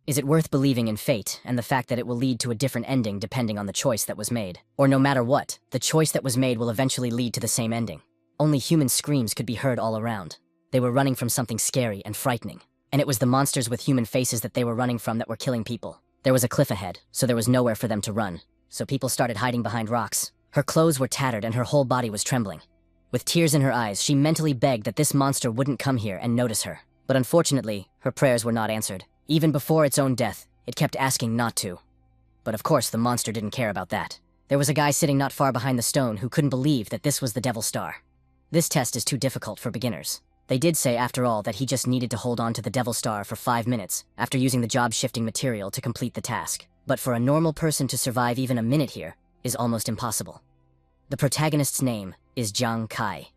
Is it worth believing in fate and the fact that it will lead to a different ending depending on the choice that was made? Or no matter what, the choice that was made will eventually lead to the same ending. Only human screams could be heard all around. They were running from something scary and frightening. And it was the monsters with human faces that they were running from that were killing people. There was a cliff ahead, so there was nowhere for them to run. So people started hiding behind rocks. Her clothes were tattered and her whole body was trembling. With tears in her eyes, she mentally begged that this monster wouldn't come here and notice her. But unfortunately, her prayers were not answered. Even before its own death, it kept asking not to. But of course, the monster didn't care about that. There was a guy sitting not far behind the stone who couldn't believe that this was the Devil Star. This test is too difficult for beginners. They did say, after all, that he just needed to hold on to the Devil Star for 5 minutes after using the job-shifting material to complete the task. But for a normal person to survive even a minute here is almost impossible. The protagonist's name is Jiang Kai,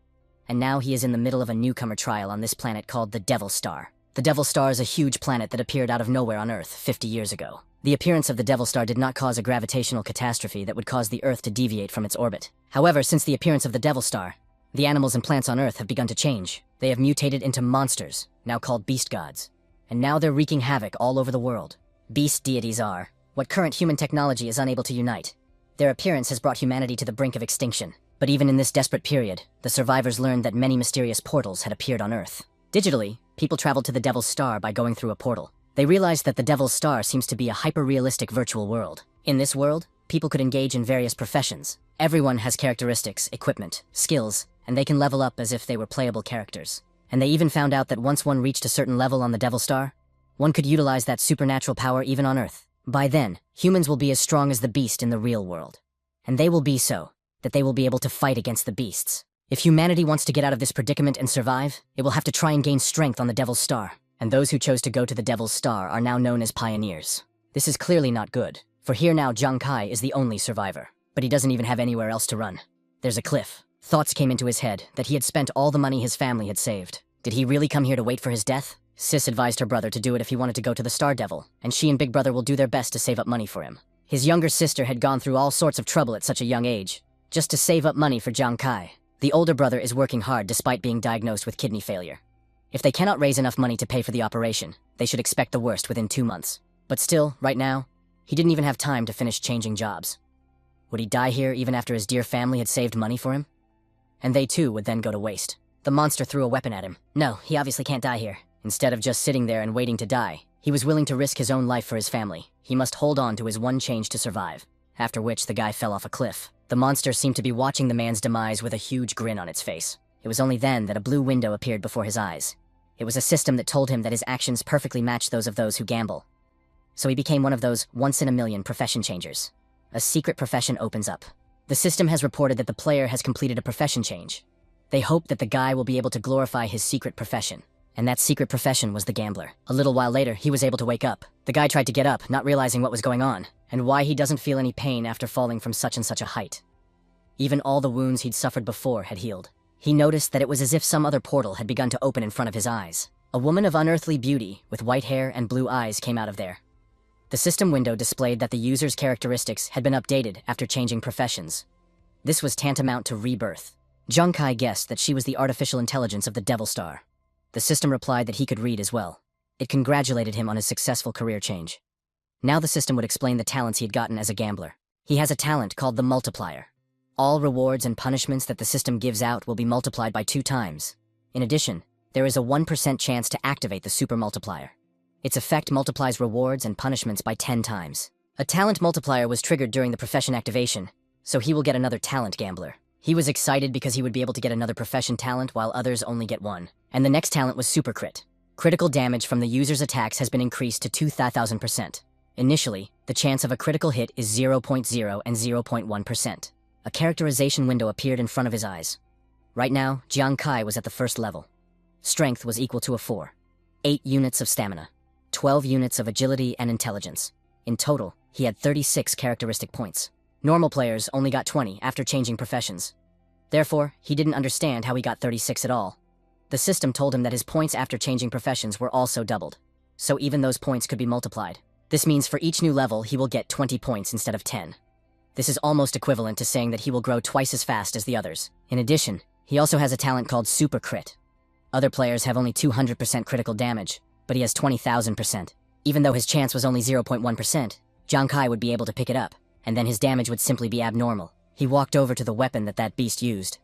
and now he is in the middle of a newcomer trial on this planet called the Devil Star. The Devil Star is a huge planet that appeared out of nowhere on Earth 50 years ago. The appearance of the Devil Star did not cause a gravitational catastrophe that would cause the Earth to deviate from its orbit. However, since the appearance of the Devil Star, the animals and plants on Earth have begun to change. They have mutated into monsters, now called beast gods. And now they're wreaking havoc all over the world. Beast deities are what current human technology is unable to unite. Their appearance has brought humanity to the brink of extinction. But even in this desperate period, the survivors learned that many mysterious portals had appeared on Earth. Digitally, people traveled to the Devil's Star by going through a portal. They realized that the Devil's Star seems to be a hyper-realistic virtual world. In this world, people could engage in various professions. Everyone has characteristics, equipment, skills, and they can level up as if they were playable characters. And they even found out that once one reached a certain level on the Devil Star, one could utilize that supernatural power even on Earth. By then, humans will be as strong as the beast in the real world. And they will be so that they will be able to fight against the beasts. If humanity wants to get out of this predicament and survive, it will have to try and gain strength on the Devil's Star. And those who chose to go to the Devil's Star are now known as pioneers. This is clearly not good, for here now Jiang Kai is the only survivor. But he doesn't even have anywhere else to run. There's a cliff. Thoughts came into his head that he had spent all the money his family had saved. Did he really come here to wait for his death? Sis advised her brother to do it if he wanted to go to the Star Devil, and she and Big Brother will do their best to save up money for him. His younger sister had gone through all sorts of trouble at such a young age, just to save up money for Jiang Kai. The older brother is working hard despite being diagnosed with kidney failure. If they cannot raise enough money to pay for the operation, they should expect the worst within 2 months. But still, right now, he didn't even have time to finish changing jobs. Would he die here even after his dear family had saved money for him? And they too would then go to waste. The monster threw a weapon at him. No, he obviously can't die here. Instead of just sitting there and waiting to die, he was willing to risk his own life for his family. He must hold on to his one change to survive. After which, the guy fell off a cliff. The monster seemed to be watching the man's demise with a huge grin on its face. It was only then that a blue window appeared before his eyes. It was a system that told him that his actions perfectly matched those of those who gamble. So he became one of those once-in-a-million profession changers. A secret profession opens up. The system has reported that the player has completed a profession change. They hope that the guy will be able to glorify his secret profession. And that secret profession was the gambler. A little while later, he was able to wake up. The guy tried to get up, not realizing what was going on, and why he doesn't feel any pain after falling from such and such a height. Even all the wounds he'd suffered before had healed. He noticed that it was as if some other portal had begun to open in front of his eyes. A woman of unearthly beauty, with white hair and blue eyes, came out of there. The system window displayed that the user's characteristics had been updated after changing professions. This was tantamount to rebirth. Jiang Kai guessed that she was the artificial intelligence of the Devil Star. The system replied that he could read as well. It congratulated him on his successful career change. Now the system would explain the talents he had gotten as a gambler. He has a talent called the Multiplier. All rewards and punishments that the system gives out will be multiplied by 2 times. In addition, there is a 1% chance to activate the Super Multiplier. Its effect multiplies rewards and punishments by 10 times. A talent multiplier was triggered during the profession activation, so he will get another talent gambler. He was excited because he would be able to get another profession talent while others only get one. And the next talent was Super Crit. Critical damage from the user's attacks has been increased to 2,000%. Initially, the chance of a critical hit is 0.0 and 0.1%. A characterization window appeared in front of his eyes. Right now, Jiang Kai was at the first level. Strength was equal to a 4. 8 units of stamina. 12 units of agility and intelligence. In total, he had 36 characteristic points. Normal players only got 20 after changing professions. Therefore, he didn't understand how he got 36 at all. The system told him that his points after changing professions were also doubled. So even those points could be multiplied. This means for each new level, he will get 20 points instead of 10. This is almost equivalent to saying that he will grow twice as fast as the others. In addition, he also has a talent called Super Crit. Other players have only 200% critical damage, but he has 20,000%. Even though his chance was only 0.1%, Jiang Kai would be able to pick it up, and then his damage would simply be abnormal. He walked over to the weapon that beast used.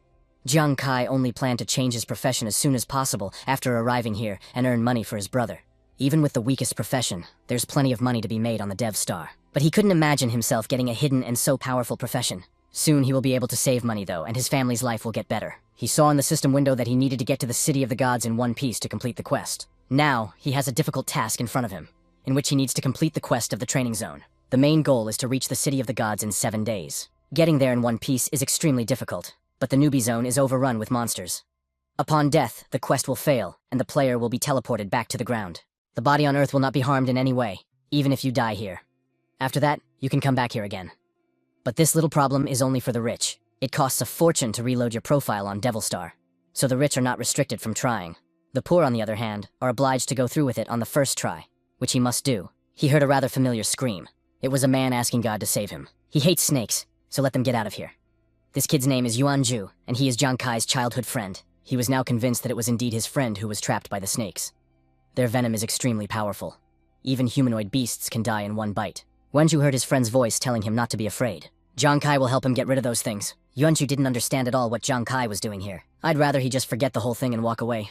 Jiang Kai only planned to change his profession as soon as possible after arriving here and earn money for his brother. Even with the weakest profession, there's plenty of money to be made on the Dev Star. But he couldn't imagine himself getting a hidden and so powerful profession. Soon he will be able to save money though, and his family's life will get better. He saw in the system window that he needed to get to the City of the Gods in one piece to complete the quest. Now, he has a difficult task in front of him, in which he needs to complete the quest of the training zone. The main goal is to reach the City of the Gods in 7 days. Getting there in one piece is extremely difficult, but the newbie zone is overrun with monsters. Upon death, the quest will fail, and the player will be teleported back to the ground. The body on Earth will not be harmed in any way, even if you die here. After that, you can come back here again. But this little problem is only for the rich. It costs a fortune to reload your profile on Devil Star, so the rich are not restricted from trying. The poor, on the other hand, are obliged to go through with it on the first try, which he must do. He heard a rather familiar scream. It was a man asking God to save him. He hates snakes, so let them get out of here. This kid's name is Yuan Ju, and he is Jiang Kai's childhood friend. He was now convinced that it was indeed his friend who was trapped by the snakes. Their venom is extremely powerful. Even humanoid beasts can die in one bite. Yuanju heard his friend's voice telling him not to be afraid. Jiang Kai will help him get rid of those things. Yuanju didn't understand at all what Jiang Kai was doing here. I'd rather he just forget the whole thing and walk away.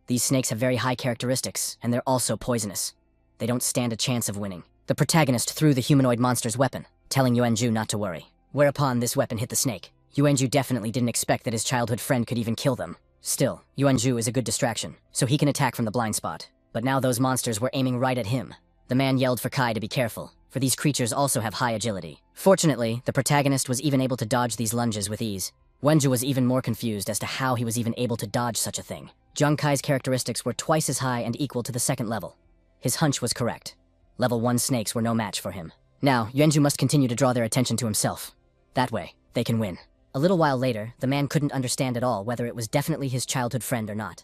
These snakes have very high characteristics, and they're also poisonous. They don't stand a chance of winning. The protagonist threw the humanoid monster's weapon, telling Yuanju not to worry. Whereupon this weapon hit the snake. Yuanju definitely didn't expect that his childhood friend could even kill them. Still, Yuanju is a good distraction, so he can attack from the blind spot. But now those monsters were aiming right at him. The man yelled for Kai to be careful, for these creatures also have high agility. Fortunately, the protagonist was even able to dodge these lunges with ease. Wenju was even more confused as to how he was even able to dodge such a thing. Jiang Kai's characteristics were twice as high and equal to the second level. His hunch was correct. Level 1 snakes were no match for him. Now, Yuanju must continue to draw their attention to himself. That way, they can win. A little while later, the man couldn't understand at all whether it was definitely his childhood friend or not.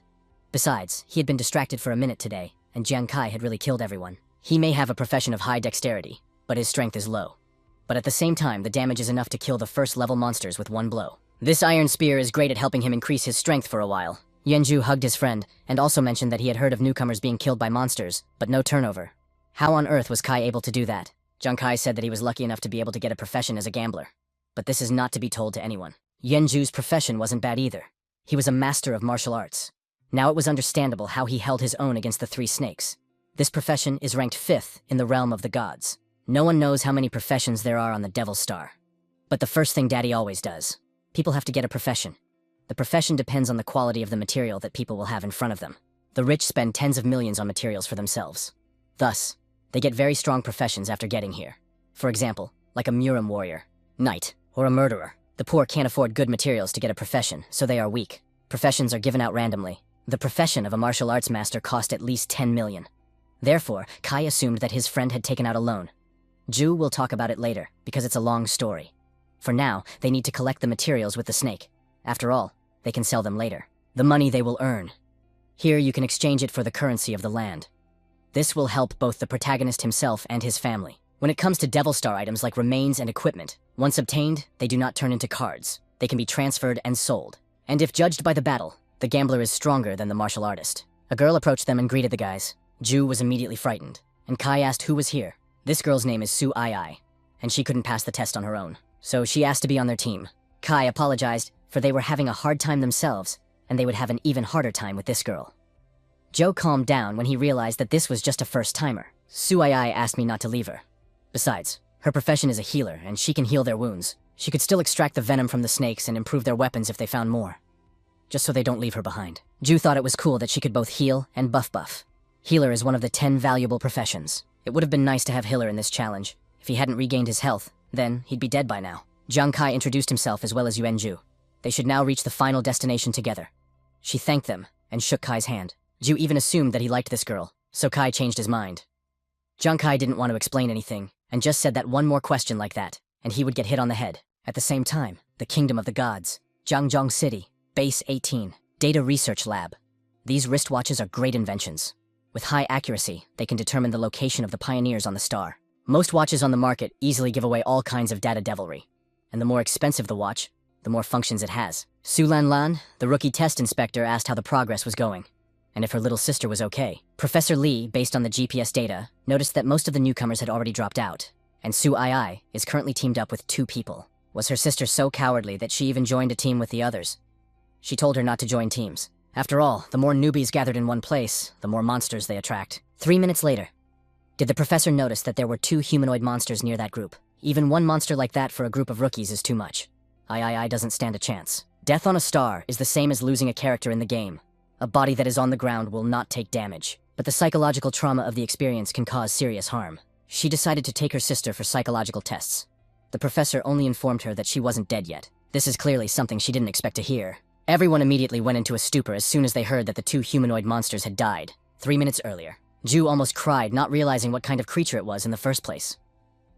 Besides, he had been distracted for a minute today, and Jiang Kai had really killed everyone. He may have a profession of high dexterity, but his strength is low. But at the same time, the damage is enough to kill the first level monsters with one blow. This iron spear is great at helping him increase his strength for a while. Yuanju hugged his friend, and also mentioned that he had heard of newcomers being killed by monsters, but no turnover. How on earth was Kai able to do that? Jiang Kai said that he was lucky enough to be able to get a profession as a gambler. But this is not to be told to anyone. Yuanju's profession wasn't bad either. He was a master of martial arts. Now it was understandable how he held his own against the 3 snakes. This profession is ranked 5th in the realm of the gods. No one knows how many professions there are on the Devil Star. But the first thing Daddy always does. People have to get a profession. The profession depends on the quality of the material that people will have in front of them. The rich spend tens of millions on materials for themselves. Thus, they get very strong professions after getting here. For example, like a Murim warrior, knight, or a murderer. The poor can't afford good materials to get a profession, so they are weak. Professions are given out randomly. The profession of a martial arts master cost at least 10 million. Therefore, Kai assumed that his friend had taken out a loan. Ju will talk about it later, because it's a long story. For now, they need to collect the materials with the snake. After all, they can sell them later. The money they will earn. Here you can exchange it for the currency of the land. This will help both the protagonist himself and his family. When it comes to Devil Star items like remains and equipment, once obtained, they do not turn into cards. They can be transferred and sold. And if judged by the battle, the gambler is stronger than the martial artist. A girl approached them and greeted the guys. Ju was immediately frightened, and Kai asked who was here. This girl's name is Su Ai, and she couldn't pass the test on her own, so she asked to be on their team. Kai apologized, for they were having a hard time themselves, and they would have an even harder time with this girl. Joe calmed down when he realized that this was just a first-timer. Su Ai asked me not to leave her. Besides, her profession is a healer, and she can heal their wounds. She could still extract the venom from the snakes and improve their weapons if they found more. Just so they don't leave her behind. Ju thought it was cool that she could both heal and buff. Healer is one of the 10 valuable professions. It would have been nice to have Hiller in this challenge. If he hadn't regained his health, then he'd be dead by now. Jiang Kai introduced himself as well as Yuanju. They should now reach the final destination together. She thanked them and shook Kai's hand. Ju even assumed that he liked this girl, so Kai changed his mind. Jiang Kai didn't want to explain anything, and just said that one more question like that, and he would get hit on the head. At the same time, the Kingdom of the Gods, Jiangzhong City, Base 18, Data Research Lab. These wristwatches are great inventions. With high accuracy, they can determine the location of the pioneers on the star. Most watches on the market easily give away all kinds of data devilry. And the more expensive the watch, the more functions it has. Su Lan Lan, the rookie test inspector, asked how the progress was going. and if her little sister was okay. Professor Lee, based on the GPS data, noticed that most of the newcomers had already dropped out, and Su Ai is currently teamed up with 2 people. Was her sister so cowardly that she even joined a team with the others? She told her not to join teams. After all, the more newbies gathered in one place, the more monsters they attract. 3 minutes later, did the professor notice that there were 2 humanoid monsters near that group? Even one monster like that for a group of rookies is too much. I doesn't stand a chance. Death on a star is the same as losing a character in the game. A body that is on the ground will not take damage, but the psychological trauma of the experience can cause serious harm. She decided to take her sister for psychological tests. The professor only informed her that she wasn't dead yet. This is clearly something she didn't expect to hear. Everyone immediately went into a stupor as soon as they heard that the 2 humanoid monsters had died, 3 minutes earlier. Ju almost cried, not realizing what kind of creature it was in the first place.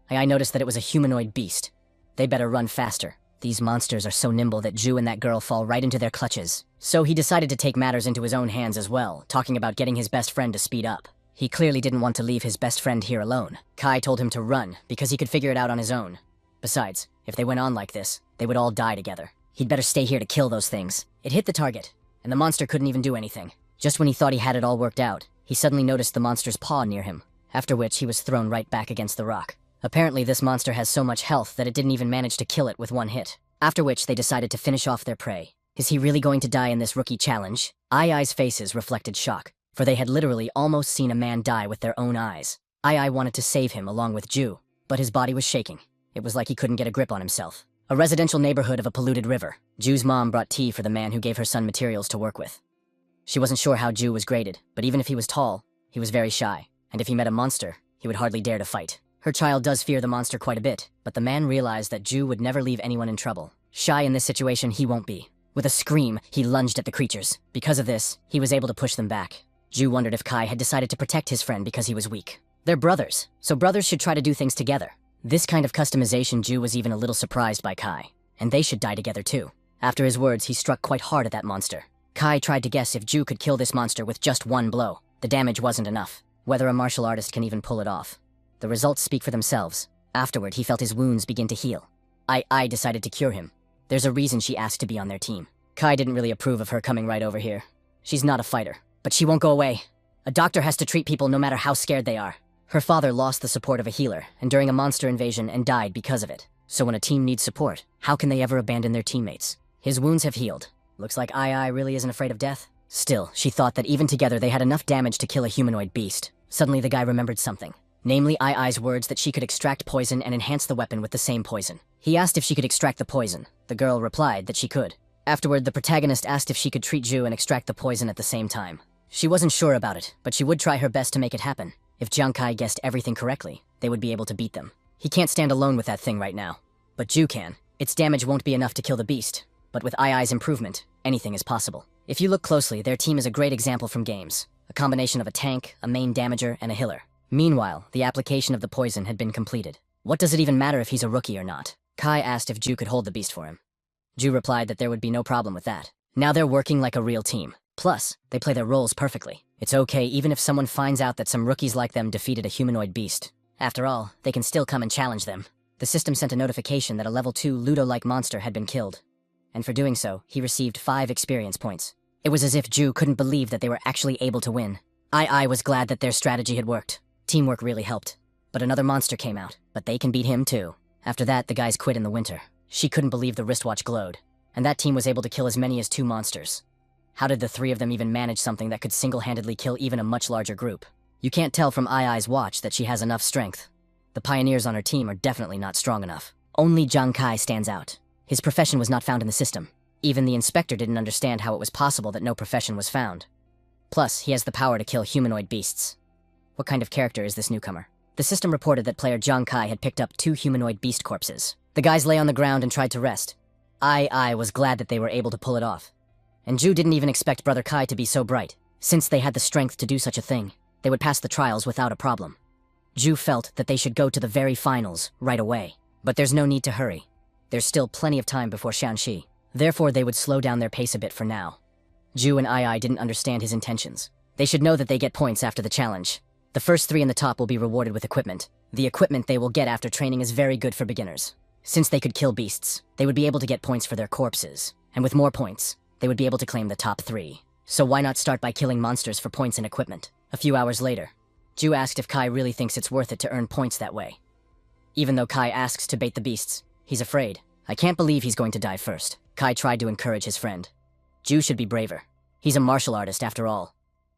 I noticed that it was a humanoid beast. They better run faster. These monsters are so nimble that Ju and that girl fall right into their clutches. So he decided to take matters into his own hands as well, talking about getting his best friend to speed up. He clearly didn't want to leave his best friend here alone. Kai told him to run, because he could figure it out on his own. Besides, if they went on like this, they would all die together. He'd better stay here to kill those things. It hit the target, and the monster couldn't even do anything. Just when he thought he had it all worked out, he suddenly noticed the monster's paw near him, after which he was thrown right back against the rock. Apparently this monster has so much health that it didn't even manage to kill it with one hit. After which they decided to finish off their prey. Is he really going to die in this rookie challenge? Ai's faces reflected shock, for they had literally almost seen a man die with their own eyes. Ai wanted to save him along with Ju, but his body was shaking. It was like he couldn't get a grip on himself. A residential neighborhood of a polluted river. Ju's mom brought tea for the man who gave her son materials to work with. She wasn't sure how Ju was graded, but even if he was tall, he was very shy, and if he met a monster, he would hardly dare to fight. Her child does fear the monster quite a bit, but the man realized that Ju would never leave anyone in trouble. Shy in this situation, he won't be. With a scream, he lunged at the creatures. Because of this, he was able to push them back. Ju wondered if Kai had decided to protect his friend because he was weak. They're brothers, so brothers should try to do things together. This kind of customization, Ju was even a little surprised by Kai, and they should die together too. After his words, he struck quite hard at that monster. Kai tried to guess if Ju could kill this monster with just one blow. The damage wasn't enough. Whether a martial artist can even pull it off. The results speak for themselves. Afterward, he felt his wounds begin to heal. I decided to cure him. There's a reason she asked to be on their team. Kai didn't really approve of her coming right over here. She's not a fighter, but she won't go away. A doctor has to treat people no matter how scared they are. Her father lost the support of a healer, and during a monster invasion and died because of it. So when a team needs support, how can they ever abandon their teammates? His wounds have healed. Looks like Ai really isn't afraid of death. Still, she thought that even together they had enough damage to kill a humanoid beast. Suddenly the guy remembered something. Namely Ai's words that she could extract poison and enhance the weapon with the same poison. He asked if she could extract the poison. The girl replied that she could. Afterward, the protagonist asked if she could treat Ju and extract the poison at the same time. She wasn't sure about it, but she would try her best to make it happen. If Jiang Kai guessed everything correctly, they would be able to beat them. He can't stand alone with that thing right now. But Ju can. Its damage won't be enough to kill the beast. But with Ai's improvement, anything is possible. If you look closely, their team is a great example from games. A combination of a tank, a main damager, and a healer. Meanwhile, the application of the poison had been completed. What does it even matter if he's a rookie or not? Kai asked if Ju could hold the beast for him. Ju replied that there would be no problem with that. Now they're working like a real team. Plus, they play their roles perfectly. It's okay even if someone finds out that some rookies like them defeated a humanoid beast. After all, they can still come and challenge them. The system sent a notification that a level 2 Ludo-like monster had been killed. And for doing so, he received 5 experience points. It was as if Ju couldn't believe that they were actually able to win. I was glad that their strategy had worked. Teamwork really helped. But another monster came out, but they can beat him too. After that, the guys quit in the winter. She couldn't believe the wristwatch glowed. And that team was able to kill as many as 2 monsters. How did the 3 of them even manage something that could single-handedly kill even a much larger group? You can't tell from Ai's watch that she has enough strength. The pioneers on her team are definitely not strong enough. Only Jiang Kai stands out. His profession was not found in the system. Even the inspector didn't understand how it was possible that no profession was found. Plus, he has the power to kill humanoid beasts. What kind of character is this newcomer? The system reported that player Jiang Kai had picked up 2 humanoid beast corpses. The guys lay on the ground and tried to rest. I was glad that they were able to pull it off. And Ju didn't even expect Brother Kai to be so bright. Since they had the strength to do such a thing, they would pass the trials without a problem. Ju felt that they should go to the very finals right away. But there's no need to hurry. There's still plenty of time before Shanxi. Therefore, they would slow down their pace a bit for now. Ju and Ai didn't understand his intentions. They should know that they get points after the challenge. The first 3 in the top will be rewarded with equipment. The equipment they will get after training is very good for beginners. Since they could kill beasts, they would be able to get points for their corpses. And with more points, they would be able to claim the top 3. So why not start by killing monsters for points and equipment? A few hours later, Ju asked if Kai really thinks it's worth it to earn points that way. Even though Kai asks to bait the beasts, he's afraid. I can't believe he's going to die first. Kai tried to encourage his friend. Ju should be braver. He's a martial artist after all.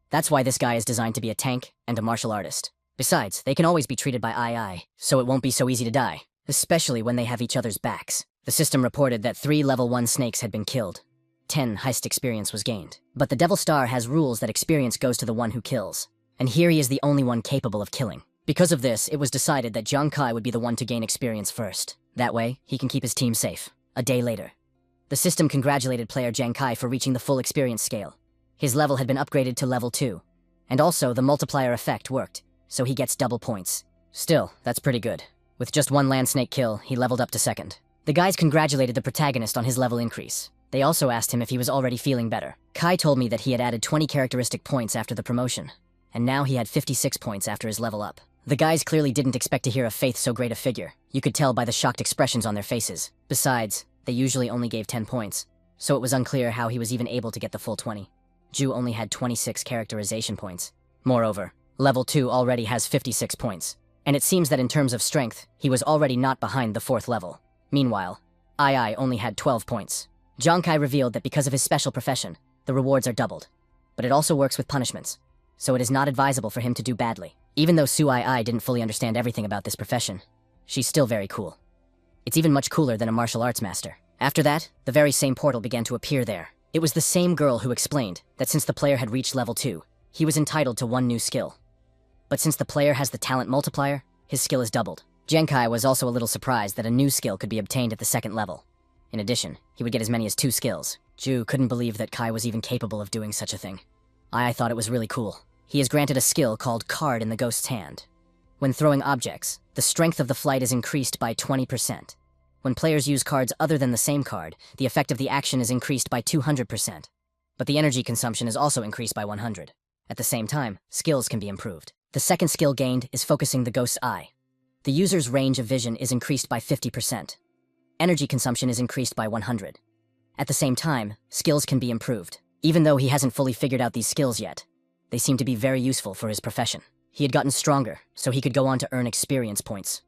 That's why this guy is designed to be a tank and a martial artist. Besides, they can always be treated by II, so it won't be so easy to die, especially when they have each other's backs. The system reported that 3 level 1 snakes had been killed. 10 heist experience was gained. But the Devil Star has rules that experience goes to the one who kills. And here he is the only one capable of killing. Because of this, it was decided that Jiang Kai would be the one to gain experience first. That way, he can keep his team safe. A day later, the system congratulated player Jiang Kai for reaching the full experience scale. His level had been upgraded to level 2. And also, the multiplier effect worked, so he gets double points. Still, that's pretty good. With just 1 land snake kill, he leveled up to 2nd. The guys congratulated the protagonist on his level increase. They also asked him if he was already feeling better. Kai told me that he had added 20 characteristic points after the promotion, and now he had 56 points after his level up. The guys clearly didn't expect to hear of Faith so great a figure. You could tell by the shocked expressions on their faces. Besides, they usually only gave 10 points, so it was unclear how he was even able to get the full 20. Ju only had 26 characterization points. Moreover, level 2 already has 56 points, and it seems that in terms of strength, he was already not behind the 4th level. Meanwhile, II only had 12 points. Jiang Kai revealed that because of his special profession, the rewards are doubled. But it also works with punishments, so it is not advisable for him to do badly. Even though Su II didn't fully understand everything about this profession, she's still very cool. It's even much cooler than a martial arts master. After that, the very same portal began to appear there. It was the same girl who explained that since the player had reached level 2, he was entitled to 1 new skill. But since the player has the talent multiplier, his skill is doubled. Jiang Kai was also a little surprised that a new skill could be obtained at the 2nd level. In addition, he would get as many as 2 skills. Ju couldn't believe that Kai was even capable of doing such a thing. I thought it was really cool. He is granted a skill called Card in the Ghost's Hand. When throwing objects, the strength of the flight is increased by 20%. When players use cards other than the same card, the effect of the action is increased by 200%. But the energy consumption is also increased by 100. At the same time, skills can be improved. The 2nd skill gained is Focusing the Ghost's Eye. The user's range of vision is increased by 50%. Energy consumption is increased by 100. At the same time, skills can be improved. Even though he hasn't fully figured out these skills yet, they seem to be very useful for his profession. He had gotten stronger, so he could go on to earn experience points.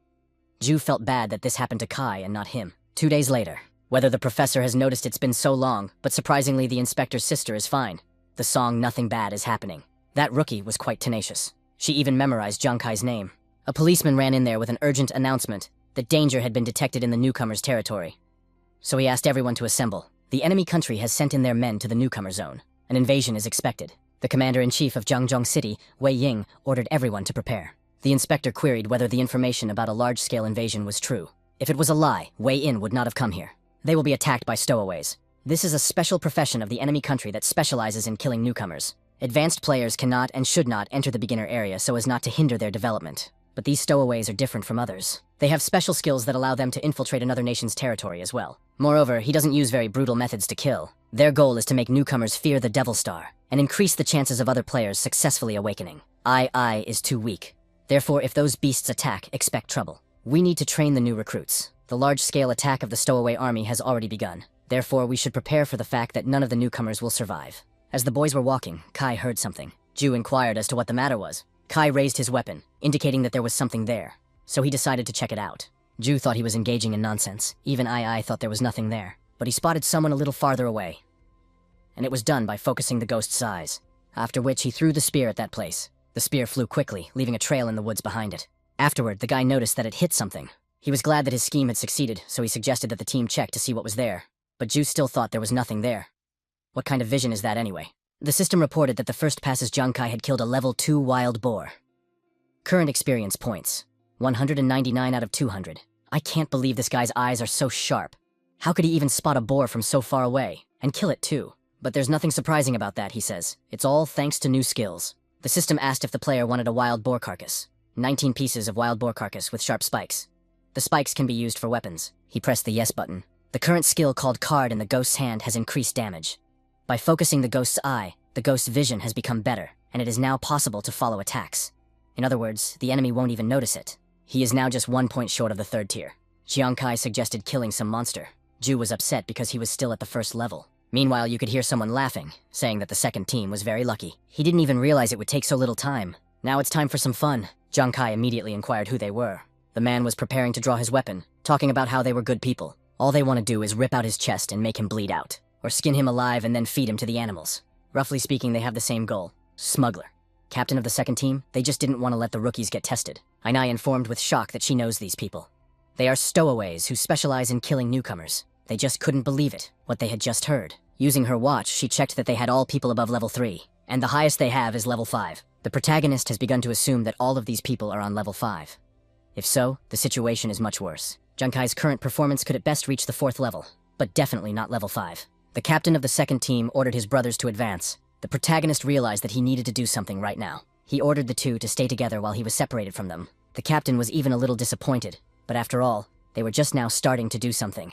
Ju felt bad that this happened to Kai and not him. 2 days later, whether the professor has noticed it's been so long, but surprisingly the inspector's sister is fine. The song Nothing Bad is Happening. That rookie was quite tenacious. She even memorized Jiang Kai's name. A policeman ran in there with an urgent announcement that danger had been detected in the newcomer's territory. So he asked everyone to assemble. The enemy country has sent in their men to the newcomer zone. An invasion is expected. The commander-in-chief of Zhangzhong City, Wei Ying, ordered everyone to prepare. The inspector queried whether the information about a large-scale invasion was true. If it was a lie, Wei Yin would not have come here. They will be attacked by stowaways. This is a special profession of the enemy country that specializes in killing newcomers. Advanced players cannot and should not enter the beginner area so as not to hinder their development. But these stowaways are different from others. They have special skills that allow them to infiltrate another nation's territory as well. Moreover, he doesn't use very brutal methods to kill. Their goal is to make newcomers fear the Devil Star and increase the chances of other players successfully awakening. II is too weak. Therefore, if those beasts attack, expect trouble. We need to train the new recruits. The large-scale attack of the stowaway army has already begun. Therefore, we should prepare for the fact that none of the newcomers will survive. As the boys were walking, Kai heard something. Ju inquired as to what the matter was. Kai raised his weapon, indicating that there was something there, so he decided to check it out. Ju thought he was engaging in nonsense. Even II thought there was nothing there, but he spotted someone a little farther away. And it was done by focusing the ghost's eyes, after which he threw the spear at that place. The spear flew quickly, leaving a trail in the woods behind it. Afterward, the guy noticed that it hit something. He was glad that his scheme had succeeded, so he suggested that the team check to see what was there. But Ju still thought there was nothing there. What kind of vision is that anyway? The system reported that the first passes Jiang Kai had killed a level 2 wild boar. Current experience points, 199 out of 200. I can't believe this guy's eyes are so sharp. How could he even spot a boar from so far away? And kill it too? But there's nothing surprising about that, he says. It's all thanks to new skills. The system asked if the player wanted a wild boar carcass. 19 pieces of wild boar carcass with sharp spikes. The spikes can be used for weapons. He pressed the yes button. The current skill called Card in the Ghost's Hand has increased damage. By focusing the Ghost's Eye, the Ghost's vision has become better, and it is now possible to follow attacks. In other words, the enemy won't even notice it. He is now just 1 point short of the 3rd tier. Jiang Kai suggested killing some monster. Ju was upset because he was still at the 1st level. Meanwhile, you could hear someone laughing, saying that the second team was very lucky. He didn't even realize it would take so little time. Now it's time for some fun. Zhang Kai immediately inquired who they were. The man was preparing to draw his weapon, talking about how they were good people. All they want to do is rip out his chest and make him bleed out, or skin him alive and then feed him to the animals. Roughly speaking, they have the same goal. Smuggler. Captain of the second team, they just didn't want to let the rookies get tested. Ainai informed with shock that she knows these people. They are stowaways who specialize in killing newcomers. They just couldn't believe it, what they had just heard. Using her watch, she checked that they had all people above level 3, and the highest they have is level 5. The protagonist has begun to assume that all of these people are on level 5. If so, the situation is much worse. Zhang Kai's current performance could at best reach the 4th level, but definitely not level 5. The captain of the second team ordered his brothers to advance. The protagonist realized that he needed to do something right now. He ordered the two to stay together while he was separated from them. The captain was even a little disappointed, but after all, they were just now starting to do something.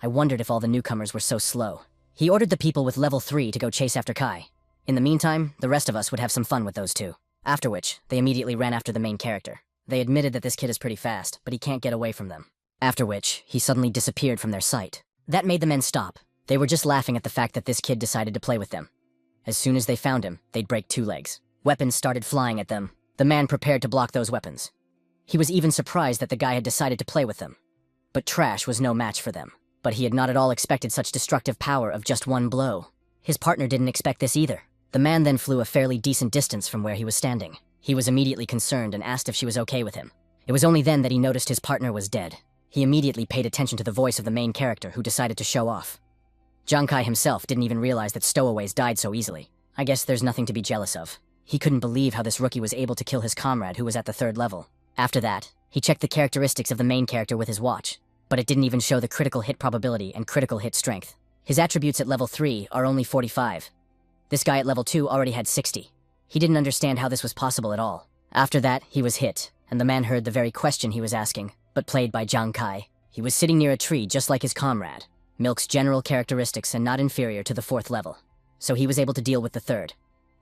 I wondered if all the newcomers were so slow. He ordered the people with level 3 to go chase after Kai. In the meantime, the rest of us would have some fun with those two. After which, they immediately ran after the main character. They admitted that this kid is pretty fast, but he can't get away from them. After which, he suddenly disappeared from their sight. That made the men stop. They were just laughing at the fact that this kid decided to play with them. As soon as they found him, they'd break 2 legs. Weapons started flying at them. The man prepared to block those weapons. He was even surprised that the guy had decided to play with them. But trash was no match for them. But he had not at all expected such destructive power of just one blow. His partner didn't expect this either. The man then flew a fairly decent distance from where he was standing. He was immediately concerned and asked if she was okay with him. It was only then that he noticed his partner was dead. He immediately paid attention to the voice of the main character who decided to show off. Zhang Kai himself didn't even realize that stowaways died so easily. I guess there's nothing to be jealous of. He couldn't believe how this rookie was able to kill his comrade who was at the 3rd level. After that, he checked the characteristics of the main character with his watch, but it didn't even show the critical hit probability and critical hit strength. His attributes at level 3 are only 45. This guy at level 2 already had 60. He didn't understand how this was possible at all. After that, he was hit, and the man heard the very question he was asking, but played by Zhang Kai. He was sitting near a tree just like his comrade. Milk's general characteristics and not inferior to the 4th level, so he was able to deal with the 3rd.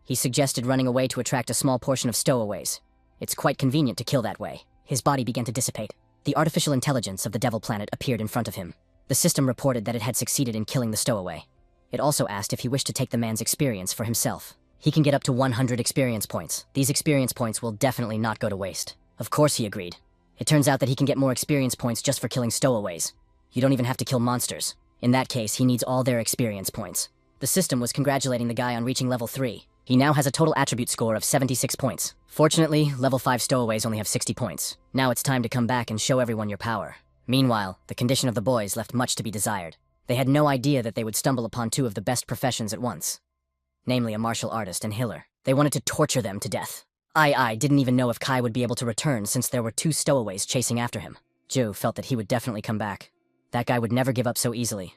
He suggested running away to attract a small portion of stowaways. It's quite convenient to kill that way. His body began to dissipate. The artificial intelligence of the Devil Planet appeared in front of him. The system reported that it had succeeded in killing the stowaway. It also asked if he wished to take the man's experience for himself. He can get up to 100 experience points. These experience points will definitely not go to waste. Of course he agreed. It turns out that he can get more experience points just for killing stowaways. You don't even have to kill monsters. In that case, he needs all their experience points. The system was congratulating the guy on reaching level 3. He now has a total attribute score of 76 points. Fortunately, level 5 stowaways only have 60 points. Now it's time to come back and show everyone your power. Meanwhile, the condition of the boys left much to be desired. They had no idea that they would stumble upon 2 of the best professions at once. Namely a martial artist and healer. They wanted to torture them to death. I didn't even know if Kai would be able to return since there were 2 stowaways chasing after him. Zhu felt that he would definitely come back. That guy would never give up so easily.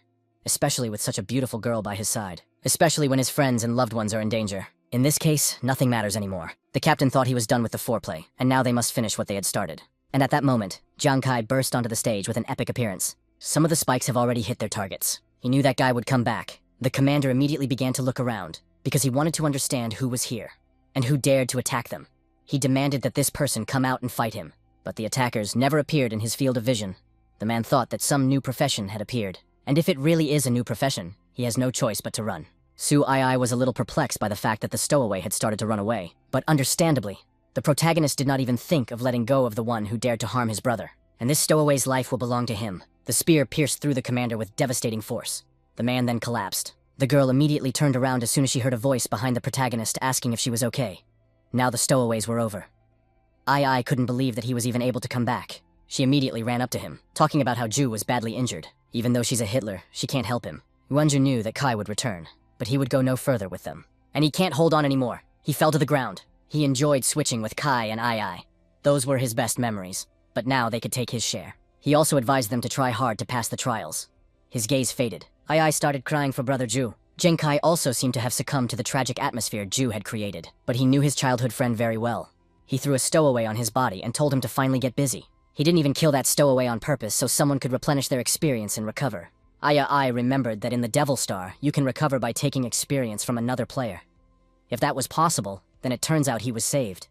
Especially with such a beautiful girl by his side. Especially when his friends and loved ones are in danger. In this case, nothing matters anymore. The captain thought he was done with the foreplay, and now they must finish what they had started. And at that moment, Zhang Kai burst onto the stage with an epic appearance. Some of the spikes have already hit their targets. He knew that guy would come back. The commander immediately began to look around, because he wanted to understand who was here, and who dared to attack them. He demanded that this person come out and fight him, but the attackers never appeared in his field of vision. The man thought that some new profession had appeared, and if it really is a new profession, he has no choice but to run. Su Ai was a little perplexed by the fact that the stowaway had started to run away, but understandably, the protagonist did not even think of letting go of the one who dared to harm his brother, and this stowaway's life will belong to him. The spear pierced through the commander with devastating force. The man then collapsed. The girl immediately turned around as soon as she heard a voice behind the protagonist asking if she was okay. Now the stowaways were over. Ai couldn't believe that he was even able to come back. She immediately ran up to him, talking about how Zhu was badly injured. Even though she's a Hitler, she can't help him. Yuanzhu knew that Kai would return, but he would go no further with them. And he can't hold on anymore. He fell to the ground. He enjoyed switching with Kai and Ai. Those were his best memories, but now they could take his share. He also advised them to try hard to pass the trials. His gaze faded. Ai started crying for brother Zhu. Zheng Kai also seemed to have succumbed to the tragic atmosphere Zhu had created, but he knew his childhood friend very well. He threw a stowaway on his body and told him to finally get busy. He didn't even kill that stowaway on purpose so someone could replenish their experience and recover. Ai remembered that in the Devil Star, you can recover by taking experience from another player. If that was possible, then it turns out he was saved.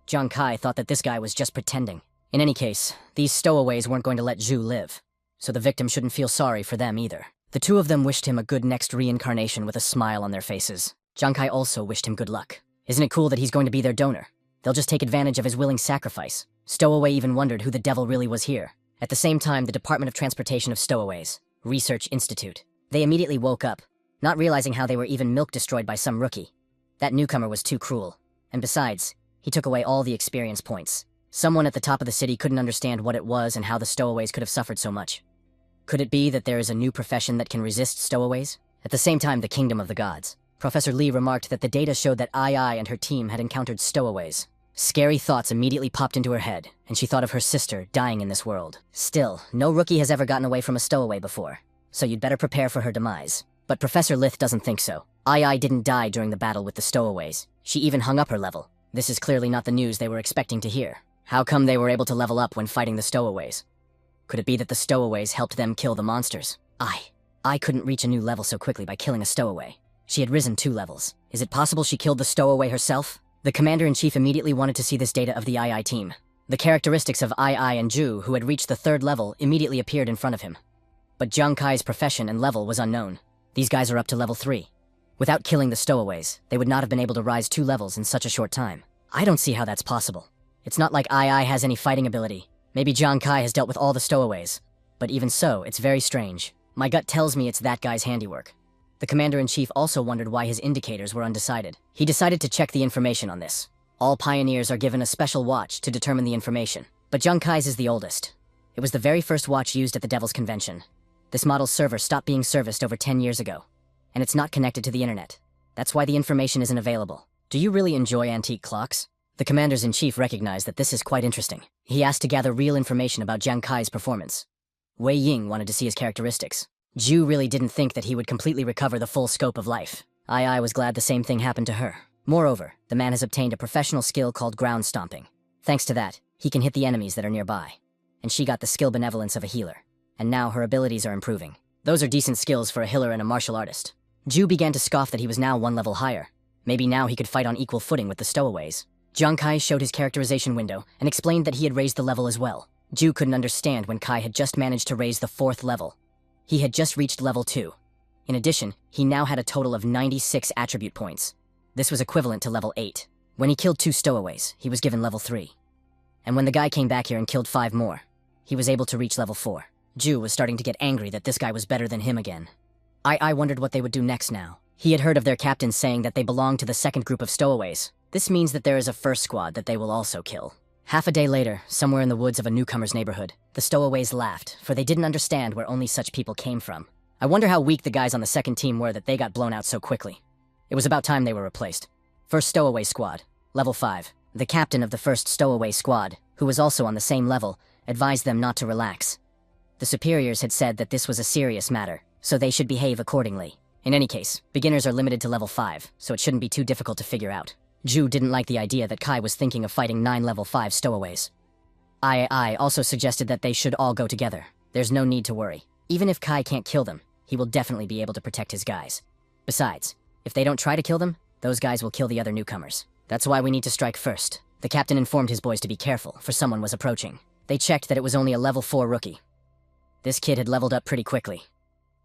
Zhang Kai thought that this guy was just pretending. In any case, these stowaways weren't going to let Zhu live, so the victim shouldn't feel sorry for them either. The two of them wished him a good next reincarnation with a smile on their faces. Jiang Kai also wished him good luck. Isn't it cool that he's going to be their donor? They'll just take advantage of his willing sacrifice. Stowaway even wondered who the devil really was here. At the same time, the Department of Transportation of Stowaways, Research Institute. They immediately woke up, not realizing how they were even milk destroyed by some rookie. That newcomer was too cruel. And besides, he took away all the experience points. Someone at the top of the city couldn't understand what it was and how the stowaways could have suffered so much. Could it be that there is a new profession that can resist stowaways? At the same time, the kingdom of the gods. Professor Lee remarked that the data showed that Ai and her team had encountered stowaways. Scary thoughts immediately popped into her head, and she thought of her sister dying in this world. Still, no rookie has ever gotten away from a stowaway before, so you'd better prepare for her demise. But Professor Lith doesn't think so. Ai didn't die during the battle with the stowaways. She even hung up her level. This is clearly not the news they were expecting to hear. How come they were able to level up when fighting the stowaways? Could it be that the stowaways helped them kill the monsters? I couldn't reach a new level so quickly by killing a stowaway. She had risen 2 levels. Is it possible she killed the stowaway herself? The commander-in-chief immediately wanted to see this data of the Ai team. The characteristics of Ai and Ju, who had reached the 3rd level, immediately appeared in front of him. But Jiang Kai's profession and level was unknown. These guys are up to level 3. Without killing the stowaways, they would not have been able to rise 2 levels in such a short time. I don't see how that's possible. It's not like Ai has any fighting ability. Maybe Jiang Kai has dealt with all the stowaways. But even so, it's very strange. My gut tells me it's that guy's handiwork. The commander-in-chief also wondered why his indicators were undecided. He decided to check the information on this. All pioneers are given a special watch to determine the information. But Jiang Kai's is the oldest. It was the very first watch used at the Devil's Convention. This model's server stopped being serviced over 10 years ago. And it's not connected to the internet. That's why the information isn't available. Do you really enjoy antique clocks? The commanders-in-chief recognized that this is quite interesting. He asked to gather real information about Jiang Kai's performance. Wei Ying wanted to see his characteristics. Ju really didn't think that he would completely recover the full scope of life. Ai was glad the same thing happened to her. Moreover, the man has obtained a professional skill called ground stomping. Thanks to that, he can hit the enemies that are nearby. And she got the skill benevolence of a healer. And now her abilities are improving. Those are decent skills for a healer and a martial artist. Ju began to scoff that he was now 1 level higher. Maybe now he could fight on equal footing with the stowaways. Jiang Kai showed his characterization window and explained that he had raised the level as well. Ju couldn't understand when Kai had just managed to raise the 4th level. He had just reached level 2. In addition, he now had a total of 96 attribute points. This was equivalent to level 8. When he killed 2 stowaways, he was given level 3. And when the guy came back here and killed 5 more, he was able to reach level 4. Ju was starting to get angry that this guy was better than him again. I wondered what they would do next now. He had heard of their captain saying that they belonged to the 2nd group of stowaways. This means that there is a 1st squad that they will also kill. Half a day later, somewhere in the woods of a newcomer's neighborhood, the stowaways laughed, for they didn't understand where only such people came from. I wonder how weak the guys on the 2nd team were that they got blown out so quickly. It was about time they were replaced. 1st stowaway squad, level 5. The captain of the 1st stowaway squad, who was also on the same level, advised them not to relax. The superiors had said that this was a serious matter, so they should behave accordingly. In any case, beginners are limited to level 5, so it shouldn't be too difficult to figure out. Ju didn't like the idea that Kai was thinking of fighting 9 level 5 stowaways. I also suggested that they should all go together. There's no need to worry. Even if Kai can't kill them, he will definitely be able to protect his guys. Besides, if they don't try to kill them, those guys will kill the other newcomers. That's why we need to strike first. The captain informed his boys to be careful, for someone was approaching. They checked that it was only a level 4 rookie. This kid had leveled up pretty quickly.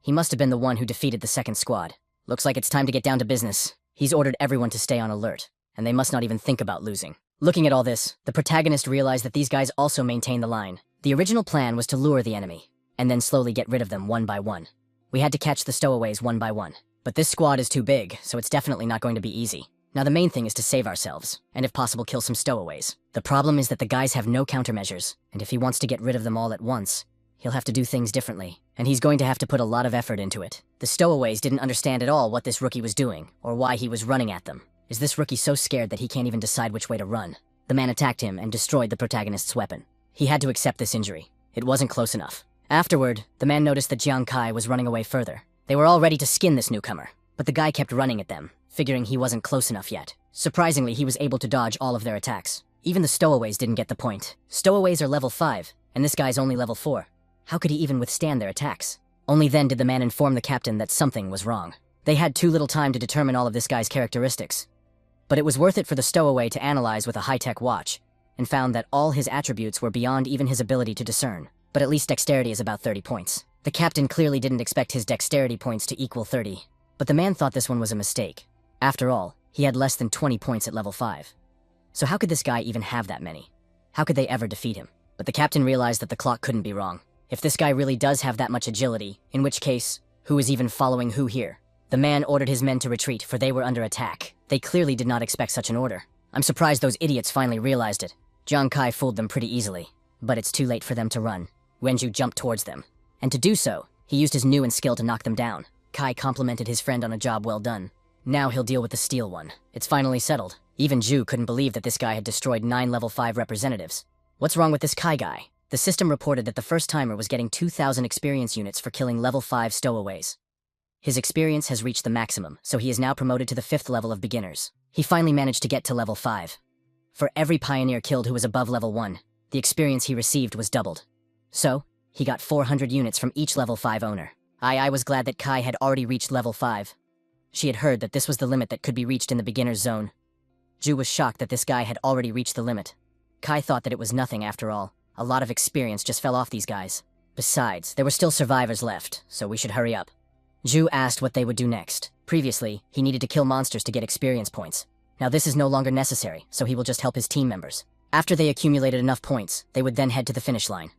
He must have been the one who defeated the 2nd squad. Looks like it's time to get down to business. He's ordered everyone to stay on alert, and they must not even think about losing. Looking at all this, the protagonist realized that these guys also maintain the line. The original plan was to lure the enemy, and then slowly get rid of them one by one. We had to catch the stowaways one by one. But this squad is too big, so it's definitely not going to be easy. Now the main thing is to save ourselves, and if possible kill some stowaways. The problem is that the guys have no countermeasures, and if he wants to get rid of them all at once, he'll have to do things differently, and he's going to have to put a lot of effort into it. The stowaways didn't understand at all what this rookie was doing, or why he was running at them. Is this rookie so scared that he can't even decide which way to run? The man attacked him and destroyed the protagonist's weapon. He had to accept this injury. It wasn't close enough. Afterward, the man noticed that Jiang Kai was running away further. They were all ready to skin this newcomer, but the guy kept running at them, figuring he wasn't close enough yet. Surprisingly, he was able to dodge all of their attacks. Even the stowaways didn't get the point. Stowaways are level 5, and this guy's only level 4. How could he even withstand their attacks? Only then did the man inform the captain that something was wrong. They had too little time to determine all of this guy's characteristics. But it was worth it for the stowaway to analyze with a high-tech watch, and found that all his attributes were beyond even his ability to discern. But at least dexterity is about 30 points. The captain clearly didn't expect his dexterity points to equal 30, but the man thought this one was a mistake. After all, he had less than 20 points at level 5. So how could this guy even have that many? How could they ever defeat him? But the captain realized that the clock couldn't be wrong. If this guy really does have that much agility, in which case, who is even following who here? The man ordered his men to retreat, for they were under attack. They clearly did not expect such an order. I'm surprised those idiots finally realized it. Jiang Kai fooled them pretty easily. But it's too late for them to run. Wenju jumped towards them. And to do so, he used his new skill to knock them down. Kai complimented his friend on a job well done. Now he'll deal with the steel one. It's finally settled. Even Ju couldn't believe that this guy had destroyed 9 level 5 representatives. What's wrong with this Kai guy? The system reported that the first timer was getting 2,000 experience units for killing level 5 stowaways. His experience has reached the maximum, so he is now promoted to the 5th level of beginners. He finally managed to get to level 5. For every pioneer killed who was above level 1, the experience he received was doubled. So, he got 400 units from each level 5 owner. I was glad that Kai had already reached level 5. She had heard that this was the limit that could be reached in the beginner's zone. Ju was shocked that this guy had already reached the limit. Kai thought that it was nothing after all. A lot of experience just fell off these guys. Besides, there were still survivors left, so we should hurry up. Ju asked what they would do next. Previously, he needed to kill monsters to get experience points. Now this is no longer necessary, so he will just help his team members. After they accumulated enough points, they would then head to the finish line.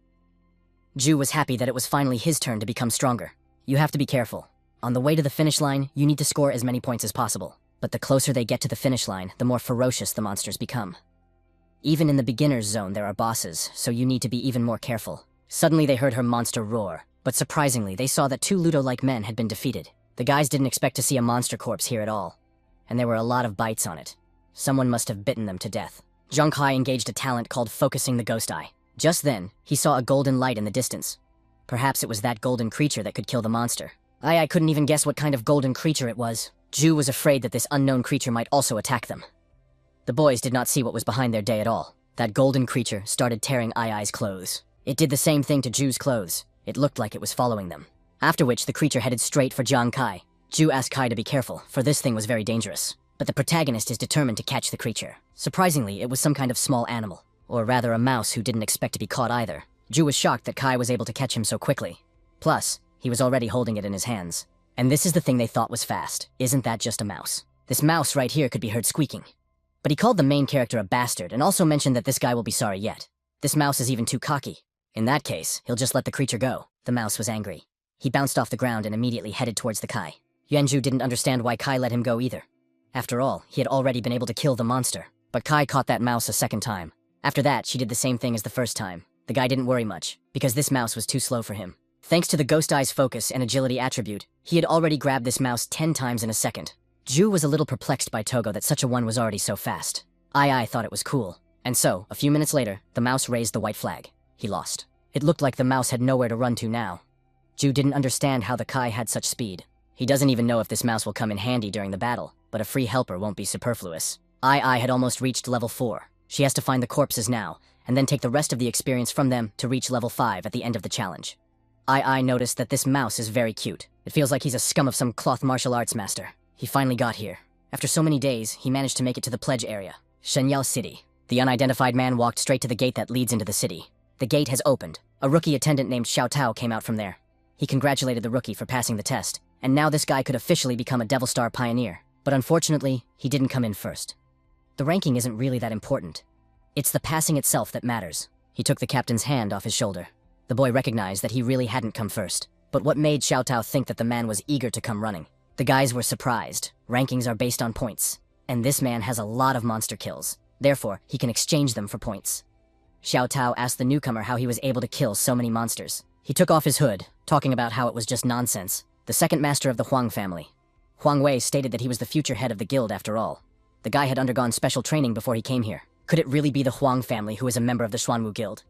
Ju was happy that it was finally his turn to become stronger. You have to be careful. On the way to the finish line, you need to score as many points as possible. But the closer they get to the finish line, the more ferocious the monsters become. Even in the beginner's zone there are bosses, so you need to be even more careful. Suddenly they heard her monster roar, but surprisingly they saw that 2 Ludo-like men had been defeated. The guys didn't expect to see a monster corpse here at all. And there were a lot of bites on it. Someone must have bitten them to death. Jiang Kai engaged a talent called Focusing the Ghost Eye. Just then, he saw a golden light in the distance. Perhaps it was that golden creature that could kill the monster. I couldn't even guess what kind of golden creature it was. Ju was afraid that this unknown creature might also attack them. The boys did not see what was behind their day at all. That golden creature started tearing Ai's clothes. It did the same thing to Ju's clothes. It looked like it was following them. After which, the creature headed straight for Jiang Kai. Ju asked Kai to be careful, for this thing was very dangerous. But the protagonist is determined to catch the creature. Surprisingly, it was some kind of small animal. Or rather a mouse who didn't expect to be caught either. Ju was shocked that Kai was able to catch him so quickly. Plus, he was already holding it in his hands. And this is the thing they thought was fast. Isn't that just a mouse? This mouse right here could be heard squeaking. But he called the main character a bastard and also mentioned that this guy will be sorry yet. This mouse is even too cocky. In that case, he'll just let the creature go. The mouse was angry. He bounced off the ground and immediately headed towards the Kai. Yuanju didn't understand why Kai let him go either. After all, he had already been able to kill the monster. But Kai caught that mouse a second time. After that, she did the same thing as the first time. The guy didn't worry much, because this mouse was too slow for him. Thanks to the Ghost Eye's focus and agility attribute, he had already grabbed this mouse 10 times in a second. Ju was a little perplexed by Togo that such a one was already so fast. Ai thought it was cool. And so, a few minutes later, the mouse raised the white flag. He lost. It looked like the mouse had nowhere to run to now. Ju didn't understand how the Kai had such speed. He doesn't even know if this mouse will come in handy during the battle, but a free helper won't be superfluous. Ai had almost reached level 4. She has to find the corpses now, and then take the rest of the experience from them to reach level 5 at the end of the challenge. I noticed that this mouse is very cute. It feels like he's a scum of some cloth martial arts master. He finally got here. After so many days, he managed to make it to the pledge area, Shenyao City. The unidentified man walked straight to the gate that leads into the city. The gate has opened. A rookie attendant named Xiao Tao came out from there. He congratulated the rookie for passing the test, and now this guy could officially become a Devil Star pioneer. But unfortunately, he didn't come in first. The ranking isn't really that important. It's the passing itself that matters. He took the captain's hand off his shoulder. The boy recognized that he really hadn't come first. But what made Xiao Tao think that the man was eager to come running? The guys were surprised. Rankings are based on points. And this man has a lot of monster kills. Therefore, he can exchange them for points. Xiao Tao asked the newcomer how he was able to kill so many monsters. He took off his hood, talking about how it was just nonsense. The second master of the Huang family. Huang Wei stated that he was the future head of the guild after all. The guy had undergone special training before he came here. Could it really be the Huang family who is a member of the Xuanwu Guild?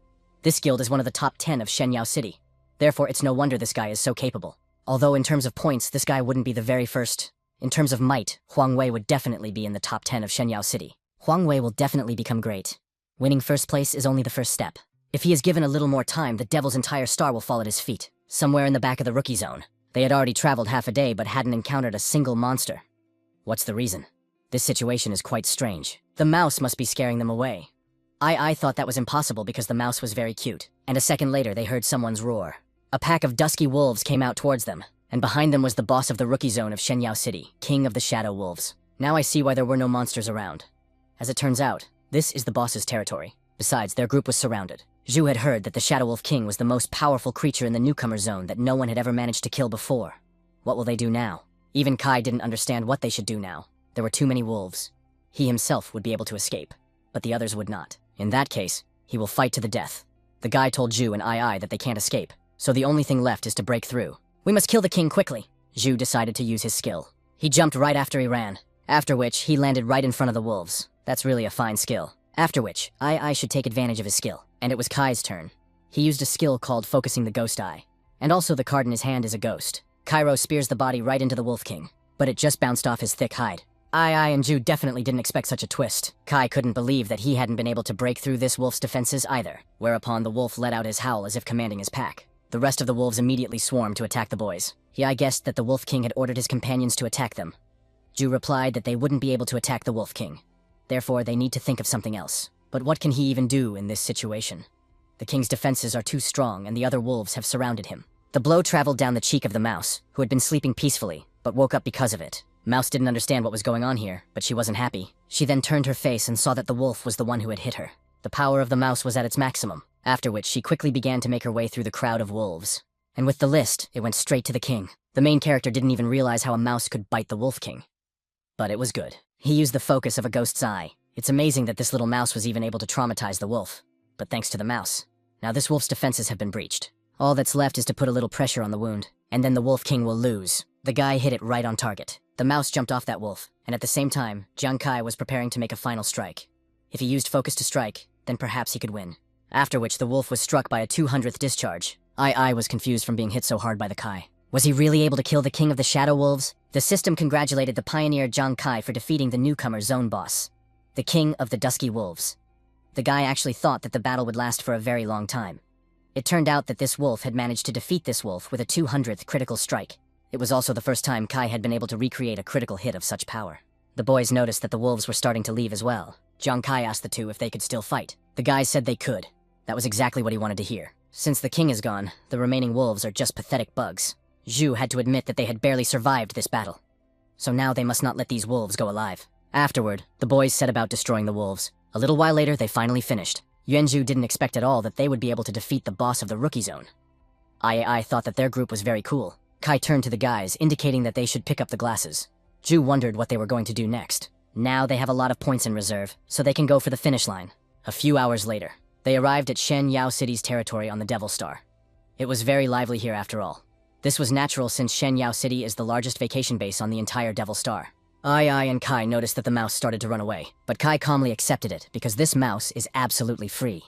This guild is one of the top 10 of Shenyao City. Therefore, it's no wonder this guy is so capable. Although in terms of points, this guy wouldn't be the very first. In terms of might, Huang Wei would definitely be in the top 10 of Shenyao City. Huang Wei will definitely become great. Winning first place is only the first step. If he is given a little more time, the Devil's entire star will fall at his feet, somewhere in the back of the rookie zone. They had already traveled half a day but hadn't encountered a single monster. What's the reason? This situation is quite strange. The mouse must be scaring them away. I thought that was impossible because the mouse was very cute, and a second later they heard someone's roar. A pack of dusky wolves came out towards them, and behind them was the boss of the rookie zone of Shenyao City, king of the Shadow Wolves. Now I see why there were no monsters around. As it turns out, this is the boss's territory. Besides, their group was surrounded. Zhu had heard that the Shadow Wolf King was the most powerful creature in the newcomer zone that no one had ever managed to kill before. What will they do now? Even Kai didn't understand what they should do now. There were too many wolves. He himself would be able to escape, but the others would not. In that case, he will fight to the death. The guy told Zhu and Ai that they can't escape, so the only thing left is to break through. We must kill the king quickly. Zhu decided to use his skill. He jumped right after he ran, after which he landed right in front of the wolves. That's really a fine skill. After which, Ai should take advantage of his skill, and it was Kai's turn. He used a skill called Focusing the Ghost Eye, and also the card in his hand is a ghost. Cairo spears the body right into the Wolf King, but it just bounced off his thick hide. Ai and Zhu definitely didn't expect such a twist. Kai couldn't believe that he hadn't been able to break through this wolf's defenses either, whereupon the wolf let out his howl as if commanding his pack. The rest of the wolves immediately swarmed to attack the boys. I guessed that the Wolf King had ordered his companions to attack them. Zhu replied that they wouldn't be able to attack the Wolf King. Therefore, they need to think of something else. But what can he even do in this situation? The king's defenses are too strong and the other wolves have surrounded him. The blow traveled down the cheek of the mouse, who had been sleeping peacefully, but woke up because of it. Mouse didn't understand what was going on here, but she wasn't happy. She then turned her face and saw that the wolf was the one who had hit her. The power of the mouse was at its maximum, after which she quickly began to make her way through the crowd of wolves. And with the list, it went straight to the king. The main character didn't even realize how a mouse could bite the Wolf King. But it was good. He used the focus of a ghost's eye. It's amazing that this little mouse was even able to traumatize the wolf. But thanks to the mouse. Now this wolf's defenses have been breached. All that's left is to put a little pressure on the wound, and then the Wolf King will lose. The guy hit it right on target. The mouse jumped off that wolf, and at the same time, Jiang Kai was preparing to make a final strike. If he used focus to strike, then perhaps he could win. After which the wolf was struck by a 200th discharge. I was confused from being hit so hard by the Kai. Was he really able to kill the king of the Shadow Wolves? The system congratulated the pioneer Jiang Kai for defeating the newcomer zone boss, the king of the Dusky Wolves. The guy actually thought that the battle would last for a very long time. It turned out that this wolf had managed to defeat this wolf with a 200th critical strike. It was also the first time Kai had been able to recreate a critical hit of such power. The boys noticed that the wolves were starting to leave as well. Jiang Kai asked the two if they could still fight. The guys said they could. That was exactly what he wanted to hear. Since the king is gone, the remaining wolves are just pathetic bugs. Zhu had to admit that they had barely survived this battle. So now they must not let these wolves go alive. Afterward, the boys set about destroying the wolves. A little while later, they finally finished. Yuanzhu didn't expect at all that they would be able to defeat the boss of the rookie zone. I thought that their group was very cool. Kai turned to the guys, indicating that they should pick up the glasses. Zhu wondered what they were going to do next. Now they have a lot of points in reserve, so they can go for the finish line. A few hours later, they arrived at Shenyao City's territory on the Devil Star. It was very lively here after all. This was natural since Shenyao City is the largest vacation base on the entire Devil Star. I and Kai noticed that the mouse started to run away, but Kai calmly accepted it because this mouse is absolutely free.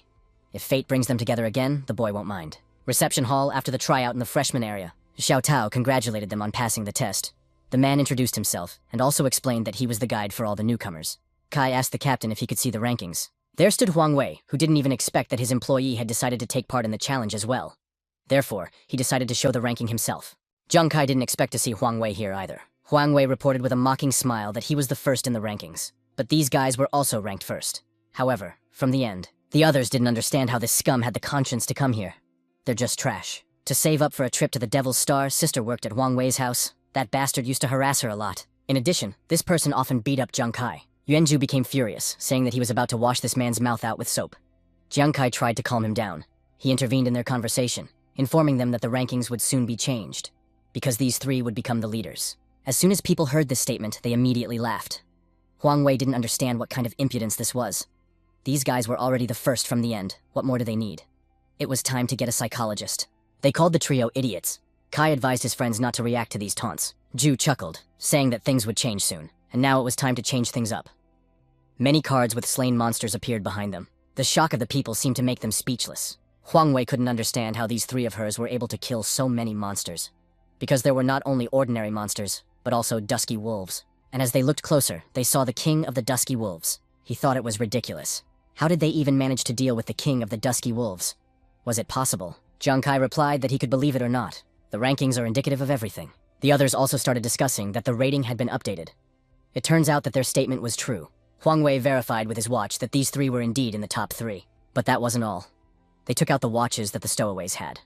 If fate brings them together again, the boy won't mind. Reception hall after the tryout in the freshman area. Xiao Tao congratulated them on passing the test. The man introduced himself and also explained that he was the guide for all the newcomers. Kai asked the captain if he could see the rankings. There stood Huang Wei, who didn't even expect that his employee had decided to take part in the challenge as well. Therefore, he decided to show the ranking himself. Jiang Kai didn't expect to see Huang Wei here either. Huang Wei reported with a mocking smile that he was the first in the rankings. But these guys were also ranked first. However, from the end, the others didn't understand how this scum had the conscience to come here. They're just trash. To save up for a trip to the Devil's Star, sister worked at Huang Wei's house. That bastard used to harass her a lot. In addition, this person often beat up Jiang Kai. Yuanzhu became furious, saying that he was about to wash this man's mouth out with soap. Jiang Kai tried to calm him down. He intervened in their conversation, informing them that the rankings would soon be changed, because these three would become the leaders. As soon as people heard this statement, they immediately laughed. Huang Wei didn't understand what kind of impudence this was. These guys were already the first from the end. What more do they need? It was time to get a psychologist. They called the trio idiots. Kai advised his friends not to react to these taunts. Zhu chuckled, saying that things would change soon, and now it was time to change things up. Many cards with slain monsters appeared behind them. The shock of the people seemed to make them speechless. Huang Wei couldn't understand how these three of hers were able to kill so many monsters. Because there were not only ordinary monsters, but also dusky wolves. And as they looked closer, they saw the king of the dusky wolves. He thought it was ridiculous. How did they even manage to deal with the king of the dusky wolves? Was it possible? Jiang Kai replied that he could believe it or not. The rankings are indicative of everything. The others also started discussing that the rating had been updated. It turns out that their statement was true. Huang Wei verified with his watch that these three were indeed in the top 3. But that wasn't all. They took out the watches that the stowaways had.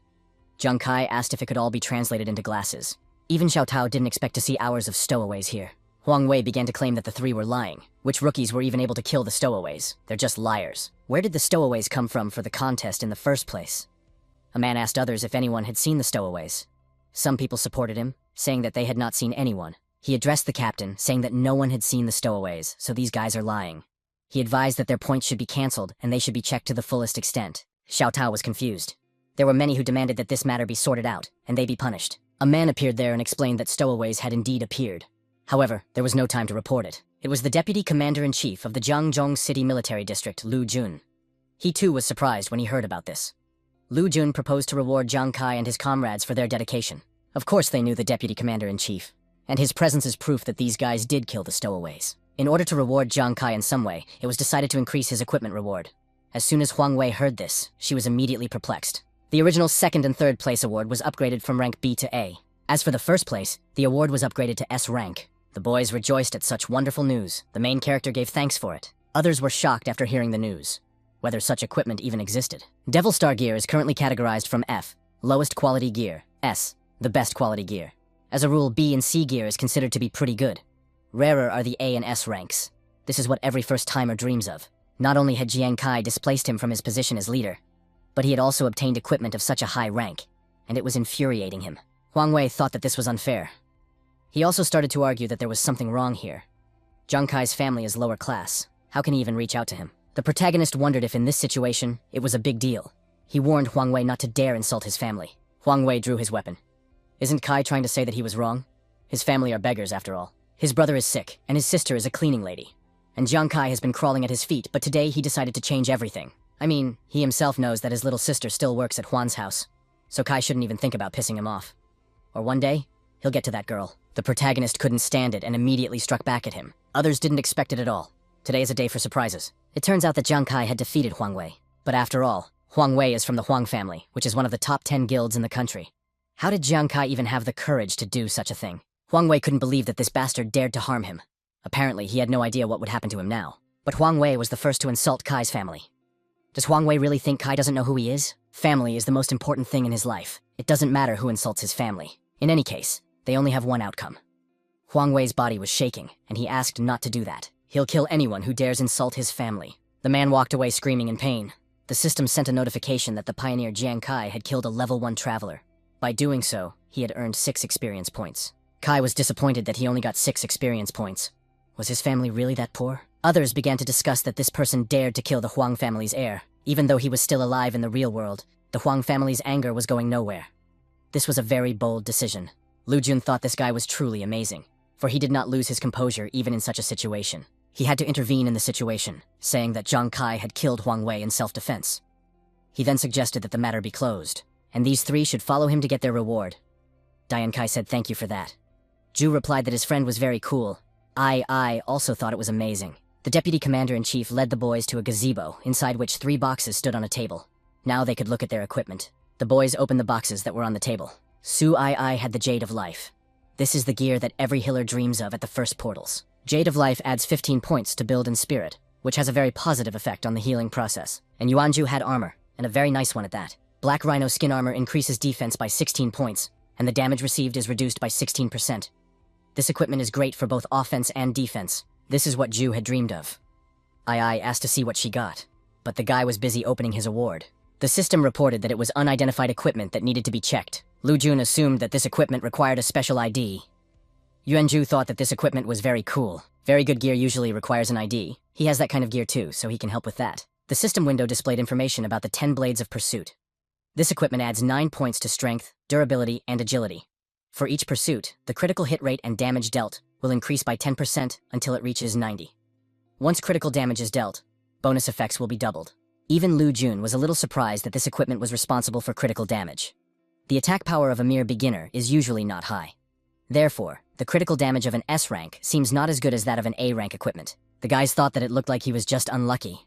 Zhang Kai asked if it could all be translated into glasses. Even Xiao Tao didn't expect to see hours of stowaways here. Huang Wei began to claim that the three were lying. Which rookies were even able to kill the stowaways? They're just liars. Where did the stowaways come from for the contest in the first place? A man asked others if anyone had seen the stowaways. Some people supported him, saying that they had not seen anyone. He addressed the captain, saying that no one had seen the stowaways, so these guys are lying. He advised that their points should be cancelled and they should be checked to the fullest extent. Xiao Tao was confused. There were many who demanded that this matter be sorted out, and they be punished. A man appeared there and explained that stowaways had indeed appeared. However, there was no time to report it. It was the deputy commander-in-chief of the Jiangzhou City Military District, Lu Jun. He too was surprised when he heard about this. Lu Jun proposed to reward Zhang Kai and his comrades for their dedication. Of course they knew the deputy commander-in-chief, and his presence is proof that these guys did kill the stowaways. In order to reward Zhang Kai in some way, it was decided to increase his equipment reward. As soon as Huang Wei heard this, she was immediately perplexed. The original second and third place award was upgraded from rank B to A. As for the first place, the award was upgraded to S rank. The boys rejoiced at such wonderful news. The main character gave thanks for it. Others were shocked after hearing the news. Whether such equipment even existed. Devil Star gear is currently categorized from F, lowest quality gear, S, the best quality gear. As a rule, B and C gear is considered to be pretty good. Rarer are the A and S ranks. This is what every first-timer dreams of. Not only had Jiang Kai displaced him from his position as leader, but he had also obtained equipment of such a high rank, and it was infuriating him. Huang Wei thought that this was unfair. He also started to argue that there was something wrong here. Zhang Kai's family is lower class. How can he even reach out to him? The protagonist wondered if in this situation, it was a big deal. He warned Huang Wei not to dare insult his family. Huang Wei drew his weapon. Isn't Kai trying to say that he was wrong? His family are beggars, after all. His brother is sick, and his sister is a cleaning lady. And Zhang Kai has been crawling at his feet, but today he decided to change everything. I mean, he himself knows that his little sister still works at Huan's house, so Kai shouldn't even think about pissing him off. Or one day, he'll get to that girl. The protagonist couldn't stand it and immediately struck back at him. Others didn't expect it at all. Today is a day for surprises. It turns out that Zhang Kai had defeated Huang Wei. But after all, Huang Wei is from the Huang family, which is one of the top 10 guilds in the country. How did Zhang Kai even have the courage to do such a thing? Huang Wei couldn't believe that this bastard dared to harm him. Apparently, he had no idea what would happen to him now. But Huang Wei was the first to insult Kai's family. Does Huang Wei really think Kai doesn't know who he is? Family is the most important thing in his life. It doesn't matter who insults his family. In any case, they only have one outcome. Huang Wei's body was shaking, and he asked not to do that. He'll kill anyone who dares insult his family. The man walked away screaming in pain. The system sent a notification that the pioneer Jiang Kai had killed a level 1 traveler. By doing so, he had earned 6 experience points. Kai was disappointed that he only got 6 experience points. Was his family really that poor? Others began to discuss that this person dared to kill the Huang family's heir. Even though he was still alive in the real world, the Huang family's anger was going nowhere. This was a very bold decision. Lu Jun thought this guy was truly amazing, for he did not lose his composure even in such a situation. He had to intervene in the situation, saying that Zhang Kai had killed Huang Wei in self-defense. He then suggested that the matter be closed, and these 3 should follow him to get their reward. Dian Kai said thank you for that. Zhu replied that his friend was very cool. I also thought it was amazing. The deputy commander-in-chief led the boys to a gazebo, inside which 3 boxes stood on a table. Now they could look at their equipment. The boys opened the boxes that were on the table. Su Ai had the Jade of Life. This is the gear that every healer dreams of at the first portals. Jade of Life adds 15 points to build and spirit, which has a very positive effect on the healing process. And Yuanju had armor, and a very nice one at that. Black Rhino skin armor increases defense by 16 points, and the damage received is reduced by 16%. This equipment is great for both offense and defense. This is what Zhu had dreamed of. Ai asked to see what she got, but the guy was busy opening his award. The system reported that it was unidentified equipment that needed to be checked. Lu Jun assumed that this equipment required a special ID. Yuanju thought that this equipment was very cool. Very good gear usually requires an ID. He has that kind of gear too, so he can help with that. The system window displayed information about the 10 Blades of Pursuit. This equipment adds 9 points to strength, durability, and agility. For each pursuit, the critical hit rate and damage dealt will increase by 10% until it reaches 90. Once critical damage is dealt, bonus effects will be doubled. Even Lu Jun was a little surprised that this equipment was responsible for critical damage. The attack power of a mere beginner is usually not high. Therefore, the critical damage of an S rank seems not as good as that of an A rank equipment. The guys thought that it looked like he was just unlucky.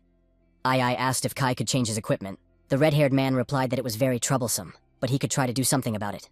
Ai asked if Kai could change his equipment. The red-haired man replied that it was very troublesome, but he could try to do something about it.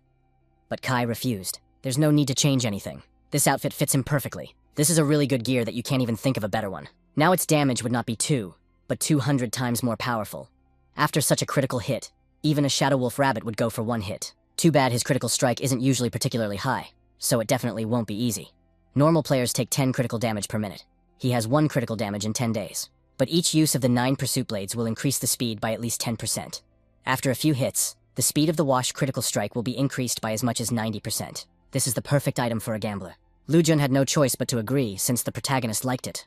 But Kai refused. There's no need to change anything. This outfit fits him perfectly. This is a really good gear that you can't even think of a better one. Now its damage would not be 2, but 200 times more powerful. After such a critical hit, Even a Shadow Wolf Rabbit would go for one hit. Too bad his critical strike isn't usually particularly high, so it definitely won't be easy. Normal players take 10 critical damage per minute. He has 1 critical damage in 10 days. But each use of the 9 pursuit blades will increase the speed by at least 10%. After a few hits, the speed of the wash critical strike will be increased by as much as 90%. This is the perfect item for a gambler. Lu Jun had no choice but to agree since the protagonist liked it.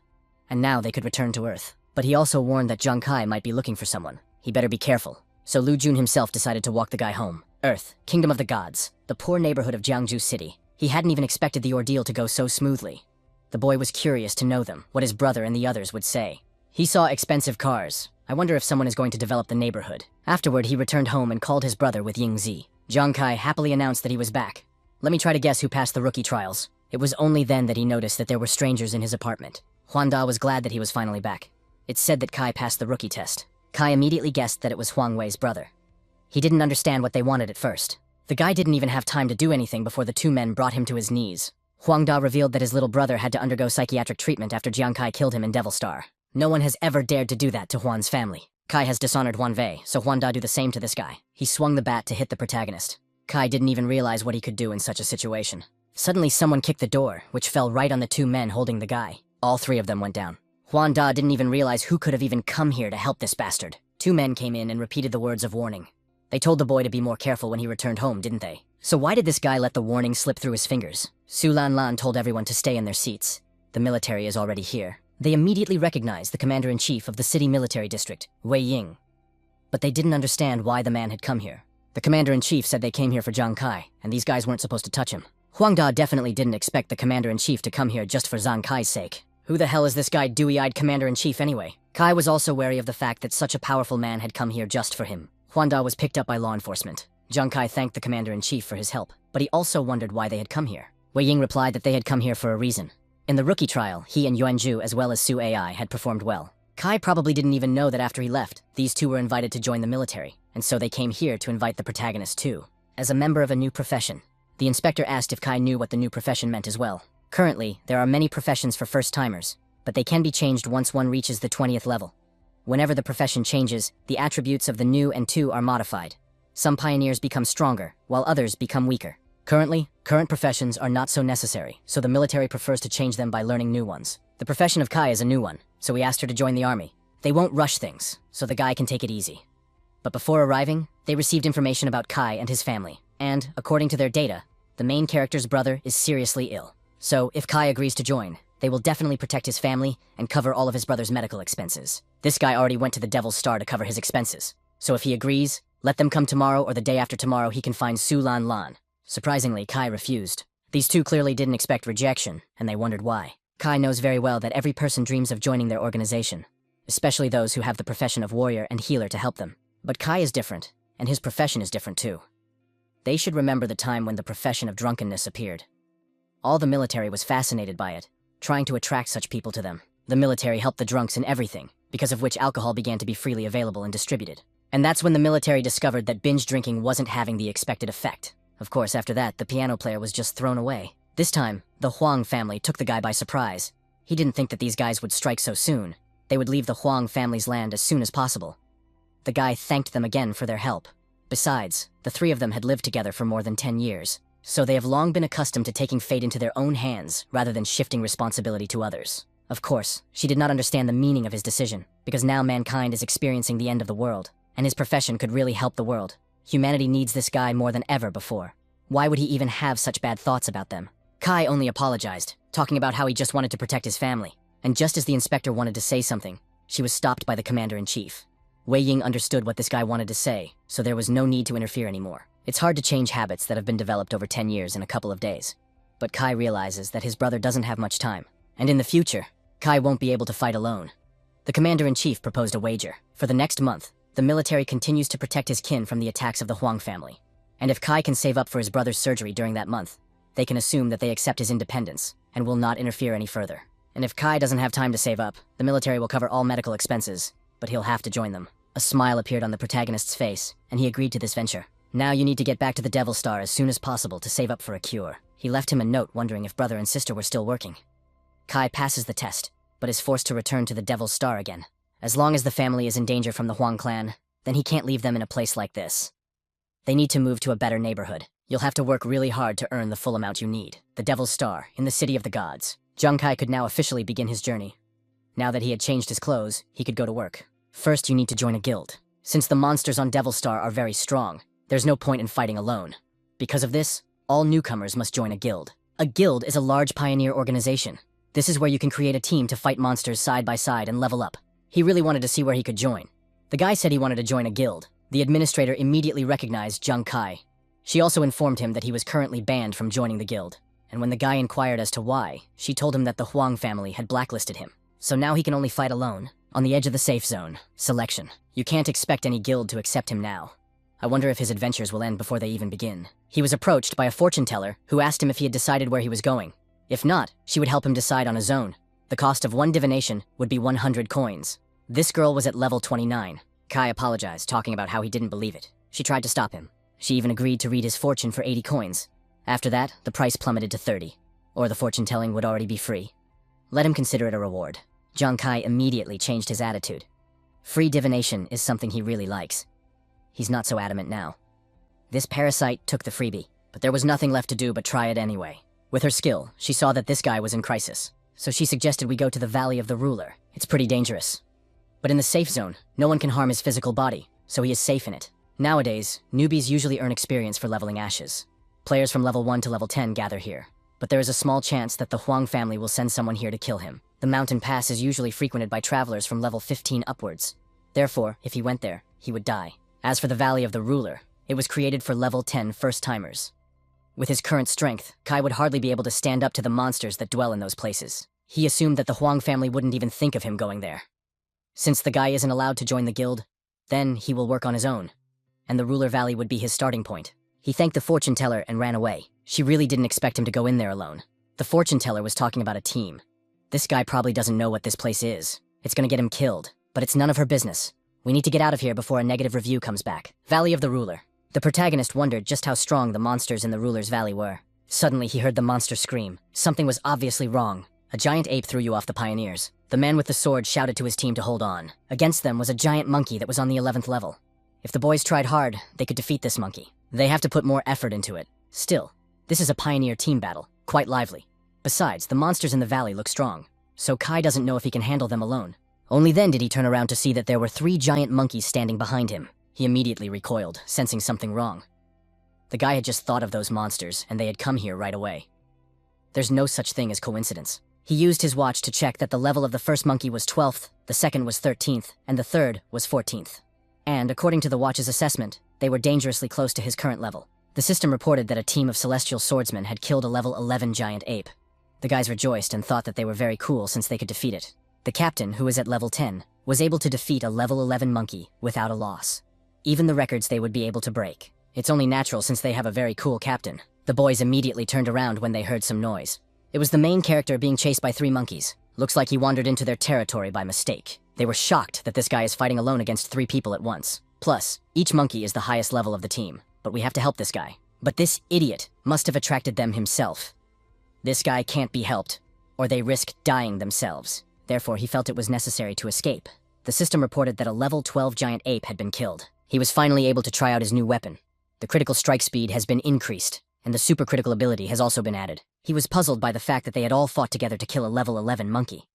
And now they could return to Earth. But he also warned that Zhang Kai might be looking for someone. He better be careful. So Lu Jun himself decided to walk the guy home. Earth, Kingdom of the Gods, the poor neighborhood of Jiangzhou City. He hadn't even expected the ordeal to go so smoothly. The boy was curious to know them, what his brother and the others would say. He saw expensive cars. I wonder if someone is going to develop the neighborhood. Afterward, he returned home and called his brother with Ying Zi. Zhang Kai happily announced that he was back. Let me try to guess who passed the rookie trials. It was only then that he noticed that there were strangers in his apartment. Huanda was glad that he was finally back. It said that Kai passed the rookie test. Kai immediately guessed that it was Huang Wei's brother. He didn't understand what they wanted at first. The guy didn't even have time to do anything before the two men brought him to his knees. Huang Da revealed that his little brother had to undergo psychiatric treatment after Jiang Kai killed him in Devil Star. No one has ever dared to do that to Huan's family. Kai has dishonored Huan Wei, so Huan Da do the same to this guy. He swung the bat to hit the protagonist. Kai didn't even realize what he could do in such a situation. Suddenly someone kicked the door, which fell right on the two men holding the guy. All 3 of them went down. Huan Da didn't even realize who could have even come here to help this bastard. 2 men came in and repeated the words of warning. They told the boy to be more careful when he returned home, didn't they? So why did this guy let the warning slip through his fingers? Su Lan Lan told everyone to stay in their seats. The military is already here. They immediately recognized the commander-in-chief of the city military district, Wei Ying. But they didn't understand why the man had come here. The commander-in-chief said they came here for Zhang Kai, and these guys weren't supposed to touch him. Huang Da definitely didn't expect the commander-in-chief to come here just for Zhang Kai's sake. Who the hell is this guy dewy-eyed commander-in-chief anyway? Kai was also wary of the fact that such a powerful man had come here just for him. Huan Da was picked up by law enforcement. Zhang Kai thanked the commander-in-chief for his help, but he also wondered why they had come here. Wei Ying replied that they had come here for a reason. In the rookie trial, he and Yuanzhu as well as Su Ai had performed well. Kai probably didn't even know that after he left, these 2 were invited to join the military, and so they came here to invite the protagonist too. As a member of a new profession, the inspector asked if Kai knew what the new profession meant as well. Currently, there are many professions for first-timers, but they can be changed once one reaches the 20th level. Whenever the profession changes, the attributes of the new and 2 are modified. Some pioneers become stronger, while others become weaker. Currently, current professions are not so necessary, so the military prefers to change them by learning new ones. The profession of Kai is a new one, so we asked her to join the army. They won't rush things, so the guy can take it easy. But before arriving, they received information about Kai and his family, and, according to their data, the main character's brother is seriously ill. So, if Kai agrees to join, they will definitely protect his family and cover all of his brother's medical expenses. This guy already went to the Devil's Star to cover his expenses, so if he agrees, let them come tomorrow or the day after tomorrow he can find Su Lan Lan. Surprisingly, Kai refused. These 2 clearly didn't expect rejection, and they wondered why. Kai knows very well that every person dreams of joining their organization, especially those who have the profession of warrior and healer to help them. But Kai is different, and his profession is different too. They should remember the time when the profession of drunkenness appeared. All the military was fascinated by it, trying to attract such people to them. The military helped the drunks in everything, because of which alcohol began to be freely available and distributed. And that's when the military discovered that binge drinking wasn't having the expected effect. Of course, after that, the piano player was just thrown away. This time, the Huang family took the guy by surprise. He didn't think that these guys would strike so soon. They would leave the Huang family's land as soon as possible. The guy thanked them again for their help. Besides, the 3 of them had lived together for more than 10 years, so they have long been accustomed to taking fate into their own hands rather than shifting responsibility to others. Of course, she did not understand the meaning of his decision, because now mankind is experiencing the end of the world, and his profession could really help the world. Humanity needs this guy more than ever before. Why would he even have such bad thoughts about them? Kai only apologized, talking about how he just wanted to protect his family. And just as the inspector wanted to say something, she was stopped by the commander-in-chief. Wei Ying understood what this guy wanted to say, so there was no need to interfere anymore. It's hard to change habits that have been developed over 10 years in a couple of days. But Kai realizes that his brother doesn't have much time. And in the future, Kai won't be able to fight alone. The commander-in-chief proposed a wager. For the next month, the military continues to protect his kin from the attacks of the Huang family. And if Kai can save up for his brother's surgery during that month, they can assume that they accept his independence and will not interfere any further. And if Kai doesn't have time to save up, the military will cover all medical expenses, but he'll have to join them. A smile appeared on the protagonist's face, and he agreed to this venture. Now you need to get back to the Devil Star as soon as possible to save up for a cure. He left him a note wondering if brother and sister were still working. Kai passes the test, but is forced to return to the Devil's Star again. As long as the family is in danger from the Huang clan, then he can't leave them in a place like this. They need to move to a better neighborhood. You'll have to work really hard to earn the full amount you need. The Devil's Star, in the City of the Gods. Jung Kai could now officially begin his journey. Now that he had changed his clothes, he could go to work. First, you need to join a guild. Since the monsters on Devil's Star are very strong, there's no point in fighting alone. Because of this, all newcomers must join a guild. A guild is a large pioneer organization. This is where you can create a team to fight monsters side by side and level up. He really wanted to see where he could join. The guy said he wanted to join a guild. The administrator immediately recognized Jung Kai. She also informed him that he was currently banned from joining the guild. And when the guy inquired as to why, she told him that the Huang family had blacklisted him. So now he can only fight alone, on the edge of the safe zone. Selection. You can't expect any guild to accept him now. I wonder if his adventures will end before they even begin. He was approached by a fortune teller who asked him if he had decided where he was going. If not, she would help him decide on his own. The cost of one divination would be 100 coins. This girl was at level 29. Kai apologized, talking about how he didn't believe it. She tried to stop him. She even agreed to read his fortune for 80 coins. After that, the price plummeted to 30. Or the fortune telling would already be free. Let him consider it a reward. Jung Kai immediately changed his attitude. Free divination is something he really likes. He's not so adamant now. This parasite took the freebie, but there was nothing left to do but try it anyway. With her skill, she saw that this guy was in crisis, so she suggested we go to the Valley of the Ruler. It's pretty dangerous. But in the safe zone, no one can harm his physical body, so he is safe in it. Nowadays, newbies usually earn experience for leveling ashes. Players from level 1 to level 10 gather here, but there is a small chance that the Huang family will send someone here to kill him. The mountain pass is usually frequented by travelers from level 15 upwards. Therefore, if he went there, he would die. As for the Valley of the Ruler, it was created for level 10 first-timers. With his current strength, Kai would hardly be able to stand up to the monsters that dwell in those places. He assumed that the Huang family wouldn't even think of him going there. Since the guy isn't allowed to join the guild, then he will work on his own, and the Ruler Valley would be his starting point. He thanked the fortune teller and ran away. She really didn't expect him to go in there alone. The fortune teller was talking about a team. This guy probably doesn't know what this place is. It's gonna get him killed, but it's none of her business. We need to get out of here before a negative review comes back. Valley of the Ruler. The protagonist wondered just how strong the monsters in the Ruler's Valley were. Suddenly, he heard the monster scream. Something was obviously wrong. A giant ape threw you off the pioneers. The man with the sword shouted to his team to hold on. Against them was a giant monkey that was on the 11th level. If the boys tried hard, they could defeat this monkey. They have to put more effort into it. Still, this is a pioneer team battle, quite lively. Besides, the monsters in the valley look strong, so Kai doesn't know if he can handle them alone. Only then did he turn around to see that there were 3 giant monkeys standing behind him. He immediately recoiled, sensing something wrong. The guy had just thought of those monsters, and they had come here right away. There's no such thing as coincidence. He used his watch to check that the level of the first monkey was 12th, the second was 13th, and the third was 14th. And, according to the watch's assessment, they were dangerously close to his current level. The system reported that a team of celestial swordsmen had killed a level 11 giant ape. The guys rejoiced and thought that they were very cool since they could defeat it. The captain, who was at level 10, was able to defeat a level 11 monkey without a loss. Even the records they would be able to break. It's only natural since they have a very cool captain. The boys immediately turned around when they heard some noise. It was the main character being chased by 3 monkeys. Looks like he wandered into their territory by mistake. They were shocked that this guy is fighting alone against 3 people at once. Plus, each monkey is the highest level of the team, but we have to help this guy. But this idiot must have attracted them himself. This guy can't be helped, or they risk dying themselves. Therefore, he felt it was necessary to escape. The system reported that a level 12 giant ape had been killed. He was finally able to try out his new weapon. The critical strike speed has been increased, and the supercritical ability has also been added. He was puzzled by the fact that they had all fought together to kill a level 11 monkey.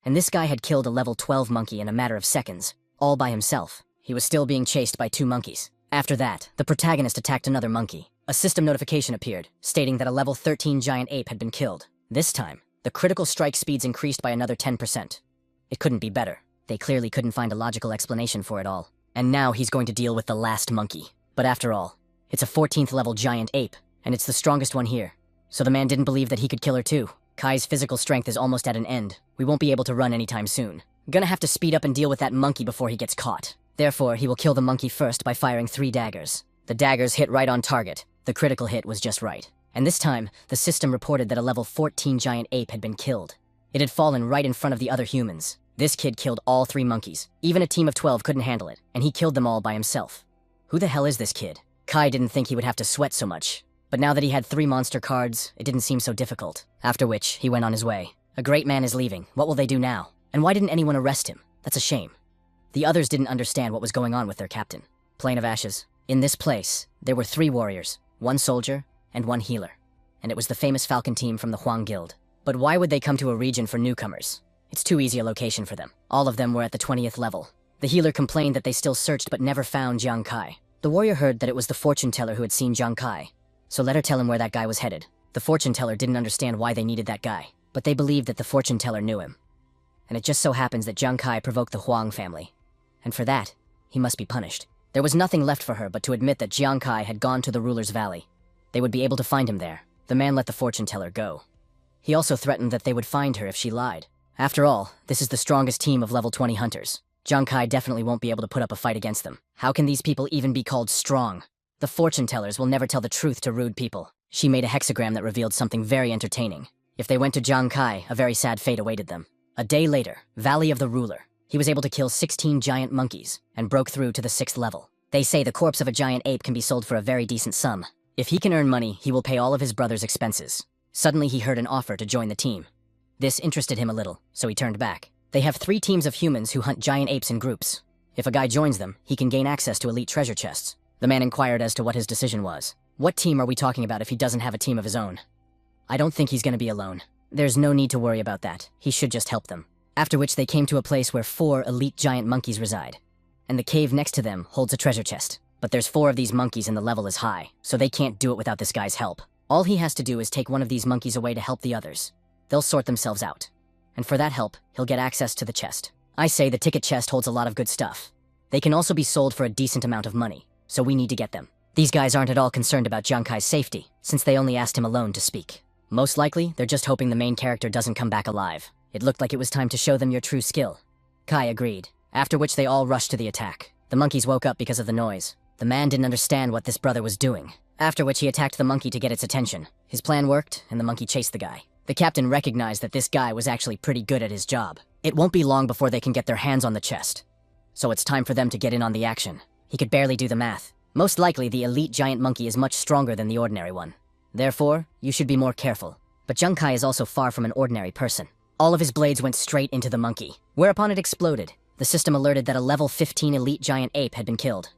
And this guy had killed a level 12 monkey in a matter of seconds, all by himself. He was still being chased by 2 monkeys. After that, the protagonist attacked another monkey. A system notification appeared, stating that a level 13 giant ape had been killed. This time, the critical strike speeds increased by another 10%. It couldn't be better. They clearly couldn't find a logical explanation for it all. And now he's going to deal with the last monkey. But after all, it's a 14th level giant ape, and it's the strongest one here. So the man didn't believe that he could kill her too. Kai's physical strength is almost at an end. We won't be able to run anytime soon. Gonna have to speed up and deal with that monkey before he gets caught. Therefore, he will kill the monkey first by firing 3 daggers. The daggers hit right on target. The critical hit was just right. And this time, the system reported that a level 14 giant ape had been killed. It had fallen right in front of the other humans. This kid killed all 3 monkeys. Even a team of 12 couldn't handle it, and he killed them all by himself. Who the hell is this kid? Kai didn't think he would have to sweat so much. But now that he had 3 monster cards, it didn't seem so difficult. After which, he went on his way. A great man is leaving. What will they do now? And why didn't anyone arrest him? That's a shame. The others didn't understand what was going on with their captain. Plain of Ashes. In this place, there were 3 warriors, 1 soldier, and 1 healer. And it was the famous Falcon team from the Huang Guild. But why would they come to a region for newcomers? It's too easy a location for them. All of them were at the 20th level. The healer complained that they still searched but never found Jiang Kai. The warrior heard that it was the fortune teller who had seen Jiang Kai, so let her tell him where that guy was headed. The fortune teller didn't understand why they needed that guy, but they believed that the fortune teller knew him. And it just so happens that Jiang Kai provoked the Huang family. And for that, he must be punished. There was nothing left for her but to admit that Jiang Kai had gone to the ruler's valley. They would be able to find him there. The man let the fortune teller go. He also threatened that they would find her if she lied. After all, this is the strongest team of level 20 hunters. Jiang Kai definitely won't be able to put up a fight against them. How can these people even be called strong? The fortune tellers will never tell the truth to rude people. She made a hexagram that revealed something very entertaining. If they went to Jiang Kai, a very sad fate awaited them. A day later, Valley of the Ruler. He was able to kill 16 giant monkeys and broke through to the 6th level. They say the corpse of a giant ape can be sold for a very decent sum. If he can earn money, he will pay all of his brother's expenses. Suddenly he heard an offer to join the team. This interested him a little, so he turned back. They have 3 teams of humans who hunt giant apes in groups. If a guy joins them, he can gain access to elite treasure chests. The man inquired as to what his decision was. What team are we talking about if he doesn't have a team of his own? I don't think he's gonna be alone. There's no need to worry about that. He should just help them. After which they came to a place where 4 elite giant monkeys reside. And the cave next to them holds a treasure chest. But there's 4 of these monkeys and the level is high, so they can't do it without this guy's help. All he has to do is take one of these monkeys away to help the others. They'll sort themselves out. And for that help, he'll get access to the chest. I say the ticket chest holds a lot of good stuff. They can also be sold for a decent amount of money, so we need to get them. These guys aren't at all concerned about Jiang Kai's safety, since they only asked him alone to speak. Most likely, they're just hoping the main character doesn't come back alive. It looked like it was time to show them your true skill. Kai agreed, after which they all rushed to the attack. The monkeys woke up because of the noise. The man didn't understand what this brother was doing, after which he attacked the monkey to get its attention. His plan worked, and the monkey chased the guy. The captain recognized that this guy was actually pretty good at his job. It won't be long before they can get their hands on the chest. So it's time for them to get in on the action. He could barely do the math. Most likely, the elite giant monkey is much stronger than the ordinary one. Therefore, you should be more careful. But Jiang Kai is also far from an ordinary person. All of his blades went straight into the monkey, whereupon it exploded. The system alerted that a level 15 elite giant ape had been killed.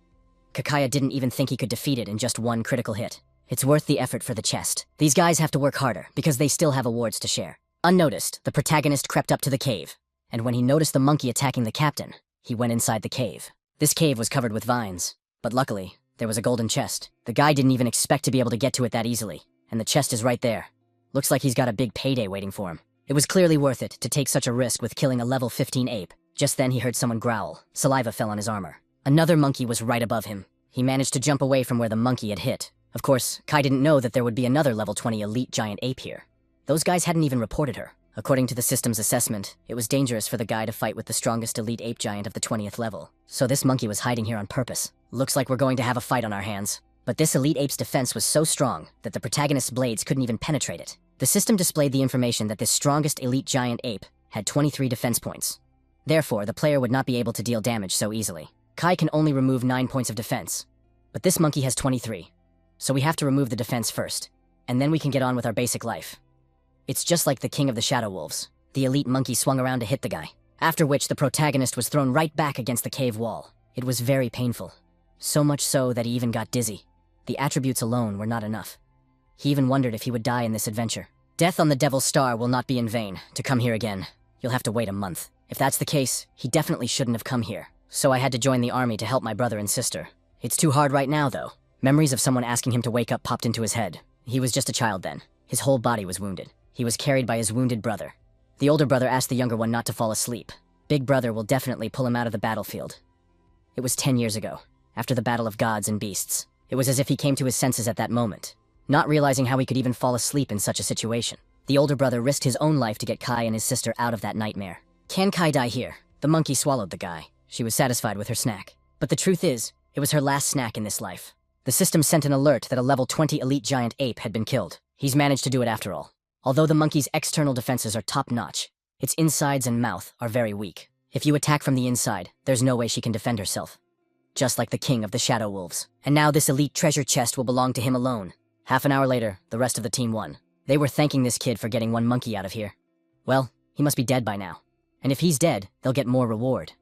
Kakaya didn't even think he could defeat it in just 1 critical hit. It's worth the effort for the chest. These guys have to work harder, because they still have awards to share. Unnoticed, the protagonist crept up to the cave, and when he noticed the monkey attacking the captain, he went inside the cave. This cave was covered with vines, but luckily, there was a golden chest. The guy didn't even expect to be able to get to it that easily, and the chest is right there. Looks like he's got a big payday waiting for him. It was clearly worth it to take such a risk with killing a level 15 ape. Just then he heard someone growl. Saliva fell on his armor. Another monkey was right above him. He managed to jump away from where the monkey had hit. Of course, Kai didn't know that there would be another level 20 elite giant ape here. Those guys hadn't even reported her. According to the system's assessment, it was dangerous for the guy to fight with the strongest elite ape giant of the 20th level. So this monkey was hiding here on purpose. Looks like we're going to have a fight on our hands. But this elite ape's defense was so strong that the protagonist's blades couldn't even penetrate it. The system displayed the information that this strongest elite giant ape had 23 defense points. Therefore, the player would not be able to deal damage so easily. Kai can only remove 9 points of defense, but this monkey has 23. So we have to remove the defense first, and then we can get on with our basic life. It's just like the king of the Shadow Wolves. The elite monkey swung around to hit the guy, after which the protagonist was thrown right back against the cave wall. It was very painful, so much so that he even got dizzy. The attributes alone were not enough. He even wondered if he would die in this adventure. Death on the Devil's Star will not be in vain. To come here again, you'll have to wait a month. If that's the case, he definitely shouldn't have come here. So I had to join the army to help my brother and sister. It's too hard right now, though. Memories of someone asking him to wake up popped into his head. He was just a child then. His whole body was wounded. He was carried by his wounded brother. The older brother asked the younger one not to fall asleep. Big brother will definitely pull him out of the battlefield. It was 10 years ago, after the battle of gods and beasts. It was as if he came to his senses at that moment, not realizing how he could even fall asleep in such a situation. The older brother risked his own life to get Kai and his sister out of that nightmare. Can Kai die here? The monkey swallowed the guy. She was satisfied with her snack. But the truth is, it was her last snack in this life. The system sent an alert that a level 20 elite giant ape had been killed. He's managed to do it after all. Although the monkey's external defenses are top-notch, its insides and mouth are very weak. If you attack from the inside, there's no way she can defend herself. Just like the king of the Shadow Wolves. And now this elite treasure chest will belong to him alone. Half an hour later, the rest of the team won. They were thanking this kid for getting one monkey out of here. Well, he must be dead by now. And if he's dead, they'll get more reward.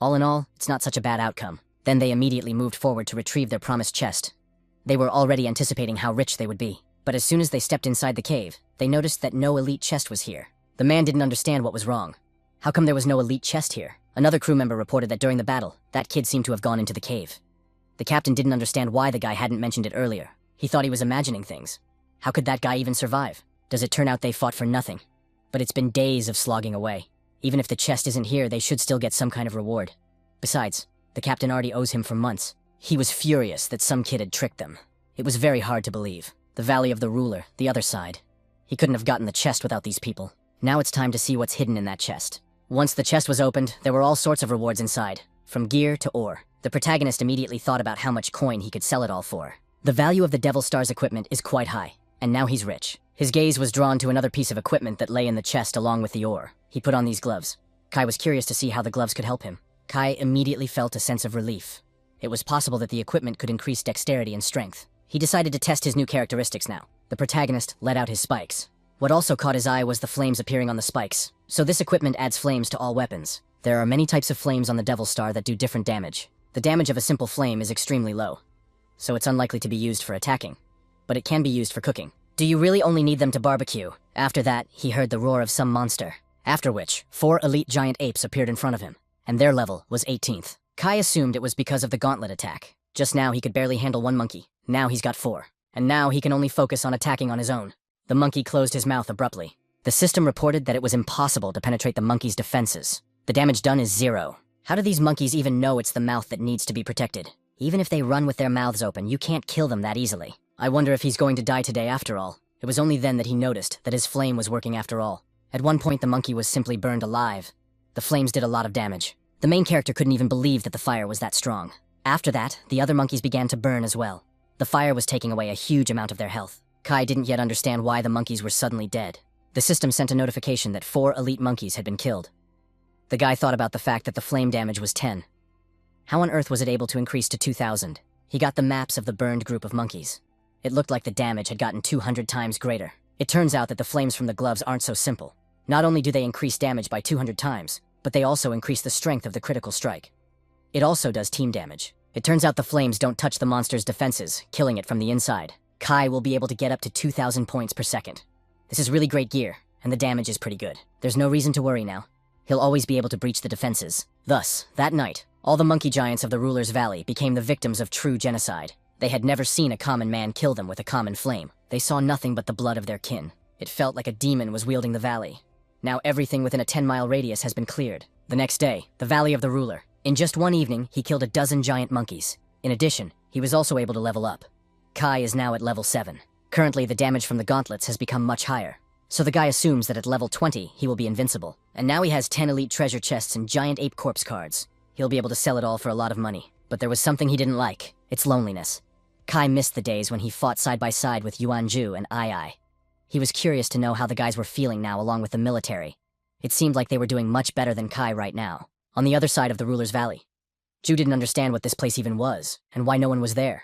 All in all, it's not such a bad outcome. Then they immediately moved forward to retrieve their promised chest. They were already anticipating how rich they would be. But as soon as they stepped inside the cave, they noticed that no elite chest was here. The man didn't understand what was wrong. How come there was no elite chest here? Another crew member reported that during the battle, that kid seemed to have gone into the cave. The captain didn't understand why the guy hadn't mentioned it earlier. He thought he was imagining things. How could that guy even survive? Does it turn out they fought for nothing? But it's been days of slogging away. Even if the chest isn't here, they should still get some kind of reward. Besides, the captain already owes him for months. He was furious that some kid had tricked them. It was very hard to believe. The Valley of the Ruler, the other side. He couldn't have gotten the chest without these people. Now it's time to see what's hidden in that chest. Once the chest was opened, there were all sorts of rewards inside, from gear to ore. The protagonist immediately thought about how much coin he could sell it all for. The value of the Devil Star's equipment is quite high, and now he's rich. His gaze was drawn to another piece of equipment that lay in the chest along with the ore. He put on these gloves. Kai was curious to see how the gloves could help him. Kai immediately felt a sense of relief. It was possible that the equipment could increase dexterity and strength. He decided to test his new characteristics now. The protagonist let out his spikes. What also caught his eye was the flames appearing on the spikes. So this equipment adds flames to all weapons. There are many types of flames on the Devil Star that do different damage. The damage of a simple flame is extremely low, so it's unlikely to be used for attacking. But it can be used for cooking. Do you really only need them to barbecue? After that, he heard the roar of some monster. After which, 4 elite giant apes appeared in front of him, and their level was 18th. Kai assumed it was because of the gauntlet attack. Just now he could barely handle 1 monkey. Now he's got 4. And now he can only focus on attacking on his own. The monkey closed his mouth abruptly. The system reported that it was impossible to penetrate the monkey's defenses. The damage done is 0. How do these monkeys even know it's the mouth that needs to be protected? Even if they run with their mouths open, you can't kill them that easily. I wonder if he's going to die today after all. It was only then that he noticed that his flame was working after all. At one point, the monkey was simply burned alive. The flames did a lot of damage. The main character couldn't even believe that the fire was that strong. After that, the other monkeys began to burn as well. The fire was taking away a huge amount of their health. Kai didn't yet understand why the monkeys were suddenly dead. The system sent a notification that 4 elite monkeys had been killed. The guy thought about the fact that the flame damage was 10. How on earth was it able to increase to 2,000? He got the maps of the burned group of monkeys. It looked like the damage had gotten 200 times greater. It turns out that the flames from the gloves aren't so simple. Not only do they increase damage by 200 times, but they also increase the strength of the critical strike. It also does team damage. It turns out the flames don't touch the monster's defenses, killing it from the inside. Kai will be able to get up to 2,000 points per second. This is really great gear, and the damage is pretty good. There's no reason to worry now. He'll always be able to breach the defenses. Thus, that night, all the monkey giants of the Ruler's Valley became the victims of true genocide. They had never seen a common man kill them with a common flame. They saw nothing but the blood of their kin. It felt like a demon was wielding the valley. Now everything within a 10-mile radius has been cleared. The next day, the Valley of the Ruler. In just one evening, he killed a dozen giant monkeys. In addition, he was also able to level up. Kai is now at level 7. Currently, the damage from the gauntlets has become much higher. So the guy assumes that at level 20, he will be invincible. And now he has 10 elite treasure chests and giant ape corpse cards. He'll be able to sell it all for a lot of money. But there was something he didn't like. It's loneliness. Kai missed the days when he fought side by side with Yuan-ju and Ai. He was curious to know how the guys were feeling now along with the military. It seemed like they were doing much better than Kai right now. On the other side of the Ruler's Valley, Ju didn't understand what this place even was, and why no one was there.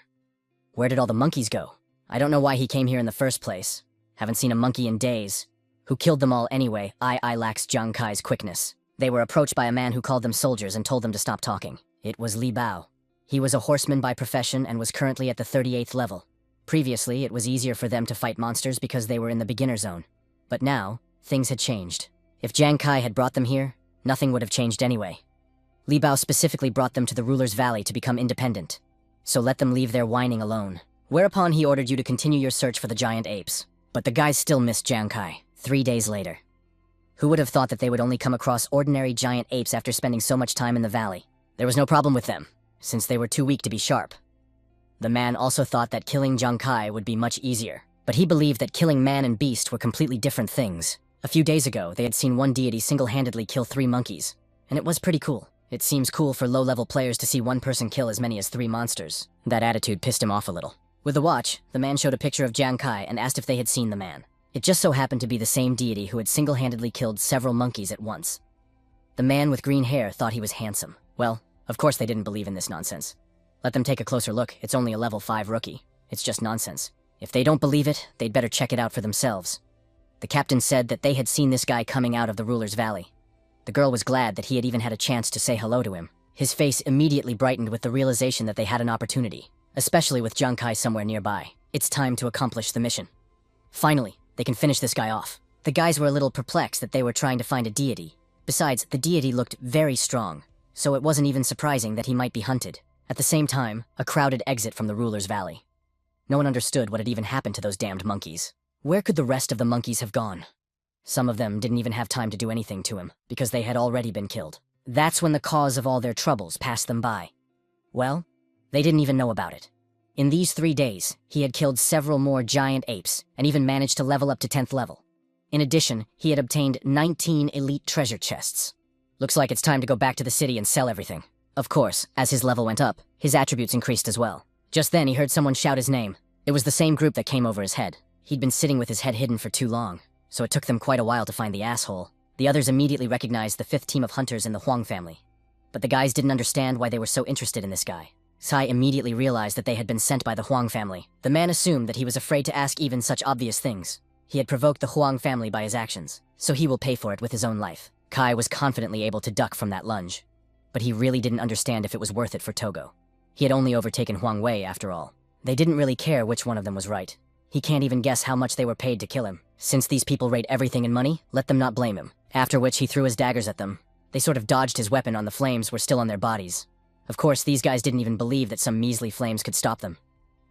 Where did all the monkeys go? I don't know why he came here in the first place. Haven't seen a monkey in days. Who killed them all anyway? Ai lacks Jiang Kai's quickness. They were approached by a man who called them soldiers and told them to stop talking. It was Li Bao. He was a horseman by profession and was currently at the 38th level. Previously, it was easier for them to fight monsters because they were in the beginner zone. But now, things had changed. If Jiang Kai had brought them here, nothing would have changed anyway. Li Bao specifically brought them to the Ruler's Valley to become independent. So let them leave their whining alone. Whereupon he ordered you to continue your search for the giant apes. But the guys still missed Jiang Kai, 3 days later. Who would have thought that they would only come across ordinary giant apes after spending so much time in the valley? There was no problem with them, since they were too weak to be sharp. The man also thought that killing Jiang Kai would be much easier, but he believed that killing man and beast were completely different things. A few days ago, they had seen one deity single-handedly kill 3 monkeys, and it was pretty cool. It seems cool for low-level players to see one person kill as many as 3 monsters. That attitude pissed him off a little. With the watch, the man showed a picture of Jiang Kai and asked if they had seen the man. It just so happened to be the same deity who had single-handedly killed several monkeys at once. The man with green hair thought he was handsome. Well, of course they didn't believe in this nonsense. Let them take a closer look. It's only a level 5 rookie. It's just nonsense. If they don't believe it, they'd better check it out for themselves. The captain said that they had seen this guy coming out of the Ruler's Valley. The girl was glad that he had even had a chance to say hello to him. His face immediately brightened with the realization that they had an opportunity, especially with Jiang Kai somewhere nearby. It's time to accomplish the mission. Finally, they can finish this guy off. The guys were a little perplexed that they were trying to find a deity. Besides, the deity looked very strong, so it wasn't even surprising that he might be hunted. At the same time, a crowded exit from the ruler's valley. No one understood what had even happened to those damned monkeys. Where could the rest of the monkeys have gone? Some of them didn't even have time to do anything to him, because they had already been killed. That's when the cause of all their troubles passed them by. Well, they didn't even know about it. In these 3 days, he had killed several more giant apes, and even managed to level up to 10th level. In addition, he had obtained 19 elite treasure chests. Looks like it's time to go back to the city and sell everything. Of course, as his level went up, his attributes increased as well. Just then he heard someone shout his name. It was the same group that came over his head. He'd been sitting with his head hidden for too long, so it took them quite a while to find the asshole. The others immediately recognized the 5th team of hunters in the Huang family. But the guys didn't understand why they were so interested in this guy. Sai immediately realized that they had been sent by the Huang family. The man assumed that he was afraid to ask even such obvious things. He had provoked the Huang family by his actions, so he will pay for it with his own life. Kai was confidently able to duck from that lunge, but he really didn't understand if it was worth it for Togo. He had only overtaken Huang Wei after all. They didn't really care which one of them was right. He can't even guess how much they were paid to kill him. Since these people rate everything in money, let them not blame him. After which he threw his daggers at them. They sort of dodged his weapon on the flames were still on their bodies. Of course, these guys didn't even believe that some measly flames could stop them.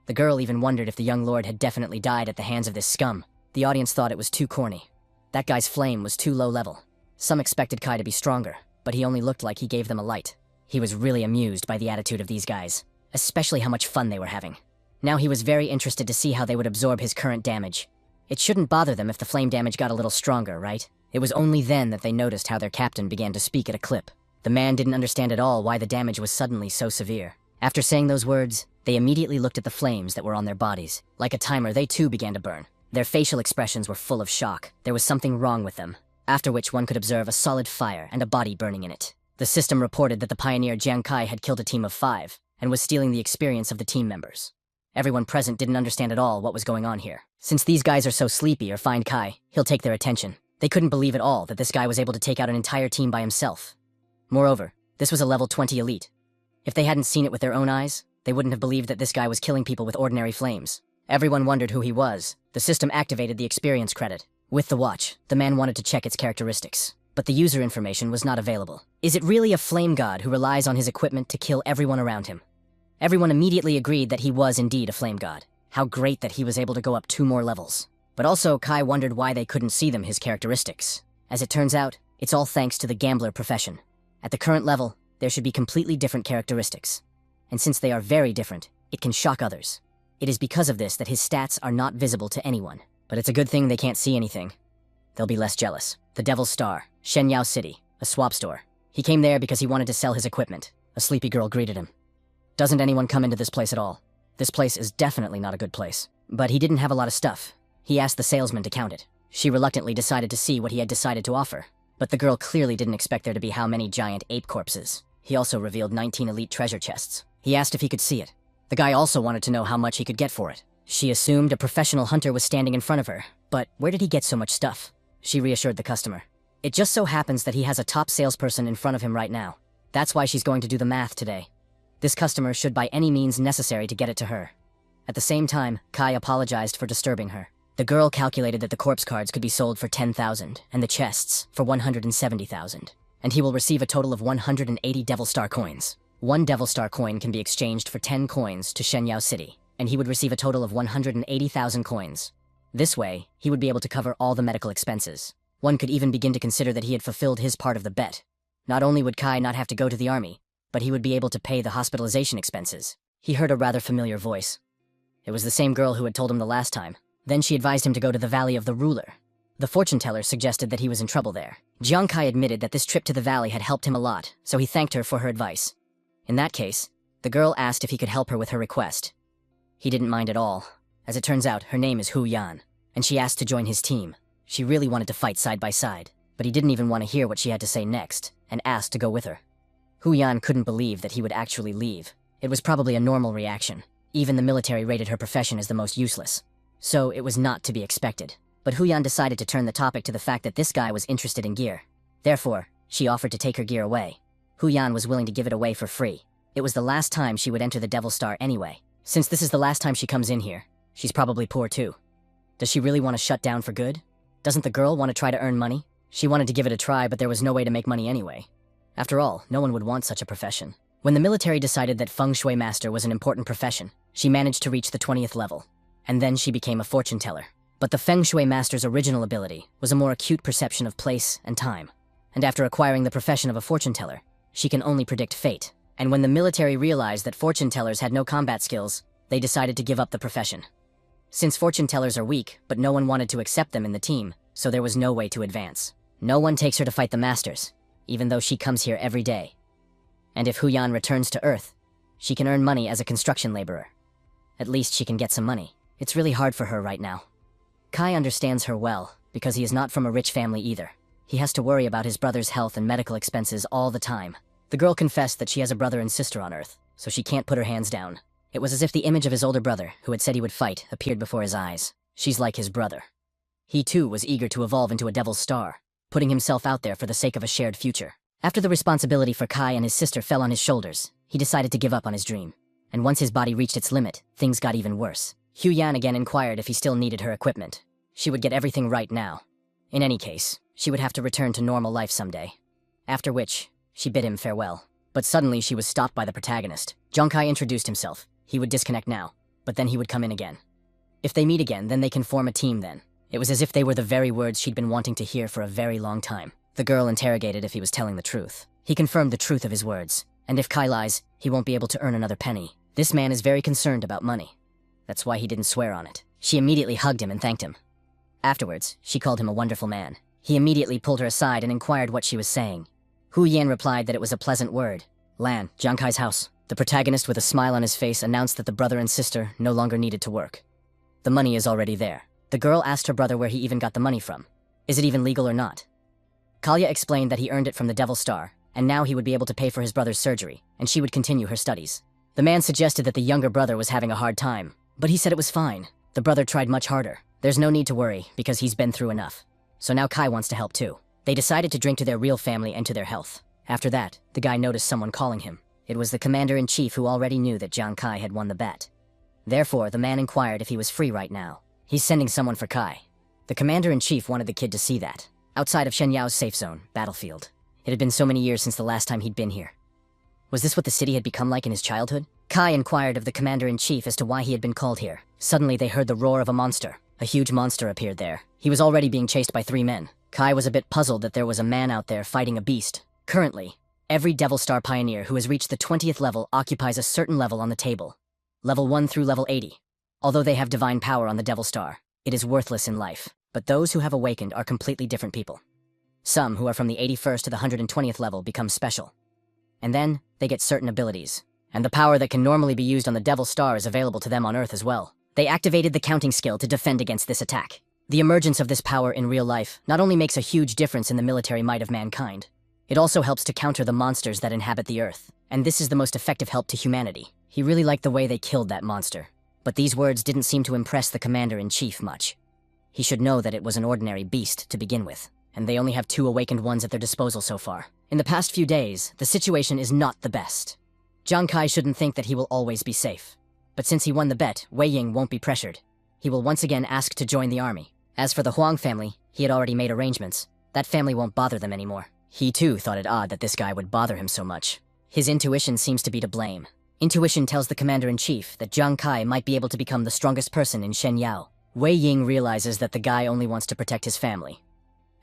The girl even wondered if the young lord had definitely died at the hands of this scum. The audience thought it was too corny. That guy's flame was too low level. Some expected Kai to be stronger, but he only looked like he gave them a light. He was really amused by the attitude of these guys, especially how much fun they were having. Now he was very interested to see how they would absorb his current damage. It shouldn't bother them if the flame damage got a little stronger, right? It was only then that they noticed how their captain began to speak at a clip. The man didn't understand at all why the damage was suddenly so severe. After saying those words, they immediately looked at the flames that were on their bodies. Like a timer, they too began to burn. Their facial expressions were full of shock. There was something wrong with them. After which one could observe a solid fire and a body burning in it. The system reported that the pioneer Jiang Kai had killed a team of 5, and was stealing the experience of the team members. Everyone present didn't understand at all what was going on here. Since these guys are so sleepy or find Kai, he'll take their attention. They couldn't believe at all that this guy was able to take out an entire team by himself. Moreover, this was a level 20 elite. If they hadn't seen it with their own eyes, they wouldn't have believed that this guy was killing people with ordinary flames. Everyone wondered who he was. The system activated the experience credit. With the watch, the man wanted to check its characteristics, but the user information was not available. Is it really a flame god who relies on his equipment to kill everyone around him? Everyone immediately agreed that he was indeed a flame god. How great that he was able to go up 2 more levels. But also, Kai wondered why they couldn't see them his characteristics. As it turns out, it's all thanks to the gambler profession. At the current level, there should be completely different characteristics. And since they are very different, it can shock others. It is because of this that his stats are not visible to anyone. But it's a good thing they can't see anything. They'll be less jealous. The Devil's Star, Shenyao City, a swap store. He came there because he wanted to sell his equipment. A sleepy girl greeted him. Doesn't anyone come into this place at all? This place is definitely not a good place. But he didn't have a lot of stuff. He asked the salesman to count it. She reluctantly decided to see what he had decided to offer. But the girl clearly didn't expect there to be how many giant ape corpses. He also revealed 19 elite treasure chests. He asked if he could see it. The guy also wanted to know how much he could get for it. She assumed a professional hunter was standing in front of her. But where did he get so much stuff? She reassured the customer. It just so happens that he has a top salesperson in front of him right now. That's why she's going to do the math today. This customer should by any means necessary to get it to her. At the same time, Kai apologized for disturbing her. The girl calculated that the corpse cards could be sold for 10,000 and the chests for 170,000. And he will receive a total of 180 Devil Star coins. 1 Devil Star coin can be exchanged for 10 coins to Shenyao City, and he would receive a total of 180,000 coins. This way, he would be able to cover all the medical expenses. One could even begin to consider that he had fulfilled his part of the bet. Not only would Kai not have to go to the army, but he would be able to pay the hospitalization expenses. He heard a rather familiar voice. It was the same girl who had told him the last time. Then she advised him to go to the Valley of the Ruler. The fortune teller suggested that he was in trouble there. Jiang Kai admitted that this trip to the valley had helped him a lot, so he thanked her for her advice. In that case, the girl asked if he could help her with her request. He didn't mind at all. As it turns out, her name is Hu Yan, and she asked to join his team. She really wanted to fight side by side, but he didn't even want to hear what she had to say next, and asked to go with her. Hu Yan couldn't believe that he would actually leave. It was probably a normal reaction. Even the military rated her profession as the most useless. So it was not to be expected. But Hu Yan decided to turn the topic to the fact that this guy was interested in gear. Therefore, she offered to take her gear away. Hu Yan was willing to give it away for free. It was the last time she would enter the Devil Star anyway. Since this is the last time she comes in here, she's probably poor too. Does she really want to shut down for good? Doesn't the girl want to try to earn money? She wanted to give it a try, but there was no way to make money anyway. After all, no one would want such a profession. When the military decided that Feng Shui Master was an important profession, she managed to reach the 20th level. And then she became a fortune teller. But the Feng Shui Master's original ability was a more acute perception of place and time. And after acquiring the profession of a fortune teller, she can only predict fate. And when the military realized that fortune tellers had no combat skills, they decided to give up the profession. Since fortune tellers are weak, but no one wanted to accept them in the team, so there was no way to advance. No one takes her to fight the masters, even though she comes here every day. And if Hu Yan returns to Earth, she can earn money as a construction laborer. At least she can get some money. It's really hard for her right now. Kai understands her well, because he is not from a rich family either. He has to worry about his brother's health and medical expenses all the time. The girl confessed that she has a brother and sister on Earth, so she can't put her hands down. It was as if the image of his older brother, who had said he would fight, appeared before his eyes. She's like his brother. He too was eager to evolve into a Devil's Star, putting himself out there for the sake of a shared future. After the responsibility for Kai and his sister fell on his shoulders, he decided to give up on his dream. And once his body reached its limit, things got even worse. Hu Yan again inquired if he still needed her equipment. She would get everything right now. In any case, she would have to return to normal life someday. After which, she bid him farewell. But suddenly she was stopped by the protagonist. Zhang Kai introduced himself. He would disconnect now, but then he would come in again. If they meet again, then they can form a team then. It was as if they were the very words she'd been wanting to hear for a very long time. The girl interrogated if he was telling the truth. He confirmed the truth of his words. And if Kai lies, he won't be able to earn another penny. This man is very concerned about money. That's why he didn't swear on it. She immediately hugged him and thanked him. Afterwards, she called him a wonderful man. He immediately pulled her aside and inquired what she was saying. Hu Yan replied that it was a pleasant word. Lan, Zhang Kai's house. The protagonist, with a smile on his face, announced that the brother and sister no longer needed to work. The money is already there. The girl asked her brother where he even got the money from. Is it even legal or not? Kalya explained that he earned it from the Devil's Star, and now he would be able to pay for his brother's surgery, and she would continue her studies. The man suggested that the younger brother was having a hard time, but he said it was fine. The brother tried much harder. There's no need to worry, because he's been through enough. So now Kai wants to help too. They decided to drink to their real family and to their health. After that, the guy noticed someone calling him. It was the commander-in-chief, who already knew that Zhang Kai had won the bet. Therefore, the man inquired if he was free right now. He's sending someone for Kai. The commander-in-chief wanted the kid to see that. Outside of Shen Yao's safe zone, battlefield. It had been so many years since the last time he'd been here. Was this what the city had become like in his childhood? Kai inquired of the commander-in-chief as to why he had been called here. Suddenly they heard the roar of a monster. A huge monster appeared there. He was already being chased by 3 men. Kai was a bit puzzled that there was a man out there fighting a beast. Currently, every Devil Star pioneer who has reached the 20th level occupies a certain level on the table. Level 1 through level 80. Although they have divine power on the Devil Star, it is worthless in life. But those who have awakened are completely different people. Some who are from the 81st to the 120th level become special. And then, they get certain abilities. And the power that can normally be used on the Devil Star is available to them on Earth as well. They activated the counting skill to defend against this attack. The emergence of this power in real life not only makes a huge difference in the military might of mankind, it also helps to counter the monsters that inhabit the Earth. And this is the most effective help to humanity. He really liked the way they killed that monster. But these words didn't seem to impress the commander-in-chief much. He should know that it was an ordinary beast to begin with, and they only have 2 awakened ones at their disposal so far. In the past few days, the situation is not the best. Zhang Kai shouldn't think that he will always be safe. But since he won the bet, Wei Ying won't be pressured. He will once again ask to join the army. As for the Huang family, he had already made arrangements. That family won't bother them anymore. He too thought it odd that this guy would bother him so much. His intuition seems to be to blame. Intuition tells the commander-in-chief that Zhang Kai might be able to become the strongest person in Shen Yao. Wei Ying realizes that the guy only wants to protect his family.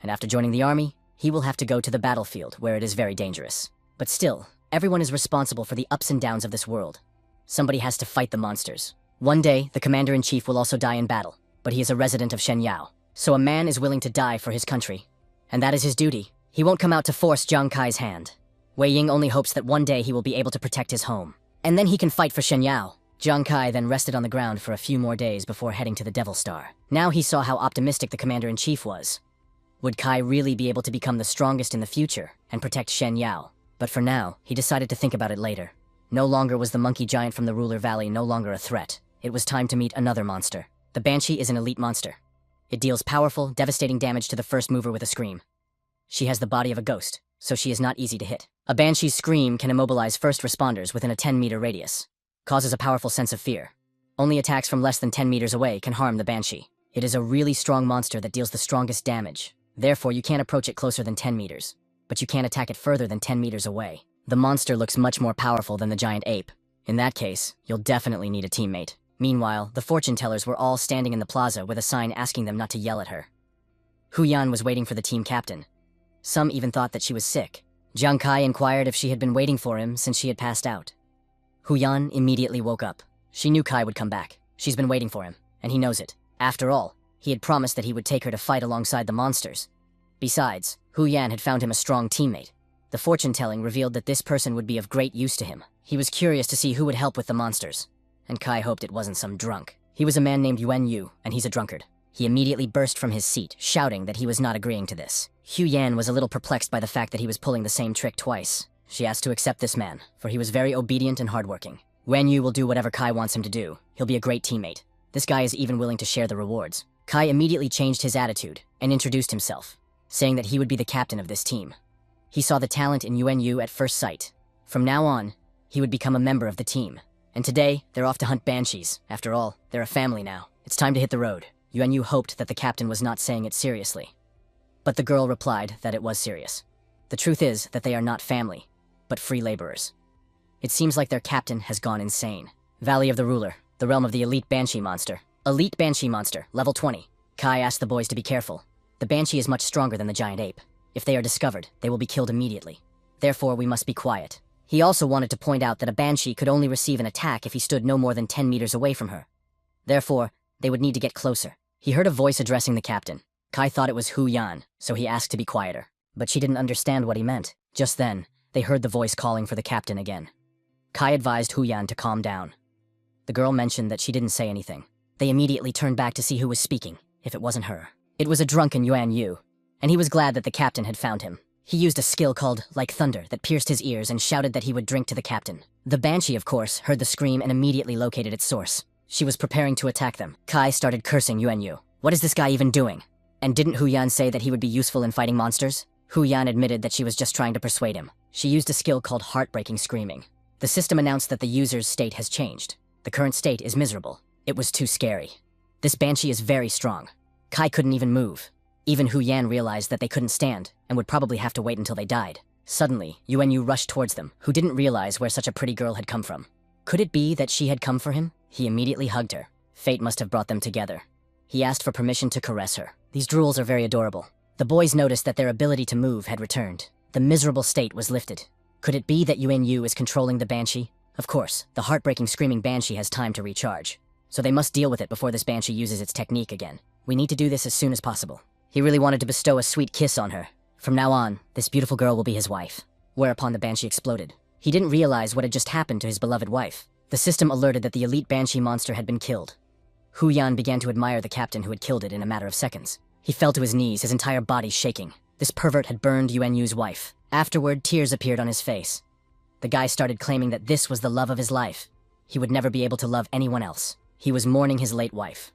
And after joining the army, he will have to go to the battlefield, where it is very dangerous. But still, everyone is responsible for the ups and downs of this world. Somebody has to fight the monsters. One day, the commander-in-chief will also die in battle, but he is a resident of Shen Yao. So a man is willing to die for his country. And that is his duty. He won't come out to force Zhang Kai's hand. Wei Ying only hopes that one day he will be able to protect his home. And then he can fight for Shen Yao. Zhang Kai then rested on the ground for a few more days before heading to the Devil Star. Now he saw how optimistic the commander-in-chief was. Would Kai really be able to become the strongest in the future and protect Shen Yao? But for now, he decided to think about it later. No longer was the monkey giant from the Ruler Valley no longer a threat. It was time to meet another monster. The Banshee is an elite monster. It deals powerful, devastating damage to the first mover with a scream. She has the body of a ghost, so she is not easy to hit. A banshee's scream can immobilize first responders within a 10-meter radius, causes a powerful sense of fear. Only attacks from less than 10 meters away can harm the banshee. It is a really strong monster that deals the strongest damage. Therefore, you can't approach it closer than 10 meters. But you can't attack it further than 10 meters away. The monster looks much more powerful than the giant ape. In that case, you'll definitely need a teammate. Meanwhile, the fortune tellers were all standing in the plaza with a sign asking them not to yell at her. Hu Yan was waiting for the team captain. Some even thought that she was sick. Jiang Kai inquired if she had been waiting for him since she had passed out. Hu Yan immediately woke up. She knew Kai would come back. She's been waiting for him, and he knows it. After all, he had promised that he would take her to fight alongside the monsters. Besides, Hu Yan had found him a strong teammate. The fortune-telling revealed that this person would be of great use to him. He was curious to see who would help with the monsters, and Kai hoped it wasn't some drunk. He was a man named Yuan Yu, and he's a drunkard. He immediately burst from his seat, shouting that he was not agreeing to this. Hu Yan was a little perplexed by the fact that he was pulling the same trick twice. She asked to accept this man, for he was very obedient and hardworking. Yuan Yu will do whatever Kai wants him to do. He'll be a great teammate. This guy is even willing to share the rewards. Kai immediately changed his attitude and introduced himself, saying that he would be the captain of this team. He saw the talent in Yuan Yu at first sight. From now on, he would become a member of the team. And today, they're off to hunt banshees. After all, they're a family now. It's time to hit the road. Yuan Yu hoped that the captain was not saying it seriously. But the girl replied that it was serious. The truth is that they are not family, but free laborers. It seems like their captain has gone insane. Valley of the Ruler, the realm of the elite banshee monster. Elite banshee monster, level 20. Kai asked the boys to be careful. The banshee is much stronger than the giant ape. If they are discovered, they will be killed immediately. Therefore, we must be quiet. He also wanted to point out that a banshee could only receive an attack if he stood no more than 10 meters away from her. Therefore, they would need to get closer. He heard a voice addressing the captain. Kai thought it was Hu Yan, so he asked to be quieter. But she didn't understand what he meant. Just then, they heard the voice calling for the captain again. Kai advised Hu Yan to calm down. The girl mentioned that she didn't say anything. They immediately turned back to see who was speaking, if it wasn't her. It was a drunken Yuan Yu, and he was glad that the captain had found him. He used a skill called Like Thunder that pierced his ears and shouted that he would drink to the captain. The banshee, of course, heard the scream and immediately located its source. She was preparing to attack them. Kai started cursing Yuan Yu. What is this guy even doing? And didn't Hu Yan say that he would be useful in fighting monsters? Hu Yan admitted that she was just trying to persuade him. She used a skill called Heartbreaking Screaming. The system announced that the user's state has changed. The current state is miserable. It was too scary. This banshee is very strong. Kai couldn't even move. Even Hu Yan realized that they couldn't stand, and would probably have to wait until they died. Suddenly, Yuan Yu rushed towards them, who didn't realize where such a pretty girl had come from. Could it be that she had come for him? He immediately hugged her. Fate must have brought them together. He asked for permission to caress her. These drools are very adorable. The boys noticed that their ability to move had returned. The miserable state was lifted. Could it be that Yuan Yu is controlling the banshee? Of course, the heartbreaking screaming banshee has time to recharge. So they must deal with it before this banshee uses its technique again. We need to do this as soon as possible. He really wanted to bestow a sweet kiss on her. From now on, this beautiful girl will be his wife. Whereupon the banshee exploded. He didn't realize what had just happened to his beloved wife. The system alerted that the elite banshee monster had been killed. Hu Yan began to admire the captain who had killed it in a matter of seconds. He fell to his knees, his entire body shaking. This pervert had burned Yuan Yu's wife. Afterward, tears appeared on his face. The guy started claiming that this was the love of his life. He would never be able to love anyone else. He was mourning his late wife.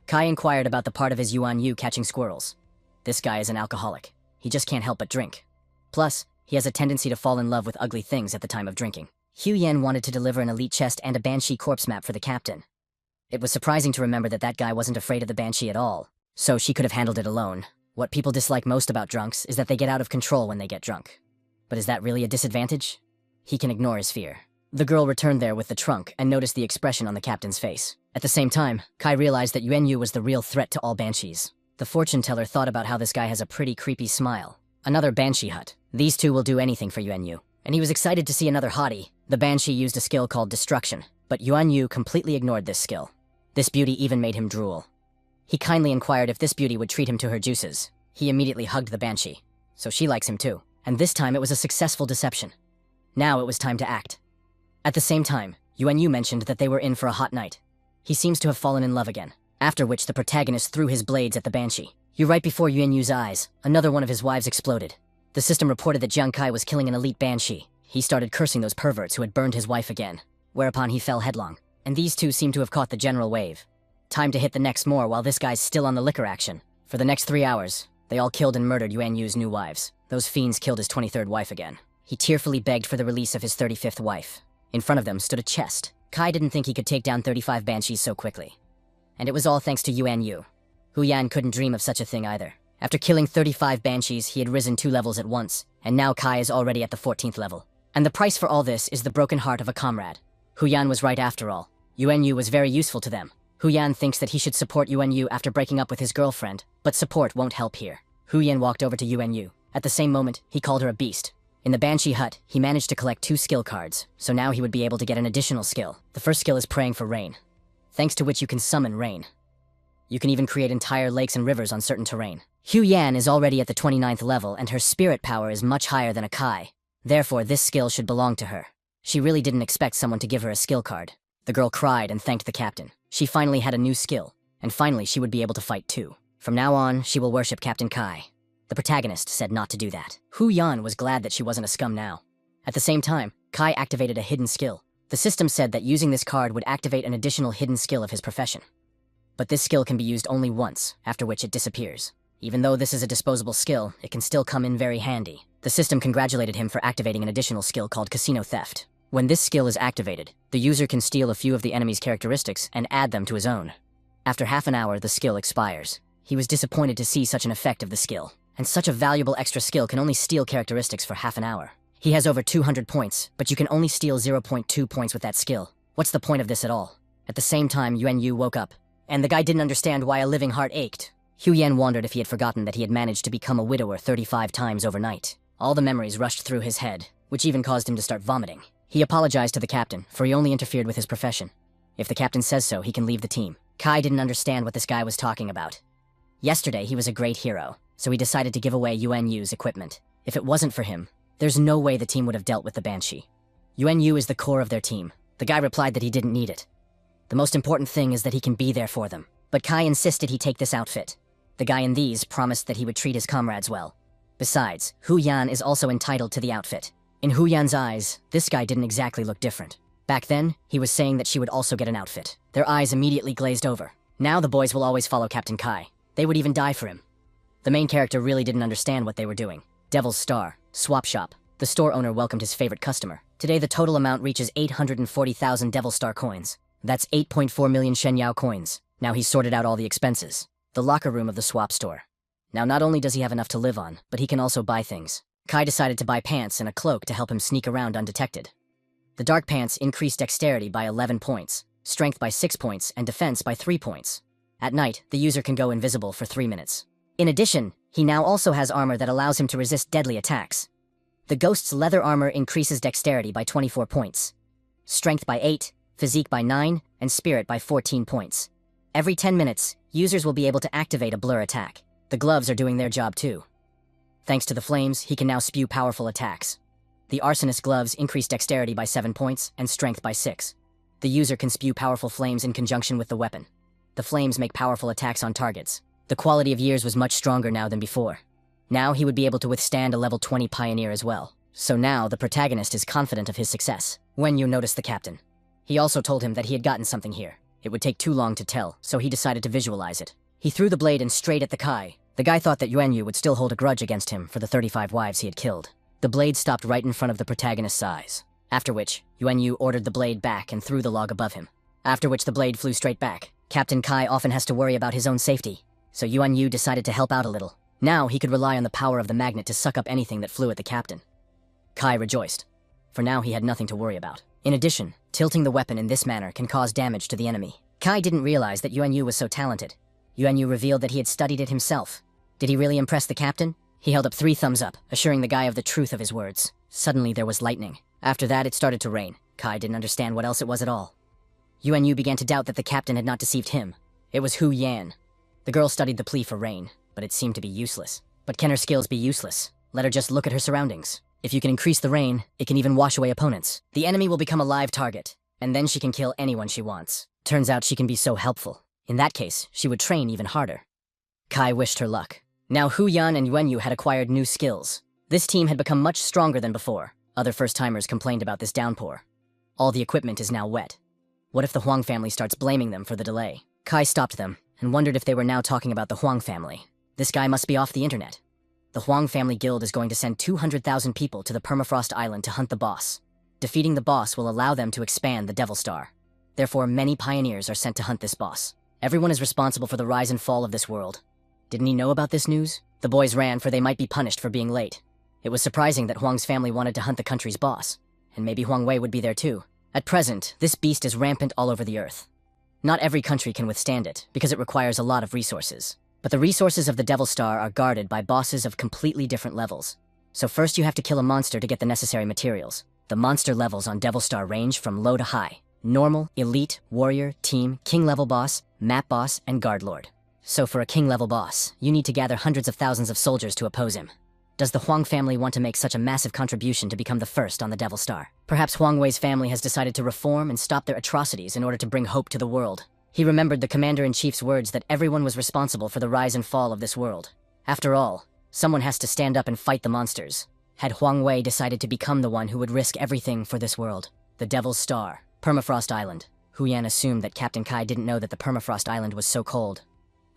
Kai inquired about the part of his Yuan Yu catching squirrels. This guy is an alcoholic. He just can't help but drink. Plus, he has a tendency to fall in love with ugly things at the time of drinking. Hu Yan wanted to deliver an elite chest and a banshee corpse map for the captain. It was surprising to remember that that guy wasn't afraid of the banshee at all, so she could have handled it alone. What people dislike most about drunks is that they get out of control when they get drunk. But is that really a disadvantage? He can ignore his fear. The girl returned there with the trunk and noticed the expression on the captain's face. At the same time, Kai realized that Yuan Yu was the real threat to all banshees. The fortune teller thought about how this guy has a pretty creepy smile. Another banshee hut. These two will do anything for Yuan Yu. And he was excited to see another hottie. The banshee used a skill called Destruction, but Yuan Yu completely ignored this skill. This beauty even made him drool. He kindly inquired if this beauty would treat him to her juices. He immediately hugged the banshee. So she likes him too. And this time it was a successful deception. Now it was time to act. At the same time, Yuan Yu mentioned that they were in for a hot night. He seems to have fallen in love again. After which the protagonist threw his blades at the banshee. Right before Yuan Yu's eyes, another one of his wives exploded. The system reported that Jiang Kai was killing an elite banshee. He started cursing those perverts who had burned his wife again, whereupon he fell headlong. And these two seem to have caught the general wave. Time to hit the next more while this guy's still on the liquor action. For the next 3 hours, they all killed and murdered Yuan Yu's new wives. Those fiends killed his 23rd wife again. He tearfully begged for the release of his 35th wife. In front of them stood a chest. Kai didn't think he could take down 35 banshees so quickly. And it was all thanks to Yuan Yu. Hu Yan couldn't dream of such a thing either. After killing 35 banshees, he had risen 2 levels at once, and now Kai is already at the 14th level. And the price for all this is the broken heart of a comrade. Hu Yan was right after all. Yuan Yu was very useful to them. Hu Yan thinks that he should support Yuan Yu after breaking up with his girlfriend, but support won't help here. Hu Yan walked over to Yuan Yu. At the same moment, he called her a beast. In the Banshee hut, he managed to collect 2 skill cards, so now he would be able to get an additional skill. The first skill is praying for rain, thanks to which you can summon rain. You can even create entire lakes and rivers on certain terrain. Hu Yan is already at the 29th level, and her spirit power is much higher than a Kai. Therefore, this skill should belong to her. She really didn't expect someone to give her a skill card. The girl cried and thanked the captain. She finally had a new skill, and finally she would be able to fight too. From now on, she will worship Captain Kai. The protagonist said not to do that. Hu Yan was glad that she wasn't a scum now. At the same time, Kai activated a hidden skill. The system said that using this card would activate an additional hidden skill of his profession. But this skill can be used only once, after which it disappears. Even though this is a disposable skill, it can still come in very handy. The system congratulated him for activating an additional skill called Casino Theft. When this skill is activated, the user can steal a few of the enemy's characteristics and add them to his own. After half an hour, the skill expires. He was disappointed to see such an effect of the skill. And such a valuable extra skill can only steal characteristics for half an hour. He has over 200 points, but you can only steal 0.2 points with that skill. What's the point of this at all? At the same time, Yuan Yu woke up, and the guy didn't understand why a living heart ached. Hu Yan wondered if he had forgotten that he had managed to become a widower 35 times overnight. All the memories rushed through his head, which even caused him to start vomiting. He apologized to the captain, for he only interfered with his profession. If the captain says so, he can leave the team. Kai didn't understand what this guy was talking about. Yesterday, he was a great hero, so he decided to give away Yuan Yu's equipment. If it wasn't for him, there's no way the team would have dealt with the Banshee. Yuan Yu is the core of their team. The guy replied that he didn't need it. The most important thing is that he can be there for them. But Kai insisted he take this outfit. The guy in these promised that he would treat his comrades well. Besides, Hu Yan is also entitled to the outfit. In Hu Yan's eyes, this guy didn't exactly look different. Back then, he was saying that she would also get an outfit. Their eyes immediately glazed over. Now the boys will always follow Captain Kai. They would even die for him. The main character really didn't understand what they were doing. Devil's Star, Swap Shop. The store owner welcomed his favorite customer. Today the total amount reaches 840,000 Devil Star coins. That's 8.4 million Shenyao coins. Now he's sorted out all the expenses. The locker room of the swap store. Now not only does he have enough to live on, but he can also buy things. Kai decided to buy pants and a cloak to help him sneak around undetected. The dark pants increased dexterity by 11 points, strength by 6 points, and defense by 3 points. At night, the user can go invisible for 3 minutes. In addition, he now also has armor that allows him to resist deadly attacks. The Ghost's leather armor increases dexterity by 24 points, strength by 8, physique by 9, and spirit by 14 points. Every 10 minutes, users will be able to activate a blur attack. The gloves are doing their job too. Thanks to the flames, he can now spew powerful attacks. The arsonist gloves increase dexterity by 7 points and strength by 6. The user can spew powerful flames in conjunction with the weapon. The flames make powerful attacks on targets. The quality of years was much stronger now than before. Now he would be able to withstand a level 20 pioneer as well. So now the protagonist is confident of his success. When you noticed the captain. He also told him that he had gotten something here. It would take too long to tell, so he decided to visualize it. He threw the blade in straight at the Kai. The guy thought that Yuan Yu would still hold a grudge against him for the 35 wives he had killed. The blade stopped right in front of the protagonist's eyes. After which, Yuan Yu ordered the blade back and threw the log above him. After which the blade flew straight back. Captain Kai often has to worry about his own safety, so Yuan Yu decided to help out a little. Now he could rely on the power of the magnet to suck up anything that flew at the captain. Kai rejoiced, for now he had nothing to worry about. In addition, tilting the weapon in this manner can cause damage to the enemy. Kai didn't realize that Yuan Yu was so talented. Yuan Yu revealed that he had studied it himself. Did he really impress the captain? He held up 3 thumbs up, assuring the guy of the truth of his words. Suddenly there was lightning. After that, it started to rain. Kai didn't understand what else it was at all. Yuan Yu began to doubt that the captain had not deceived him. It was Hu Yan. The girl studied the plea for rain, but it seemed to be useless. But can her skills be useless? Let her just look at her surroundings. If you can increase the rain, it can even wash away opponents. The enemy will become a live target, and then she can kill anyone she wants. Turns out she can be so helpful. In that case, she would train even harder. Kai wished her luck. Now Hu Yan and Yuan Yu had acquired new skills. This team had become much stronger than before. Other first-timers complained about this downpour. All the equipment is now wet. What if the Huang family starts blaming them for the delay? Kai stopped them and wondered if they were now talking about the Huang family. This guy must be off the internet. The Huang family guild is going to send 200,000 people to the Permafrost Island to hunt the boss. Defeating the boss will allow them to expand the Devil Star. Therefore, many pioneers are sent to hunt this boss. Everyone is responsible for the rise and fall of this world. Didn't he know about this news? The boys ran, for they might be punished for being late. It was surprising that Huang's family wanted to hunt the country's boss, and maybe Huang Wei would be there too. At present, this beast is rampant all over the earth. Not every country can withstand it, because it requires a lot of resources. But the resources of the Devil Star are guarded by bosses of completely different levels. So first you have to kill a monster to get the necessary materials. The monster levels on Devil Star range from low to high. Normal, elite, warrior, team, king level boss, map boss, and guard lord. So for a king level boss, you need to gather hundreds of thousands of soldiers to oppose him. Does the Huang family want to make such a massive contribution to become the first on the Devil Star? Perhaps Huang Wei's family has decided to reform and stop their atrocities in order to bring hope to the world. He remembered the commander-in-chief's words that everyone was responsible for the rise and fall of this world. After all, someone has to stand up and fight the monsters. Had Huang Wei decided to become the one who would risk everything for this world? The Devil's Star, Permafrost Island. Hu Yan assumed that Captain Kai didn't know that the Permafrost Island was so cold.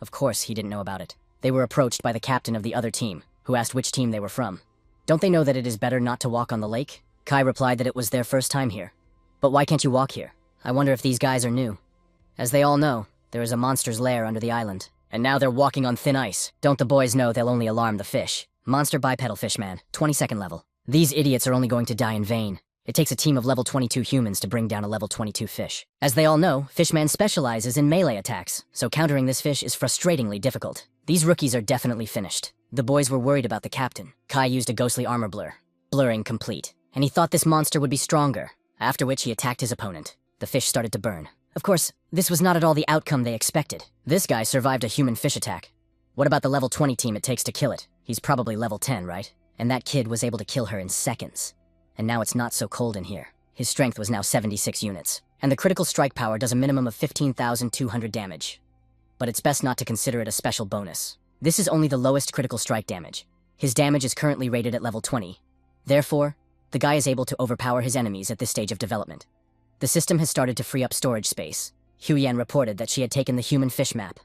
Of course he didn't know about it. They were approached by the captain of the other team, who asked which team they were from. Don't they know that it is better not to walk on the lake? Kai replied that it was their first time here. But why can't you walk here? I wonder if these guys are new. As they all know, there is a monster's lair under the island. And now they're walking on thin ice. Don't the boys know they'll only alarm the fish? Monster bipedal fishman, 22nd level. These idiots are only going to die in vain. It takes a team of level 22 humans to bring down a level 22 fish. As they all know, Fishman specializes in melee attacks, so countering this fish is frustratingly difficult. These rookies are definitely finished. The boys were worried about the captain. Kai used a ghostly armor blur. Blurring complete. And he thought this monster would be stronger, after which he attacked his opponent. The fish started to burn. Of course, this was not at all the outcome they expected. This guy survived a human fish attack. What about the level 20 team it takes to kill it? He's probably level 10, right? And that kid was able to kill her in seconds. And now it's not so cold in here. His strength was now 76 units. And the critical strike power does a minimum of 15,200 damage. But it's best not to consider it a special bonus. This is only the lowest critical strike damage. His damage is currently rated at level 20. Therefore, the guy is able to overpower his enemies at this stage of development. The system has started to free up storage space. Hu Yan reported that she had taken the human fish map.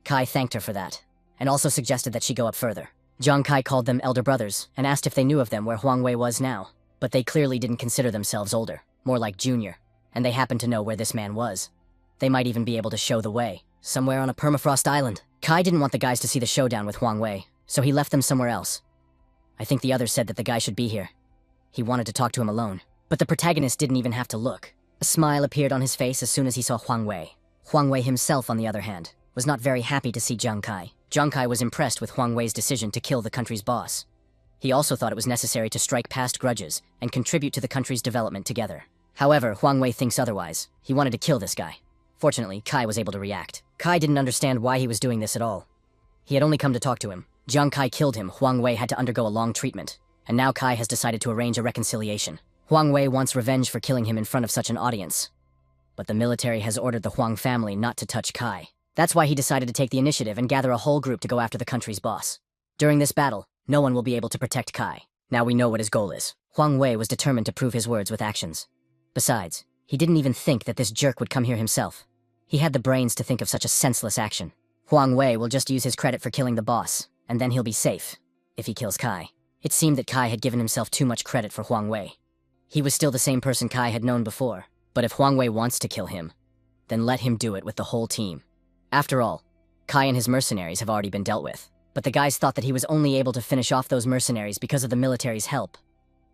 Kai thanked her for that, and also suggested that she go up further. Zhang Kai called them elder brothers, and asked if they knew of them where Huang Wei was now. But they clearly didn't consider themselves older, more like junior, and they happened to know where this man was. They might even be able to show the way, somewhere on a permafrost island. Kai didn't want the guys to see the showdown with Huang Wei, so he left them somewhere else. I think the others said that the guy should be here. He wanted to talk to him alone, but the protagonist didn't even have to look. A smile appeared on his face as soon as he saw Huang Wei. Huang Wei himself, on the other hand, was not very happy to see Zhang Kai. Zhang Kai was impressed with Huang Wei's decision to kill the country's boss. He also thought it was necessary to strike past grudges and contribute to the country's development together. However, Huang Wei thinks otherwise. He wanted to kill this guy. Fortunately, Kai was able to react. Kai didn't understand why he was doing this at all. He had only come to talk to him. Zhang Kai killed him. Huang Wei had to undergo a long treatment. And now Kai has decided to arrange a reconciliation. Huang Wei wants revenge for killing him in front of such an audience. But the military has ordered the Huang family not to touch Kai. That's why he decided to take the initiative and gather a whole group to go after the country's boss. During this battle, no one will be able to protect Kai. Now we know what his goal is. Huang Wei was determined to prove his words with actions. Besides, he didn't even think that this jerk would come here himself. He had the brains to think of such a senseless action. Huang Wei will just use his credit for killing the boss, and then he'll be safe, if he kills Kai. It seemed that Kai had given himself too much credit for Huang Wei. He was still the same person Kai had known before, but if Huang Wei wants to kill him, then let him do it with the whole team. After all, Kai and his mercenaries have already been dealt with, but the guys thought that he was only able to finish off those mercenaries because of the military's help.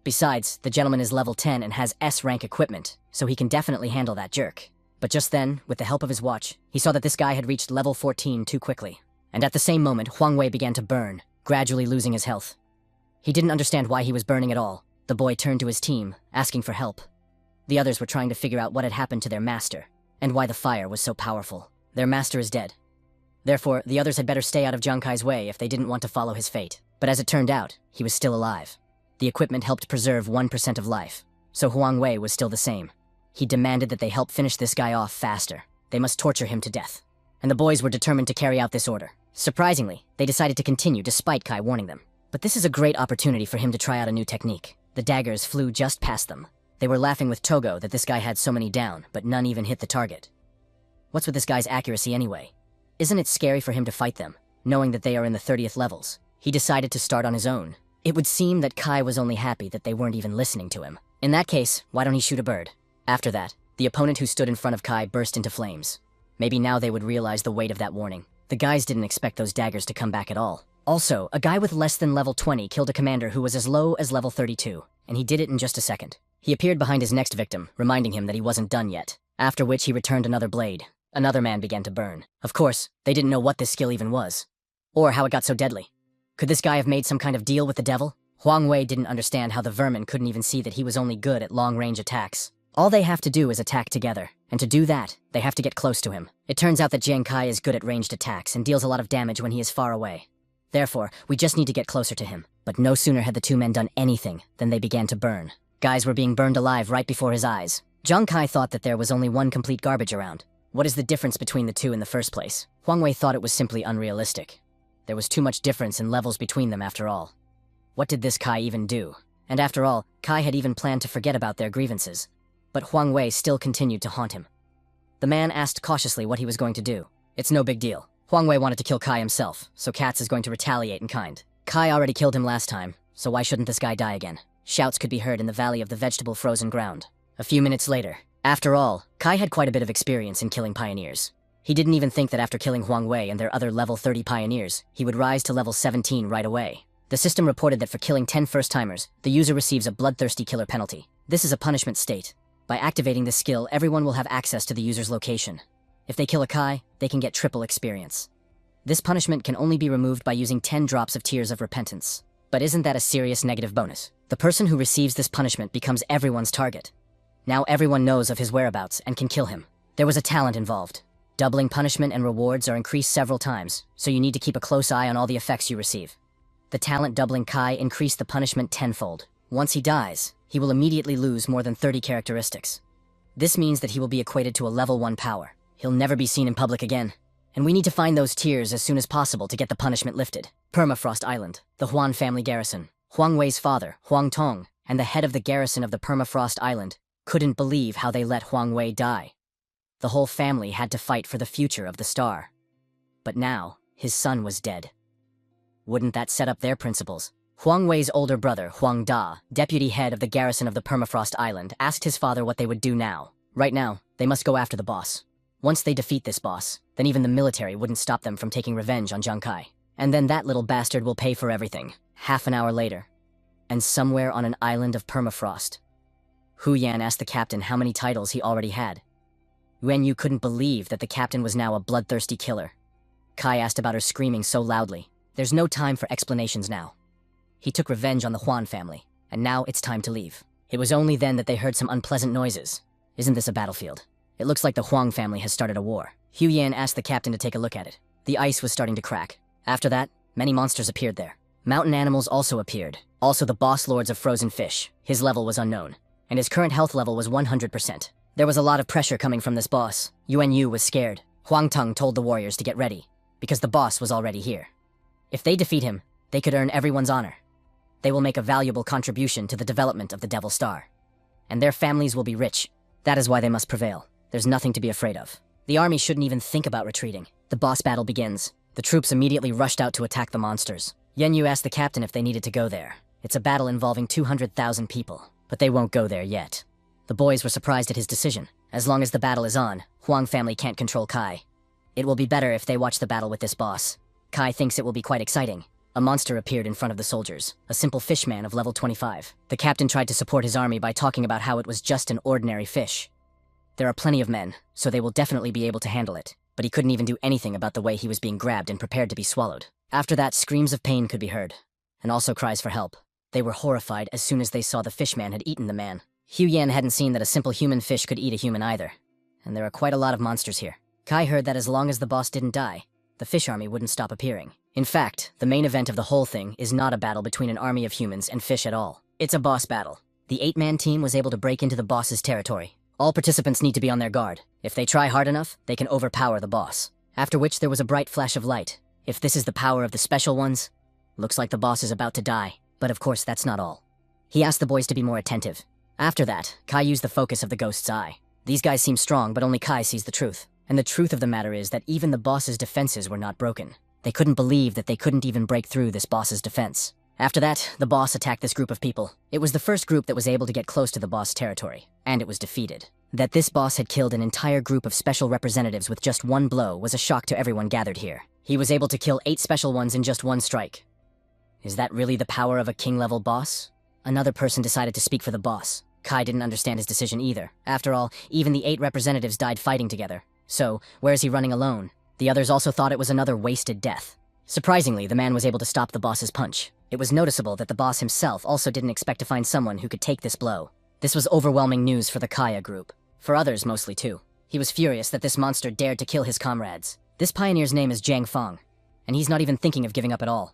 Besides, the gentleman is level 10 and has S-rank equipment, so he can definitely handle that jerk. But just then, with the help of his watch, he saw that this guy had reached level 14 too quickly. And at the same moment, Huang Wei began to burn, gradually losing his health. He didn't understand why he was burning at all. The boy turned to his team, asking for help. The others were trying to figure out what had happened to their master, and why the fire was so powerful. Their master is dead. Therefore, the others had better stay out of Zhang Kai's way if they didn't want to follow his fate. But as it turned out, he was still alive. The equipment helped preserve 1% of life, so Huang Wei was still the same. He demanded that they help finish this guy off faster. They must torture him to death. And the boys were determined to carry out this order. Surprisingly, they decided to continue despite Kai warning them. But this is a great opportunity for him to try out a new technique. The daggers flew just past them. They were laughing with Togo that this guy had so many down, but none even hit the target. What's with this guy's accuracy anyway? Isn't it scary for him to fight them, knowing that they are in the 30th levels? he decided to start on his own. It would seem that Kai was only happy that they weren't even listening to him. In that case, why don't he shoot a bird? After that, the opponent who stood in front of Kai burst into flames. Maybe now they would realize the weight of that warning. The guys didn't expect those daggers to come back at all. Also, a guy with less than level 20 killed a commander who was as low as level 32, and he did it in just a second. He appeared behind his next victim, reminding him that he wasn't done yet, after which he returned another blade. Another man began to burn. Of course, they didn't know what this skill even was, or how it got so deadly. Could this guy have made some kind of deal with the devil? Huang Wei didn't understand how the vermin couldn't even see that he was only good at long-range attacks. All they have to do is attack together, and to do that, they have to get close to him. It turns out that Jiang Kai is good at ranged attacks and deals a lot of damage when he is far away. Therefore, we just need to get closer to him. But no sooner had the two men done anything than they began to burn. Guys were being burned alive right before his eyes. Jiang Kai thought that there was only one complete garbage around. What is the difference between the two in the first place? Huang Wei thought it was simply unrealistic. There was too much difference in levels between them after all. What did this Kai even do? And after all, Kai had even planned to forget about their grievances. But Huang Wei still continued to haunt him. The man asked cautiously what he was going to do. It's no big deal. Huang Wei wanted to kill Kai himself, so Katz is going to retaliate in kind. Kai already killed him last time, so why shouldn't this guy die again? Shouts could be heard in the valley of the vegetable frozen ground. A few minutes later. After all, Kai had quite a bit of experience in killing pioneers. He didn't even think that after killing Huang Wei and their other level 30 pioneers, he would rise to level 17 right away. The system reported that for killing 10 first-timers, the user receives a bloodthirsty killer penalty. This is a punishment state. By activating this skill, everyone will have access to the user's location. If they kill a Kai, they can get triple experience. This punishment can only be removed by using 10 drops of Tears of Repentance. But isn't that a serious negative bonus? The person who receives this punishment becomes everyone's target. Now everyone knows of his whereabouts and can kill him. There was a talent involved. Doubling punishment and rewards are increased several times, so you need to keep a close eye on all the effects you receive. The talent doubling Kai increased the punishment tenfold. Once he dies, he will immediately lose more than 30 characteristics. This means that he will be equated to a level 1 power. He'll never be seen in public again. And we need to find those tears as soon as possible to get the punishment lifted. Permafrost Island, the Huan family garrison. Huang Wei's father, Huang Tong, and the head of the garrison of the Permafrost Island couldn't believe how they let Huang Wei die. The whole family had to fight for the future of the star. But now, his son was dead. Wouldn't that set up their principles? Huang Wei's older brother, Huang Da, deputy head of the garrison of the Permafrost Island, asked his father what they would do now. Right now, they must go after the boss. Once they defeat this boss, then even the military wouldn't stop them from taking revenge on Jiang Kai. And then that little bastard will pay for everything. Half an hour later. And somewhere on an island of permafrost. Hu Yan asked the captain how many titles he already had. Yuan Yu couldn't believe that the captain was now a bloodthirsty killer. Kai asked about her screaming so loudly. There's no time for explanations now. He took revenge on the Huan family, and now it's time to leave. It was only then that they heard some unpleasant noises. Isn't this a battlefield? It looks like the Huang family has started a war. Hu Yan asked the captain to take a look at it. The ice was starting to crack. After that, many monsters appeared there. Mountain animals also appeared. Also the boss lords of frozen fish. His level was unknown, and his current health level was 100%. There was a lot of pressure coming from this boss. Yuan Yu was scared. Huang Tong told the warriors to get ready, because the boss was already here. If they defeat him, they could earn everyone's honor. They will make a valuable contribution to the development of the Devil Star. And their families will be rich. That is why they must prevail. There's nothing to be afraid of. The army shouldn't even think about retreating. The boss battle begins. The troops immediately rushed out to attack the monsters. Yuan Yu asked the captain if they needed to go there. It's a battle involving 200,000 people, but they won't go there yet. The boys were surprised at his decision. As long as the battle is on, Huang family can't control Kai. It will be better if they watch the battle with this boss. Kai thinks it will be quite exciting. A monster appeared in front of the soldiers, a simple fishman of level 25. The captain tried to support his army by talking about how it was just an ordinary fish. There are plenty of men, so they will definitely be able to handle it. But he couldn't even do anything about the way he was being grabbed and prepared to be swallowed. After that, screams of pain could be heard, and also cries for help. They were horrified as soon as they saw the fishman had eaten the man. Hu Yan hadn't seen that a simple human fish could eat a human either, and there are quite a lot of monsters here. Kai heard that as long as the boss didn't die, the fish army wouldn't stop appearing. In fact, the main event of the whole thing is not a battle between an army of humans and fish at all. It's a boss battle. The 8-man team was able to break into the boss's territory. All participants need to be on their guard. If they try hard enough, they can overpower the boss. After which there was a bright flash of light. If this is the power of the special ones, looks like the boss is about to die. But of course, that's not all. He asked the boys to be more attentive. After that, Kai used the focus of the ghost's eye. These guys seem strong, but only Kai sees the truth. And the truth of the matter is that even the boss's defenses were not broken. They couldn't believe that they couldn't even break through this boss's defense. After that, the boss attacked this group of people. It was the first group that was able to get close to the boss territory, and it was defeated. That this boss had killed an entire group of special representatives with just one blow was a shock to everyone gathered here. He was able to kill 8 special ones in just one strike. Is that really the power of a king-level boss? Another person decided to speak for the boss. Kai didn't understand his decision either. After all, even the 8 representatives died fighting together. So, where is he running alone? The others also thought it was another wasted death. Surprisingly, the man was able to stop the boss's punch. It was noticeable that the boss himself also didn't expect to find someone who could take this blow. This was overwhelming news for the Kaya group. For others, mostly too. He was furious that this monster dared to kill his comrades. This pioneer's name is Jiang Fong, and he's not even thinking of giving up at all.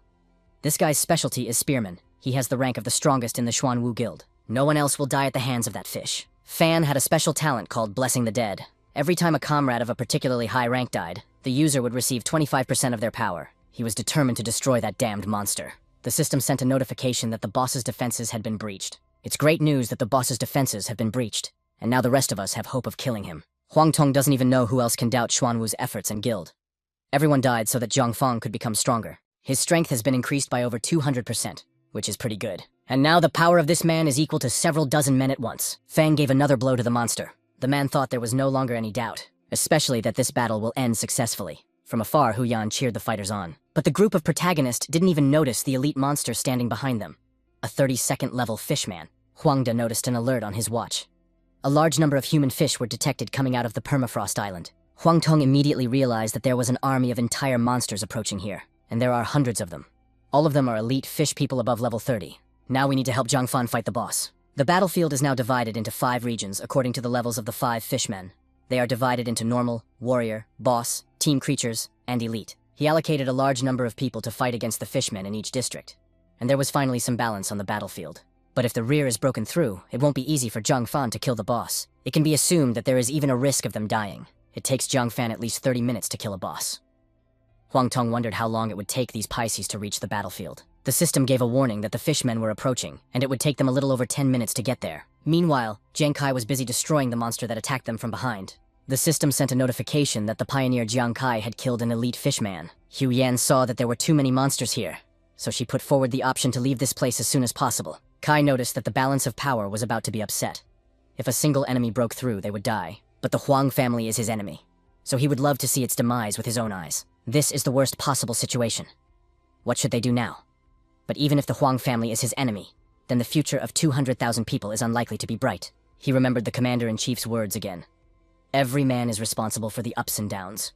This guy's specialty is spearman. He has the rank of the strongest in the Xuanwu Guild. No one else will die at the hands of that fish. Fan had a special talent called Blessing the Dead. Every time a comrade of a particularly high rank died, the user would receive 25% of their power. He was determined to destroy that damned monster. The system sent a notification that the boss's defenses had been breached. It's great news that the boss's defenses have been breached, and now the rest of us have hope of killing him. Huang Tong doesn't even know who else can doubt Xuanwu's efforts and guild. Everyone died so that Jiang Fong could become stronger. His strength has been increased by over 200%, which is pretty good. And now the power of this man is equal to several dozen men at once. Fang gave another blow to the monster. The man thought there was no longer any doubt, especially that this battle will end successfully. From afar, Hu Yan cheered the fighters on. But the group of protagonists didn't even notice the elite monster standing behind them. A 32nd level fishman. Huangda noticed an alert on his watch. A large number of human fish were detected coming out of the permafrost island. Huang Tong immediately realized that there was an army of entire monsters approaching here, and there are hundreds of them. All of them are elite fish people above level 30. Now we need to help Jiang Fan fight the boss. The battlefield is now divided into 5 regions according to the levels of the 5 fishmen. They are divided into normal, warrior, boss, team creatures, and elite. He allocated a large number of people to fight against the fishmen in each district, and there was finally some balance on the battlefield. But if the rear is broken through, it won't be easy for Jiang Fan to kill the boss. It can be assumed that there is even a risk of them dying. It takes Jiang Fan at least 30 minutes to kill a boss. Huang Tong wondered how long it would take these Pisces to reach the battlefield. The system gave a warning that the fishmen were approaching, and it would take them a little over 10 minutes to get there. Meanwhile, Jiang Kai was busy destroying the monster that attacked them from behind. The system sent a notification that the pioneer Jiang Kai had killed an elite fishman. Hu Yan saw that there were too many monsters here, so she put forward the option to leave this place as soon as possible. Kai noticed that the balance of power was about to be upset. If a single enemy broke through, they would die. But the Huang family is his enemy, so he would love to see its demise with his own eyes. This is the worst possible situation. What should they do now? But even if the Huang family is his enemy, then the future of 200,000 people is unlikely to be bright. He remembered the commander-in-chief's words again. Every man is responsible for the ups and downs.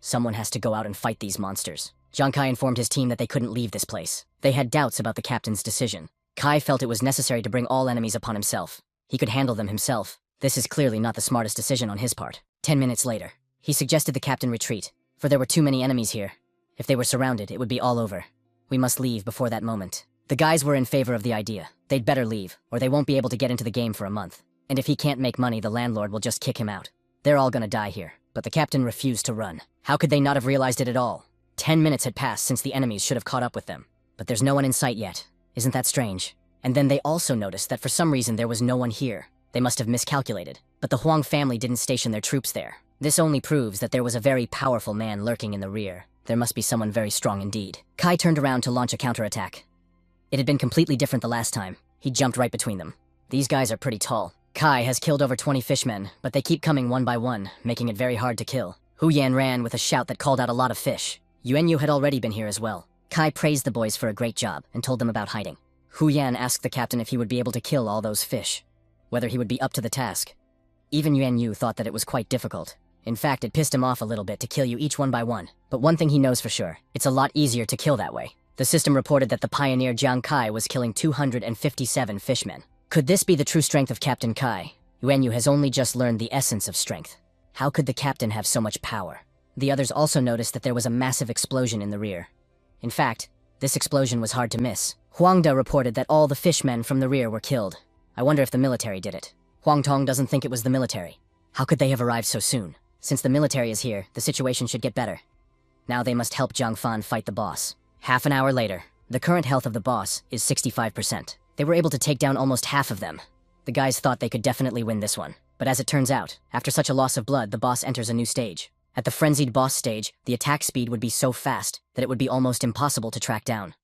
Someone has to go out and fight these monsters. Jiang Kai informed his team that they couldn't leave this place. They had doubts about the captain's decision. Kai felt it was necessary to bring all enemies upon himself. He could handle them himself. This is clearly not the smartest decision on his part. 10 minutes later, he suggested the captain retreat, for there were too many enemies here. If they were surrounded, it would be all over. We must leave before that moment. The guys were in favor of the idea. They'd better leave, or they won't be able to get into the game for a month. And if he can't make money, the landlord will just kick him out. They're all gonna die here. But the captain refused to run. How could they not have realized it at all? 10 minutes had passed since the enemies should have caught up with them. But there's no one in sight yet. Isn't that strange? And then they also noticed that for some reason there was no one here. They must have miscalculated. But the Huang family didn't station their troops there. This only proves that there was a very powerful man lurking in the rear. There must be someone very strong indeed. Kai turned around to launch a counterattack. It had been completely different the last time. He jumped right between them. These guys are pretty tall. Kai has killed over 20 fishmen, but they keep coming one by one, making it very hard to kill. Hu Yan ran with a shout that called out a lot of fish. Yuanyu had already been here as well. Kai praised the boys for a great job and told them about hiding. Hu Yan asked the captain if he would be able to kill all those fish, whether he would be up to the task. Even Yuanyu thought that it was quite difficult. In fact, it pissed him off a little bit to kill you each one by one. But one thing he knows for sure, it's a lot easier to kill that way. The system reported that the pioneer Jiang Kai was killing 257 fishmen. Could this be the true strength of Captain Kai? Yuanyu has only just learned the essence of strength. How could the captain have so much power? The others also noticed that there was a massive explosion in the rear. In fact, this explosion was hard to miss. Huangda reported that all the fishmen from the rear were killed. I wonder if the military did it. Huang Tong doesn't think it was the military. How could they have arrived so soon? Since the military is here, the situation should get better. Now they must help Jiang Fan fight the boss. Half an hour later, the current health of the boss is 65%. They were able to take down almost half of them. The guys thought they could definitely win this one. But as it turns out, after such a loss of blood, the boss enters a new stage. At the frenzied boss stage, the attack speed would be so fast that it would be almost impossible to track down.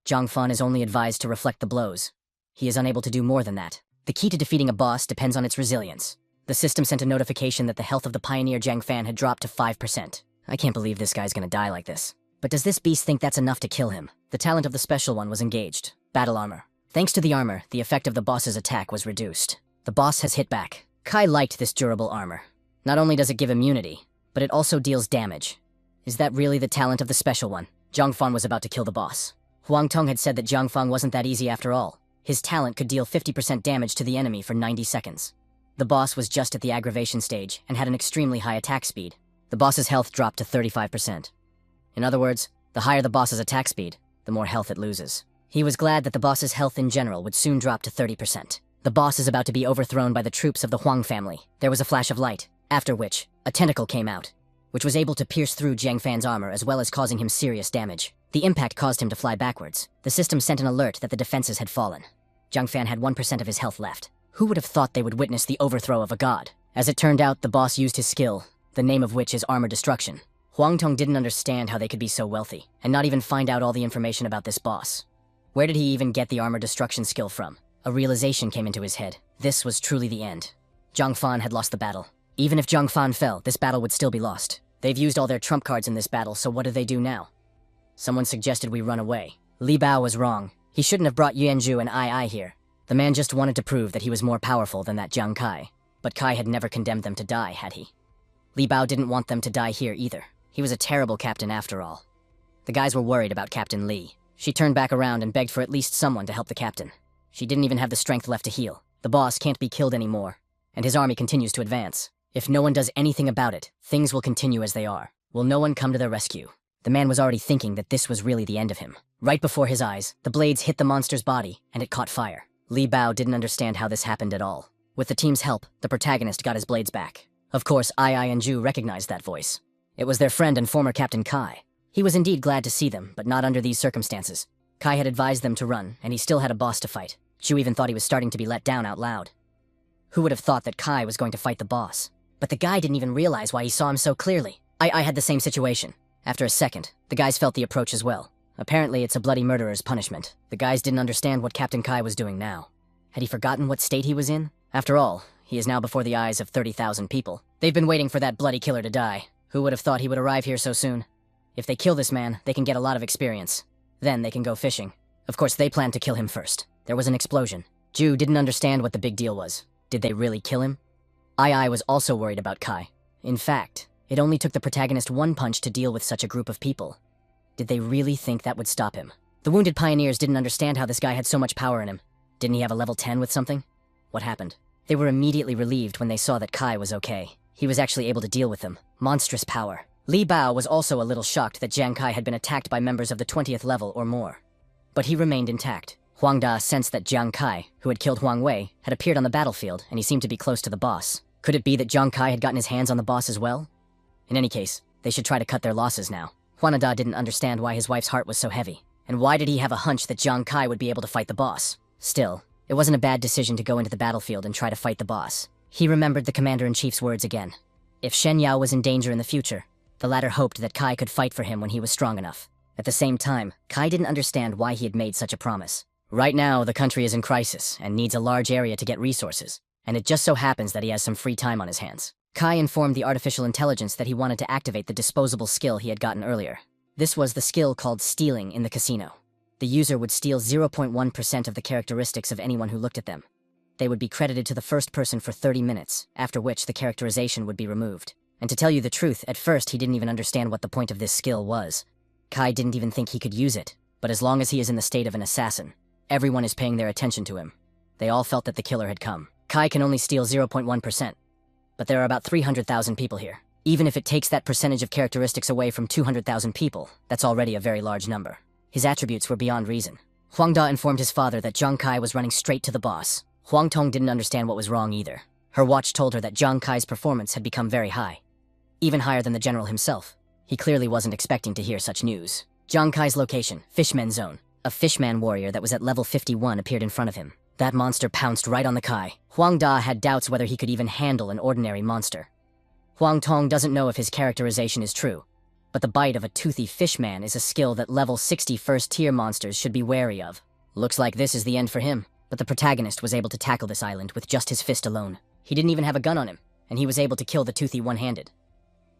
Zhang Fan is only advised to reflect the blows. He is unable to do more than that. The key to defeating a boss depends on its resilience. The system sent a notification that the health of the pioneer Zhang Fan had dropped to 5%. I can't believe this guy's gonna die like this. But does this beast think that's enough to kill him? The talent of the special one was engaged. Battle armor. Thanks to the armor, the effect of the boss's attack was reduced. The boss has hit back. Kai liked this durable armor. Not only does it give immunity, but it also deals damage. Is that really the talent of the special one? Zhang Fan was about to kill the boss. Huang Tong had said that Zhang Fan wasn't that easy after all. His talent could deal 50% damage to the enemy for 90 seconds. The boss was just at the aggravation stage and had an extremely high attack speed. The boss's health dropped to 35%. In other words, the higher the boss's attack speed, the more health it loses. He was glad that the boss's health in general would soon drop to 30%. The boss is about to be overthrown by the troops of the Huang family. There was a flash of light, after which, a tentacle came out, which was able to pierce through Zhang Fan's armor as well as causing him serious damage. The impact caused him to fly backwards. The system sent an alert that the defenses had fallen. Zhang Fan had 1% of his health left. Who would have thought they would witness the overthrow of a god? As it turned out, the boss used his skill, the name of which is armor destruction. Huang Tong didn't understand how they could be so wealthy, and not even find out all the information about this boss. Where did he even get the armor destruction skill from? A realization came into his head. This was truly the end. Zhang Fan had lost the battle. Even if Zhang Fan fell, this battle would still be lost. They've used all their trump cards in this battle, so what do they do now? Someone suggested we run away. Li Bao was wrong. He shouldn't have brought Yuanzhu and Ai here. The man just wanted to prove that he was more powerful than that Jiang Kai. But Kai had never condemned them to die, had he? Li Bao didn't want them to die here either. He was a terrible captain after all. The guys were worried about Captain Li. She turned back around and begged for at least someone to help the captain. She didn't even have the strength left to heal. The boss can't be killed anymore, and his army continues to advance. If no one does anything about it, things will continue as they are. Will no one come to their rescue? The man was already thinking that this was really the end of him. Right before his eyes, the blades hit the monster's body, and it caught fire. Li Bao didn't understand how this happened at all. With the team's help, the protagonist got his blades back. Of course, Ai and Zhu recognized that voice. It was their friend and former Captain Kai. He was indeed glad to see them, but not under these circumstances. Kai had advised them to run, and he still had a boss to fight. Zhu even thought he was starting to be let down out loud. Who would have thought that Kai was going to fight the boss? But the guy didn't even realize why he saw him so clearly. I had the same situation. After a second, the guys felt the approach as well. Apparently, it's a bloody murderer's punishment. The guys didn't understand what Captain Kai was doing now. Had he forgotten what state he was in? After all, he is now before the eyes of 30,000 people. They've been waiting for that bloody killer to die. Who would have thought he would arrive here so soon? If they kill this man, they can get a lot of experience. Then they can go fishing. Of course, they planned to kill him first. There was an explosion. Zhu didn't understand what the big deal was. Did they really kill him? Ai was also worried about Kai. In fact, it only took the protagonist one punch to deal with such a group of people. Did they really think that would stop him? The wounded pioneers didn't understand how this guy had so much power in him. Didn't he have a level 10 with something? What happened? They were immediately relieved when they saw that Kai was okay. He was actually able to deal with them. Monstrous power. Li Bao was also a little shocked that Jiang Kai had been attacked by members of the 20th level or more. But he remained intact. Huang Da sensed that Jiang Kai, who had killed Huang Wei, had appeared on the battlefield, and he seemed to be close to the boss. Could it be that Jiang Kai had gotten his hands on the boss as well? In any case, they should try to cut their losses now. Huan Da didn't understand why his wife's heart was so heavy, and why did he have a hunch that Jiang Kai would be able to fight the boss? Still, it wasn't a bad decision to go into the battlefield and try to fight the boss. He remembered the Commander-in-Chief's words again. If Shen Yao was in danger in the future, the latter hoped that Kai could fight for him when he was strong enough. At the same time, Kai didn't understand why he had made such a promise. Right now, the country is in crisis and needs a large area to get resources, and it just so happens that he has some free time on his hands. Kai informed the artificial intelligence that he wanted to activate the disposable skill he had gotten earlier. This was the skill called stealing in the casino. The user would steal 0.1% of the characteristics of anyone who looked at them. They would be credited to the first person for 30 minutes, after which the characterization would be removed. And to tell you the truth, at first he didn't even understand what the point of this skill was. Kai didn't even think he could use it, but as long as he is in the state of an assassin, everyone is paying their attention to him. They all felt that the killer had come. Kai can only steal 0.1%, but there are about 300,000 people here. Even if it takes that percentage of characteristics away from 200,000 people, that's already a very large number. His attributes were beyond reason. Huang Da informed his father that Jiang Kai was running straight to the boss. Huang Tong didn't understand what was wrong either. Her watch told her that Jiang Kai's performance had become very high. Even higher than the general himself. He clearly wasn't expecting to hear such news. Jiang Kai's location, Fishman Zone. A Fishman warrior that was at level 51 appeared in front of him. That monster pounced right on the Kai. Huang Da had doubts whether he could even handle an ordinary monster. Huang Tong doesn't know if his characterization is true, but the bite of a toothy fishman is a skill that level 60 first-tier monsters should be wary of. Looks like this is the end for him, but the protagonist was able to tackle this island with just his fist alone. He didn't even have a gun on him, and he was able to kill the toothy one-handed.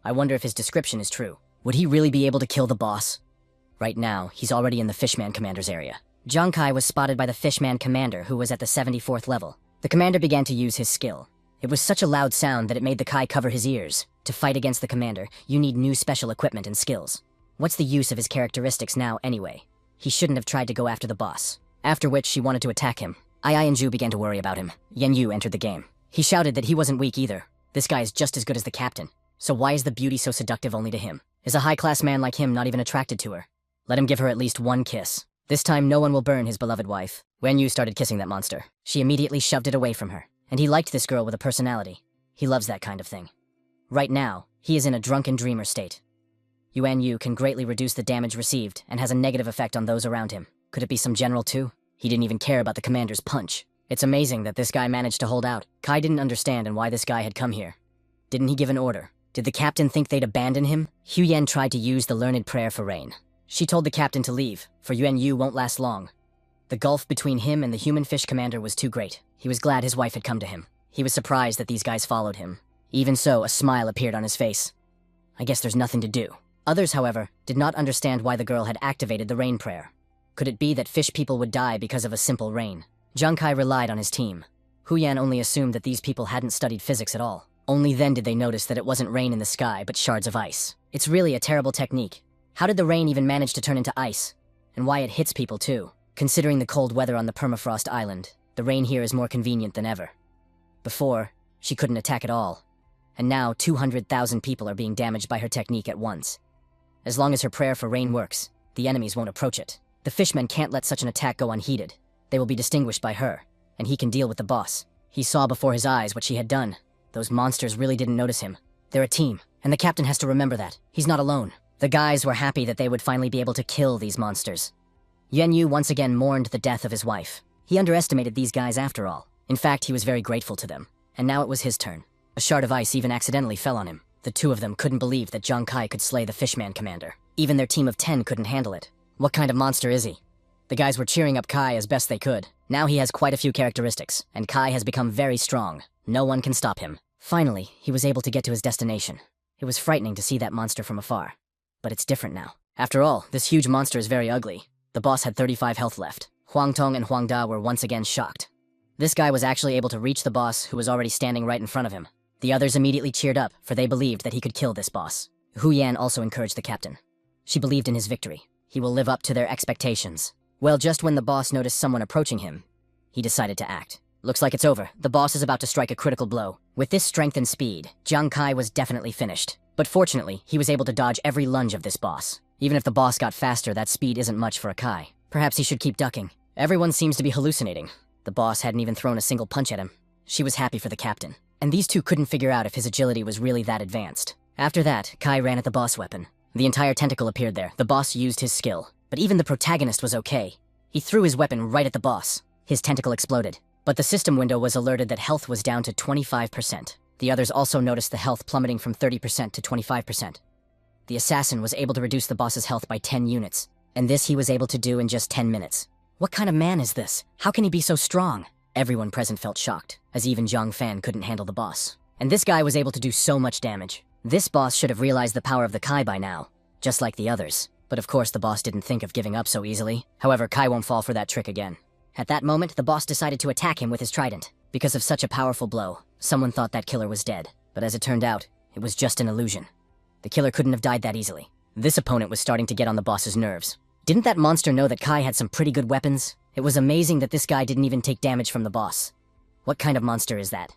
I wonder if his description is true. Would he really be able to kill the boss? Right now, he's already in the Fishman Commander's area. Zhang Kai was spotted by the Fishman Commander, who was at the 74th level. The commander began to use his skill. It was such a loud sound that it made the Kai cover his ears. To fight against the commander, you need new special equipment and skills. What's the use of his characteristics now anyway? He shouldn't have tried to go after the boss. After which, she wanted to attack him. Ai and Zhu began to worry about him. Yan Yu entered the game. He shouted that he wasn't weak either. This guy is just as good as the captain. So why is the beauty so seductive only to him? Is a high-class man like him not even attracted to her? Let him give her at least one kiss. This time, no one will burn his beloved wife. Wen Yu started kissing that monster. She immediately shoved it away from her. And he liked this girl with a personality. He loves that kind of thing. Right now, he is in a drunken dreamer state. Yuan Yu can greatly reduce the damage received and has a negative effect on those around him. Could it be some general too? He didn't even care about the commander's punch. It's amazing that this guy managed to hold out. Kai didn't understand and why this guy had come here. Didn't he give an order? Did the captain think they'd abandon him? Hu Yan tried to use the learned prayer for rain. She told the captain to leave, for Yuan Yu won't last long. The gulf between him and the human fish commander was too great. He was glad his wife had come to him. He was surprised that these guys followed him. Even so, a smile appeared on his face. I guess there's nothing to do. Others, however, did not understand why the girl had activated the rain prayer. Could it be that fish people would die because of a simple rain? Zhang Kai relied on his team. Hu Yan only assumed that these people hadn't studied physics at all. Only then did they notice that it wasn't rain in the sky, but shards of ice. It's really a terrible technique. How did the rain even manage to turn into ice? And why it hits people too? Considering the cold weather on the permafrost island, the rain here is more convenient than ever. Before, she couldn't attack at all. And now 200,000 people are being damaged by her technique at once. As long as her prayer for rain works, the enemies won't approach it. The fishmen can't let such an attack go unheeded. They will be distinguished by her, and he can deal with the boss. He saw before his eyes what she had done. Those monsters really didn't notice him. They're a team, and the captain has to remember that. He's not alone. The guys were happy that they would finally be able to kill these monsters. Yuan Yu once again mourned the death of his wife. He underestimated these guys after all. In fact, he was very grateful to them. And now it was his turn. A shard of ice even accidentally fell on him. The two of them couldn't believe that Zhang Kai could slay the Fishman Commander. Even their team of 10 couldn't handle it. What kind of monster is he? The guys were cheering up Kai as best they could. Now he has quite a few characteristics, and Kai has become very strong. No one can stop him. Finally, he was able to get to his destination. It was frightening to see that monster from afar. But it's different now. After all, this huge monster is very ugly. The boss had 35 health left. Huang Tong and Huang Da were once again shocked. This guy was actually able to reach the boss, who was already standing right in front of him. The others immediately cheered up, for they believed that he could kill this boss. Hu Yan also encouraged the captain. She believed in his victory. He will live up to their expectations. Well, just when the boss noticed someone approaching him, he decided to act. Looks like it's over. The boss is about to strike a critical blow. With this strength and speed, Zhang Kai was definitely finished. But fortunately, he was able to dodge every lunge of this boss. Even if the boss got faster, that speed isn't much for a Kai. Perhaps he should keep ducking. Everyone seems to be hallucinating. The boss hadn't even thrown a single punch at him. She was happy for the captain. And these two couldn't figure out if his agility was really that advanced. After that, Kai ran at the boss weapon. The entire tentacle appeared there. The boss used his skill. But even the protagonist was okay. He threw his weapon right at the boss. His tentacle exploded. But the system window was alerted that health was down to 25%. The others also noticed the health plummeting from 30% to 25%. The assassin was able to reduce the boss's health by 10 units. And this he was able to do in just 10 minutes. What kind of man is this? How can he be so strong? Everyone present felt shocked, as even Zhang Fan couldn't handle the boss. And this guy was able to do so much damage. This boss should have realized the power of the Kai by now, just like the others. But of course the boss didn't think of giving up so easily. However, Kai won't fall for that trick again. At that moment, the boss decided to attack him with his trident. Because of such a powerful blow, someone thought that killer was dead. But as it turned out, it was just an illusion. The killer couldn't have died that easily. This opponent was starting to get on the boss's nerves. Didn't that monster know that Kai had some pretty good weapons? It was amazing that this guy didn't even take damage from the boss. What kind of monster is that?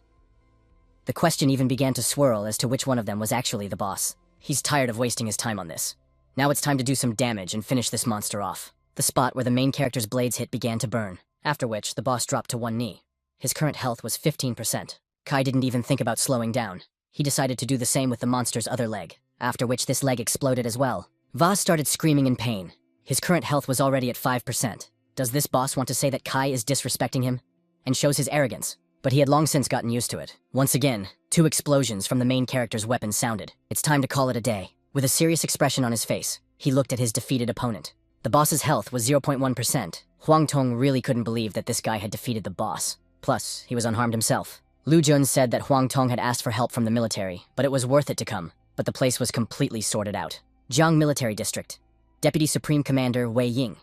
The question even began to swirl as to which one of them was actually the boss. He's tired of wasting his time on this. Now it's time to do some damage and finish this monster off. The spot where the main character's blades hit began to burn, after which the boss dropped to one knee. His current health was 15%. Kai didn't even think about slowing down. He decided to do the same with the monster's other leg, after which this leg exploded as well. Vaz started screaming in pain. His current health was already at 5%. Does this boss want to say that Kai is disrespecting him? And shows his arrogance? But he had long since gotten used to it. Once again, 2 explosions from the main character's weapon sounded. It's time to call it a day. With a serious expression on his face, he looked at his defeated opponent. The boss's health was 0.1%. Huang Tong really couldn't believe that this guy had defeated the boss. Plus, he was unharmed himself. Lu Jun said that Huang Tong had asked for help from the military, but it was worth it to come. But the place was completely sorted out. Jiang Military District. Deputy Supreme Commander Wei Ying.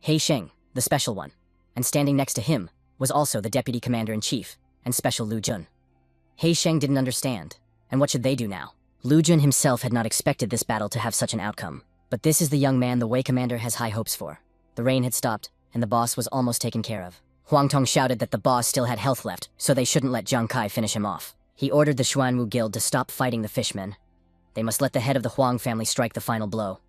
He Sheng, the special one. And standing next to him was also the Deputy Commander-in-Chief and Special Lu Jun. He Sheng didn't understand. And what should they do now? Lu Jun himself had not expected this battle to have such an outcome. But this is the young man the Wei commander has high hopes for. The rain had stopped, and the boss was almost taken care of. Huang Tong shouted that the boss still had health left, so they shouldn't let Jiang Kai finish him off. He ordered the Xuanwu Guild to stop fighting the fishmen. They must let the head of the Huang family strike the final blow.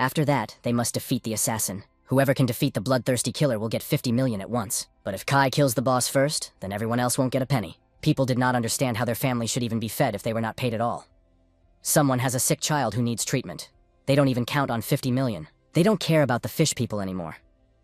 After that, they must defeat the assassin. Whoever can defeat the bloodthirsty killer will get 50 million at once. But if Kai kills the boss first, then everyone else won't get a penny. People did not understand how their family should even be fed if they were not paid at all. Someone has a sick child who needs treatment. They don't even count on 50 million. They don't care about the fish people anymore.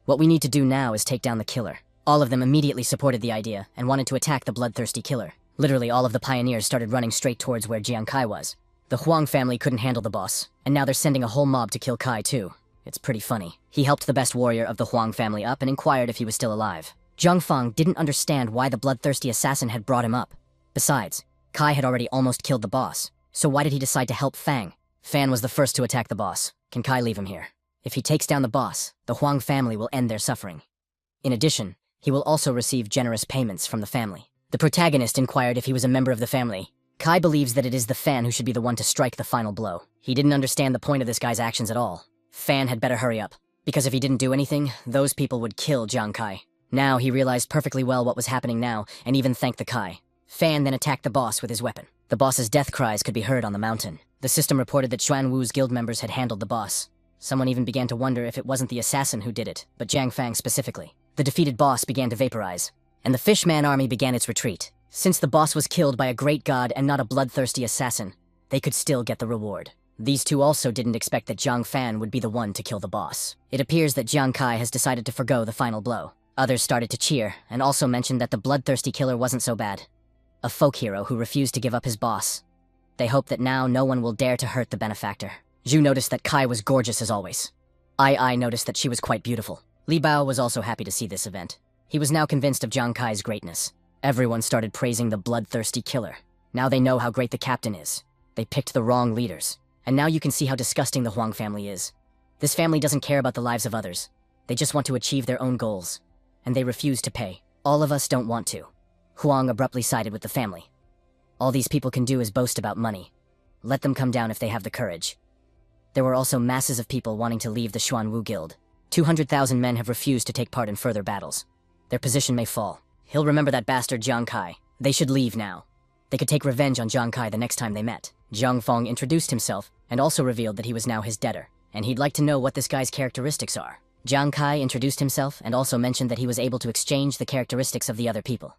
What we need to do now is take down the killer. All of them immediately supported the idea and wanted to attack the bloodthirsty killer. Literally, all of the pioneers started running straight towards where Jiang Kai was. The Huang family couldn't handle the boss, and now they're sending a whole mob to kill Kai too. It's pretty funny. He helped the best warrior of the Huang family up and inquired if he was still alive. Zhang Fang didn't understand why the bloodthirsty assassin had brought him up. Besides, Kai had already almost killed the boss, so why did he decide to help Fang? Fan was the first to attack the boss. Can Kai leave him here? If he takes down the boss, the Huang family will end their suffering. In addition, he will also receive generous payments from the family. The protagonist inquired if he was a member of the family. Kai believes that it is the Fan who should be the one to strike the final blow. He didn't understand the point of this guy's actions at all. Fan had better hurry up, because if he didn't do anything, those people would kill Jiang Kai. Now he realized perfectly well what was happening now, and even thanked the Kai. Fan then attacked the boss with his weapon. The boss's death cries could be heard on the mountain. The system reported that Xuanwu's guild members had handled the boss. Someone even began to wonder if it wasn't the assassin who did it, but Jiang Fang specifically. The defeated boss began to vaporize, and the Fishman army began its retreat. Since the boss was killed by a great god and not a bloodthirsty assassin, they could still get the reward. These two also didn't expect that Jiang Fan would be the one to kill the boss. It appears that Jiang Kai has decided to forgo the final blow. Others started to cheer, and also mentioned that the bloodthirsty killer wasn't so bad. A folk hero who refused to give up his boss. They hope that now no one will dare to hurt the benefactor. Zhu noticed that Kai was gorgeous as always. Ai noticed that she was quite beautiful. Li Bao was also happy to see this event. He was now convinced of Jiang Kai's greatness. Everyone started praising the bloodthirsty killer. Now they know how great the captain is. They picked the wrong leaders. And now you can see how disgusting the Huang family is. This family doesn't care about the lives of others. They just want to achieve their own goals. And they refuse to pay. All of us don't want to. Huang abruptly sided with the family. All these people can do is boast about money. Let them come down if they have the courage. There were also masses of people wanting to leave the Xuanwu Guild. 200,000 men have refused to take part in further battles. Their position may fall. He'll remember that bastard Jiang Kai. They should leave now. They could take revenge on Jiang Kai the next time they met. Zhang Fong introduced himself and also revealed that he was now his debtor, and he'd like to know what this guy's characteristics are. Jiang Kai introduced himself and also mentioned that he was able to exchange the characteristics of the other people.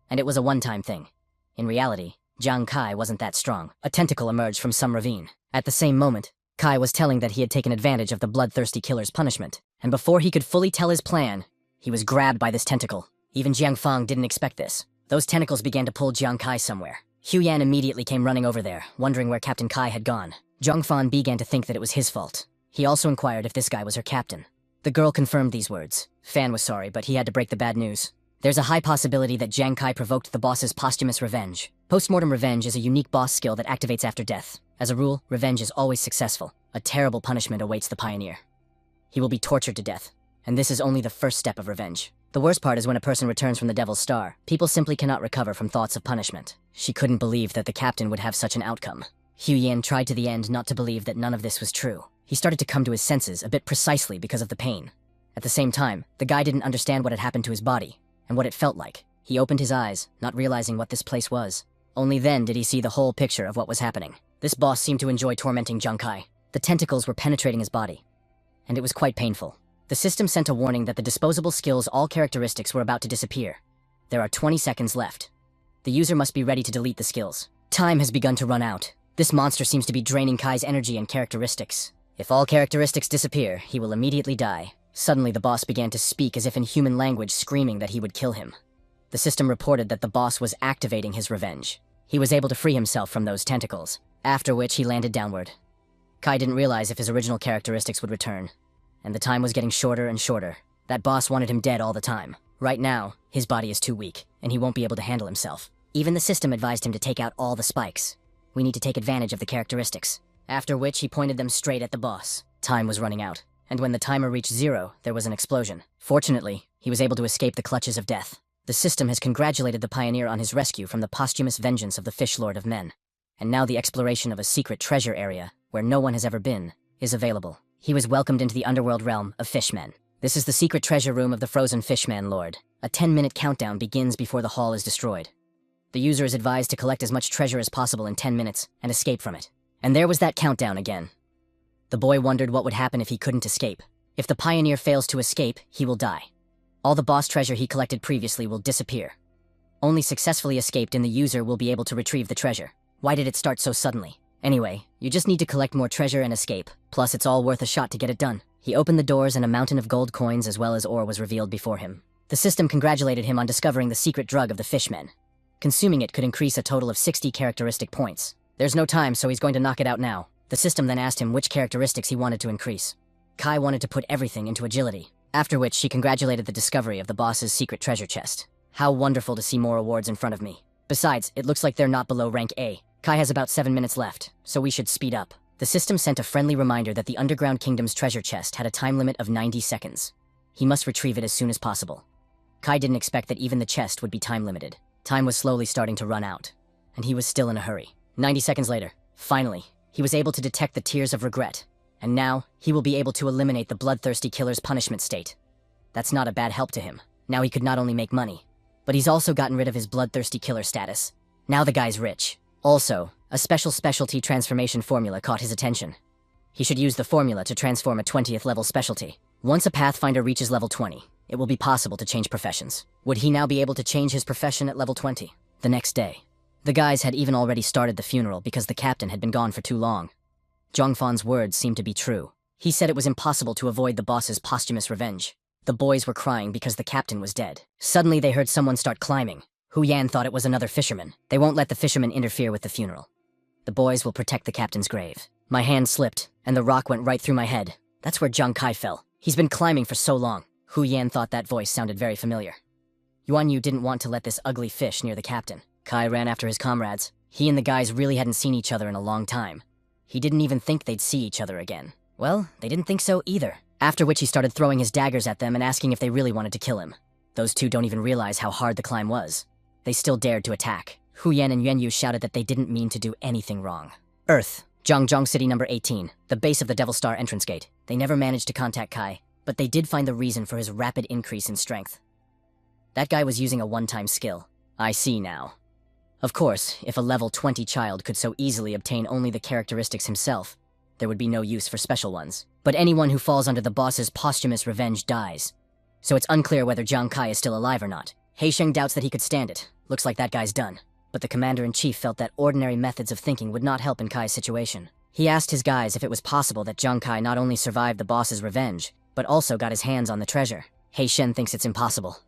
And it was a one-time thing. In reality, Jiang Kai wasn't that strong. A tentacle emerged from some ravine. At the same moment, Kai was telling that he had taken advantage of the bloodthirsty killer's punishment, and before he could fully tell his plan, he was grabbed by this tentacle. Even Jiang Fang didn't expect this. Those tentacles began to pull Jiang Kai somewhere. Hu Yan immediately came running over there, wondering where Captain Kai had gone. Zhang Fan began to think that it was his fault. He also inquired if this guy was her captain. The girl confirmed these words. Fan was sorry, but he had to break the bad news. There's a high possibility that Jiang Kai provoked the boss's posthumous revenge. Postmortem revenge is a unique boss skill that activates after death. As a rule, revenge is always successful. A terrible punishment awaits the pioneer. He will be tortured to death, and this is only the first step of revenge. The worst part is when a person returns from the Devil's Star, people simply cannot recover from thoughts of punishment. She couldn't believe that the captain would have such an outcome. Hu Yan tried to the end not to believe that none of this was true. He started to come to his senses a bit precisely because of the pain. At the same time, the guy didn't understand what had happened to his body, and what it felt like. He opened his eyes, not realizing what this place was. Only then did he see the whole picture of what was happening. This boss seemed to enjoy tormenting Jiang Kai. The tentacles were penetrating his body, and it was quite painful. The system sent a warning that the disposable skill's all characteristics were about to disappear. There are 20 seconds left. The user must be ready to delete the skills. Time has begun to run out. This monster seems to be draining Kai's energy and characteristics. If all characteristics disappear, he will immediately die. Suddenly, the boss began to speak as if in human language, screaming that he would kill him. The system reported that the boss was activating his revenge. He was able to free himself from those tentacles, after which he landed downward. Kai didn't realize if his original characteristics would return, and the time was getting shorter and shorter. That boss wanted him dead all the time. Right now, his body is too weak, and he won't be able to handle himself. Even the system advised him to take out all the spikes. We need to take advantage of the characteristics. After which he pointed them straight at the boss. Time was running out, and when the timer reached 0, there was an explosion. Fortunately, he was able to escape the clutches of death. The system has congratulated the pioneer on his rescue from the posthumous vengeance of the Fish Lord of Men. And now the exploration of a secret treasure area, where no one has ever been, is available. He was welcomed into the underworld realm of fishmen. This is the secret treasure room of the frozen Fishman Lord. A 10-minute countdown begins before the hall is destroyed. The user is advised to collect as much treasure as possible in 10 minutes and escape from it. And there was that countdown again. The boy wondered what would happen if he couldn't escape. If the pioneer fails to escape, he will die. All the boss treasure he collected previously will disappear. Only successfully escaped and the user will be able to retrieve the treasure. Why did it start so suddenly? Anyway, you just need to collect more treasure and escape. Plus, it's all worth a shot to get it done. He opened the doors and a mountain of gold coins as well as ore was revealed before him. The system congratulated him on discovering the secret drug of the fishmen. Consuming it could increase a total of 60 characteristic points. There's no time, so he's going to knock it out now. The system then asked him which characteristics he wanted to increase. Kai wanted to put everything into agility, after which she congratulated the discovery of the boss's secret treasure chest. How wonderful to see more awards in front of me. Besides, it looks like they're not below rank A. Kai has about 7 minutes left, so we should speed up. The system sent a friendly reminder that the Underground Kingdom's treasure chest had a time limit of 90 seconds. He must retrieve it as soon as possible. Kai didn't expect that even the chest would be time limited. Time was slowly starting to run out, and he was still in a hurry. 90 seconds later, finally, he was able to detect the tears of regret, and now he will be able to eliminate the bloodthirsty killer's punishment state. That's not a bad help to him. Now he could not only make money, but he's also gotten rid of his bloodthirsty killer status. Now the guy's rich. Also, a specialty transformation formula caught his attention. He should use the formula to transform a 20th level specialty. Once a Pathfinder reaches level 20, it will be possible to change professions. Would he now be able to change his profession at level 20? The next day, the guys had even already started the funeral because the captain had been gone for too long. Zhongfan's words seemed to be true. He said it was impossible to avoid the boss's posthumous revenge. The boys were crying because the captain was dead. Suddenly they heard someone start climbing. Hu Yan thought it was another fisherman. They won't let the fisherman interfere with the funeral. The boys will protect the captain's grave. My hand slipped, and the rock went right through my head. That's where Zhang Kai fell. He's been climbing for so long. Hu Yan thought that voice sounded very familiar. Yuan Yu didn't want to let this ugly fish near the captain. Kai ran after his comrades. He and the guys really hadn't seen each other in a long time. He didn't even think they'd see each other again. Well, they didn't think so either. After which he started throwing his daggers at them and asking if they really wanted to kill him. Those two don't even realize how hard the climb was. They still dared to attack. Hu Yan and Yuan Yu shouted that they didn't mean to do anything wrong. Earth, Zhangzhong City number 18, the base of the Devil Star entrance gate. They never managed to contact Kai, but they did find the reason for his rapid increase in strength. That guy was using a one-time skill. I see now. Of course, if a level 20 child could so easily obtain only the characteristics himself, there would be no use for special ones. But anyone who falls under the boss's posthumous revenge dies. So it's unclear whether Zhang Kai is still alive or not. Heisheng doubts that he could stand it. Looks like that guy's done. But the commander-in-chief felt that ordinary methods of thinking would not help in Kai's situation. He asked his guys if it was possible that Zhang Kai not only survived the boss's revenge, but also got his hands on the treasure. Heishen thinks it's impossible.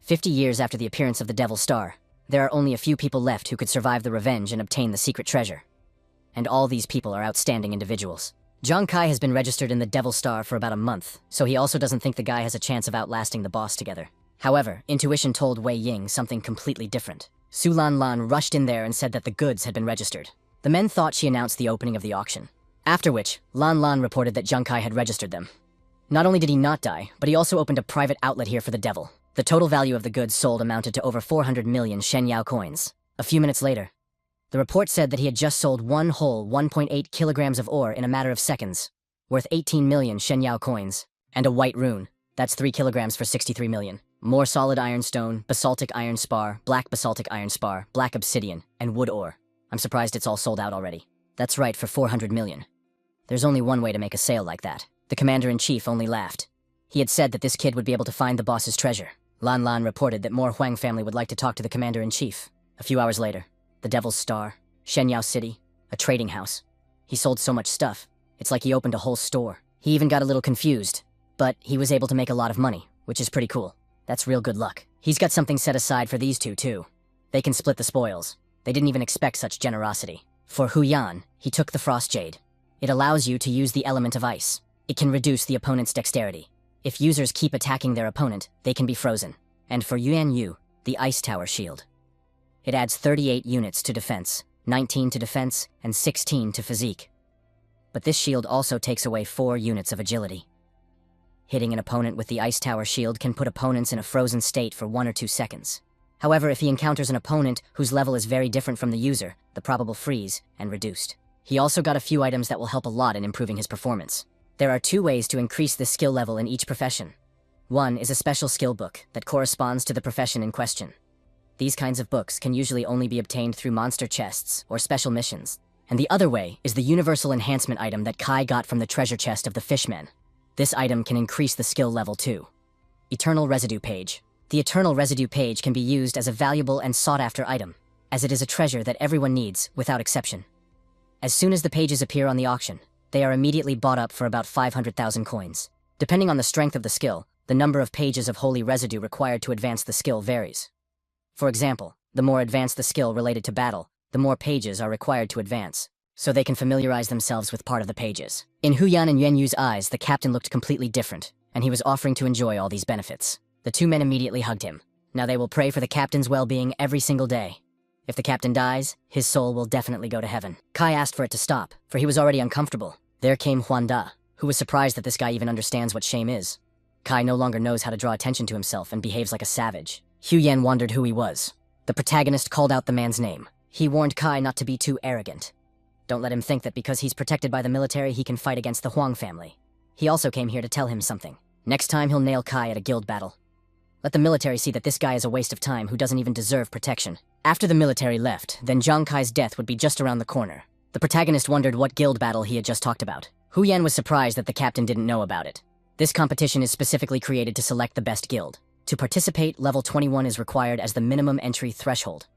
50 years after the appearance of the Devil Star, there are only a few people left who could survive the revenge and obtain the secret treasure. And all these people are outstanding individuals. Zhang Kai has been registered in the Devil Star for about a month, so he also doesn't think the guy has a chance of outlasting the boss together. However, intuition told Wei Ying something completely different. Su Lan Lan rushed in there and said that the goods had been registered. The men thought she announced the opening of the auction. After which, Lan Lan reported that Zhang Kai had registered them. Not only did he not die, but he also opened a private outlet here for the devil. The total value of the goods sold amounted to over 400 million Shenyao coins. A few minutes later, the report said that he had just sold one whole 1.8 kilograms of ore in a matter of seconds, worth 18 million Shenyao coins, and a white rune. That's 3 kilograms for 63 million. More solid ironstone, basaltic iron spar, black basaltic iron spar, black obsidian, and wood ore. I'm surprised it's all sold out already. That's right, for 400 million. There's only one way to make a sale like that. The commander-in-chief only laughed. He had said that this kid would be able to find the boss's treasure. Lan Lan reported that more Huang family would like to talk to the commander-in-chief. A few hours later, the Devil's Star, Shenyao City, a trading house. He sold so much stuff, it's like he opened a whole store. He even got a little confused, but he was able to make a lot of money, which is pretty cool. That's real good luck. He's got something set aside for these two, too. They can split the spoils. They didn't even expect such generosity. For Hu Yan, he took the Frost Jade. It allows you to use the element of ice. It can reduce the opponent's dexterity. If users keep attacking their opponent, they can be frozen. And for Yuan Yu, the Ice Tower Shield. It adds 38 units to defense, 19 to defense, and 16 to physique. But this shield also takes away 4 units of agility. Hitting an opponent with the Ice Tower Shield can put opponents in a frozen state for 1 or 2 seconds. However, if he encounters an opponent whose level is very different from the user, the probable freeze and reduced. He also got a few items that will help a lot in improving his performance. There are 2 ways to increase the skill level in each profession. One is a special skill book that corresponds to the profession in question. These kinds of books can usually only be obtained through monster chests or special missions. And the other way is the universal enhancement item that Kai got from the treasure chest of the Fishmen. This item can increase the skill level too. Eternal Residue Page. The Eternal Residue Page can be used as a valuable and sought-after item, as it is a treasure that everyone needs, without exception. As soon as the pages appear on the auction, they are immediately bought up for about 500,000 coins. Depending on the strength of the skill, the number of pages of holy residue required to advance the skill varies. For example, the more advanced the skill related to battle, the more pages are required to advance, so they can familiarize themselves with part of the pages. In Huyan and Yuan Yu's eyes, the captain looked completely different, and he was offering to enjoy all these benefits. The 2 men immediately hugged him. Now they will pray for the captain's well-being every single day. If the captain dies, his soul will definitely go to heaven. Kai asked for it to stop, for he was already uncomfortable. There came Huanda, who was surprised that this guy even understands what shame is. Kai no longer knows how to draw attention to himself and behaves like a savage. Hu Yan wondered who he was. The protagonist called out the man's name. He warned Kai not to be too arrogant. Don't let him think that because he's protected by the military he can fight against the Huang family. He also came here to tell him something. Next time he'll nail Kai at a guild battle. Let the military see that this guy is a waste of time who doesn't even deserve protection. After the military left, then Zhang Kai's death would be just around the corner. The protagonist wondered what guild battle he had just talked about. Hu Yan was surprised that the captain didn't know about it. This competition is specifically created to select the best guild. To participate, level 21 is required as the minimum entry threshold.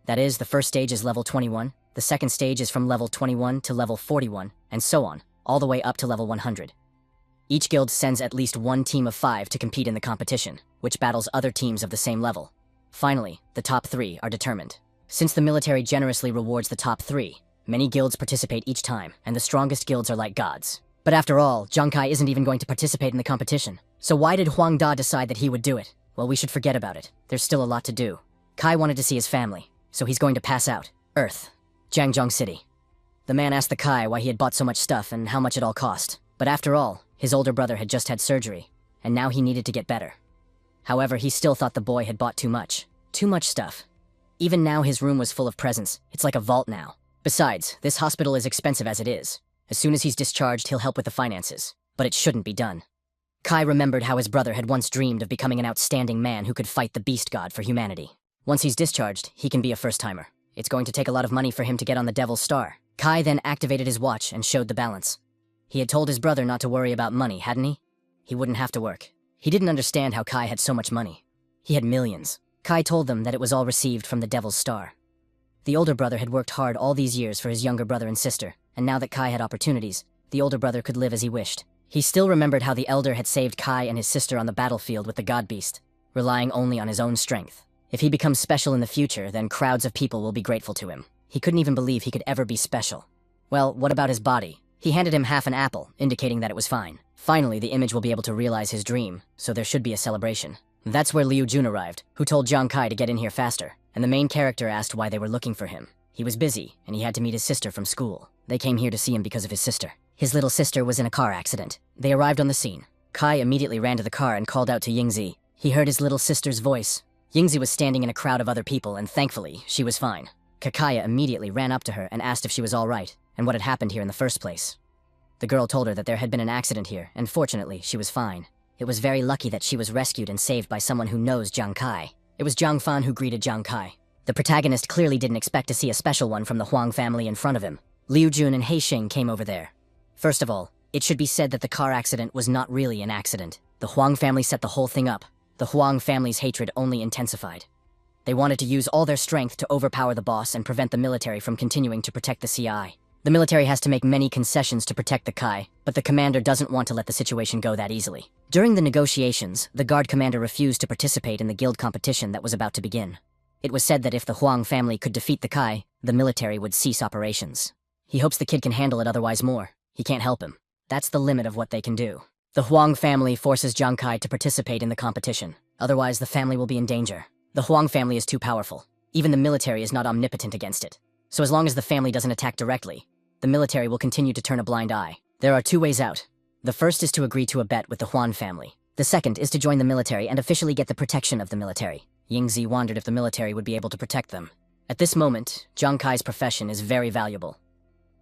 That is, the first stage is level 21, the second stage is from level 21 to level 41, and so on, all the way up to level 100. Each guild sends at least 1 team of 5 to compete in the competition, which battles other teams of the same level. Finally, the top 3 are determined. Since the military generously rewards the top 3, many guilds participate each time, and the strongest guilds are like gods. But after all, Zhang Kai isn't even going to participate in the competition. So why did Huang Da decide that he would do it? Well, we should forget about it. There's still a lot to do. Kai wanted to see his family, so he's going to pass out. Earth. Jiangzhong City. The man asked the Kai why he had bought so much stuff and how much it all cost. But after all, his older brother had just had surgery, and now he needed to get better. However, he still thought the boy had bought too much. Too much stuff. Even now his room was full of presents. It's like a vault now. Besides, this hospital is expensive as it is. As soon as he's discharged, he'll help with the finances. But it shouldn't be done. Kai remembered how his brother had once dreamed of becoming an outstanding man who could fight the beast god for humanity. Once he's discharged, he can be a first-timer. It's going to take a lot of money for him to get on the Devil's Star. Kai then activated his watch and showed the balance. He had told his brother not to worry about money, hadn't he? He wouldn't have to work. He didn't understand how Kai had so much money. He had millions. Kai told them that it was all received from the Devil's Star. The older brother had worked hard all these years for his younger brother and sister, and now that Kai had opportunities, the older brother could live as he wished. He still remembered how the elder had saved Kai and his sister on the battlefield with the God Beast, relying only on his own strength. If he becomes special in the future, then crowds of people will be grateful to him. He couldn't even believe he could ever be special. Well, what about his body? He handed him half an apple, indicating that it was fine. Finally, the image will be able to realize his dream, so there should be a celebration. That's where Liu Jun arrived, who told Zhang Kai to get in here faster, and the main character asked why they were looking for him. He was busy, and he had to meet his sister from school. They came here to see him because of his sister. His little sister was in a car accident. They arrived on the scene. Kai immediately ran to the car and called out to Yingzi. He heard his little sister's voice. Yingzi was standing in a crowd of other people, and thankfully, she was fine. Kakaya immediately ran up to her and asked if she was all right, and what had happened here in the first place. The girl told her that there had been an accident here, and fortunately, she was fine. It was very lucky that she was rescued and saved by someone who knows Zhang Kai. It was Zhang Fan who greeted Zhang Kai. The protagonist clearly didn't expect to see a special one from the Huang family in front of him. Liu Jun and He Xing came over there. First of all, it should be said that the car accident was not really an accident. The Huang family set the whole thing up. The Huang family's hatred only intensified. They wanted to use all their strength to overpower the boss and prevent the military from continuing to protect the CI. The military has to make many concessions to protect the Kai, but the commander doesn't want to let the situation go that easily. During the negotiations, the guard commander refused to participate in the guild competition that was about to begin. It was said that if the Huang family could defeat the Kai, the military would cease operations. He hopes the kid can handle it, otherwise more. He can't help him. That's the limit of what they can do. The Huang family forces Jiang Kai to participate in the competition. Otherwise, the family will be in danger. The Huang family is too powerful. Even the military is not omnipotent against it. So as long as the family doesn't attack directly, the military will continue to turn a blind eye. There are two ways out. The first is to agree to a bet with the Huan family. The second is to join the military and officially get the protection of the military. Yingzi wondered if the military would be able to protect them. At this moment, Jiang Kai's profession is very valuable.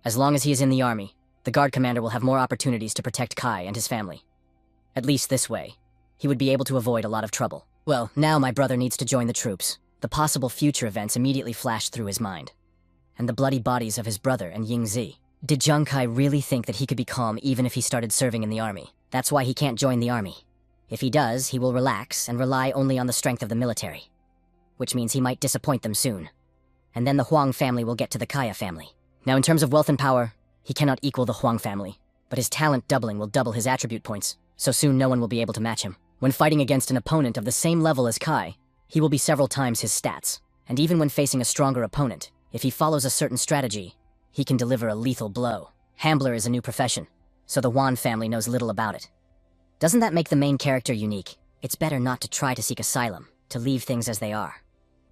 As long as he is in the army, the guard commander will have more opportunities to protect Kai and his family. At least this way, he would be able to avoid a lot of trouble. Well, now my brother needs to join the troops. The possible future events immediately flashed through his mind. And the bloody bodies of his brother and Yingzi. Did Jiang Kai really think that he could be calm even if he started serving in the army? That's why he can't join the army. If he does, he will relax and rely only on the strength of the military. Which means he might disappoint them soon. And then the Huang family will get to the Kaya family. Now in terms of wealth and power, he cannot equal the Huang family. But his talent doubling will double his attribute points, so soon no one will be able to match him. When fighting against an opponent of the same level as Kai, he will be several times his stats. And even when facing a stronger opponent, if he follows a certain strategy, he can deliver a lethal blow. Hambler is a new profession, so the Wan family knows little about it. Doesn't that make the main character unique? It's better not to try to seek asylum, to leave things as they are.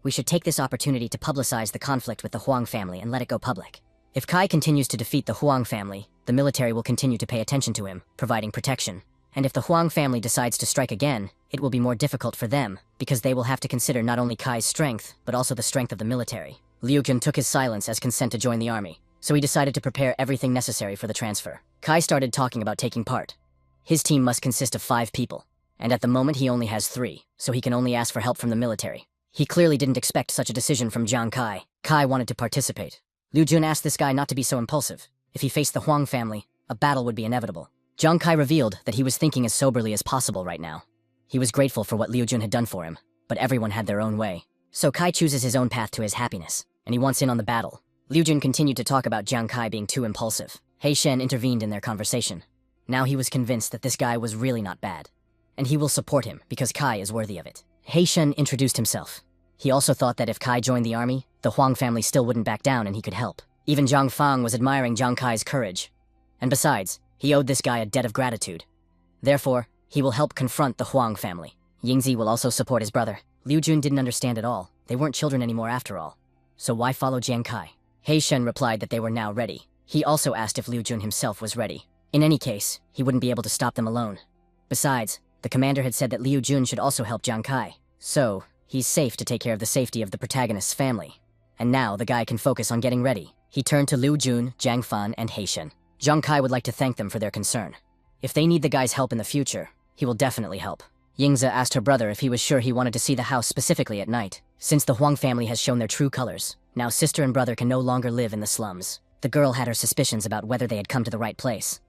We should take this opportunity to publicize the conflict with the Huang family and let it go public. If Kai continues to defeat the Huang family, the military will continue to pay attention to him, providing protection. And if the Huang family decides to strike again, it will be more difficult for them, because they will have to consider not only Kai's strength, but also the strength of the military. Liu Jun took his silence as consent to join the army, so he decided to prepare everything necessary for the transfer. Kai started talking about taking part. His team must consist of 5 people, and at the moment he only has 3, so he can only ask for help from the military. He clearly didn't expect such a decision from Jiang Kai. Kai wanted to participate. Liu Jun asked this guy not to be so impulsive. If he faced the Huang family, a battle would be inevitable. Jiang Kai revealed that he was thinking as soberly as possible right now. He was grateful for what Liu Jun had done for him, but everyone had their own way. So Kai chooses his own path to his happiness, and he wants in on the battle. Liu Jun continued to talk about Jiang Kai being too impulsive. He Shen intervened in their conversation. Now he was convinced that this guy was really not bad, and he will support him because Kai is worthy of it. He Shen introduced himself. He also thought that if Kai joined the army, the Huang family still wouldn't back down and he could help. Even Zhang Fang was admiring Jiang Kai's courage. And besides, he owed this guy a debt of gratitude. Therefore, he will help confront the Huang family. Yingzi will also support his brother. Liu Jun didn't understand at all. They weren't children anymore after all. So why follow Jiang Kai? He Shen replied that they were now ready. He also asked if Liu Jun himself was ready. In any case, he wouldn't be able to stop them alone. Besides, the commander had said that Liu Jun should also help Jiang Kai. So, he's safe to take care of the safety of the protagonist's family. And now the guy can focus on getting ready. He turned to Liu Jun, Jiang Fan, and He Shen. Jiang Kai would like to thank them for their concern. If they need the guy's help in the future, he will definitely help. Yingzi asked her brother if he was sure he wanted to see the house specifically at night. Since the Huang family has shown their true colors, now sister and brother can no longer live in the slums. The girl had her suspicions about whether they had come to the right place.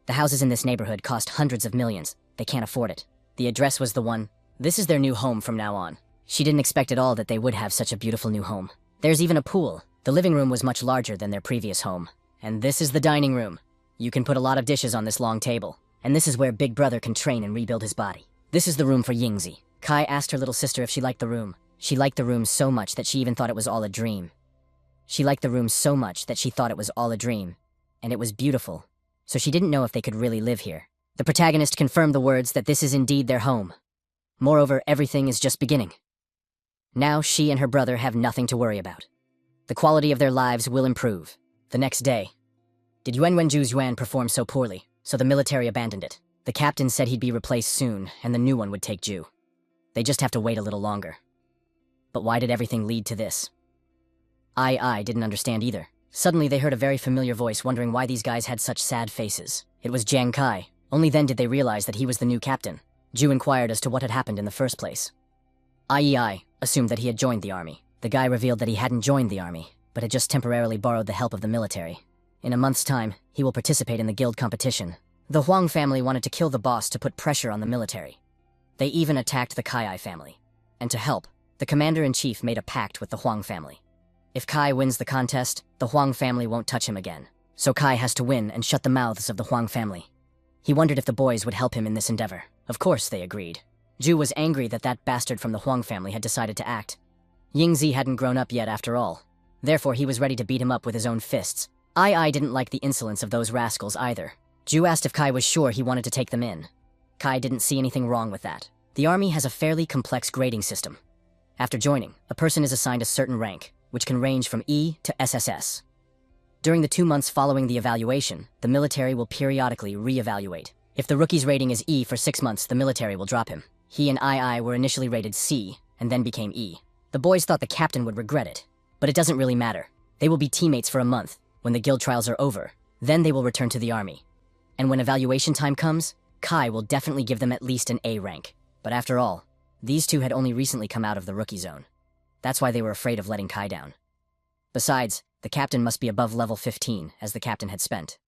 The houses in this neighborhood cost hundreds of millions. They can't afford it. The address was the one. This is their new home from now on. She didn't expect at all that they would have such a beautiful new home. There's even a pool. The living room was much larger than their previous home. And this is the dining room. You can put a lot of dishes on this long table. And this is where Big Brother can train and rebuild his body. This is the room for Yingzi. Kai asked her little sister if she liked the room. She liked the room so much that she even thought it was all a dream. She liked the room so much that she thought it was all a dream. And it was beautiful. So she didn't know if they could really live here. The protagonist confirmed the words that this is indeed their home. Moreover, everything is just beginning. Now she and her brother have nothing to worry about. The quality of their lives will improve. The next day. Did Yuan Wenju's Yuan perform so poorly, so the military abandoned it? The captain said he'd be replaced soon, and the new one would take Ju. They just have to wait a little longer. But why did everything lead to this? I didn't understand either. Suddenly they heard a very familiar voice wondering why these guys had such sad faces. It was Jiang Kai. Only then did they realize that he was the new captain. Ju inquired as to what had happened in the first place. I assumed that he had joined the army. The guy revealed that he hadn't joined the army, but had just temporarily borrowed the help of the military. In a month's time, he will participate in the guild competition. The Huang family wanted to kill the boss to put pressure on the military. They even attacked the Kai family. And to help, the commander-in-chief made a pact with the Huang family. If Kai wins the contest, the Huang family won't touch him again. So Kai has to win and shut the mouths of the Huang family. He wondered if the boys would help him in this endeavor. Of course they agreed. Ju was angry that that bastard from the Huang family had decided to act. Yingzi hadn't grown up yet after all. Therefore, he was ready to beat him up with his own fists. Ai didn't like the insolence of those rascals either. Ju asked if Kai was sure he wanted to take them in. Kai didn't see anything wrong with that. The army has a fairly complex grading system. After joining, a person is assigned a certain rank, which can range from E to SSS. During the 2 months following the evaluation, the military will periodically re-evaluate. If the rookie's rating is E for 6 months, the military will drop him. He and Ai were initially rated C, and then became E. The boys thought the captain would regret it, but it doesn't really matter. They will be teammates for a month. When the guild trials are over, then they will return to the army. And when evaluation time comes, Kai will definitely give them at least an A rank. But after all, these two had only recently come out of the rookie zone. That's why they were afraid of letting Kai down. Besides, the captain must be above level 15, as the captain had spent.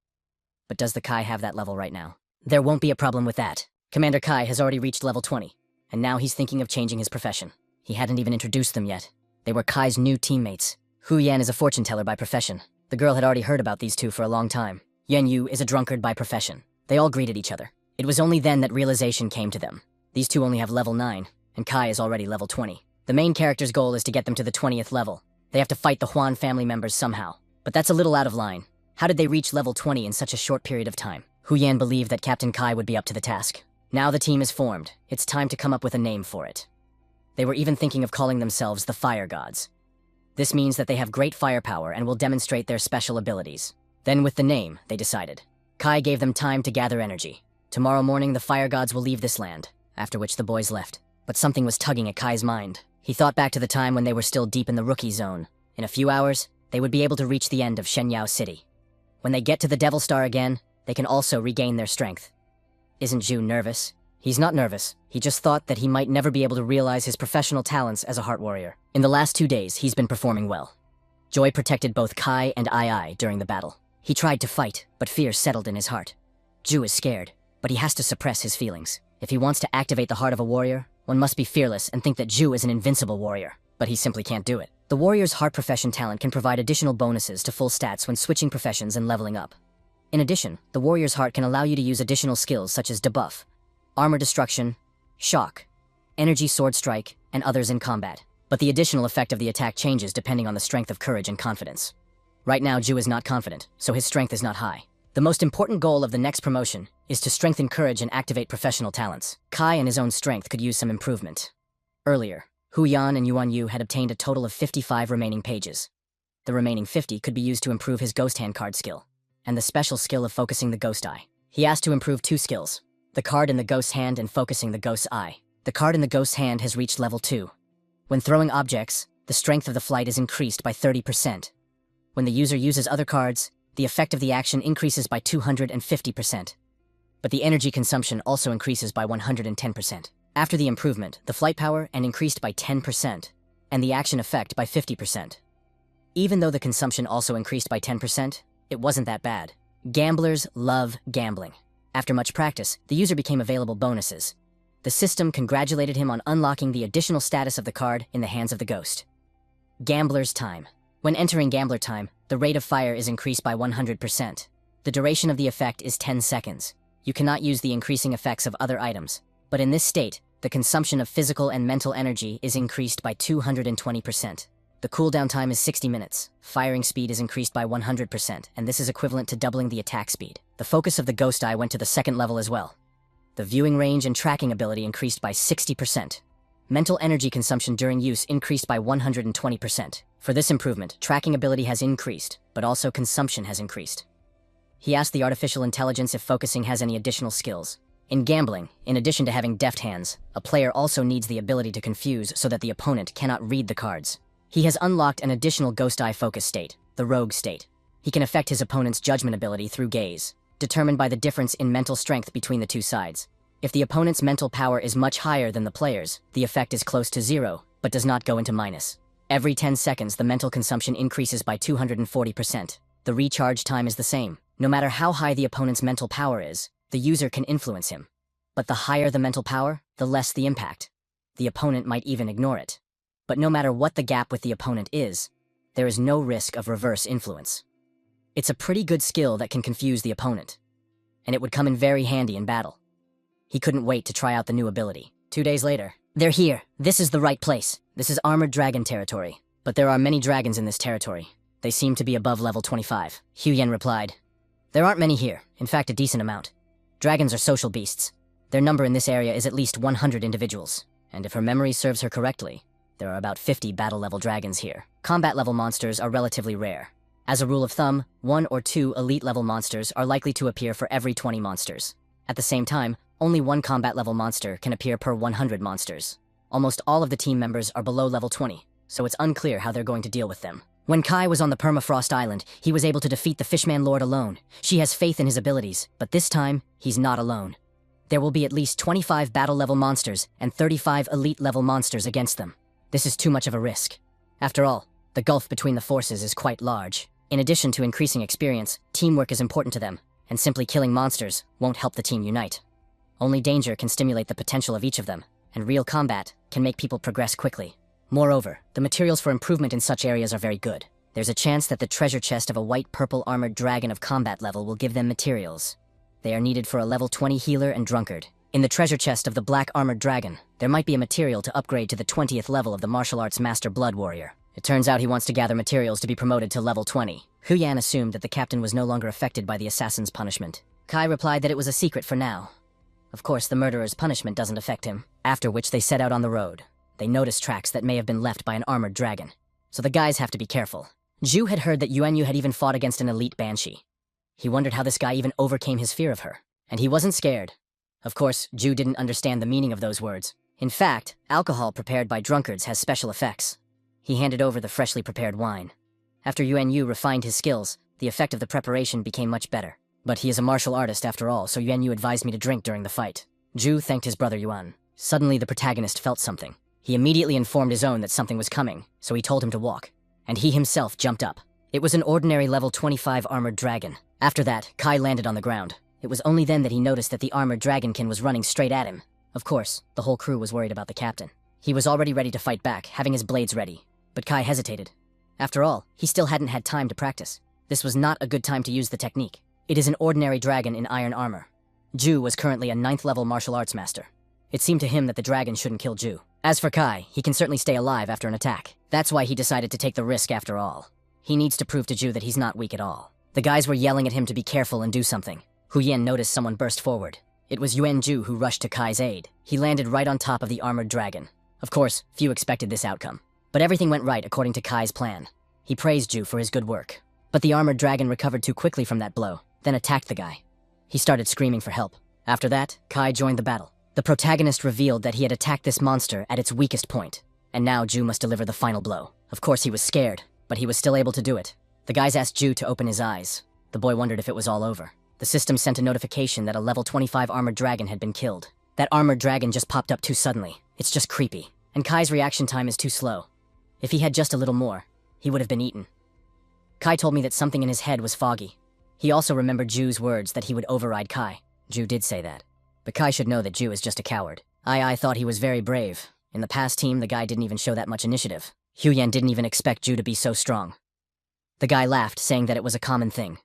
But does the Kai have that level right now? There won't be a problem with that. Commander Kai has already reached level 20, and now he's thinking of changing his profession. He hadn't even introduced them yet. They were Kai's new teammates. Hu Yan is a fortune teller by profession. The girl had already heard about these two for a long time. Yan Yu is a drunkard by profession. They all greeted each other. It was only then that realization came to them. These two only have level 9, and Kai is already level 20. The main character's goal is to get them to the 20th level. They have to fight the Huan family members somehow. But that's a little out of line. How did they reach level 20 in such a short period of time? Hu Yan believed that Captain Kai would be up to the task. Now the team is formed. It's time to come up with a name for it. They were even thinking of calling themselves the Fire Gods. This means that they have great firepower and will demonstrate their special abilities. Then with the name, they decided. Kai gave them time to gather energy. Tomorrow morning, the Fire Gods will leave this land, after which the boys left. But something was tugging at Kai's mind. He thought back to the time when they were still deep in the rookie zone. In a few hours, they would be able to reach the end of Shenyao City. When they get to the Devil Star again, they can also regain their strength. Isn't Zhu nervous? He's not nervous. He just thought that he might never be able to realize his professional talents as a heart warrior. In the last 2 days, he's been performing well. Joy protected both Kai and Ai during the battle. He tried to fight, but fear settled in his heart. Zhu is scared, but he has to suppress his feelings. If he wants to activate the heart of a warrior, one must be fearless and think that Zhu is an invincible warrior. But he simply can't do it. The warrior's heart profession talent can provide additional bonuses to full stats when switching professions and leveling up. In addition, the warrior's heart can allow you to use additional skills such as debuff, armor destruction, shock, energy sword strike, and others in combat. But the additional effect of the attack changes depending on the strength of courage and confidence. Right now, Zhu is not confident, so his strength is not high. The most important goal of the next promotion is to strengthen courage and activate professional talents. Kai and his own strength could use some improvement. Earlier, Hu Yan and Yuan Yu had obtained a total of 55 remaining pages. The remaining 50 could be used to improve his Ghost Hand card skill, and the special skill of focusing the Ghost Eye. He asked to improve 2 skills, the card in the Ghost's Hand and focusing the Ghost's Eye. The card in the Ghost's Hand has reached level 2. When throwing objects, the strength of the flight is increased by 30%. When the user uses other cards, the effect of the action increases by 250%. But the energy consumption also increases by 110%. After the improvement, the flight power and increased by 10%, and the action effect by 50%. Even though the consumption also increased by 10%, it wasn't that bad. Gamblers love gambling. After much practice, the user became available bonuses. The system congratulated him on unlocking the additional status of the card in the hands of the ghost. Gambler's Time. When entering Gambler Time, the rate of fire is increased by 100%. The duration of the effect is 10 seconds. You cannot use the increasing effects of other items, but in this state, the consumption of physical and mental energy is increased by 220%. The cooldown time is 60 minutes. Firing speed is increased by 100%, and this is equivalent to doubling the attack speed. The focus of the Ghost Eye went to the 2nd level as well. The viewing range and tracking ability increased by 60%. Mental energy consumption during use increased by 120%. For this improvement, tracking ability has increased, but also consumption has increased. He asked the artificial intelligence if focusing has any additional skills. In gambling, in addition to having deft hands, a player also needs the ability to confuse so that the opponent cannot read the cards. He has unlocked an additional Ghost Eye focus state, the Rogue state. He can affect his opponent's judgment ability through gaze, determined by the difference in mental strength between the two sides. If the opponent's mental power is much higher than the player's, the effect is close to 0, but does not go into minus. Every 10 seconds, the mental consumption increases by 240%. The recharge time is the same. No matter how high the opponent's mental power is, the user can influence him. But the higher the mental power, the less the impact. The opponent might even ignore it. But no matter what the gap with the opponent is, there is no risk of reverse influence. It's a pretty good skill that can confuse the opponent, and it would come in very handy in battle. He couldn't wait to try out the new ability. 2 days later, They're here. This is the right place. This is armored dragon territory. But there are many dragons in this territory. They seem to be above level 25. Huyen replied. There aren't many here. In fact, a decent amount. Dragons are social beasts. Their number in this area is at least 100 individuals. And if her memory serves her correctly, there are about 50 battle-level dragons here. Combat-level monsters are relatively rare. As a rule of thumb, 1 or 2 elite-level monsters are likely to appear for every 20 monsters. At the same time, only 1 combat-level monster can appear per 100 monsters. Almost all of the team members are below level 20, so it's unclear how they're going to deal with them. When Kai was on the Permafrost Island, he was able to defeat the Fishman Lord alone. She has faith in his abilities, but this time, he's not alone. There will be at least 25 battle-level monsters and 35 elite-level monsters against them. This is too much of a risk. After all, the gulf between the forces is quite large. In addition to increasing experience, teamwork is important to them, and simply killing monsters won't help the team unite. Only danger can stimulate the potential of each of them, and real combat can make people progress quickly. Moreover, the materials for improvement in such areas are very good. There's a chance that the treasure chest of a white-purple armored dragon of combat level will give them materials. They are needed for a level 20 healer and drunkard. In the treasure chest of the black armored dragon, there might be a material to upgrade to the 20th level of the martial arts master blood warrior. It turns out he wants to gather materials to be promoted to level 20. Huyan assumed that the captain was no longer affected by the assassin's punishment. Kai replied that it was a secret for now. Of course, the murderer's punishment doesn't affect him. After which they set out on the road. They noticed tracks that may have been left by an armored dragon. So the guys have to be careful. Ju had heard that Yuanyu had even fought against an elite banshee. He wondered how this guy even overcame his fear of her. And he wasn't scared. Of course, Ju didn't understand the meaning of those words. In fact, alcohol prepared by drunkards has special effects. He handed over the freshly prepared wine. After Yuanyu refined his skills, the effect of the preparation became much better. But he is a martial artist after all, so Yuanyu advised me to drink during the fight. Ju thanked his brother Yuan. Suddenly the protagonist felt something. He immediately informed his own that something was coming, so he told him to walk. And he himself jumped up. It was an ordinary level 25 armored dragon. After that, Kai landed on the ground. It was only then that he noticed that the armored dragonkin was running straight at him. Of course, the whole crew was worried about the captain. He was already ready to fight back, having his blades ready. But Kai hesitated. After all, he still hadn't had time to practice. This was not a good time to use the technique. It is an ordinary dragon in iron armor. Ju was currently a 9th level martial arts master. It seemed to him that the dragon shouldn't kill Ju. As for Kai, he can certainly stay alive after an attack. That's why he decided to take the risk after all. He needs to prove to Ju that he's not weak at all. The guys were yelling at him to be careful and do something. Huyen noticed someone burst forward. It was Yuan Ju who rushed to Kai's aid. He landed right on top of the armored dragon. Of course, few expected this outcome. But everything went right according to Kai's plan. He praised Ju for his good work. But the armored dragon recovered too quickly from that blow, then attacked the guy. He started screaming for help. After that, Kai joined the battle. The protagonist revealed that he had attacked this monster at its weakest point, and now Ju must deliver the final blow. Of course he was scared, but he was still able to do it. The guys asked Ju to open his eyes. The boy wondered if it was all over. The system sent a notification that a level 25 armored dragon had been killed. That armored dragon just popped up too suddenly. It's just creepy. And Kai's reaction time is too slow. If he had just a little more, he would have been eaten. Kai told me that something in his head was foggy. He also remembered Ju's words that he would override Kai. Ju did say that. But Kai should know that Ju is just a coward. I thought he was very brave. In the past team, the guy didn't even show that much initiative. Huyen didn't even expect Ju to be so strong. The guy laughed, saying that it was a common thing.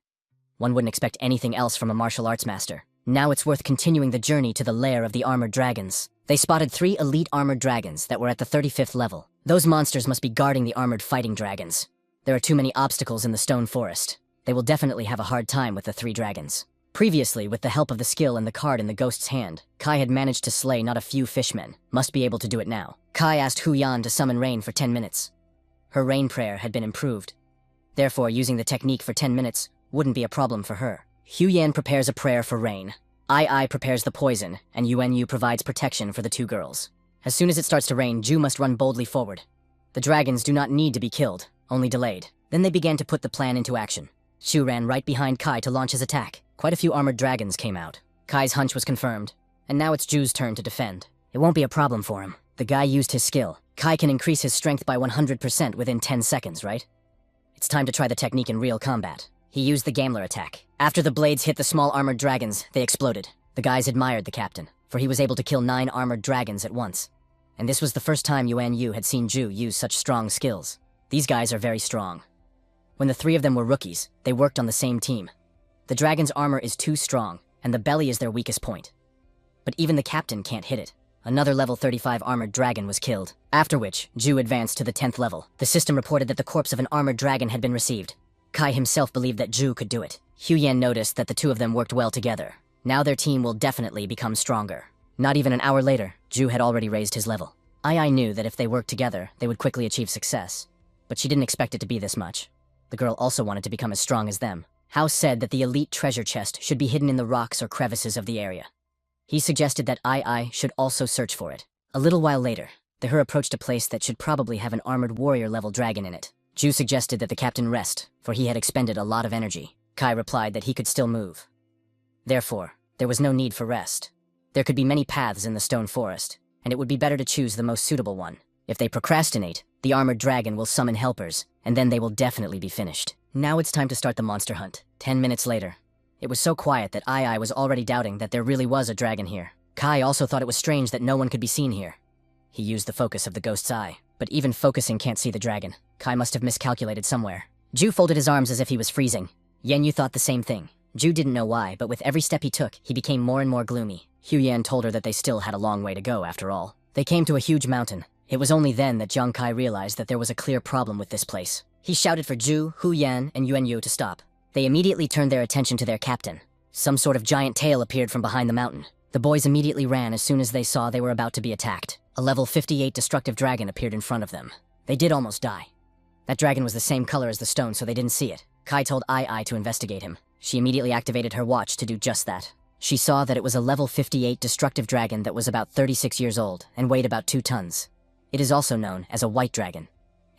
One wouldn't expect anything else from a martial arts master. Now it's worth continuing the journey to the lair of the armored dragons. They spotted 3 elite armored dragons that were at the 35th level. Those monsters must be guarding the armored fighting dragons. There are too many obstacles in the stone forest. They will definitely have a hard time with the 3 dragons. Previously, with the help of the skill and the card in the ghost's hand, Kai had managed to slay not a few fishmen. Must be able to do it now. Kai asked Hu Yan to summon rain for 10 minutes. Her rain prayer had been improved. Therefore, using the technique for 10 minutes wouldn't be a problem for her. Huyen prepares a prayer for rain. Ai prepares the poison, and Yuanyu provides protection for the 2 girls. As soon as it starts to rain, Ju must run boldly forward. The dragons do not need to be killed, only delayed. Then they began to put the plan into action. Shu ran right behind Kai to launch his attack. Quite a few armored dragons came out. Kai's hunch was confirmed, and now it's Ju's turn to defend. It won't be a problem for him. The guy used his skill. Kai can increase his strength by 100% within 10 seconds, right? It's time to try the technique in real combat. He used the Gambler attack. After the blades hit the small armored dragons, they exploded. The guys admired the captain, for he was able to kill 9 armored dragons at once. And this was the first time Yuan Yu had seen Ju use such strong skills. These guys are very strong. When the 3 of them were rookies, they worked on the same team. The dragon's armor is too strong, and the belly is their weakest point. But even the captain can't hit it. Another level 35 armored dragon was killed, after which Ju advanced to the 10th level. The system reported that the corpse of an armored dragon had been received. Kai himself believed that Ju could do it. Huyan noticed that the two of them worked well together. Now their team will definitely become stronger. Not even an hour later, Ju had already raised his level. Ai knew that if they worked together, they would quickly achieve success. But she didn't expect it to be this much. The girl also wanted to become as strong as them. Hao said that the elite treasure chest should be hidden in the rocks or crevices of the area. He suggested that Ai should also search for it. A little while later, the her approached a place that should probably have an armored warrior-level dragon in it. Ju suggested that the captain rest, for he had expended a lot of energy. Kai replied that he could still move. Therefore, there was no need for rest. There could be many paths in the stone forest, and it would be better to choose the most suitable one. If they procrastinate, the armored dragon will summon helpers, and then they will definitely be finished. Now it's time to start the monster hunt. 10 minutes later. It was so quiet that Ai was already doubting that there really was a dragon here. Kai also thought it was strange that no one could be seen here. He used the focus of the ghost's eye, but even focusing can't see the dragon. Kai must have miscalculated somewhere. Ju folded his arms as if he was freezing. Yenyu thought the same thing. Ju didn't know why, but with every step he took, he became more and more gloomy. Huyan told her that they still had a long way to go after all. They came to a huge mountain. It was only then that Jiang Kai realized that there was a clear problem with this place. He shouted for Ju, Huyan, and Yuanyu to stop. They immediately turned their attention to their captain. Some sort of giant tail appeared from behind the mountain. The boys immediately ran as soon as they saw they were about to be attacked. A level 58 destructive dragon appeared in front of them. They did almost die. That dragon was the same color as the stone, so they didn't see it. Kai told Ai to investigate him. She immediately activated her watch to do just that. She saw that it was a level 58 destructive dragon that was about 36 years old and weighed about 2 tons. It is also known as a white dragon.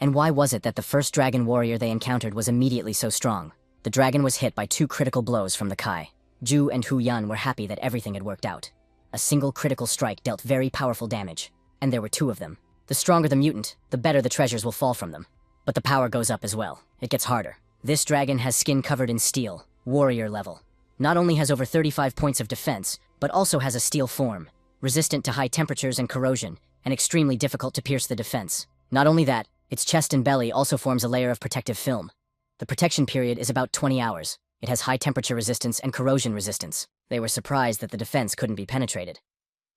And why was it that the first dragon warrior they encountered was immediately so strong? The dragon was hit by 2 critical blows from the Kai. Ju and Hu Yan were happy that everything had worked out. A single critical strike dealt very powerful damage, and there were 2 of them. The stronger the mutant, the better the treasures will fall from them. But the power goes up as well. It gets harder. This dragon has skin covered in steel, warrior level. Not only has over 35 points of defense, but also has a steel form, resistant to high temperatures and corrosion, and extremely difficult to pierce the defense. Not only that, its chest and belly also forms a layer of protective film. The protection period is about 20 hours. It has high temperature resistance and corrosion resistance. They were surprised that the defense couldn't be penetrated.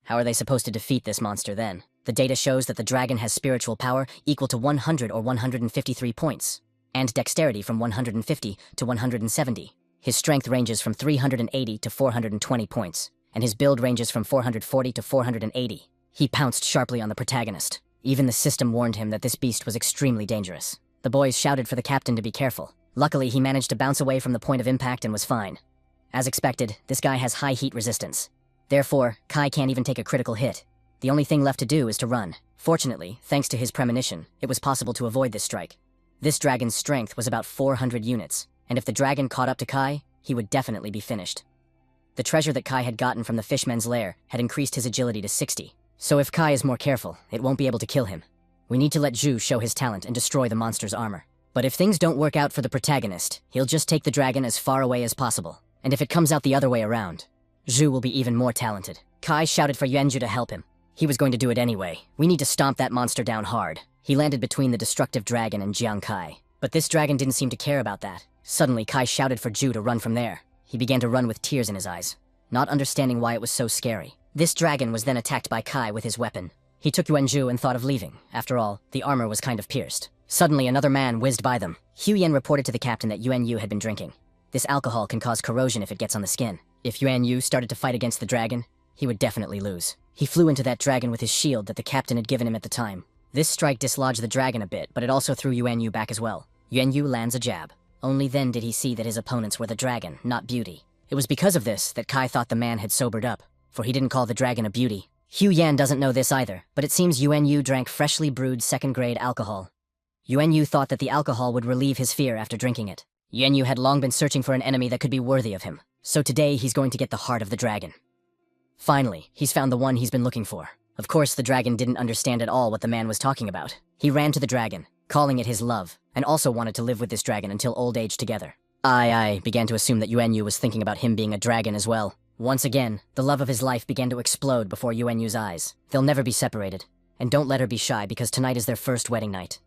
How are they supposed to defeat this monster then? The data shows that the dragon has spiritual power equal to 100 or 153 points, and dexterity from 150 to 170. His strength ranges from 380 to 420 points, and his build ranges from 440 to 480. He pounced sharply on the protagonist. Even the system warned him that this beast was extremely dangerous. The boys shouted for the captain to be careful. Luckily, he managed to bounce away from the point of impact and was fine. As expected, this guy has high heat resistance. Therefore, Kai can't even take a critical hit. The only thing left to do is to run. Fortunately, thanks to his premonition, it was possible to avoid this strike. This dragon's strength was about 400 units, and if the dragon caught up to Kai, he would definitely be finished. The treasure that Kai had gotten from the fishmen's lair had increased his agility to 60. So if Kai is more careful, it won't be able to kill him. We need to let Ju show his talent and destroy the monster's armor. But if things don't work out for the protagonist, he'll just take the dragon as far away as possible. And if it comes out the other way around, Ju will be even more talented. Kai shouted for Yuanju to help him. He was going to do it anyway. We need to stomp that monster down hard. He landed between the destructive dragon and Jiang Kai. But this dragon didn't seem to care about that. Suddenly, Kai shouted for Ju to run from there. He began to run with tears in his eyes, not understanding why it was so scary. This dragon was then attacked by Kai with his weapon. He took Yuanju and thought of leaving. After all, the armor was kind of pierced. Suddenly, another man whizzed by them. Huyan reported to the captain that Yuanyu had been drinking. This alcohol can cause corrosion if it gets on the skin. If Yuanyu started to fight against the dragon, he would definitely lose. He flew into that dragon with his shield that the captain had given him at the time. This strike dislodged the dragon a bit, but it also threw Yuanyu back as well. Yuanyu lands a jab. Only then did he see that his opponents were the dragon, not beauty. It was because of this that Kai thought the man had sobered up, for he didn't call the dragon a beauty. Huyan doesn't know this either, but it seems Yuanyu drank freshly brewed second-grade alcohol. Yuanyu thought that the alcohol would relieve his fear after drinking it. Yuanyu had long been searching for an enemy that could be worthy of him, so today he's going to get the heart of the dragon. Finally, he's found the one he's been looking for. Of course, the dragon didn't understand at all what the man was talking about. He ran to the dragon, calling it his love, and also wanted to live with this dragon until old age together. I began to assume that Yuanyu was thinking about him being a dragon as well. Once again, the love of his life began to explode before Yuanyu's eyes. They'll never be separated, and don't let her be shy because tonight is their first wedding night.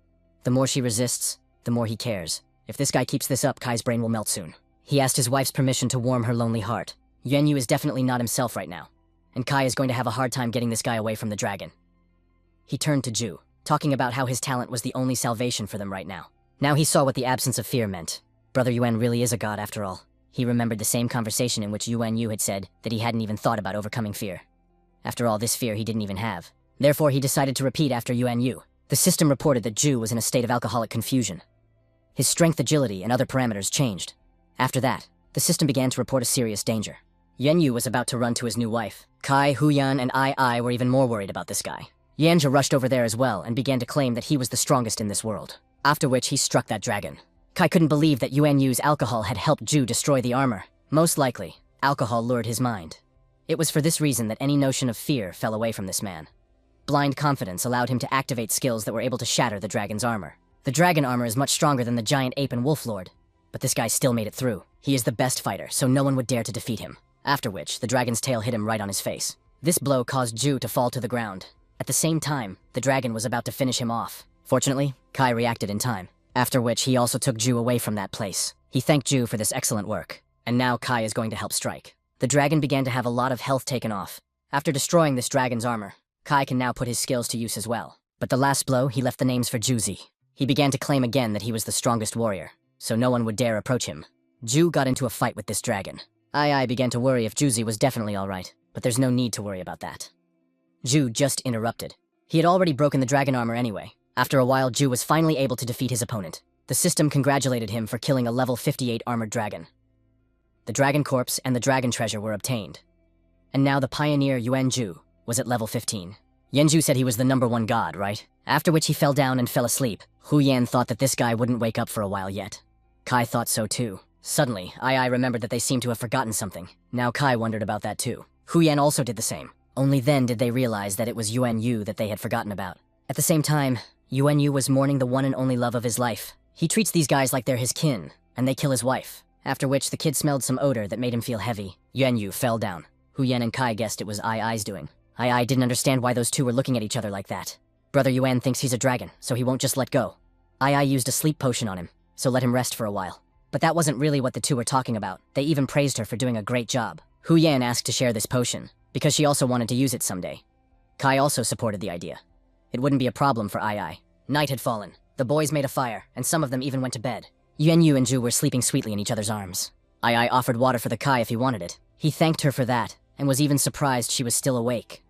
The more she resists, the more he cares. If this guy keeps this up, Kai's brain will melt soon. He asked his wife's permission to warm her lonely heart. Yuanyu is definitely not himself right now. and Kai is going to have a hard time getting this guy away from the dragon. He turned to Ju, talking about how his talent was the only salvation for them right now. Now he saw what the absence of fear meant. Brother Yuan really is a god after all. He remembered the same conversation in which Yuan Yu had said that he hadn't even thought about overcoming fear. After all, this fear he didn't even have. Therefore, he decided to repeat after Yuan Yu. The system reported that Ju was in a state of alcoholic confusion. His strength, agility, and other parameters changed. After that, the system began to report a serious danger. Yuan Yu was about to run to his new wife. Kai, Huyan, and Ai were even more worried about this guy. Yanja rushed over there as well and began to claim that he was the strongest in this world. After which, he struck that dragon. Kai couldn't believe that Yuan Yu's alcohol had helped Ju destroy the armor. Most likely, alcohol lured his mind. It was for this reason that any notion of fear fell away from this man. Blind confidence allowed him to activate skills that were able to shatter the dragon's armor. The dragon armor is much stronger than the giant ape and wolf lord, but this guy still made it through. He is the best fighter, so no one would dare to defeat him. After which, the dragon's tail hit him right on his face. This blow caused Ju to fall to the ground. At the same time, the dragon was about to finish him off. Fortunately, Kai reacted in time, after which he also took Ju away from that place. He thanked Ju for this excellent work, and now Kai is going to help strike. The dragon began to have a lot of health taken off. After destroying this dragon's armor, Kai can now put his skills to use as well. But the last blow, he left the names for Juzi. He began to claim again that he was the strongest warrior, so no one would dare approach him. Ju got into a fight with this dragon. Ai began to worry if Juzi was definitely alright, but there's no need to worry about that. Ju just interrupted. He had already broken the dragon armor anyway. After a while, Ju was finally able to defeat his opponent. The system congratulated him for killing a level 58 armored dragon. The dragon corpse and the dragon treasure were obtained. And now the pioneer Yuan Ju was at level 15. Yenju said he was the #1 god, right? After which he fell down and fell asleep. Hu Yan thought that this guy wouldn't wake up for a while yet. Kai thought so too. Suddenly, Ai remembered that they seemed to have forgotten something. Now Kai wondered about that too. Hu Yan also did the same. Only then did they realize that it was Yuan Yu that they had forgotten about. At the same time, Yuan Yu was mourning the one and only love of his life. He treats these guys like they're his kin, and they kill his wife. After which, the kid smelled some odor that made him feel heavy. Yuan Yu fell down. Hu Yan and Kai guessed it was Ai's doing. Ai didn't understand why those two were looking at each other like that. Brother Yuan thinks he's a dragon, so he won't just let go. Ai used a sleep potion on him, so let him rest for a while. But that wasn't really what the two were talking about. They even praised her for doing a great job. Hu Yan asked to share this potion, because she also wanted to use it someday. Kai also supported the idea. It wouldn't be a problem for Ai. Night had fallen. The boys made a fire, and some of them even went to bed. Yuan Yu and Ju were sleeping sweetly in each other's arms. Ai offered water for the Kai if he wanted it. He thanked her for that, and was even surprised she was still awake.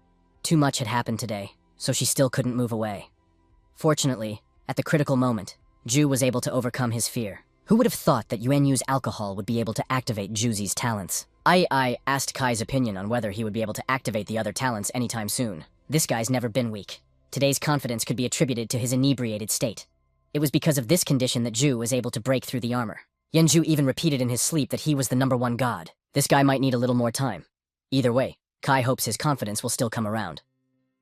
Too much had happened today, so she still couldn't move away. Fortunately, at the critical moment, Ju was able to overcome his fear. Who would have thought that Yuan Yu's alcohol would be able to activate Juzi's talents? Ai asked Kai's opinion on whether he would be able to activate the other talents anytime soon. This guy's never been weak. Today's confidence could be attributed to his inebriated state. It was because of this condition that Ju was able to break through the armor. Yenju even repeated in his sleep that he was the #1 god. This guy might need a little more time. Either way, Kai hopes his confidence will still come around.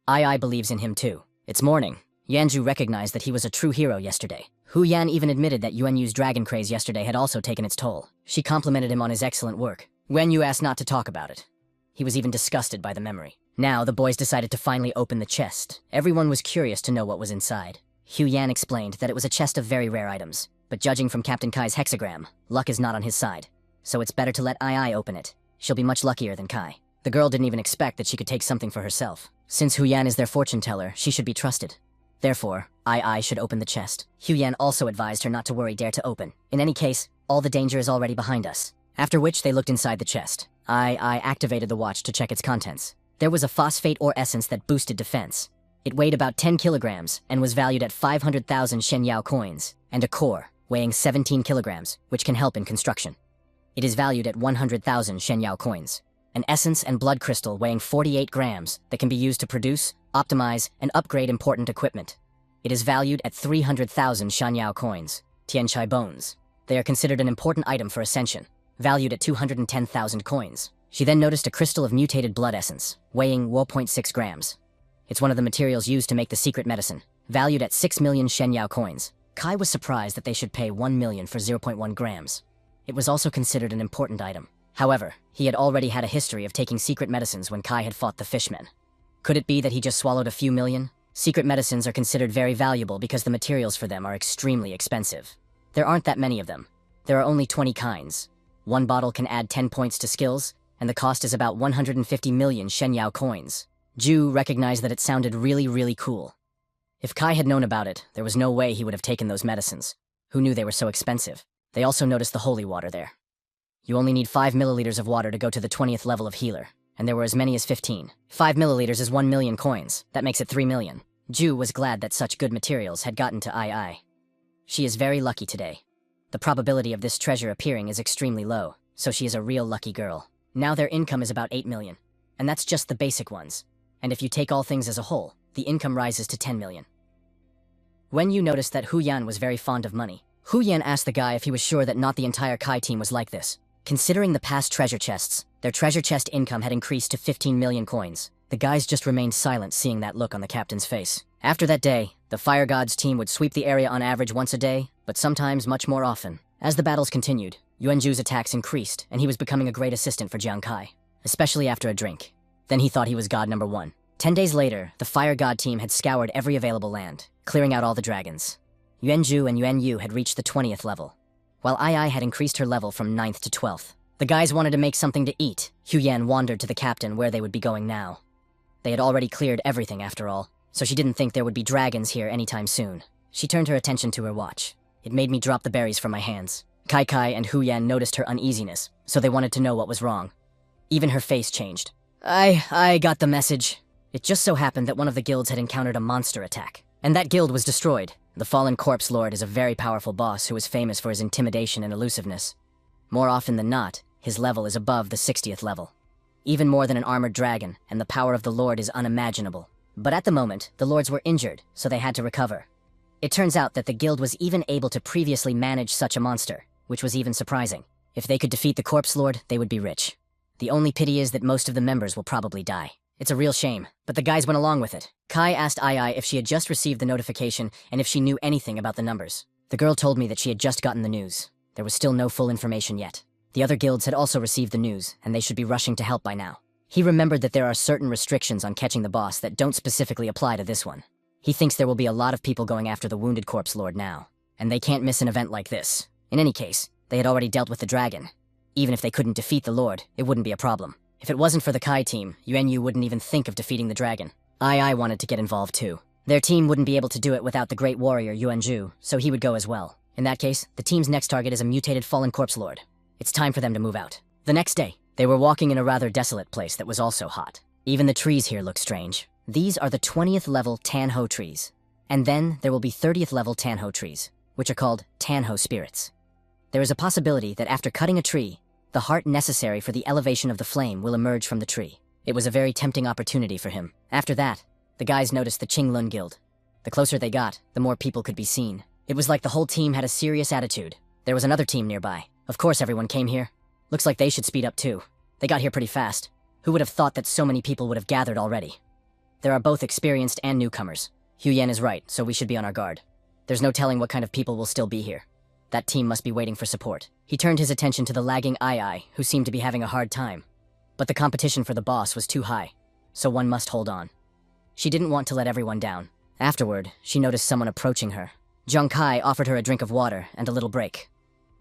Ai believes in him too. It's morning. Yanju recognized that he was a true hero yesterday. Hu Yan even admitted that Yuan Yu's dragon craze yesterday had also taken its toll. She complimented him on his excellent work. Wen Yu asked not to talk about it. He was even disgusted by the memory. Now, the boys decided to finally open the chest. Everyone was curious to know what was inside. Hu Yan explained that it was a chest of very rare items, but judging from Captain Kai's hexagram, luck is not on his side. So it's better to let Ai open it. She'll be much luckier than Kai. The girl didn't even expect that she could take something for herself. Since Hu Yan is their fortune teller, she should be trusted. Therefore, Ai should open the chest. Hu Yan also advised her not to worry, dare to open. In any case, all the danger is already behind us. After which, they looked inside the chest. Ai activated the watch to check its contents. There was a phosphate ore essence that boosted defense. It weighed about 10 kilograms and was valued at 500,000 Shenyao coins, and a core weighing 17 kilograms, which can help in construction. It is valued at 100,000 Shenyao coins. An essence and blood crystal weighing 48 grams that can be used to produce, optimize, and upgrade important equipment. It is valued at 300,000 Shenyao coins, Tianchai bones. They are considered an important item for ascension, valued at 210,000 coins. She then noticed a crystal of mutated blood essence, weighing 1.6 grams. It's one of the materials used to make the secret medicine, valued at 6 million Shenyao coins. Kai was surprised that they should pay 1 million for 0.1 grams. It was also considered an important item. However, he had already had a history of taking secret medicines when Kai had fought the fishmen. Could it be that he just swallowed a few million? Secret medicines are considered very valuable because the materials for them are extremely expensive. There aren't that many of them. There are only 20 kinds. One bottle can add 10 points to skills, and the cost is about 150 million Shenyao coins. Ju recognized that it sounded really cool. If Kai had known about it, there was no way he would have taken those medicines. Who knew they were so expensive? They also noticed the holy water there. You only need 5 milliliters of water to go to the 20th level of healer, and there were as many as 15. 5 milliliters is 1 million coins. That makes it 3 million. Ju was glad that such good materials had gotten to Ai. She is very lucky today. The probability of this treasure appearing is extremely low, so she is a real lucky girl. Now their income is about 8 million, and that's just the basic ones. And if you take all things as a whole, the income rises to 10 million. Wen Yu noticed that Hu Yan was very fond of money. Hu Yan asked the guy if he was sure that not the entire Kai team was like this. Considering the past treasure chests, their treasure chest income had increased to 15 million coins. The guys just remained silent seeing that look on the captain's face. After that day, the Fire God's team would sweep the area on average once a day, but sometimes much more often. As the battles continued, Yuanju's attacks increased, and he was becoming a great assistant for Jiang Kai, especially after a drink. Then he thought he was god number 1. 10 days later, the Fire God team had scoured every available land, clearing out all the dragons. Yuanju and Yuanyu had reached the 20th level, while Ai had increased her level from 9th to 12th. The guys wanted to make something to eat. Hu Yan wandered to the captain where they would be going now. They had already cleared everything after all, so she didn't think there would be dragons here anytime soon. She turned her attention to her watch. It made me drop the berries from my hands. Kai Kai and Hu Yan noticed her uneasiness, so they wanted to know what was wrong. Even her face changed. I got the message. It just so happened that one of the guilds had encountered a monster attack, and that guild was destroyed. The Fallen Corpse Lord is a very powerful boss who is famous for his intimidation and elusiveness. More often than not, his level is above the 60th level. Even more than an armored dragon, and the power of the Lord is unimaginable. But at the moment, the Lords were injured, so they had to recover. It turns out that the guild was even able to previously manage such a monster, which was even surprising. If they could defeat the Corpse Lord, they would be rich. The only pity is that most of the members will probably die. It's a real shame, but the guys went along with it. Kai asked Ai if she had just received the notification and if she knew anything about the numbers. The girl told me that she had just gotten the news. There was still no full information yet. The other guilds had also received the news, and they should be rushing to help by now. He remembered that there are certain restrictions on catching the boss that don't specifically apply to this one. He thinks there will be a lot of people going after the wounded Corpse Lord now, and they can't miss an event like this. In any case, they had already dealt with the dragon. Even if they couldn't defeat the Lord, it wouldn't be a problem. If it wasn't for the Kai team, Yuanyu wouldn't even think of defeating the dragon. Ai wanted to get involved too. Their team wouldn't be able to do it without the great warrior Yuanju, so he would go as well. In that case, the team's next target is a mutated Fallen Corpse Lord. It's time for them to move out. The next day, they were walking in a rather desolate place that was also hot. Even the trees here look strange. These are the 20th level Tanho trees. And then there will be 30th level Tanho trees, which are called Tanho spirits. There is a possibility that after cutting a tree, the heart necessary for the elevation of the flame will emerge from the tree. It was a very tempting opportunity for him. After that, the guys noticed the Qinglun Guild. The closer they got, the more people could be seen. It was like the whole team had a serious attitude. There was another team nearby. Of course everyone came here. Looks like they should speed up too. They got here pretty fast. Who would have thought that so many people would have gathered already? There are both experienced and newcomers. Hu Yan is right, so we should be on our guard. There's no telling what kind of people will still be here. That team must be waiting for support. He turned his attention to the lagging Ai, who seemed to be having a hard time. But the competition for the boss was too high, so one must hold on. She didn't want to let everyone down. Afterward, she noticed someone approaching her. Jiang Kai offered her a drink of water and a little break.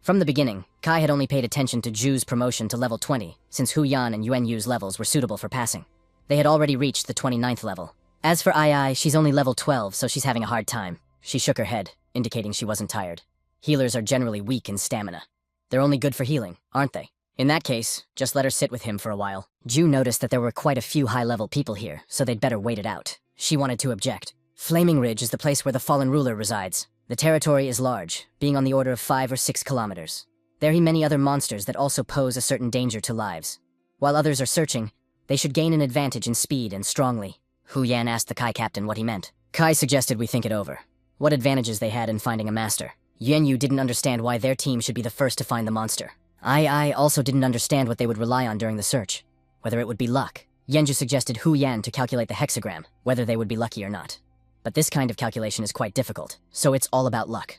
From the beginning, Kai had only paid attention to Ju's promotion to level 20, since Hu Yan and Yuanyu's levels were suitable for passing. They had already reached the 29th level. As for Ai, she's only level 12, so she's having a hard time. She shook her head, indicating she wasn't tired. Healers are generally weak in stamina. They're only good for healing, aren't they? In that case, just let her sit with him for a while. Ju noticed that there were quite a few high-level people here, so they'd better wait it out. She wanted to object. Flaming Ridge is the place where the fallen ruler resides. The territory is large, being on the order of 5 or 6 kilometers. There are many other monsters that also pose a certain danger to lives. While others are searching, they should gain an advantage in speed and strongly. Hu Yan asked the Kai captain what he meant. Kai suggested we think it over. What advantages they had in finding a master. Yuanyu didn't understand why their team should be the first to find the monster. Ai also didn't understand what they would rely on during the search, whether it would be luck. Yenju suggested Hu Yan to calculate the hexagram, whether they would be lucky or not. But this kind of calculation is quite difficult, so it's all about luck.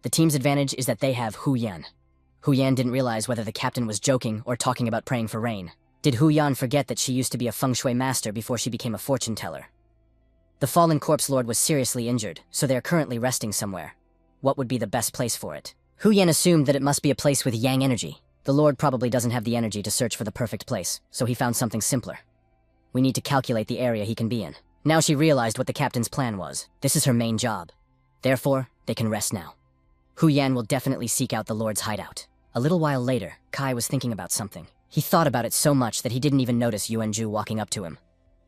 The team's advantage is that they have Hu Yan. Hu Yan didn't realize whether the captain was joking or talking about praying for rain. Did Hu Yan forget that she used to be a feng shui master before she became a fortune teller? The fallen corpse lord was seriously injured, so they are currently resting somewhere. What would be the best place for it? Hu Yan assumed that it must be a place with yang energy. The Lord probably doesn't have the energy to search for the perfect place, so he found something simpler. We need to calculate the area he can be in. Now she realized what the captain's plan was. This is her main job. Therefore, they can rest now. Hu Yan will definitely seek out the Lord's hideout. A little while later, Kai was thinking about something. He thought about it so much that he didn't even notice Yuan Ju walking up to him.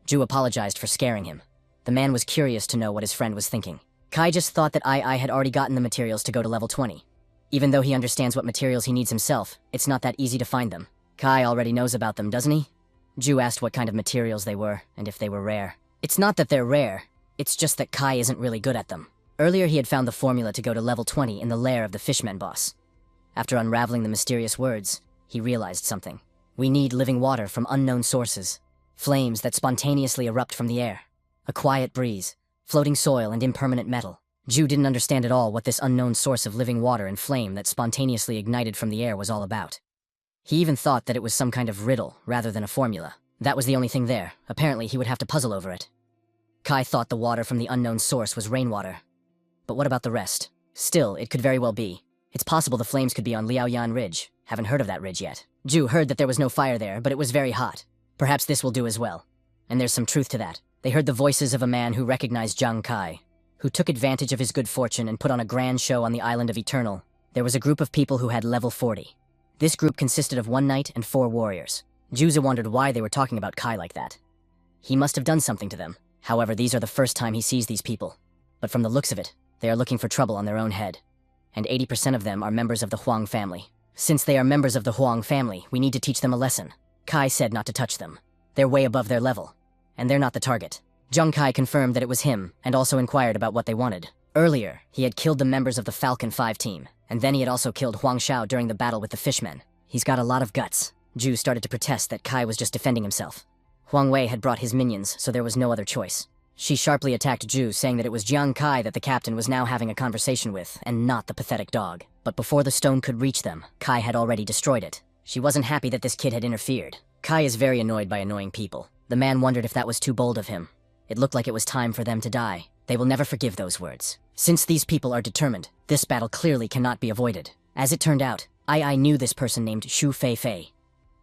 Ju apologized for scaring him. The man was curious to know what his friend was thinking. Kai just thought that I had already gotten the materials to go to level 20. Even though he understands what materials he needs himself, it's not that easy to find them. Kai already knows about them, doesn't he? Ju asked what kind of materials they were, and if they were rare. It's not that they're rare, it's just that Kai isn't really good at them. Earlier he had found the formula to go to level 20 in the lair of the Fishman boss. After unraveling the mysterious words, he realized something. We need living water from unknown sources. Flames that spontaneously erupt from the air. A quiet breeze, floating soil and impermanent metal. Ju didn't understand at all what this unknown source of living water and flame that spontaneously ignited from the air was all about. He even thought that it was some kind of riddle rather than a formula. That was the only thing there. Apparently he would have to puzzle over it. Kai thought the water from the unknown source was rainwater. But what about the rest? Still, it could very well be. It's possible the flames could be on Liaoyan Ridge. Haven't heard of that ridge yet. Ju heard that there was no fire there, but it was very hot. Perhaps this will do as well. And there's some truth to that. They heard the voices of a man who recognized Zhang Kai, who took advantage of his good fortune and put on a grand show on the island of Eternal. There was a group of people who had level 40. This group consisted of 1 knight and 4 warriors. Juza wondered why they were talking about Kai like that. He must have done something to them. However, these are the first time he sees these people. But from the looks of it, they are looking for trouble on their own head. And 80% of them are members of the Huang family. Since they are members of the Huang family, we need to teach them a lesson. Kai said not to touch them. They're way above their level. And they're not the target. Zhang Kai confirmed that it was him, and also inquired about what they wanted. Earlier, he had killed the members of the Falcon 5 team, and then he had also killed Huang Xiao during the battle with the Fishmen. He's got a lot of guts. Ju started to protest that Kai was just defending himself. Huang Wei had brought his minions, so there was no other choice. She sharply attacked Ju, saying that it was Jiang Kai that the captain was now having a conversation with, and not the pathetic dog. But before the stone could reach them, Kai had already destroyed it. She wasn't happy that this kid had interfered. Kai is very annoyed by annoying people. The man wondered if that was too bold of him. It looked like it was time for them to die. They will never forgive those words. Since these people are determined, this battle clearly cannot be avoided. As it turned out, I knew this person named Shu Fei Fei.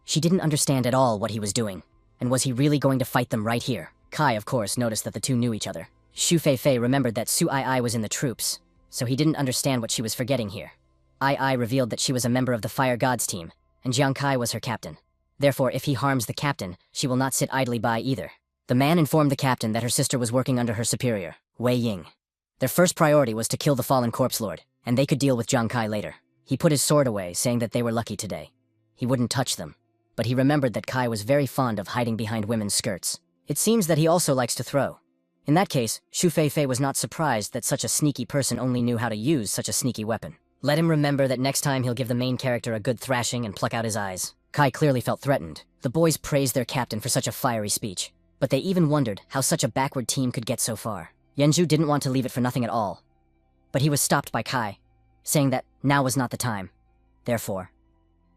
She didn't understand at all what he was doing. And was he really going to fight them right here? Kai, of course, noticed that the two knew each other. Shu Fei Fei remembered that Su Ai was in the troops, so he didn't understand what she was forgetting here. Ai revealed that she was a member of the Fire Gods team, and Jiang Kai was her captain. Therefore, if he harms the captain, she will not sit idly by either. The man informed the captain that her sister was working under her superior, Wei Ying. Their first priority was to kill the fallen corpse lord, and they could deal with Jiang Kai later. He put his sword away, saying that they were lucky today. He wouldn't touch them. But he remembered that Kai was very fond of hiding behind women's skirts. It seems that he also likes to throw. In that case, Shu Fei Fei was not surprised that such a sneaky person only knew how to use such a sneaky weapon. Let him remember that next time he'll give the main character a good thrashing and pluck out his eyes. Kai clearly felt threatened. The boys praised their captain for such a fiery speech. But they even wondered how such a backward team could get so far. Yanju didn't want to leave it for nothing at all. But he was stopped by Kai, saying that now was not the time. Therefore,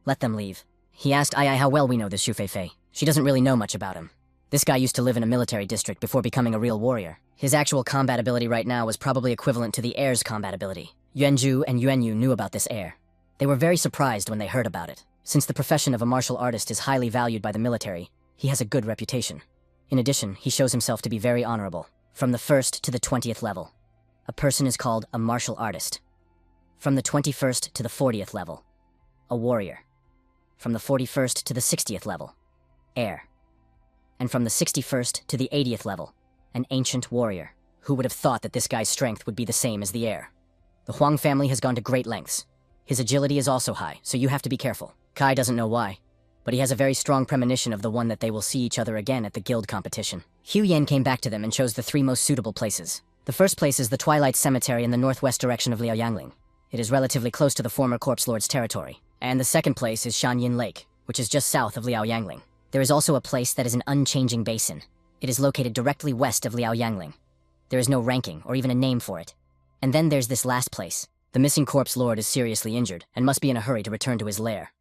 let them leave. He asked Ai how well we know this Shu Fei Fei. She doesn't really know much about him. This guy used to live in a military district before becoming a real warrior. His actual combat ability right now was probably equivalent to the heir's combat ability. Yuanju and Yuanyu knew about this heir. They were very surprised when they heard about it. Since the profession of a martial artist is highly valued by the military, he has a good reputation. In addition, he shows himself to be very honorable. From the 1st to the 20th level, a person is called a martial artist. From the 21st to the 40th level, a warrior. From the 41st to the 60th level, heir. And from the 61st to the 80th level, an ancient warrior. Who would have thought that this guy's strength would be the same as the heir? The Huang family has gone to great lengths. His agility is also high, so you have to be careful. Kai doesn't know why, but he has a very strong premonition of the one that they will see each other again at the guild competition. Hu Yan came back to them and chose the 3 most suitable places. The first place is the Twilight Cemetery in the northwest direction of Liaoyangling. It is relatively close to the former Corpse Lord's territory. And the second place is Shanyin Lake, which is just south of Liaoyangling. There is also a place that is an unchanging basin. It is located directly west of Liaoyangling. There is no ranking or even a name for it. And then there's this last place. The missing Corpse Lord is seriously injured and must be in a hurry to return to his lair.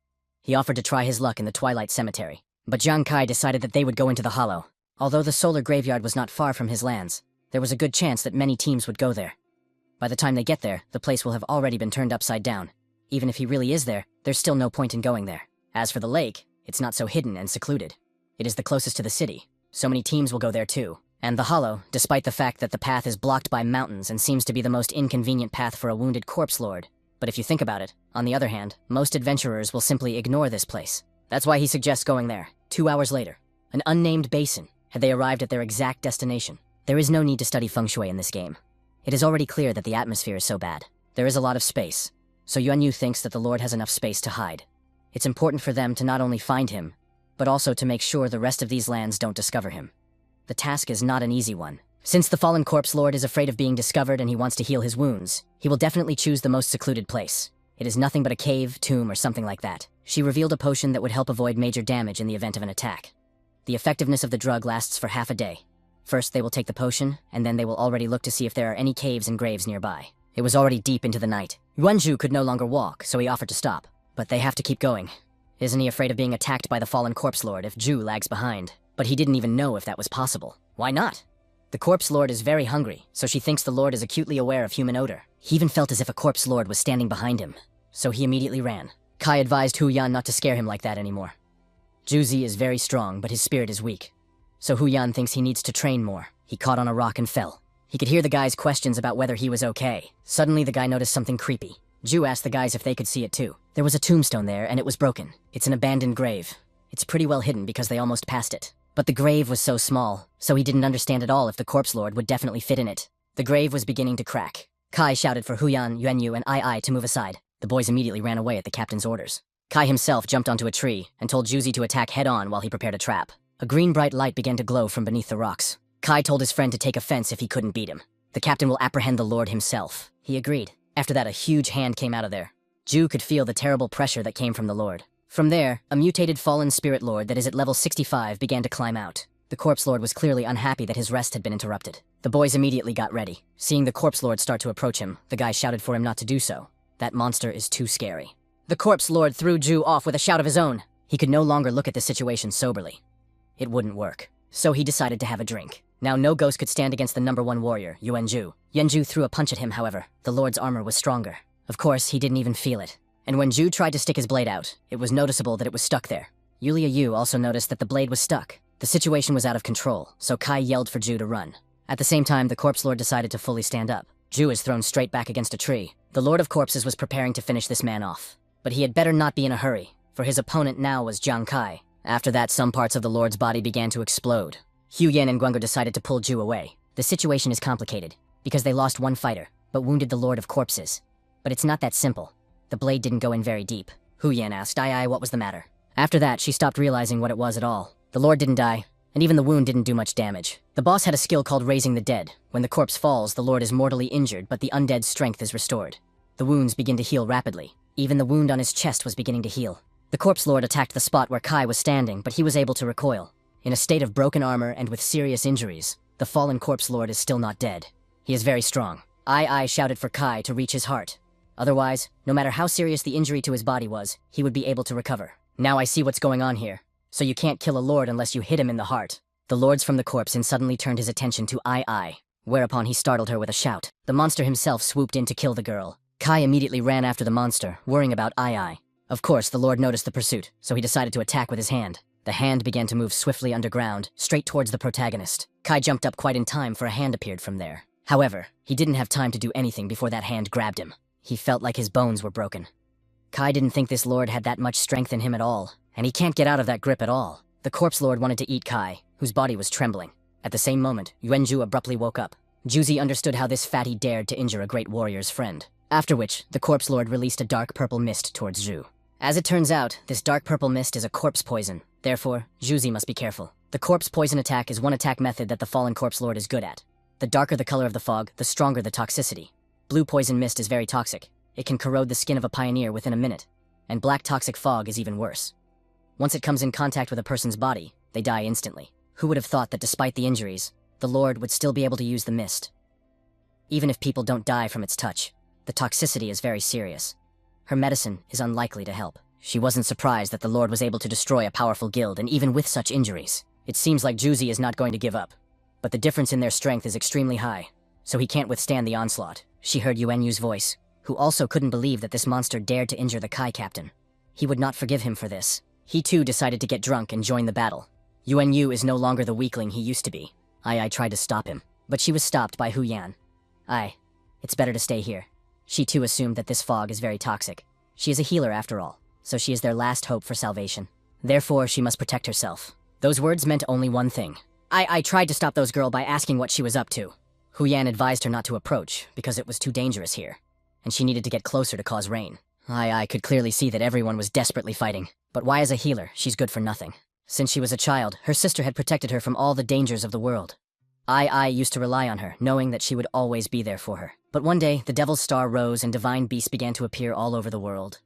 He offered to try his luck in the Twilight Cemetery, but Jiang Kai decided that they would go into the Hollow. Although the Solar Graveyard was not far from his lands, there was a good chance that many teams would go there. By the time they get there, the place will have already been turned upside down, Even if he really is there, there's still no point in going there. As for the lake, it's not so hidden and secluded. It is the closest to the city. So many teams will go there too. And the hollow, despite the fact that the path is blocked by mountains and seems to be the most inconvenient path for a wounded corpse lord. But if you think about it, on the other hand, most adventurers will simply ignore this place. That's why he suggests going there. 2 hours later, an unnamed basin, had they arrived at their exact destination. There is no need to study feng shui in this game. It is already clear that the atmosphere is so bad. There is a lot of space, so Yuanyu thinks that the Lord has enough space to hide. It's important for them to not only find him, but also to make sure the rest of these lands don't discover him. The task is not an easy one. Since the fallen corpse lord is afraid of being discovered and he wants to heal his wounds, he will definitely choose the most secluded place. It is nothing but a cave, tomb, or something like that. She revealed a potion that would help avoid major damage in the event of an attack. The effectiveness of the drug lasts for half a day. First, they will take the potion, and then they will already look to see if there are any caves and graves nearby. It was already deep into the night. Yuanzhu could no longer walk, so he offered to stop. But they have to keep going. Isn't he afraid of being attacked by the fallen corpse lord if Zhu lags behind? But he didn't even know if that was possible. Why not? The corpse lord is very hungry, so she thinks the lord is acutely aware of human odor. He even felt as if a corpse lord was standing behind him, so he immediately ran. Kai advised Hu Yan not to scare him like that anymore. Juzi is very strong, but his spirit is weak. So Hu Yan thinks he needs to train more. He caught on a rock and fell. He could hear the guy's questions about whether he was okay. Suddenly the guy noticed something creepy. Ju asked the guys if they could see it too. There was a tombstone there, and it was broken. It's an abandoned grave. It's pretty well hidden because they almost passed it. But the grave was so small, so he didn't understand at all if the corpse lord would definitely fit in it. The grave was beginning to crack. Kai shouted for Huyan, Yuanyu, and Ai to move aside. The boys immediately ran away at the captain's orders. Kai himself jumped onto a tree and told Juzi to attack head-on while he prepared a trap. A green bright light began to glow from beneath the rocks. Kai told his friend to take offense if he couldn't beat him. The captain will apprehend the lord himself. He agreed. After that, a huge hand came out of there. Ju could feel the terrible pressure that came from the lord. From there, a mutated fallen spirit lord that is at level 65 began to climb out. The corpse lord was clearly unhappy that his rest had been interrupted. The boys immediately got ready. Seeing the corpse lord start to approach him, the guy shouted for him not to do so. That monster is too scary. The corpse lord threw Ju off with a shout of his own. He could no longer look at the situation soberly. It wouldn't work. So he decided to have a drink. Now no ghost could stand against the #1 warrior, Yuanzhu. Yuanzhu threw a punch at him, however. The lord's armor was stronger. Of course, he didn't even feel it. And when Ju tried to stick his blade out, it was noticeable that it was stuck there. Yulia Yu also noticed that the blade was stuck. The situation was out of control, so Kai yelled for Ju to run. At the same time, the corpse lord decided to fully stand up. Ju is thrown straight back against a tree. The Lord of Corpses was preparing to finish this man off. But he had better not be in a hurry, for his opponent now was Jiang Kai. After that, some parts of the lord's body began to explode. Hu Yan and Guangu decided to pull Ju away. The situation is complicated, because they lost one fighter, but wounded the Lord of Corpses. But it's not that simple. The blade didn't go in very deep. Hu Yan asked Ai what was the matter. After that, she stopped realizing what it was at all. The lord didn't die, and even the wound didn't do much damage. The boss had a skill called raising the dead. When the corpse falls, the lord is mortally injured, but the undead's strength is restored. The wounds begin to heal rapidly. Even the wound on his chest was beginning to heal. The corpse lord attacked the spot where Kai was standing, but he was able to recoil. In a state of broken armor and with serious injuries, the fallen corpse lord is still not dead. He is very strong. Ai shouted for Kai to reach his heart. Otherwise, no matter how serious the injury to his body was, he would be able to recover. Now I see what's going on here. So you can't kill a lord unless you hit him in the heart. The lords from the corpse and suddenly turned his attention to Ai, whereupon he startled her with a shout. The monster himself swooped in to kill the girl. Kai immediately ran after the monster, worrying about Ai. Of course, the lord noticed the pursuit, so he decided to attack with his hand. The hand began to move swiftly underground, straight towards the protagonist. Kai jumped up quite in time, for a hand appeared from there. However, he didn't have time to do anything before that hand grabbed him. He felt like his bones were broken. Kai didn't think this lord had that much strength in him at all, and he can't get out of that grip at all. The corpse lord wanted to eat Kai, whose body was trembling. At the same moment, Yuanzhu abruptly woke up. Juzi understood how this fatty dared to injure a great warrior's friend. After which, the corpse lord released a dark purple mist towards Zhu. As it turns out, this dark purple mist is a corpse poison. Therefore, Juzi must be careful. The corpse poison attack is one attack method that the fallen corpse lord is good at. The darker the color of the fog, the stronger the toxicity. Blue poison mist is very toxic. It can corrode the skin of a pioneer within a minute. And black toxic fog is even worse. Once it comes in contact with a person's body, they die instantly. Who would have thought that despite the injuries, the lord would still be able to use the mist? Even if people don't die from its touch, the toxicity is very serious. Her medicine is unlikely to help. She wasn't surprised that the lord was able to destroy a powerful guild, and even with such injuries, it seems like Juzi is not going to give up. But the difference in their strength is extremely high, so he can't withstand the onslaught. She heard Yuanyu's voice. who also couldn't believe that this monster dared to injure the Kai captain. He would not forgive him for this. He too decided to get drunk and join the battle. Yuan Yu is no longer the weakling he used to be. Ai tried to stop him, but she was stopped by Hu Yan. It's better to stay here. She too assumed that this fog is very toxic. She is a healer after all, so she is their last hope for salvation. Therefore, she must protect herself. Those words meant only one thing. I tried to stop those girl by asking what she was up to. Hu Yan advised her not to approach, because it was too dangerous here, and she needed to get closer to cause rain. I could clearly see that everyone was desperately fighting, but why as a healer, she's good for nothing. Since she was a child, her sister had protected her from all the dangers of the world. I used to rely on her, knowing that she would always be there for her. But one day, the Devil's Star rose and divine beasts began to appear all over the world.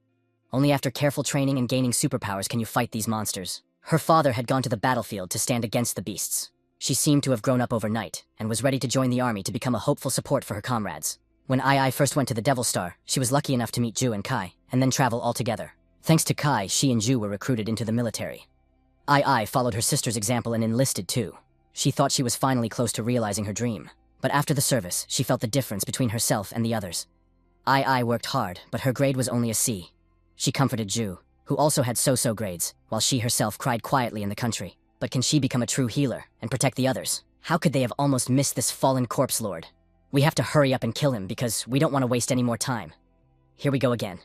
Only after careful training and gaining superpowers can you fight these monsters. Her father had gone to the battlefield to stand against the beasts. She seemed to have grown up overnight, and was ready to join the army to become a hopeful support for her comrades. When I first went to the Devil's Star, she was lucky enough to meet Ju and Kai, and then travel all together. Thanks to Kai, she and Ju were recruited into the military. I followed her sister's example and enlisted too. She thought she was finally close to realizing her dream. But after the service, she felt the difference between herself and the others. I worked hard, but her grade was only a C. She comforted Ju, who also had so-so grades, while she herself cried quietly in the country. But can she become a true healer and protect the others? How could they have almost missed this fallen corpse lord? We have to hurry up and kill him because we don't want to waste any more time. Here we go again.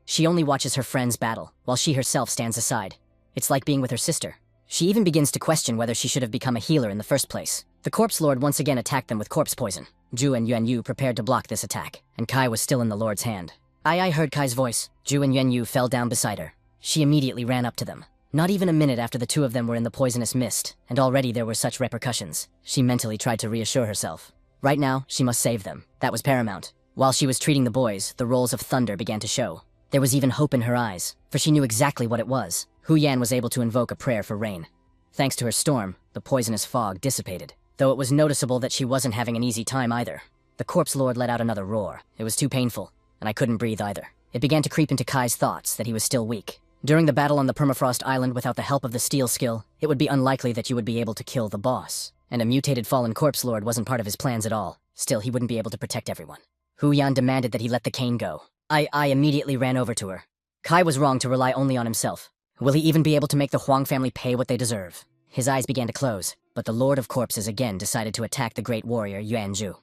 She only watches her friends battle, while she herself stands aside. It's like being with her sister. She even begins to question whether she should have become a healer in the first place. The corpse lord once again attacked them with corpse poison. Ju and Yuan Yu prepared to block this attack, and Kai was still in the lord's hand. I heard Kai's voice. Ju and Yuan Yu fell down beside her. She immediately ran up to them. Not even a minute after the two of them were in the poisonous mist, and already there were such repercussions. She mentally tried to reassure herself. Right now, she must save them. That was paramount. While she was treating the boys, the rolls of thunder began to show. There was even hope in her eyes, for she knew exactly what it was. Hu Yan was able to invoke a prayer for rain. Thanks to her storm, the poisonous fog dissipated, though it was noticeable that she wasn't having an easy time either. The corpse lord let out another roar. It was too painful, and I couldn't breathe either. It began to creep into Kai's thoughts that he was still weak. During the battle on the Permafrost Island without the help of the steel skill, it would be unlikely that you would be able to kill the boss. And a mutated fallen corpse lord wasn't part of his plans at all. Still, he wouldn't be able to protect everyone. Hu Yan demanded that he let the cane go. I immediately ran over to her. Kai was wrong to rely only on himself. Will he even be able to make the Huang family pay what they deserve? His eyes began to close, but the Lord of Corpses again decided to attack the great warrior Yuan Zhu.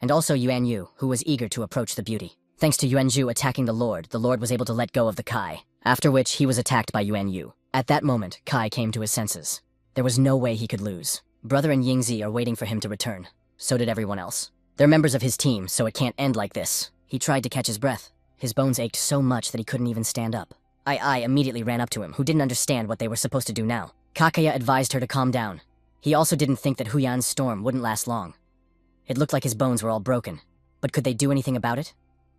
And also Yuan Yu, who was eager to approach the beauty. Thanks to Yuan Zhu attacking the Lord was able to let go of the Kai, after which he was attacked by Yuan Yu. At that moment, Kai came to his senses. There was no way he could lose. Brother and Yingzi are waiting for him to return. So did everyone else. They're members of his team, so it can't end like this. He tried to catch his breath. His bones ached so much that he couldn't even stand up. I immediately ran up to him, who didn't understand what they were supposed to do now. Kakaya advised her to calm down. He also didn't think that Hu Yan's storm wouldn't last long. It looked like his bones were all broken. But could they do anything about it?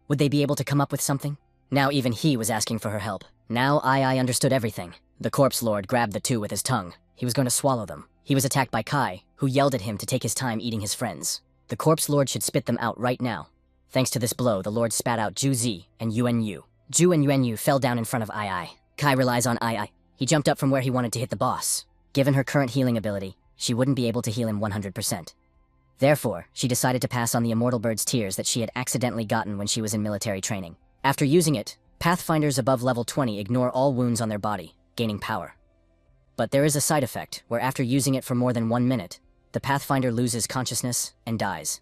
Would they be able to come up with something? Now even he was asking for her help. Now I understood everything. The corpse lord grabbed the two with his tongue. He was going to swallow them. He was attacked by Kai, who yelled at him to take his time eating his friends. The corpse lord should spit them out right now. Thanks to this blow, the lord spat out Ju Zi and Yuan Yu. Ju and Yuan Yu fell down in front of Ai. Kai relies on Ai. He jumped up from where he wanted to hit the boss. Given her current healing ability, she wouldn't be able to heal him 100%. Therefore, she decided to pass on the immortal bird's tears that she had accidentally gotten when she was in military training. After using it, Pathfinders above level 20 ignore all wounds on their body, gaining power. But there is a side effect, where after using it for more than 1 minute, the Pathfinder loses consciousness and dies.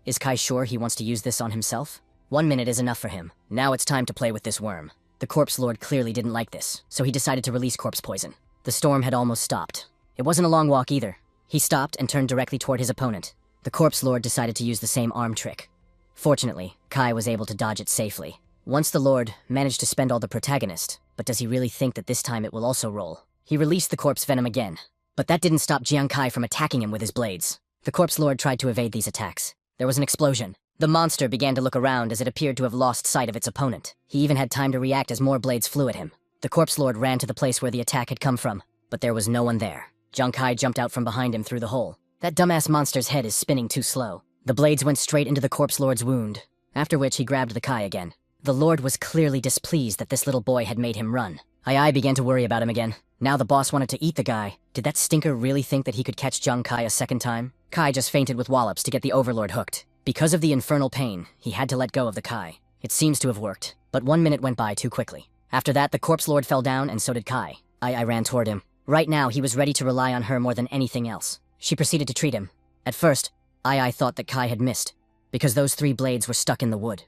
Is Kai sure he wants to use this on himself? 1 minute is enough for him. Now it's time to play with this worm. The corpse lord clearly didn't like this, so he decided to release corpse poison. The storm had almost stopped. It wasn't a long walk either. He stopped and turned directly toward his opponent. The corpse lord decided to use the same arm trick. Fortunately, Kai was able to dodge it safely. Once the lord managed to spend all the protagonist, but does he really think that this time it will also roll? He released the corpse venom again, but that didn't stop Jiang Kai from attacking him with his blades. The corpse lord tried to evade these attacks. There was an explosion. The monster began to look around as it appeared to have lost sight of its opponent. He even had time to react as more blades flew at him. The corpse lord ran to the place where the attack had come from, but there was no one there. Jiang Kai jumped out from behind him through the hole. That dumbass monster's head is spinning too slow. The blades went straight into the corpse lord's wound, after which he grabbed the Kai again. The lord was clearly displeased that this little boy had made him run. I began to worry about him again. Now the boss wanted to eat the guy. Did that stinker really think that he could catch Jiang Kai a second time? Kai just fainted with wallops to get the overlord hooked. Because of the infernal pain, he had to let go of the Kai. It seems to have worked, but 1 minute went by too quickly. After that, the corpse lord fell down, and so did Kai. I ran toward him. Right now, he was ready to rely on her more than anything else. She proceeded to treat him. At first, I thought that Kai had missed, because those 3 blades were stuck in the wood.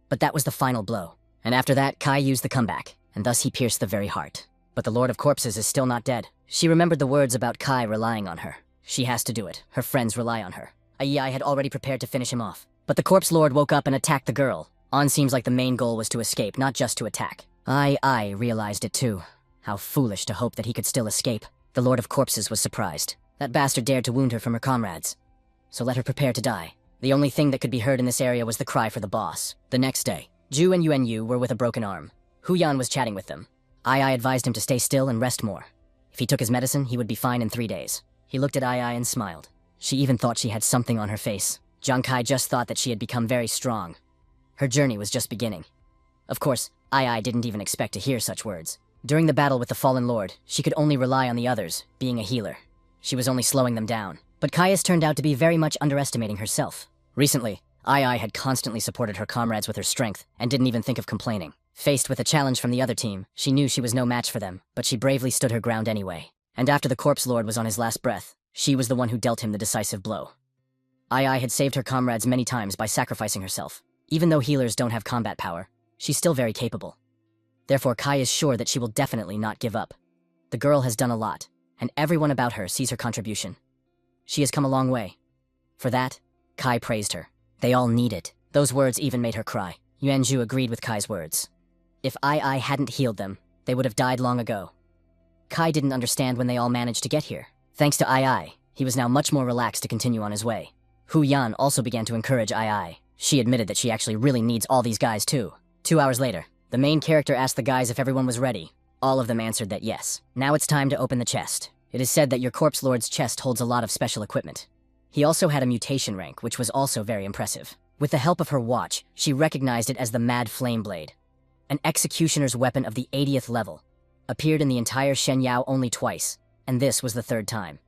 But that was the final blow. And after that, Kai used the comeback, and thus he pierced the very heart. But the Lord of Corpses is still not dead. She remembered the words about Kai relying on her. She has to do it. Her friends rely on her. I had already prepared to finish him off. But the corpse lord woke up and attacked the girl. Seems like the main goal was to escape, not just to attack. I realized it too. How foolish to hope that he could still escape. The Lord of Corpses was surprised. That bastard dared to wound her from her comrades. So let her prepare to die. The only thing that could be heard in this area was the cry for the boss. The next day, Ju and Yuanyu were with a broken arm. Hu Yan was chatting with them. I advised him to stay still and rest more. If he took his medicine, he would be fine in 3 days. He looked at I and smiled. She even thought she had something on her face. Jiang Kai just thought that she had become very strong. Her journey was just beginning. Of course, I didn't even expect to hear such words. During the battle with the Fallen Lord, she could only rely on the others, being a healer. She was only slowing them down. But Caius turned out to be very much underestimating herself. Recently, I had constantly supported her comrades with her strength and didn't even think of complaining. Faced with a challenge from the other team, she knew she was no match for them, but she bravely stood her ground anyway. And after the Corpse Lord was on his last breath, she was the one who dealt him the decisive blow. I had saved her comrades many times by sacrificing herself. Even though healers don't have combat power, she's still very capable. Therefore, Kai is sure that she will definitely not give up. The girl has done a lot, and everyone about her sees her contribution. She has come a long way. For that, Kai praised her. They all need it. Those words even made her cry. Yuanju agreed with Kai's words. If I hadn't healed them, they would have died long ago. Kai didn't understand when they all managed to get here. Thanks to I, he was now much more relaxed to continue on his way. Hu Yan also began to encourage I. She admitted that she actually really needs all these guys too. 2 hours later, the main character asked the guys if everyone was ready. All of them answered that yes. Now it's time to open the chest. It is said that your Corpse Lord's chest holds a lot of special equipment. He also had a mutation rank, which was also very impressive. With the help of her watch, she recognized it as the Mad Flame Blade. An executioner's weapon of the 80th level. Appeared in the entire Shenyao only twice, and this was the 3rd time.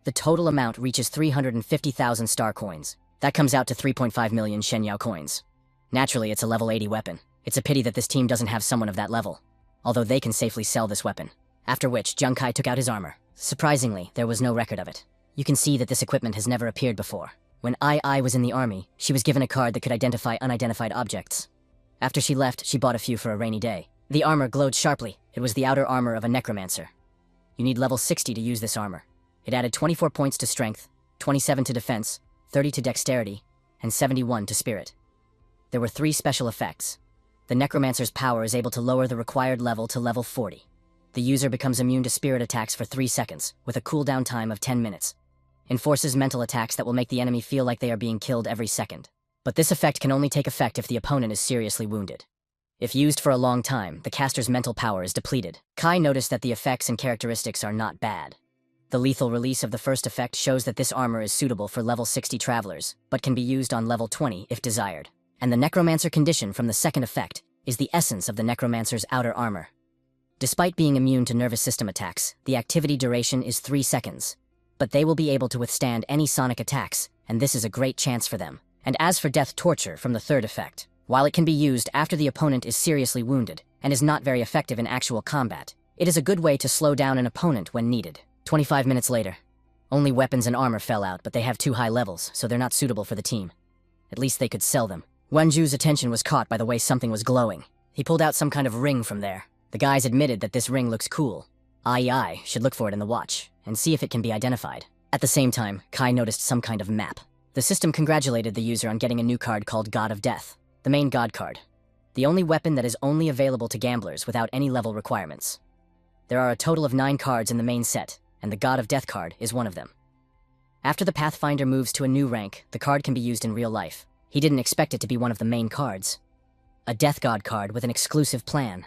The total amount reaches 350,000 star coins. That comes out to 3.5 million Shenyao coins. Naturally, it's a level 80 weapon. It's a pity that this team doesn't have someone of that level, although they can safely sell this weapon. After which, Jiang Kai took out his armor. Surprisingly, there was no record of it. You can see that this equipment has never appeared before. When I was in the army, she was given a card that could identify unidentified objects. After she left, she bought a few for a rainy day. The armor glowed sharply. It was the outer armor of a necromancer. You need level 60 to use this armor. It added 24 points to strength, 27 to defense, 30 to dexterity, and 71 to spirit. There were 3 special effects. The necromancer's power is able to lower the required level to level 40. The user becomes immune to spirit attacks for 3 seconds, with a cooldown time of 10 minutes. Enforces mental attacks that will make the enemy feel like they are being killed every second. But this effect can only take effect if the opponent is seriously wounded. If used for a long time, the caster's mental power is depleted. Kai noticed that the effects and characteristics are not bad. The lethal release of the first effect shows that this armor is suitable for level 60 travelers, but can be used on level 20 if desired. And the necromancer condition from the second effect is the essence of the necromancer's outer armor. Despite being immune to nervous system attacks, the activity duration is 3 seconds. But they will be able to withstand any sonic attacks, and this is a great chance for them. And as for death torture from the 3rd effect, while it can be used after the opponent is seriously wounded and is not very effective in actual combat, it is a good way to slow down an opponent when needed. 25 minutes later. Only weapons and armor fell out, but they have too high levels, so they're not suitable for the team. At least they could sell them. Wanju's attention was caught by the way something was glowing. He pulled out some kind of ring from there. The guys admitted that this ring looks cool. I should look for it in the watch, and see if it can be identified. At the same time, Kai noticed some kind of map. The system congratulated the user on getting a new card called God of Death, the main god card. The only weapon that is only available to gamblers without any level requirements. There are a total of 9 cards in the main set, and the God of Death card is one of them. After the Pathfinder moves to a new rank, the card can be used in real life. He didn't expect it to be one of the main cards. A Death God card with an exclusive plan.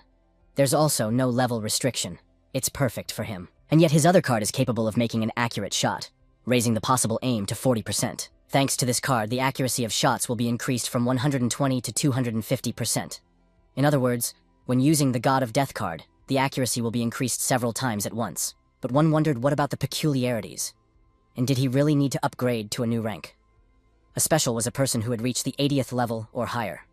There's also no level restriction. It's perfect for him. And yet his other card is capable of making an accurate shot, raising the possible aim to 40%. Thanks to this card, the accuracy of shots will be increased from 120 to 250%. In other words, when using the God of Death card, the accuracy will be increased several times at once. But one wondered, what about the peculiarities? And did he really need to upgrade to a new rank? A special was a person who had reached the 80th level or higher.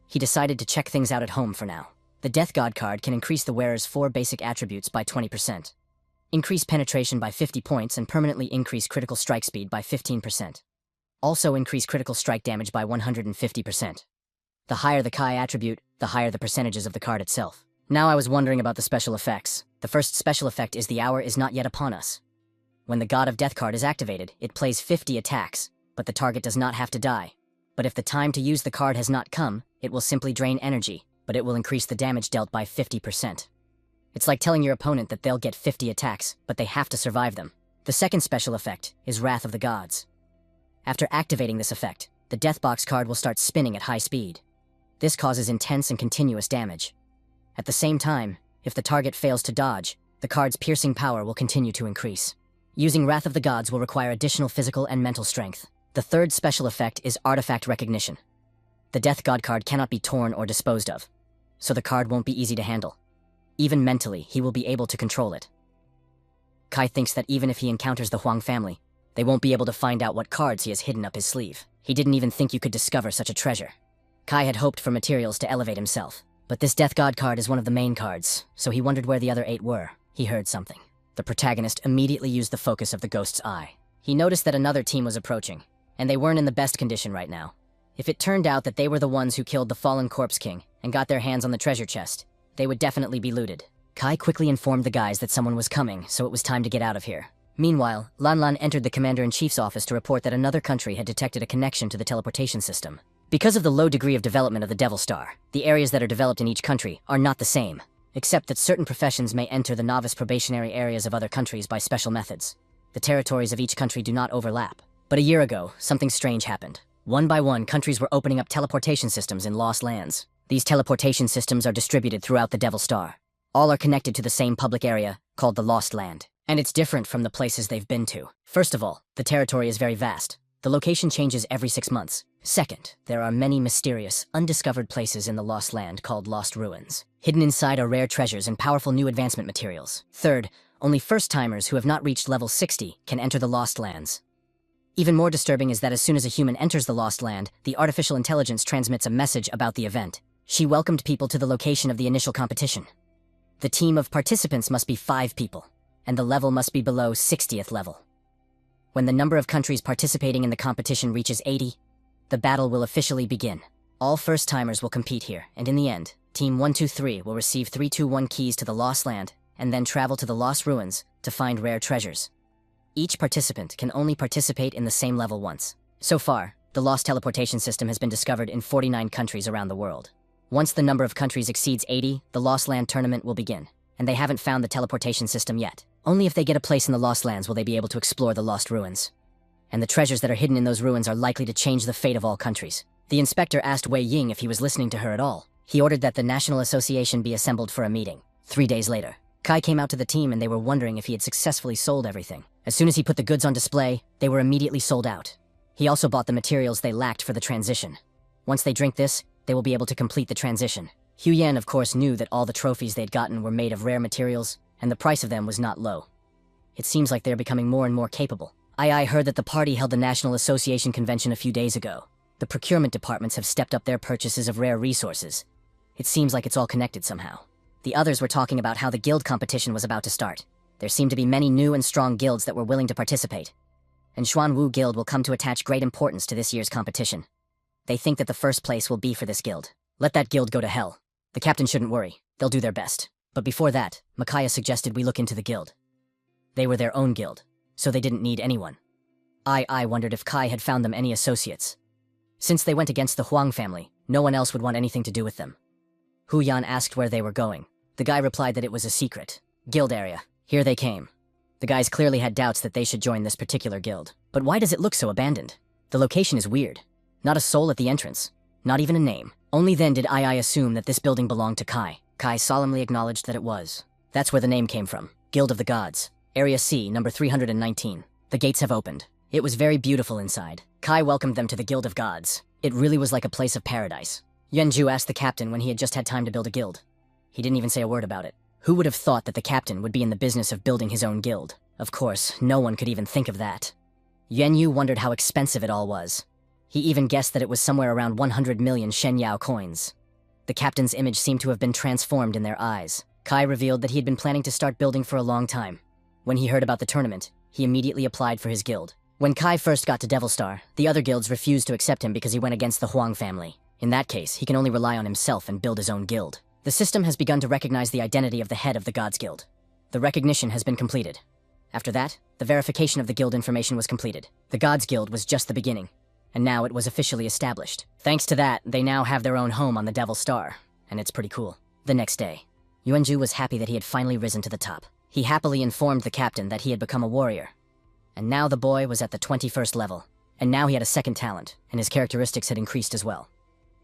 He decided to check things out at home for now. The Death God card can increase the wearer's 4 basic attributes by 20%. Increase penetration by 50 points and permanently increase critical strike speed by 15%. Also increase critical strike damage by 150%. The higher the Kai attribute, the higher the percentages of the card itself. Now I was wondering about the special effects. The first special effect is the hour is not yet upon us. When the God of Death card is activated, it plays 50 attacks, but the target does not have to die. But if the time to use the card has not come, it will simply drain energy, but it will increase the damage dealt by 50%. It's like telling your opponent that they'll get 50 attacks, but they have to survive them. The second special effect is Wrath of the Gods. After activating this effect, the Death Box card will start spinning at high speed. This causes intense and continuous damage. At the same time, if the target fails to dodge, the card's piercing power will continue to increase. Using Wrath of the Gods will require additional physical and mental strength. The third special effect is Artifact Recognition. The Death God card cannot be torn or disposed of, so the card won't be easy to handle. Even mentally, he will be able to control it. Kai thinks that even if he encounters the Huang family, they won't be able to find out what cards he has hidden up his sleeve. He didn't even think you could discover such a treasure. Kai had hoped for materials to elevate himself, but this Death God card is one of the main cards, so he wondered where the other 8 were. He heard something. The protagonist immediately used the focus of the ghost's eye. He noticed that another team was approaching, and they weren't in the best condition right now. If it turned out that they were the ones who killed the fallen Corpse King and got their hands on the treasure chest, they would definitely be looted. Kai quickly informed the guys that someone was coming, so it was time to get out of here. Meanwhile, Lan Lan entered the Commander-in-Chief's office to report that another country had detected a connection to the teleportation system. Because of the low degree of development of the Devil Star, the areas that are developed in each country are not the same, except that certain professions may enter the novice probationary areas of other countries by special methods. The territories of each country do not overlap. But a year ago, something strange happened. One by one, countries were opening up teleportation systems in lost lands. These teleportation systems are distributed throughout the Devil Star. All are connected to the same public area, called the Lost Land. And it's different from the places they've been to. First of all, the territory is very vast. The location changes every 6 months. Second, there are many mysterious, undiscovered places in the Lost Land called Lost Ruins. Hidden inside are rare treasures and powerful new advancement materials. Third, only first-timers who have not reached level 60 can enter the Lost Lands. Even more disturbing is that as soon as a human enters the Lost Land, the artificial intelligence transmits a message about the event. She welcomed people to the location of the initial competition. The team of participants must be 5 people, and the level must be below 60th level. When the number of countries participating in the competition reaches 80, the battle will officially begin. All first-timers will compete here, and in the end, Team 123 will receive 321 keys to the Lost Land, and then travel to the Lost Ruins to find rare treasures. Each participant can only participate in the same level once. So far, the Lost Teleportation System has been discovered in 49 countries around the world. Once the number of countries exceeds 80, the Lost Land tournament will begin, and they haven't found the teleportation system yet. Only if they get a place in the Lost Lands will they be able to explore the Lost Ruins. And the treasures that are hidden in those ruins are likely to change the fate of all countries. The inspector asked Wei Ying if he was listening to her at all. He ordered that the National Association be assembled for a meeting. 3 days later, Kai came out to the team and they were wondering if he had successfully sold everything. As soon as he put the goods on display, they were immediately sold out. He also bought the materials they lacked for the transition. Once they drink this, they will be able to complete the transition. Hu Yan, of course, knew that all the trophies they'd gotten were made of rare materials, and the price of them was not low. It seems like they're becoming more and more capable. I heard that the party held the National Association convention a few days ago. The procurement departments have stepped up their purchases of rare resources. It seems like it's all connected somehow. The others were talking about how the guild competition was about to start. There seemed to be many new and strong guilds that were willing to participate. And Xuanwu Guild will come to attach great importance to this year's competition. They think that the first place will be for this guild. Let that guild go to hell. The captain shouldn't worry. They'll do their best. But before that, Micaiah suggested we look into the guild. They were their own guild, so they didn't need anyone. I wondered if Kai had found them any associates. Since they went against the Huang family, no one else would want anything to do with them. Hu Yan asked where they were going. The guy replied that it was a secret. Guild area. Here they came. The guys clearly had doubts that they should join this particular guild. But why does it look so abandoned? The location is weird. Not a soul at the entrance. Not even a name. Only then did I assume that this building belonged to Kai. Kai solemnly acknowledged that it was. That's where the name came from. Guild of the Gods. Area C, number 319. The gates have opened. It was very beautiful inside. Kai welcomed them to the Guild of Gods. It really was like a place of paradise. Yuanju asked the captain when he had just had time to build a guild. He didn't even say a word about it. Who would have thought that the captain would be in the business of building his own guild? Of course, no one could even think of that. Yuanyu wondered how expensive it all was. He even guessed that it was somewhere around 100 million Shenyao coins. The captain's image seemed to have been transformed in their eyes. Kai revealed that he had been planning to start building for a long time. When he heard about the tournament, he immediately applied for his guild. When Kai first got to Devil Star, the other guilds refused to accept him because he went against the Huang family. In that case, he can only rely on himself and build his own guild. The system has begun to recognize the identity of the head of the Gods Guild. The recognition has been completed. After that, the verification of the guild information was completed. The Gods Guild was just the beginning, and now it was officially established. Thanks to that, they now have their own home on the Devil Star, and it's pretty cool. The next day, Yuanju was happy that he had finally risen to the top. He happily informed the captain that he had become a warrior. And now the boy was at the 21st level, and now he had a second talent, and his characteristics had increased as well.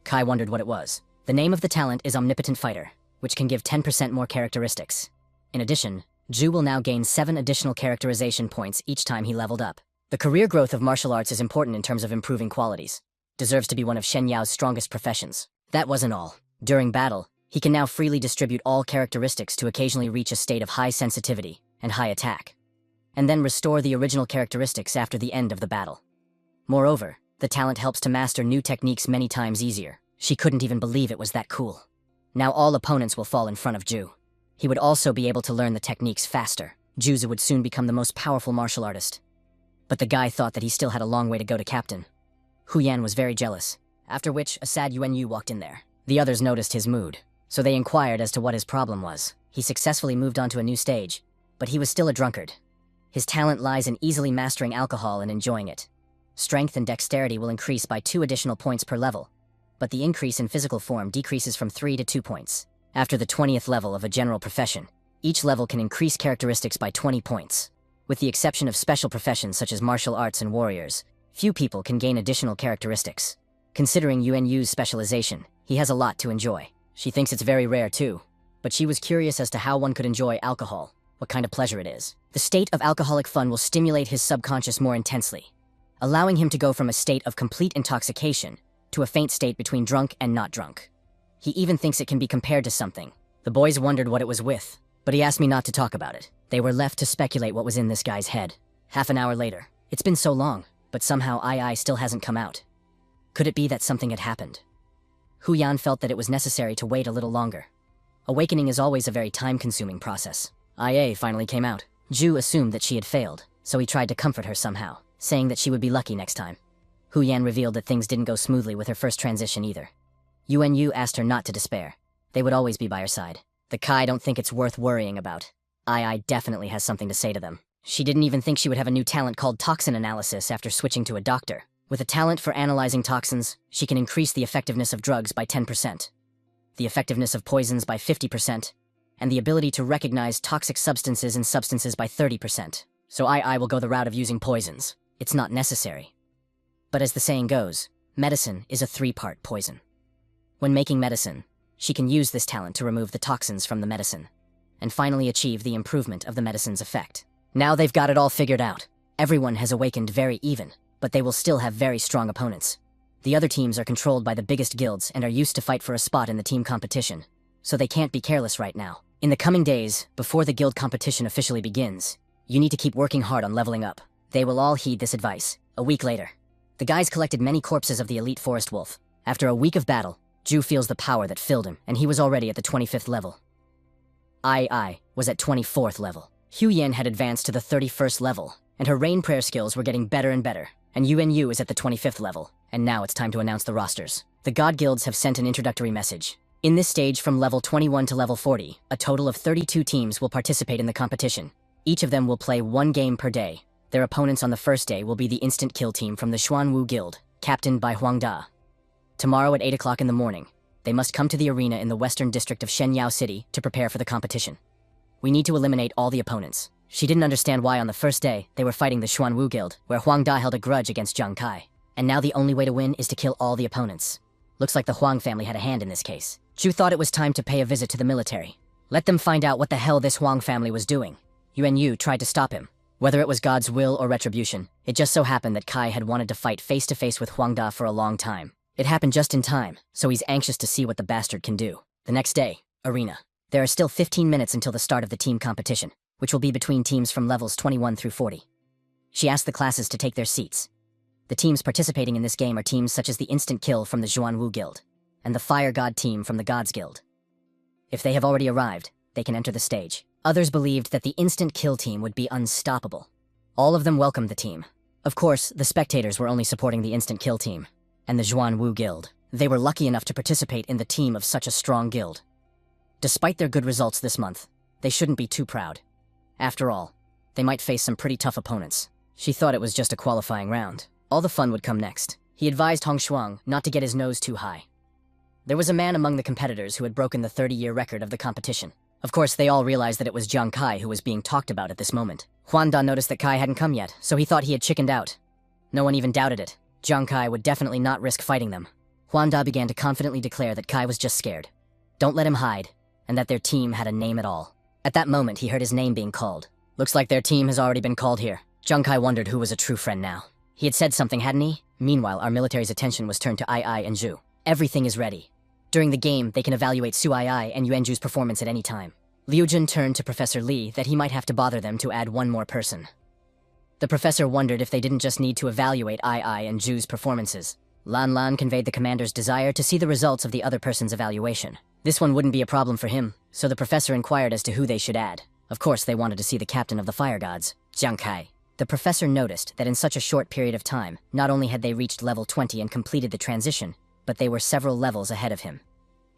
Kai wondered what it was. The name of the talent is Omnipotent Fighter, which can give 10% more characteristics. In addition, Ju will now gain 7 additional characterization points each time he leveled up. The career growth of martial arts is important in terms of improving qualities. Deserves to be one of Shen Yao's strongest professions. That wasn't all. During battle, he can now freely distribute all characteristics to occasionally reach a state of high sensitivity and high attack, and then restore the original characteristics after the end of the battle. Moreover, the talent helps to master new techniques many times easier. She couldn't even believe it was that cool. Now all opponents will fall in front of Ju. He would also be able to learn the techniques faster. Juzu would soon become the most powerful martial artist. But the guy thought that he still had a long way to go to captain. Hu Yan was very jealous, after which a sad Yuan Yu walked in there. The others noticed his mood, so they inquired as to what his problem was. He successfully moved on to a new stage, but he was still a drunkard. His talent lies in easily mastering alcohol and enjoying it. Strength and dexterity will increase by 2 additional points per level, but the increase in physical form decreases from 3 to 2 points. After the 20th level of a general profession, each level can increase characteristics by 20 points. With the exception of special professions such as martial arts and warriors, few people can gain additional characteristics. Considering Yuan Yu's specialization, he has a lot to enjoy. She thinks it's very rare too, but she was curious as to how one could enjoy alcohol, what kind of pleasure it is. The state of alcoholic fun will stimulate his subconscious more intensely, allowing him to go from a state of complete intoxication to a faint state between drunk and not drunk. He even thinks it can be compared to something. The boys wondered what it was with, but he asked me not to talk about it. They were left to speculate what was in this guy's head. Half an hour later. It's been so long, but somehow Ai still hasn't come out. Could it be that something had happened? Hu Yan felt that it was necessary to wait a little longer. Awakening is always a very time-consuming process. Ia finally came out. Ju assumed that she had failed, so he tried to comfort her somehow, saying that she would be lucky next time. Hu Yan revealed that things didn't go smoothly with her first transition either. Yuan Yu asked her not to despair. They would always be by her side. The Kai don't think it's worth worrying about. Ai definitely has something to say to them. She didn't even think she would have a new talent called toxin analysis after switching to a doctor. With a talent for analyzing toxins, she can increase the effectiveness of drugs by 10%, the effectiveness of poisons by 50%, and the ability to recognize toxic substances and substances by 30%. So Ai will go the route of using poisons. It's not necessary. But as the saying goes, medicine is a 3-part poison. When making medicine, she can use this talent to remove the toxins from the medicine, and finally achieve the improvement of the medicine's effect. Now they've got it all figured out. Everyone has awakened very even, but they will still have very strong opponents. The other teams are controlled by the biggest guilds and are used to fight for a spot in the team competition, so they can't be careless right now. In the coming days, before the guild competition officially begins, you need to keep working hard on leveling up. They will all heed this advice. A week later, the guys collected many corpses of the elite forest wolf. After a week of battle, Ju feels the power that filled him, and he was already at the 25th level. Ai was at 24th level. Hu Yan had advanced to the 31st level, and her rain prayer skills were getting better and better. And Yuan Yu is at the 25th level, and now it's time to announce the rosters. The God Guilds have sent an introductory message. In this stage from level 21 to level 40, a total of 32 teams will participate in the competition. Each of them will play 1 game per day. Their opponents on the first day will be the instant kill team from the Xuanwu Guild, captained by Huang Da. Tomorrow at 8 o'clock in the morning, they must come to the arena in the western district of Shenyao City to prepare for the competition. We need to eliminate all the opponents. She didn't understand why on the first day they were fighting the Xuanwu Guild, where Huang Da held a grudge against Zhang Kai. And now the only way to win is to kill all the opponents. Looks like the Huang family had a hand in this case. Ju thought it was time to pay a visit to the military. Let them find out what the hell this Huang family was doing. Yuan Yu tried to stop him. Whether it was God's will or retribution, it just so happened that Kai had wanted to fight face-to-face with Huang Da for a long time. It happened just in time, so he's anxious to see what the bastard can do. The next day, arena. There are still 15 minutes until the start of the team competition, which will be between teams from levels 21 through 40. She asked the classes to take their seats. The teams participating in this game are teams such as the Instant Kill from the Xuanwu Guild, and the Fire God team from the Gods Guild. If they have already arrived, they can enter the stage. Others believed that the instant kill team would be unstoppable. All of them welcomed the team. Of course, the spectators were only supporting the instant kill team, and the Zhuan Wu Guild. They were lucky enough to participate in the team of such a strong guild. Despite their good results this month, they shouldn't be too proud. After all, they might face some pretty tough opponents. She thought it was just a qualifying round. All the fun would come next. He advised Hong Shuang not to get his nose too high. There was a man among the competitors who had broken the 30-year record of the competition. Of course, they all realized that it was Jiang Kai who was being talked about at this moment. Huan Da noticed that Kai hadn't come yet, so he thought he had chickened out. No one even doubted it. Jiang Kai would definitely not risk fighting them. Huan Da began to confidently declare that Kai was just scared. Don't let him hide, and that their team had a name at all. At that moment, he heard his name being called. Looks like their team has already been called here. Jiang Kai wondered who was a true friend now. He had said something, hadn't he? Meanwhile, our military's attention was turned to Ai and Zhu. Everything is ready. During the game, they can evaluate Su Ai and Yuanju's performance at any time. Liu Jun turned to Professor Li that he might have to bother them to add one more person. The professor wondered if they didn't just need to evaluate Ai and Zhu's performances. Lan Lan conveyed the commander's desire to see the results of the other person's evaluation. This one wouldn't be a problem for him, so the professor inquired as to who they should add. Of course, they wanted to see the captain of the Fire Gods, Jiang Kai. The professor noticed that in such a short period of time, not only had they reached level 20 and completed the transition, but they were several levels ahead of him.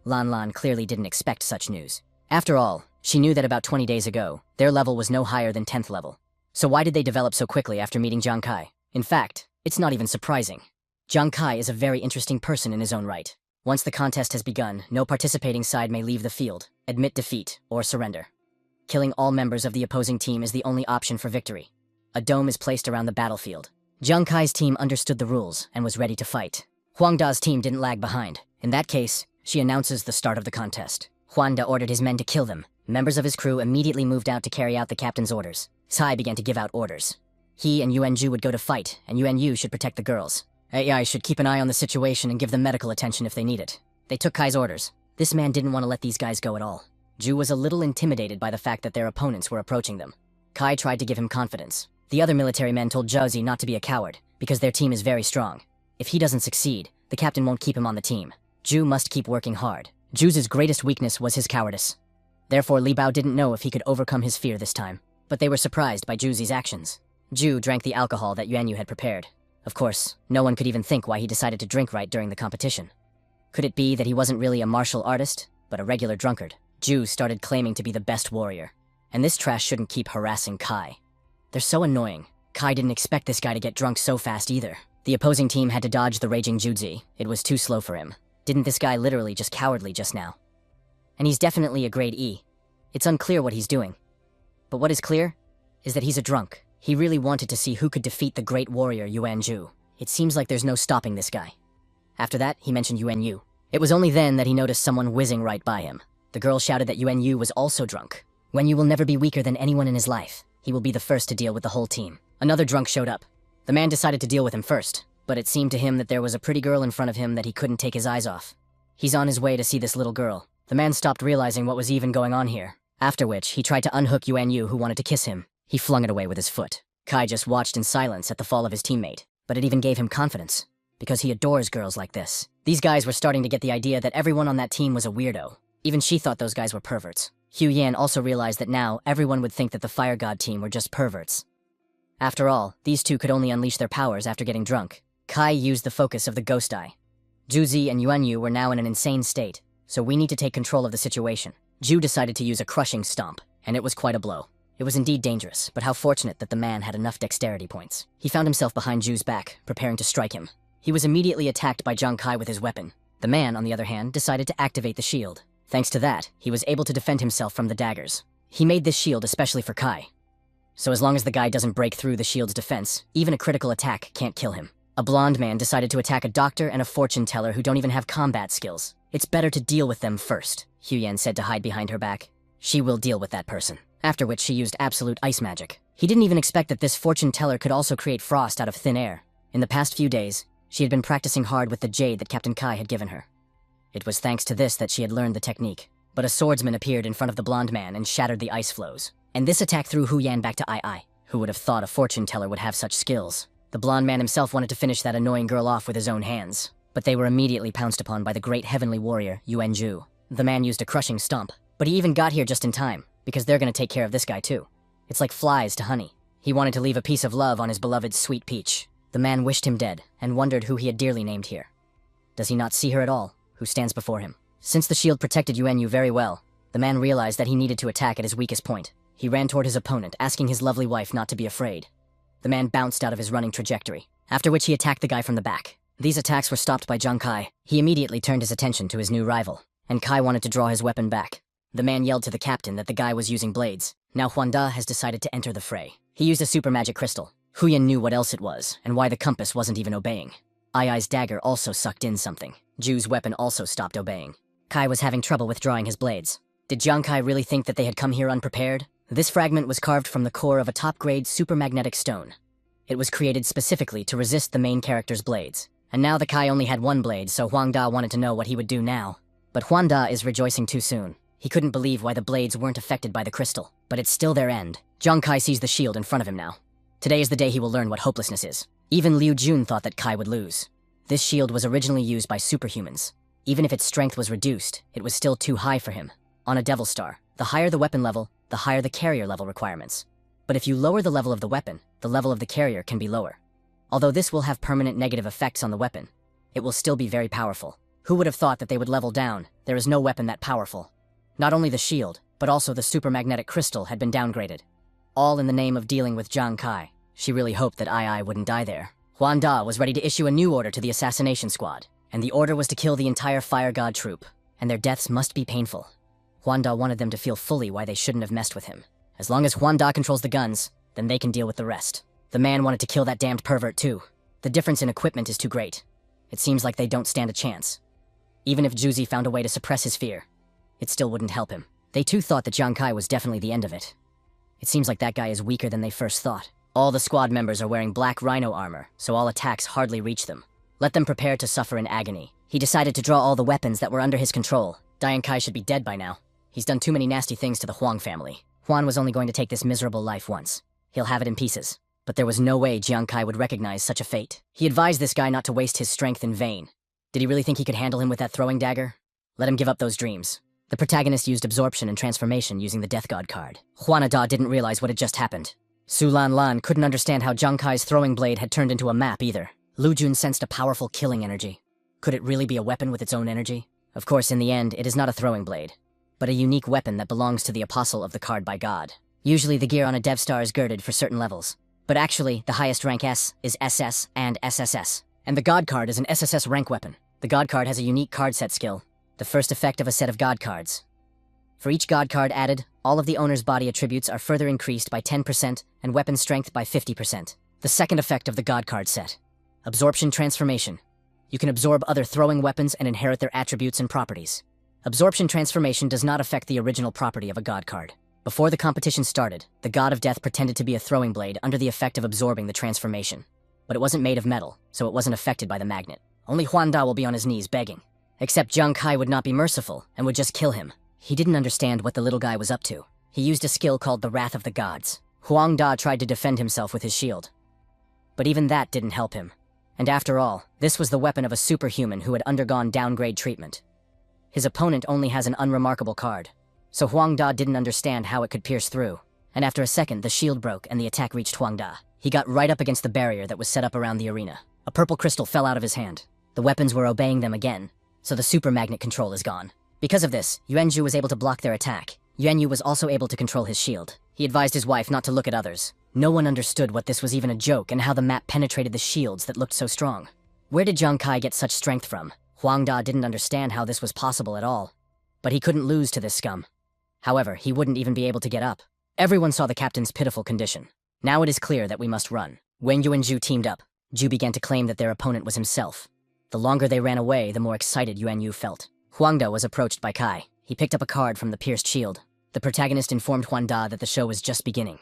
Lan Lan clearly didn't expect such news. After all, she knew that about 20 days ago, their level was no higher than 10th level. So why did they develop so quickly after meeting Jiang Kai? In fact, it's not even surprising. Jiang Kai is a very interesting person in his own right. Once the contest has begun, no participating side may leave the field, admit defeat, or surrender. Killing all members of the opposing team is the only option for victory. A dome is placed around the battlefield. Jiang Kai's team understood the rules and was ready to fight. Huang Da's team didn't lag behind. In that case, she announces the start of the contest. Huang Da ordered his men to kill them. Members of his crew immediately moved out to carry out the captain's orders. Cai began to give out orders. He and Yuanju would go to fight, and Yuanyu should protect the girls. AI should keep an eye on the situation and give them medical attention if they need it. They took Kai's orders. This man didn't want to let these guys go at all. Zhu was a little intimidated by the fact that their opponents were approaching them. Kai tried to give him confidence. The other military men told Zhouzi not to be a coward, because their team is very strong. If he doesn't succeed, the captain won't keep him on the team. Zhu must keep working hard. Zhu's greatest weakness was his cowardice. Therefore, Li Bao didn't know if he could overcome his fear this time. But they were surprised by Zhu's actions. Zhu drank the alcohol that Yuanyu had prepared. Of course, no one could even think why he decided to drink right during the competition. Could it be that he wasn't really a martial artist, but a regular drunkard? Zhu started claiming to be the best warrior. And this trash shouldn't keep harassing Kai. They're so annoying. Kai didn't expect this guy to get drunk so fast either. The opposing team had to dodge the raging Juzi. It was too slow for him. Didn't this guy literally just cowardly just now? And he's definitely a grade E. It's unclear what he's doing. But what is clear is that he's a drunk. He really wanted to see who could defeat the great warrior Yuanju. It seems like there's no stopping this guy. After that, he mentioned Yuanyu. It was only then that he noticed someone whizzing right by him. The girl shouted that Yuanyu was also drunk. Yuanyu will never be weaker than anyone in his life. He will be the first to deal with the whole team. Another drunk showed up. The man decided to deal with him first, but it seemed to him that there was a pretty girl in front of him that he couldn't take his eyes off. He's on his way to see this little girl. The man stopped realizing what was even going on here. After which, he tried to unhook Yuanyu, who wanted to kiss him. He flung it away with his foot. Kai just watched in silence at the fall of his teammate, but it even gave him confidence, because he adores girls like this. These guys were starting to get the idea that everyone on that team was a weirdo. Even she thought those guys were perverts. Hu Yan also realized that now everyone would think that the Fire God team were just perverts. After all, these two could only unleash their powers after getting drunk. Kai used the focus of the Ghost Eye. Juzi and Yuanyu were now in an insane state, so we need to take control of the situation. Zhu decided to use a crushing stomp, and it was quite a blow. It was indeed dangerous, but how fortunate that the man had enough dexterity points. He found himself behind Zhu's back, preparing to strike him. He was immediately attacked by Jiang Kai with his weapon. The man, on the other hand, decided to activate the shield. Thanks to that, he was able to defend himself from the daggers. He made this shield especially for Kai. So as long as the guy doesn't break through the shield's defense, even a critical attack can't kill him. A blonde man decided to attack a doctor and a fortune teller who don't even have combat skills. It's better to deal with them first, Hu Yan said to hide behind her back. She will deal with that person. After which she used absolute ice magic. He didn't even expect that this fortune teller could also create frost out of thin air. In the past few days, she had been practicing hard with the jade that Captain Kai had given her. It was thanks to this that she had learned the technique. But a swordsman appeared in front of the blonde man and shattered the ice flows. And this attack threw Hu Yan back to Ai. Who would have thought a fortune teller would have such skills? The blonde man himself wanted to finish that annoying girl off with his own hands. but they were immediately pounced upon by the great heavenly warrior, Yuanju. The man used a crushing stomp, but he even got here just in time, because they're gonna take care of this guy too. It's like flies to honey. He wanted to leave a piece of love on his beloved sweet peach. The man wished him dead, and wondered who he had dearly named here. Does he not see her at all, who stands before him? Since the shield protected Yuanyu very well, the man realized that he needed to attack at his weakest point. He ran toward his opponent, asking his lovely wife not to be afraid. The man bounced out of his running trajectory, after which he attacked the guy from the back. These attacks were stopped by Zhang Kai. He immediately turned his attention to his new rival, and Kai wanted to draw his weapon back. The man yelled to the captain that the guy was using blades. Now Huanda has decided to enter the fray. He used a super magic crystal. Huyan knew what else it was, and why the compass wasn't even obeying. Ai's dagger also sucked in something. Ju's weapon also stopped obeying. Kai was having trouble withdrawing his blades. Did Zhang Kai really think that they had come here unprepared? This fragment was carved from the core of a top-grade supermagnetic stone. It was created specifically to resist the main character's blades. And now the Kai only had one blade, so Huang Da wanted to know what he would do now. But Huang Da is rejoicing too soon. He couldn't believe why the blades weren't affected by the crystal. But it's still their end. Zhang Kai sees the shield in front of him now. Today is the day he will learn what hopelessness is. Even Liu Jun thought that Kai would lose. This shield was originally used by superhumans. Even if its strength was reduced, it was still too high for him. On a Devil Star, the higher the weapon level, the higher the carrier level requirements. But if you lower the level of the weapon, the level of the carrier can be lower. Although this will have permanent negative effects on the weapon, it will still be very powerful. Who would have thought that they would level down? There is no weapon that powerful. Not only the shield, but also the supermagnetic crystal had been downgraded. All in the name of dealing with Zhang Kai. She really hoped that Ai wouldn't die there. Huan Da was ready to issue a new order to the assassination squad, and the order was to kill the entire Fire God troop, and their deaths must be painful. Huan Da wanted them to feel fully why they shouldn't have messed with him. As long as Huan Da controls the guns, then they can deal with the rest. The man wanted to kill that damned pervert too. The difference in equipment is too great. It seems like they don't stand a chance. Even if Juzi found a way to suppress his fear, it still wouldn't help him. They too thought that Zhang Kai was definitely the end of it. It seems like that guy is weaker than they first thought. All the squad members are wearing black rhino armor, so all attacks hardly reach them. Let them prepare to suffer in agony. He decided to draw all the weapons that were under his control. Dian Kai should be dead by now. He's done too many nasty things to the Huang family. Huan was only going to take this miserable life once. He'll have it in pieces. But there was no way Jiang Kai would recognize such a fate. He advised this guy not to waste his strength in vain. Did he really think he could handle him with that throwing dagger? Let him give up those dreams. The protagonist used absorption and transformation using the Death God card. Huana Da didn't realize what had just happened. Su Lan Lan couldn't understand how Zhang Kai's throwing blade had turned into a map either. Lu Jun sensed a powerful killing energy. Could it really be a weapon with its own energy? Of course, in the end, it is not a throwing blade, but a unique weapon that belongs to the apostle of the card by God. Usually the gear on a Dev Star is girded for certain levels, but actually the highest rank S is SS and SSS. And the God card is an SSS rank weapon. The God card has a unique card set skill, the first effect of a set of God cards. For each God card added, all of the owner's body attributes are further increased by 10% and weapon strength by 50%. The second effect of the God card set. Absorption Transformation. You can absorb other throwing weapons and inherit their attributes and properties. Absorption Transformation does not affect the original property of a God card. Before the competition started, the God of Death pretended to be a throwing blade under the effect of absorbing the transformation. But it wasn't made of metal, so it wasn't affected by the magnet. Only Huan Da will be on his knees begging. Except Zhang Kai would not be merciful and would just kill him. He didn't understand what the little guy was up to. He used a skill called the Wrath of the Gods. Huang Da tried to defend himself with his shield. But even that didn't help him. And after all, this was the weapon of a superhuman who had undergone downgrade treatment. His opponent only has an unremarkable card, so Huang Da didn't understand how it could pierce through. And after a second, the shield broke and the attack reached Huang Da. He got right up against the barrier that was set up around the arena. A purple crystal fell out of his hand. The weapons were obeying them again, so the super magnet control is gone. Because of this, Yuanju was able to block their attack. Yuanyu was also able to control his shield. He advised his wife not to look at others. No one understood what this was even a joke and how the map penetrated the shields that looked so strong. Where did Zhang Kai get such strength from? Huang Da didn't understand how this was possible at all. But he couldn't lose to this scum. However, he wouldn't even be able to get up. Everyone saw the captain's pitiful condition. Now it is clear that we must run. When Yu and Ju teamed up, Ju began to claim that their opponent was himself. The longer they ran away, the more excited Yuan Yu felt. Huang Da was approached by Kai. He picked up a card from the pierced shield. The protagonist informed Huan Da that the show was just beginning.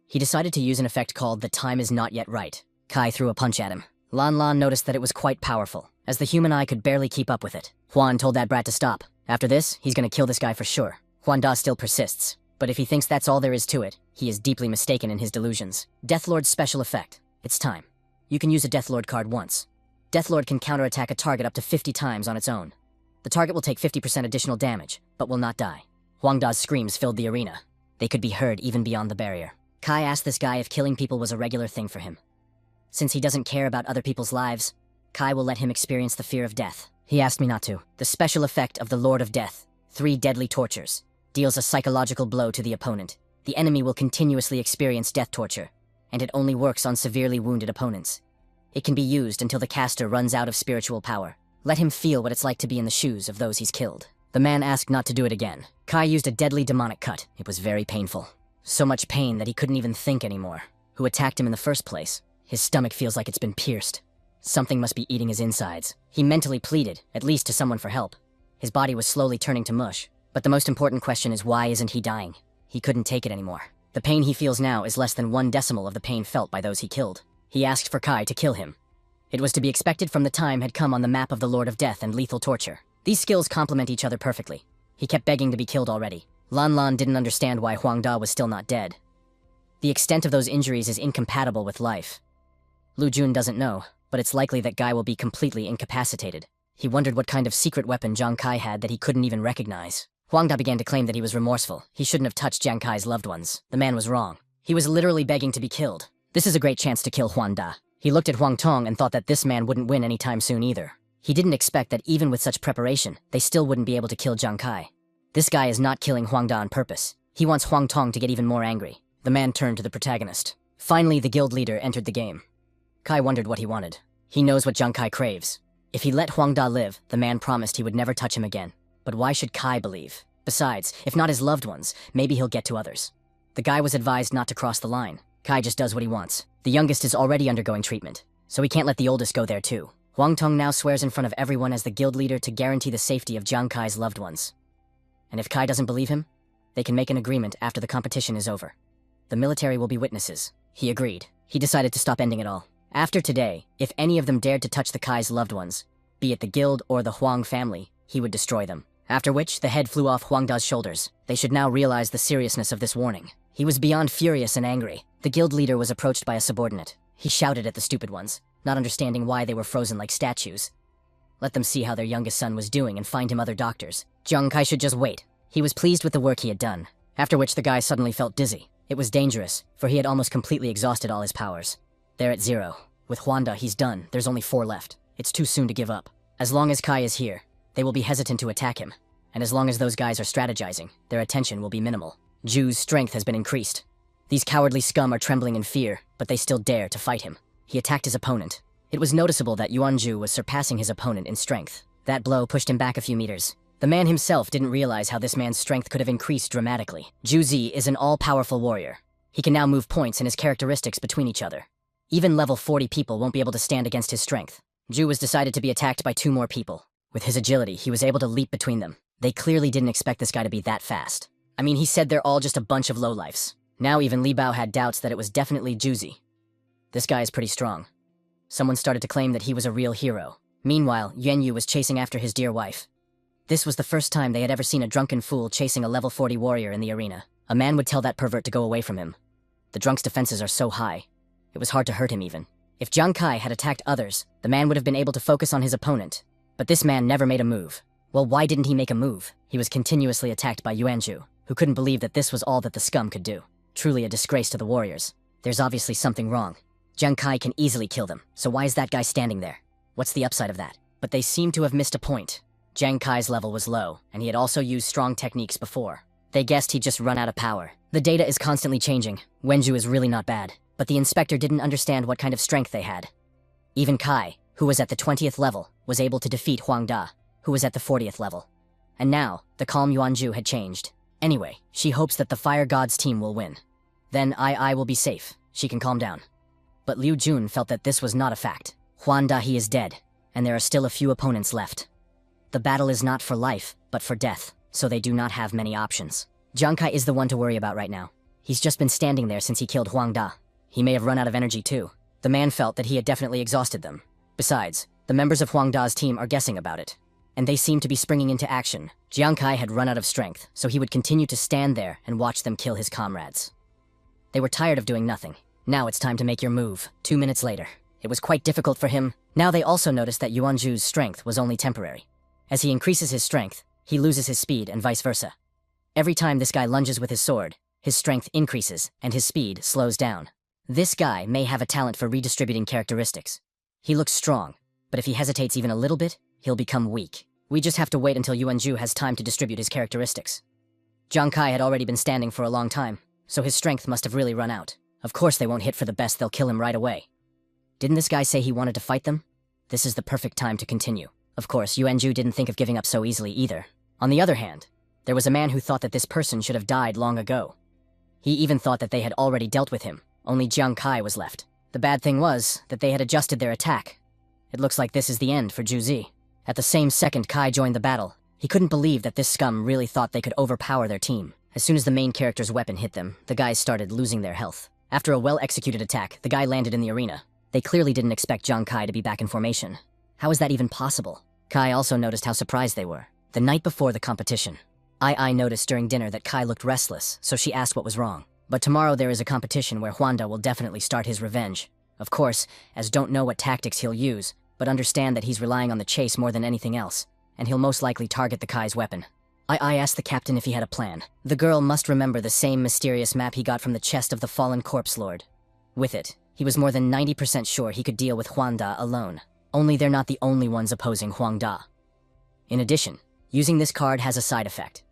He decided to use an effect called The Time Is Not Yet Right. Kai threw a punch at him. Lan Lan noticed that it was quite powerful, as the human eye could barely keep up with it. Huan told that brat to stop. After this, he's gonna kill this guy for sure. Huan Da still persists, but if he thinks that's all there is to it, he is deeply mistaken in his delusions. Deathlord's special effect. It's time. You can use a Deathlord card once. Deathlord can counterattack a target up to 50 times on its own. The target will take 50% additional damage, but will not die. Huang Da's screams filled the arena. They could be heard even beyond the barrier. Kai asked this guy if killing people was a regular thing for him. Since he doesn't care about other people's lives, Kai will let him experience the fear of death. He asked me not to. The special effect of the Lord of Death, 3 deadly tortures, deals a psychological blow to the opponent. The enemy will continuously experience death torture, and it only works on severely wounded opponents. It can be used until the caster runs out of spiritual power. Let him feel what it's like to be in the shoes of those he's killed. The man asked not to do it again. Kai used a deadly demonic cut. It was very painful. So much pain that he couldn't even think anymore. Who attacked him in the first place? His stomach feels like it's been pierced. Something must be eating his insides. He mentally pleaded, at least to someone for help. His body was slowly turning to mush. But the most important question is, why isn't he dying? He couldn't take it anymore. The pain he feels now is less than 1 decimal of the pain felt by those he killed. He asked for Kai to kill him. It was to be expected from the time had come on the map of the Lord of Death and lethal torture. These skills complement each other perfectly. He kept begging to be killed already. Lan Lan didn't understand why Huang Da was still not dead. The extent of those injuries is incompatible with life. Lu Jun doesn't know, but it's likely that Guy will be completely incapacitated. He wondered what kind of secret weapon Jiang Kai had that he couldn't even recognize. Huang Da began to claim that he was remorseful. He shouldn't have touched Jiang Kai's loved ones. The man was wrong. He was literally begging to be killed. This is a great chance to kill Huang Da. He looked at Huang Tong and thought that this man wouldn't win anytime soon either. He didn't expect that even with such preparation, they still wouldn't be able to kill Jiang Kai. This guy is not killing Huang Da on purpose. He wants Huang Tong to get even more angry. The man turned to the protagonist. Finally, the guild leader entered the game. Kai wondered what he wanted. He knows what Jiang Kai craves. If he let Huang Da live, the man promised he would never touch him again. But why should Kai believe? Besides, if not his loved ones, maybe he'll get to others. The guy was advised not to cross the line. Kai just does what he wants. The youngest is already undergoing treatment, so he can't let the oldest go there too. Huang Tong now swears in front of everyone as the guild leader to guarantee the safety of Jiang Kai's loved ones. And if Kai doesn't believe him, they can make an agreement after the competition is over. The military will be witnesses. He agreed. He decided to stop ending it all. After today, if any of them dared to touch the Kai's loved ones, be it the guild or the Huang family, he would destroy them. After which, the head flew off Huang Da's shoulders. They should now realize the seriousness of this warning. He was beyond furious and angry. The guild leader was approached by a subordinate. He shouted at the stupid ones, not understanding why they were frozen like statues. Let them see how their youngest son was doing and find him other doctors. Jiang Kai should just wait. He was pleased with the work he had done. After which the guy suddenly felt dizzy. It was dangerous, for he had almost completely exhausted all his powers. They're at 0. With Huang Da, he's done. There's only 4 left. It's too soon to give up. As long as Kai is here, they will be hesitant to attack him. And as long as those guys are strategizing, their attention will be minimal. Ju's strength has been increased. These cowardly scum are trembling in fear, but they still dare to fight him. He attacked his opponent. It was noticeable that Yuan Ju was surpassing his opponent in strength. That blow pushed him back a few meters. The man himself didn't realize how this man's strength could have increased dramatically. Ju Zi is an all-powerful warrior. He can now move points and his characteristics between each other. Even level 40 people won't be able to stand against his strength. Ju was decided to be attacked by 2 more people. With his agility, he was able to leap between them. They clearly didn't expect this guy to be that fast. I mean, he said they're all just a bunch of lowlifes. Now even Li Bao had doubts that it was definitely Ju Zi. This guy is pretty strong. Someone started to claim that he was a real hero. Meanwhile, Yuan Yu was chasing after his dear wife. This was the first time they had ever seen a drunken fool chasing a level 40 warrior in the arena. A man would tell that pervert to go away from him. The drunk's defenses are so high. It was hard to hurt him even. If Jiang Kai had attacked others, the man would have been able to focus on his opponent. But this man never made a move. Well, why didn't he make a move? He was continuously attacked by Yuan Ju, who couldn't believe that this was all that the scum could do. Truly a disgrace to the warriors. There's obviously something wrong. Jiang Kai can easily kill them, so why is that guy standing there? What's the upside of that? But they seem to have missed a point. Jiang Kai's level was low, and he had also used strong techniques before. They guessed he'd just run out of power. The data is constantly changing. Wenju is really not bad, but the inspector didn't understand what kind of strength they had. Even Kai, who was at the 20th level, was able to defeat Huang Da, who was at the 40th level. And now, the calm Yuanju had changed. Anyway, she hopes that the Fire God's team will win. Then I will be safe. She can calm down. But Liu Jun felt that this was not a fact. Huang Da he is dead, and there are still a few opponents left. The battle is not for life, but for death, so they do not have many options. Jiang Kai is the one to worry about right now. He's just been standing there since he killed Huang Da. He may have run out of energy too. The man felt that he had definitely exhausted them. Besides, the members of Huang Da's team are guessing about it, and they seem to be springing into action. Jiang Kai had run out of strength, so he would continue to stand there and watch them kill his comrades. They were tired of doing nothing. Now it's time to make your move. 2 minutes later. It was quite difficult for him. Now they also noticed that Yuanju's strength was only temporary. As he increases his strength, he loses his speed and vice versa. Every time this guy lunges with his sword, his strength increases and his speed slows down. This guy may have a talent for redistributing characteristics. He looks strong, but if he hesitates even a little bit, he'll become weak. We just have to wait until Yuanju has time to distribute his characteristics. Jiang Kai had already been standing for a long time, so his strength must have really run out. Of course they won't hit for the best, they'll kill him right away. Didn't this guy say he wanted to fight them? This is the perfect time to continue. Of course, Yuanju didn't think of giving up so easily either. On the other hand, there was a man who thought that this person should have died long ago. He even thought that they had already dealt with him, only Jiang Kai was left. The bad thing was that they had adjusted their attack. It looks like this is the end for Zhu Zi. At the same second Kai joined the battle, he couldn't believe that this scum really thought they could overpower their team. As soon as the main character's weapon hit them, the guys started losing their health. After a well-executed attack, the guy landed in the arena. They clearly didn't expect Jiang Kai to be back in formation. How is that even possible? Kai also noticed how surprised they were. The night before the competition, I noticed during dinner that Kai looked restless, so she asked what was wrong. But tomorrow there is a competition where Huanda will definitely start his revenge. Of course, as don't know what tactics he'll use, but understand that he's relying on the chase more than anything else, and he'll most likely target the Kai's weapon. I asked the captain if he had a plan. The girl must remember the same mysterious map he got from the chest of the fallen corpse lord. With it, he was more than 90% sure he could deal with Huanda alone. Only they're not the only ones opposing Huangda. In addition, using this card has a side effect.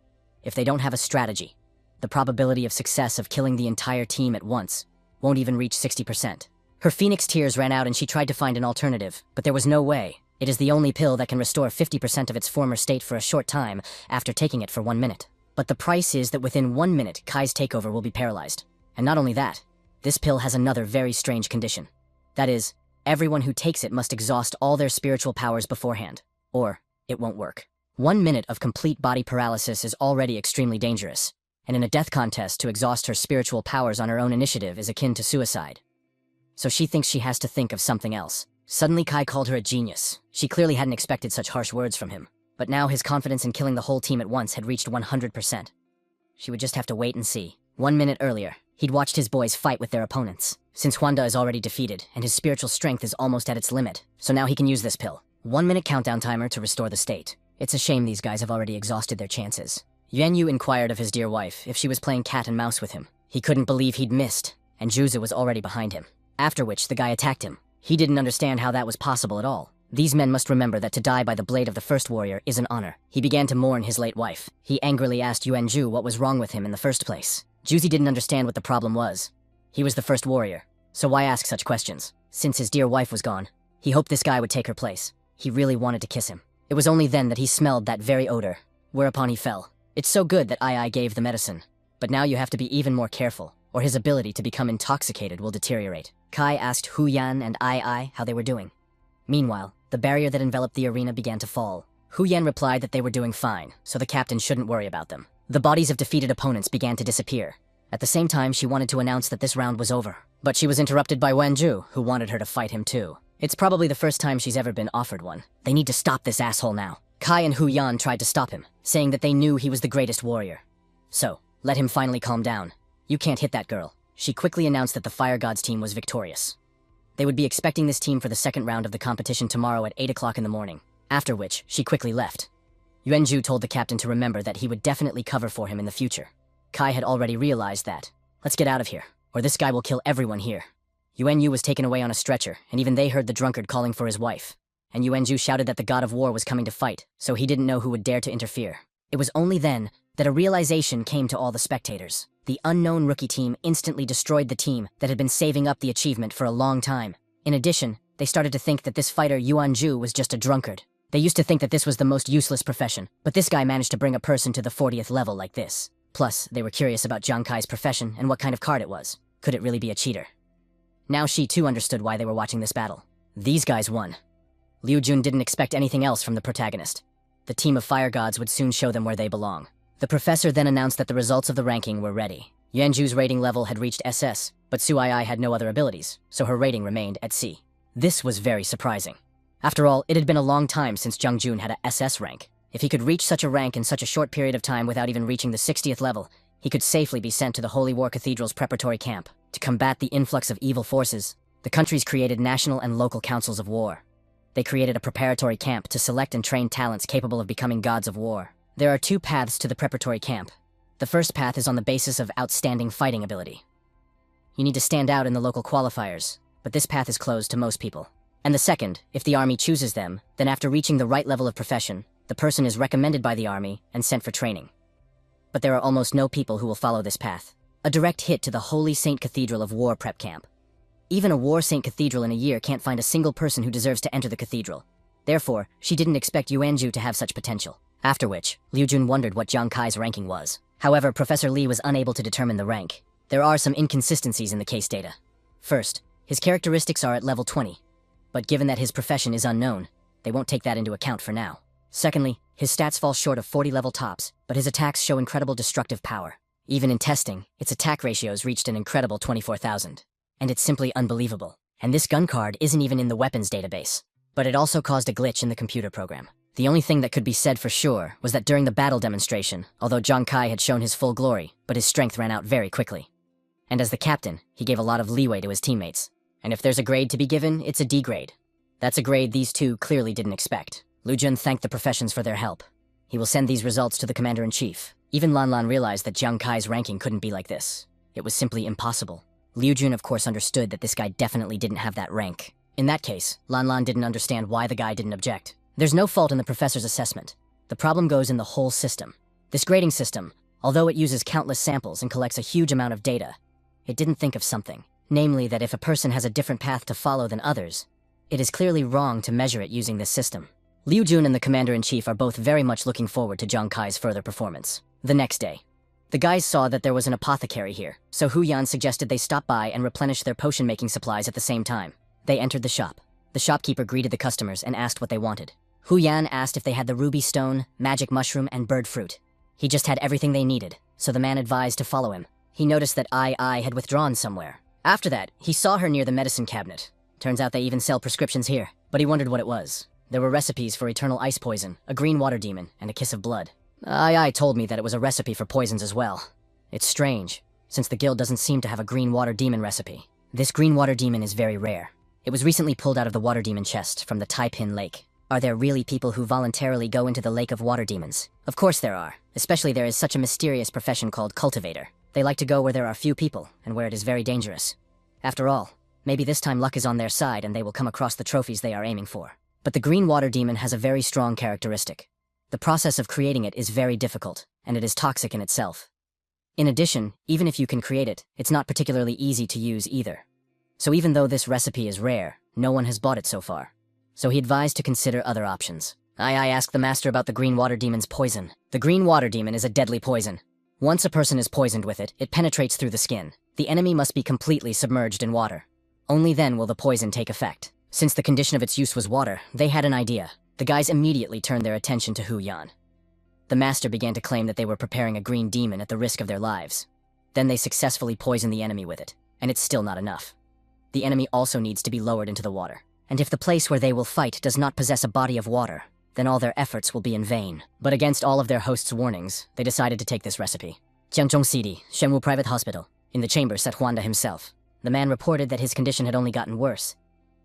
If they don't have a strategy, the probability of success of killing the entire team at once won't even reach 60%. Her phoenix tears ran out and she tried to find an alternative, but there was no way. It is the only pill that can restore 50% of its former state for a short time after taking it for 1 minute. But the price is that within 1 minute, Kai's takeover will be paralyzed. And not only that, this pill has another very strange condition. That is, everyone who takes it must exhaust all their spiritual powers beforehand, or it won't work. 1 minute of complete body paralysis is already extremely dangerous, and in a death contest to exhaust her spiritual powers on her own initiative is akin to suicide. So she thinks she has to think of something else. Suddenly Kai called her a genius. She clearly hadn't expected such harsh words from him, but now his confidence in killing the whole team at once had reached 100%. She would just have to wait and see. 1 minute earlier, he'd watched his boys fight with their opponents. Since Huanda is already defeated, and his spiritual strength is almost at its limit, so now he can use this pill. 1 minute countdown timer to restore the state. It's a shame these guys have already exhausted their chances. Yuan Yu inquired of his dear wife if she was playing cat and mouse with him. He couldn't believe he'd missed, and Juzu was already behind him. After which, the guy attacked him. He didn't understand how that was possible at all. These men must remember that to die by the blade of the first warrior is an honor. He began to mourn his late wife. He angrily asked Yuanju what was wrong with him in the first place. Juzi didn't understand what the problem was. He was the first warrior, so why ask such questions? Since his dear wife was gone, he hoped this guy would take her place. He really wanted to kiss him. It was only then that he smelled that very odor, whereupon he fell. It's so good that I gave the medicine, but now you have to be even more careful, or his ability to become intoxicated will deteriorate. Kai asked Hu Yan and I how they were doing. Meanwhile, the barrier that enveloped the arena began to fall. Hu Yan replied that they were doing fine, so the captain shouldn't worry about them. The bodies of defeated opponents began to disappear. At the same time, she wanted to announce that this round was over. But she was interrupted by Wenju, who wanted her to fight him too. It's probably the first time she's ever been offered one. They need to stop this asshole now. Kai and Hu Yan tried to stop him, saying that they knew he was the greatest warrior. So, let him finally calm down. You can't hit that girl. She quickly announced that the Fire Gods team was victorious. They would be expecting this team for the second round of the competition tomorrow at 8 o'clock in the morning, after which she quickly left. Yuanju told the captain to remember that he would definitely cover for him in the future. Kai had already realized that. Let's get out of here, or this guy will kill everyone here. Yuanyu was taken away on a stretcher, and even they heard the drunkard calling for his wife. And Yuanju shouted that the god of war was coming to fight, so he didn't know who would dare to interfere. It was only then that a realization came to all the spectators. The unknown rookie team instantly destroyed the team that had been saving up the achievement for a long time. In addition, they started to think that this fighter Yuanju was just a drunkard. They used to think that this was the most useless profession, but this guy managed to bring a person to the 40th level like this. Plus, they were curious about Jiang Kai's profession and what kind of card it was. Could it really be a cheater? Now she too understood why they were watching this battle. These guys won. Liu Jun didn't expect anything else from the protagonist. The team of fire gods would soon show them where they belong. The professor then announced that the results of the ranking were ready. Yuanju's rating level had reached SS, but Su Ai had no other abilities, so her rating remained at C. This was very surprising. After all, it had been a long time since Zhang Jun had a SS rank. If he could reach such a rank in such a short period of time without even reaching the 60th level, he could safely be sent to the Holy War Cathedral's preparatory camp to combat the influx of evil forces. The countries created national and local councils of war. They created a preparatory camp to select and train talents capable of becoming gods of war. There are two paths to the preparatory camp. The first path is on the basis of outstanding fighting ability. You need to stand out in the local qualifiers, but this path is closed to most people. And the second, if the army chooses them, then after reaching the right level of profession, the person is recommended by the army and sent for training. But there are almost no people who will follow this path. A direct hit to the Holy Saint Cathedral of War Prep Camp. Even a War Saint Cathedral in a year can't find a single person who deserves to enter the cathedral. Therefore, she didn't expect Yuanju to have such potential. After which, Liu Jun wondered what Jiang Kai's ranking was. However, Professor Li was unable to determine the rank. There are some inconsistencies in the case data. First, his characteristics are at level 20. But given that his profession is unknown, they won't take that into account for now. Secondly, his stats fall short of 40 level tops, but his attacks show incredible destructive power. Even in testing, its attack ratios reached an incredible 24,000. And it's simply unbelievable. And this gun card isn't even in the weapons database. But it also caused a glitch in the computer program. The only thing that could be said for sure was that during the battle demonstration, although Jiang Kai had shown his full glory, but his strength ran out very quickly. And as the captain, he gave a lot of leeway to his teammates. And if there's a grade to be given, it's a D grade. That's a grade these two clearly didn't expect. Liu Jun thanked the professions for their help. He will send these results to the commander-in-chief. Even Lan Lan realized that Jiang Kai's ranking couldn't be like this. It was simply impossible. Liu Jun of course understood that this guy definitely didn't have that rank. In that case, Lan Lan didn't understand why the guy didn't object. There's no fault in the professor's assessment. The problem goes in the whole system. This grading system, although it uses countless samples and collects a huge amount of data, it didn't think of something. Namely that if a person has a different path to follow than others, it is clearly wrong to measure it using this system. Liu Jun and the commander-in-chief are both very much looking forward to Jiang Kai's further performance. The next day, the guys saw that there was an apothecary here, so Hu Yan suggested they stop by and replenish their potion-making supplies at the same time. They entered the shop. The shopkeeper greeted the customers and asked what they wanted. Hu Yan asked if they had the ruby stone, magic mushroom, and bird fruit. He just had everything they needed, so the man advised to follow him. He noticed that Ai had withdrawn somewhere. After that, he saw her near the medicine cabinet. Turns out they even sell prescriptions here, but he wondered what it was. There were recipes for eternal ice poison, a green water demon, and a kiss of blood. Ai told me that it was a recipe for poisons as well. It's strange, since the guild doesn't seem to have a green water demon recipe. This green water demon is very rare. It was recently pulled out of the water demon chest from the Taipin Lake. Are there really people who voluntarily go into the lake of water demons? Of course there are, especially there is such a mysterious profession called cultivator. They like to go where there are few people, and where it is very dangerous. After all, maybe this time luck is on their side and they will come across the trophies they are aiming for. But the green water demon has a very strong characteristic. The process of creating it is very difficult, and it is toxic in itself. In addition, even if you can create it, it's not particularly easy to use either. So even though this recipe is rare, no one has bought it so far. So he advised to consider other options. I asked the master about the green water demon's poison. The green water demon is a deadly poison. Once a person is poisoned with it, it penetrates through the skin. The enemy must be completely submerged in water. Only then will the poison take effect. Since the condition of its use was water, they had an idea. The guys immediately turned their attention to Hu Yan. The master began to claim that they were preparing a green demon at the risk of their lives. Then they successfully poisoned the enemy with it, and it's still not enough. The enemy also needs to be lowered into the water. And if the place where they will fight does not possess a body of water, then all their efforts will be in vain. But against all of their host's warnings, they decided to take this recipe. Jiangzhong City, Shenwu Private Hospital. In the chamber sat Huanda himself. The man reported that his condition had only gotten worse.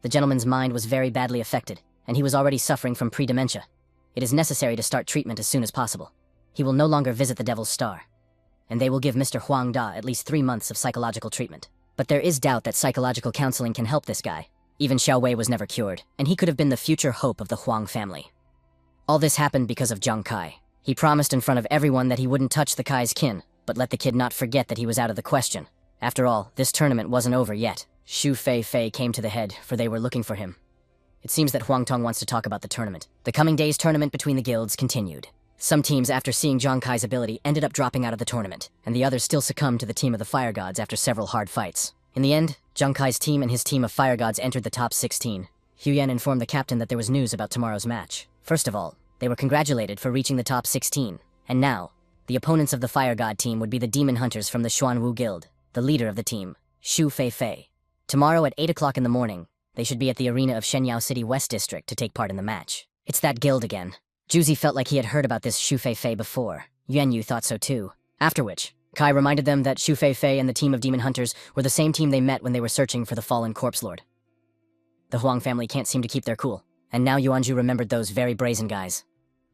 The gentleman's mind was very badly affected, and he was already suffering from pre-dementia. It is necessary to start treatment as soon as possible. He will no longer visit the Devil's Star. And they will give Mr. Huang Da at least 3 months of psychological treatment. But there is doubt that psychological counseling can help this guy. Even Xiao Wei was never cured, and he could have been the future hope of the Huang family. All this happened because of Jiang Kai. He promised in front of everyone that he wouldn't touch the Kai's kin, but let the kid not forget that he was out of the question. After all, this tournament wasn't over yet. Xu Fei came to the head, for they were looking for him. It seems that Huang Tong wants to talk about the tournament. The coming days' tournament between the guilds continued. Some teams, after seeing Jiang Kai's ability, ended up dropping out of the tournament, and the others still succumbed to the team of the Fire Gods after several hard fights. In the end, Jiang Kai's team and his team of Fire Gods entered the top 16. Hu Yan informed the captain that there was news about tomorrow's match. First of all, they were congratulated for reaching the top 16, and now, the opponents of the Fire God team would be the Demon Hunters from the Xuanwu Guild, the leader of the team, Xu Fei. Tomorrow at 8 o'clock in the morning, they should be at the arena of Shenyao City West District to take part in the match. It's that guild again. Juzi felt like he had heard about this Xu Fei before. Yuan Yu thought so too. After which, Kai reminded them that Shu Fei and the team of demon hunters were the same team they met when they were searching for the fallen corpse lord. The Huang family can't seem to keep their cool, and now Yuanju remembered those very brazen guys.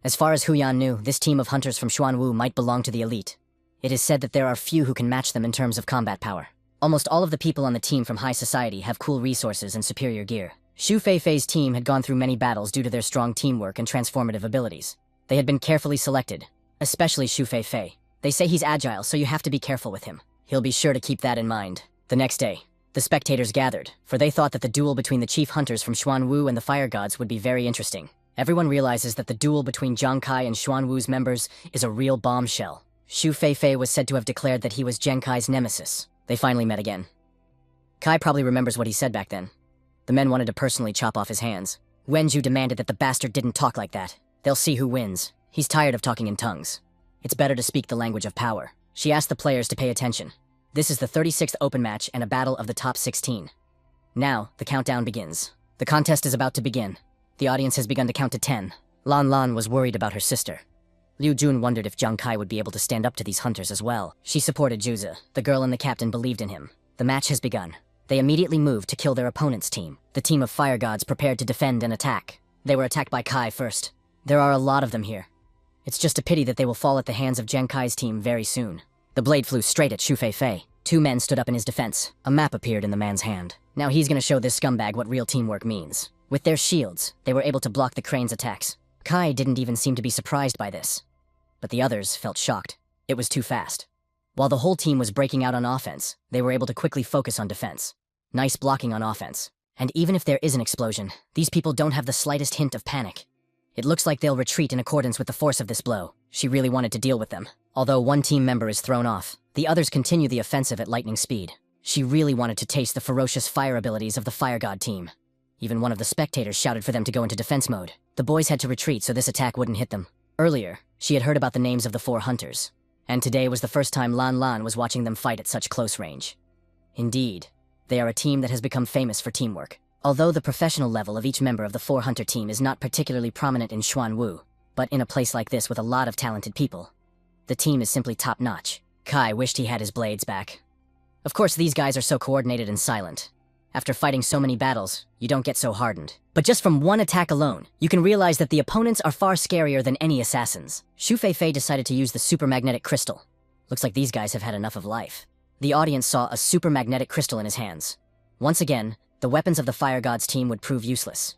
As far as Hu Yan knew, this team of hunters from Xuanwu might belong to the elite. It is said that there are few who can match them in terms of combat power. Almost all of the people on the team from high society have cool resources and superior gear. Shu Fei's team had gone through many battles due to their strong teamwork and transformative abilities. They had been carefully selected, especially Shu Fei. They say he's agile, so you have to be careful with him. He'll be sure to keep that in mind. The next day, the spectators gathered, for they thought that the duel between the chief hunters from Xuanwu and the fire gods would be very interesting. Everyone realizes that the duel between Zhang Kai and Xuanwu's members is a real bombshell. Shu Fei was said to have declared that he was Zheng Kai's nemesis. They finally met again. Kai probably remembers what he said back then. The men wanted to personally chop off his hands. Wenju demanded that the bastard didn't talk like that. They'll see who wins. He's tired of talking in tongues. It's better to speak the language of power. She asked the players to pay attention. This is the 36th open match and a battle of the top 16. Now, the countdown begins. The contest is about to begin. The audience has begun to count to 10. Lan was worried about her sister. Liu Jun wondered if Zhang Kai would be able to stand up to these hunters as well. She supported Juzi. The girl and the captain believed in him. The match has begun. They immediately moved to kill their opponent's team. The team of fire gods prepared to defend and attack. They were attacked by Kai first. There are a lot of them here. It's just a pity that they will fall at the hands of Zheng Kai's team very soon. The blade flew straight at Shu Fei. Two men stood up in his defense. A map appeared in the man's hand. Now he's gonna show this scumbag what real teamwork means. With their shields, they were able to block the crane's attacks. Kai didn't even seem to be surprised by this. But the others felt shocked. It was too fast. While the whole team was breaking out on offense, they were able to quickly focus on defense. Nice blocking on offense. And even if there is an explosion, these people don't have the slightest hint of panic. It looks like they'll retreat in accordance with the force of this blow. She really wanted to deal with them. Although one team member is thrown off, the others continue the offensive at lightning speed. She really wanted to taste the ferocious fire abilities of the fire god team. Even one of the spectators shouted for them to go into defense mode. The boys had to retreat so this attack wouldn't hit them. Earlier, she had heard about the names of the 4 hunters. And today was the first time Lan was watching them fight at such close range. Indeed, they are a team that has become famous for teamwork. Although the professional level of each member of the 4-hunter team is not particularly prominent in Xuanwu, but in a place like this with a lot of talented people, the team is simply top-notch. Kai wished he had his blades back. Of course, these guys are so coordinated and silent. After fighting so many battles, you don't get so hardened. But just from one attack alone, you can realize that the opponents are far scarier than any assassins. Shu Fei decided to use the super magnetic crystal. Looks like these guys have had enough of life. The audience saw a super magnetic crystal in his hands. Once again, the weapons of the fire gods team would prove useless.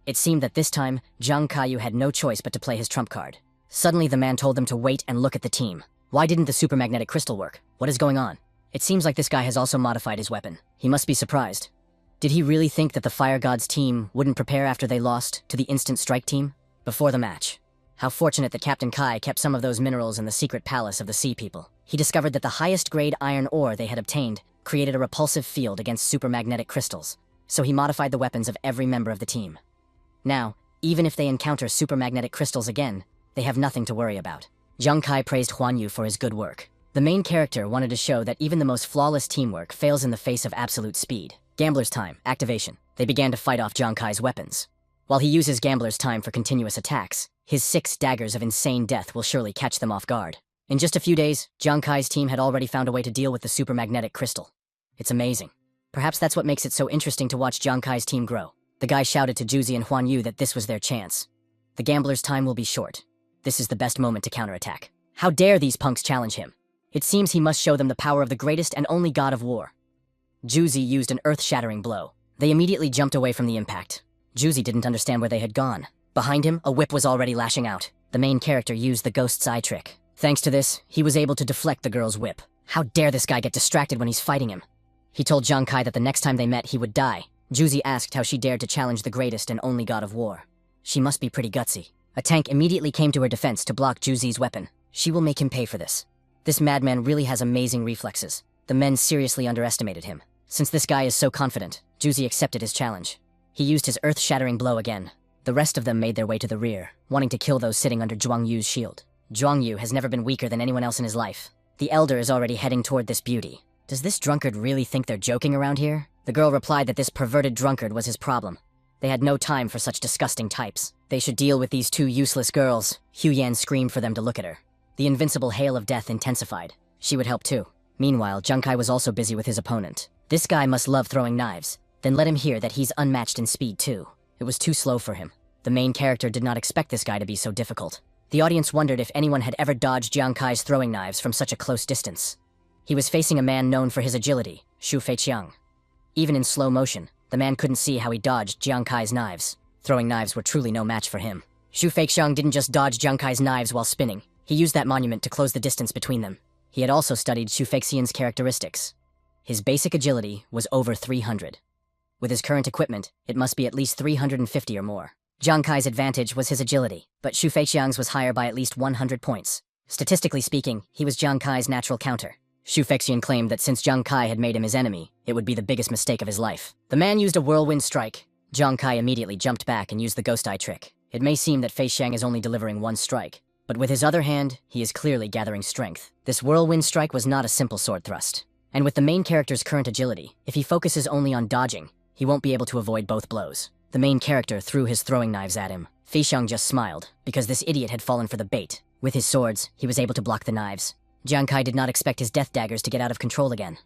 It seemed that this time, Zhang Kaiyu had no choice but to play his trump card. Suddenly the man told them to wait and look at the team. Why didn't the super magnetic crystal work? What is going on? It seems like this guy has also modified his weapon. He must be surprised. Did he really think that the fire gods team wouldn't prepare after they lost to the instant strike team? Before the match. How fortunate that Captain Kai kept some of those minerals in the secret palace of the sea people. He discovered that the highest grade iron ore they had obtained created a repulsive field against supermagnetic crystals, so he modified the weapons of every member of the team. Now, even if they encounter supermagnetic crystals again, they have nothing to worry about. Zhang Kai praised Huan Yu for his good work. The main character wanted to show that even the most flawless teamwork fails in the face of absolute speed. Gambler's time, activation. They began to fight off Zhang Kai's weapons. While he uses Gambler's time for continuous attacks, his 6 daggers of insane death will surely catch them off guard. In just a few days, Zhang Kai's team had already found a way to deal with the supermagnetic crystal. It's amazing. Perhaps that's what makes it so interesting to watch Zhang Kai's team grow. The guy shouted to Juzi and Huan Yu that this was their chance. The Gambler's time will be short. This is the best moment to counterattack. How dare these punks challenge him? It seems he must show them the power of the greatest and only god of war. Juzi used an earth-shattering blow. They immediately jumped away from the impact. Juzi didn't understand where they had gone. Behind him, a whip was already lashing out. The main character used the ghost's eye trick. Thanks to this, he was able to deflect the girl's whip. How dare this guy get distracted when he's fighting him? He told Zhang Kai that the next time they met, he would die. Juzi asked how she dared to challenge the greatest and only god of war. She must be pretty gutsy. A tank immediately came to her defense to block Juzi's weapon. She will make him pay for this. This madman really has amazing reflexes. The men seriously underestimated him. Since this guy is so confident, Juzi accepted his challenge. He used his earth-shattering blow again. The rest of them made their way to the rear, wanting to kill those sitting under Zhuang Yu's shield. Zhuang Yu has never been weaker than anyone else in his life. The elder is already heading toward this beauty. Does this drunkard really think they're joking around here? The girl replied that this perverted drunkard was his problem. They had no time for such disgusting types. They should deal with these 2 useless girls. Hu Yan screamed for them to look at her. The invincible hail of death intensified. She would help too. Meanwhile, Junkai was also busy with his opponent. This guy must love throwing knives. Then let him hear that he's unmatched in speed too. It was too slow for him. The main character did not expect this guy to be so difficult. The audience wondered if anyone had ever dodged Jiang Kai's throwing knives from such a close distance. He was facing a man known for his agility, Xu Feiqiang. Even in slow motion, the man couldn't see how he dodged Jiang Kai's knives. Throwing knives were truly no match for him. Xu Feiqiang didn't just dodge Jiang Kai's knives while spinning. He used that monument to close the distance between them. He had also studied Xu Feiqian's characteristics. His basic agility was over 300. With his current equipment, it must be at least 350 or more. Jiang Kai's advantage was his agility, but Xu Feiqiang's was higher by at least 100 points. Statistically speaking, he was Jiang Kai's natural counter. Xu Feiqian claimed that since Jiang Kai had made him his enemy, it would be the biggest mistake of his life. The man used a whirlwind strike. Jiang Kai immediately jumped back and used the ghost eye trick. It may seem that Feiqiang is only delivering one strike, but with his other hand, he is clearly gathering strength. This whirlwind strike was not a simple sword thrust. And with the main character's current agility, if he focuses only on dodging, he won't be able to avoid both blows. The main character threw his throwing knives at him. Feiqiang just smiled, because this idiot had fallen for the bait. With his swords, he was able to block the knives. Jiang Kai did not expect his death daggers to get out of control again.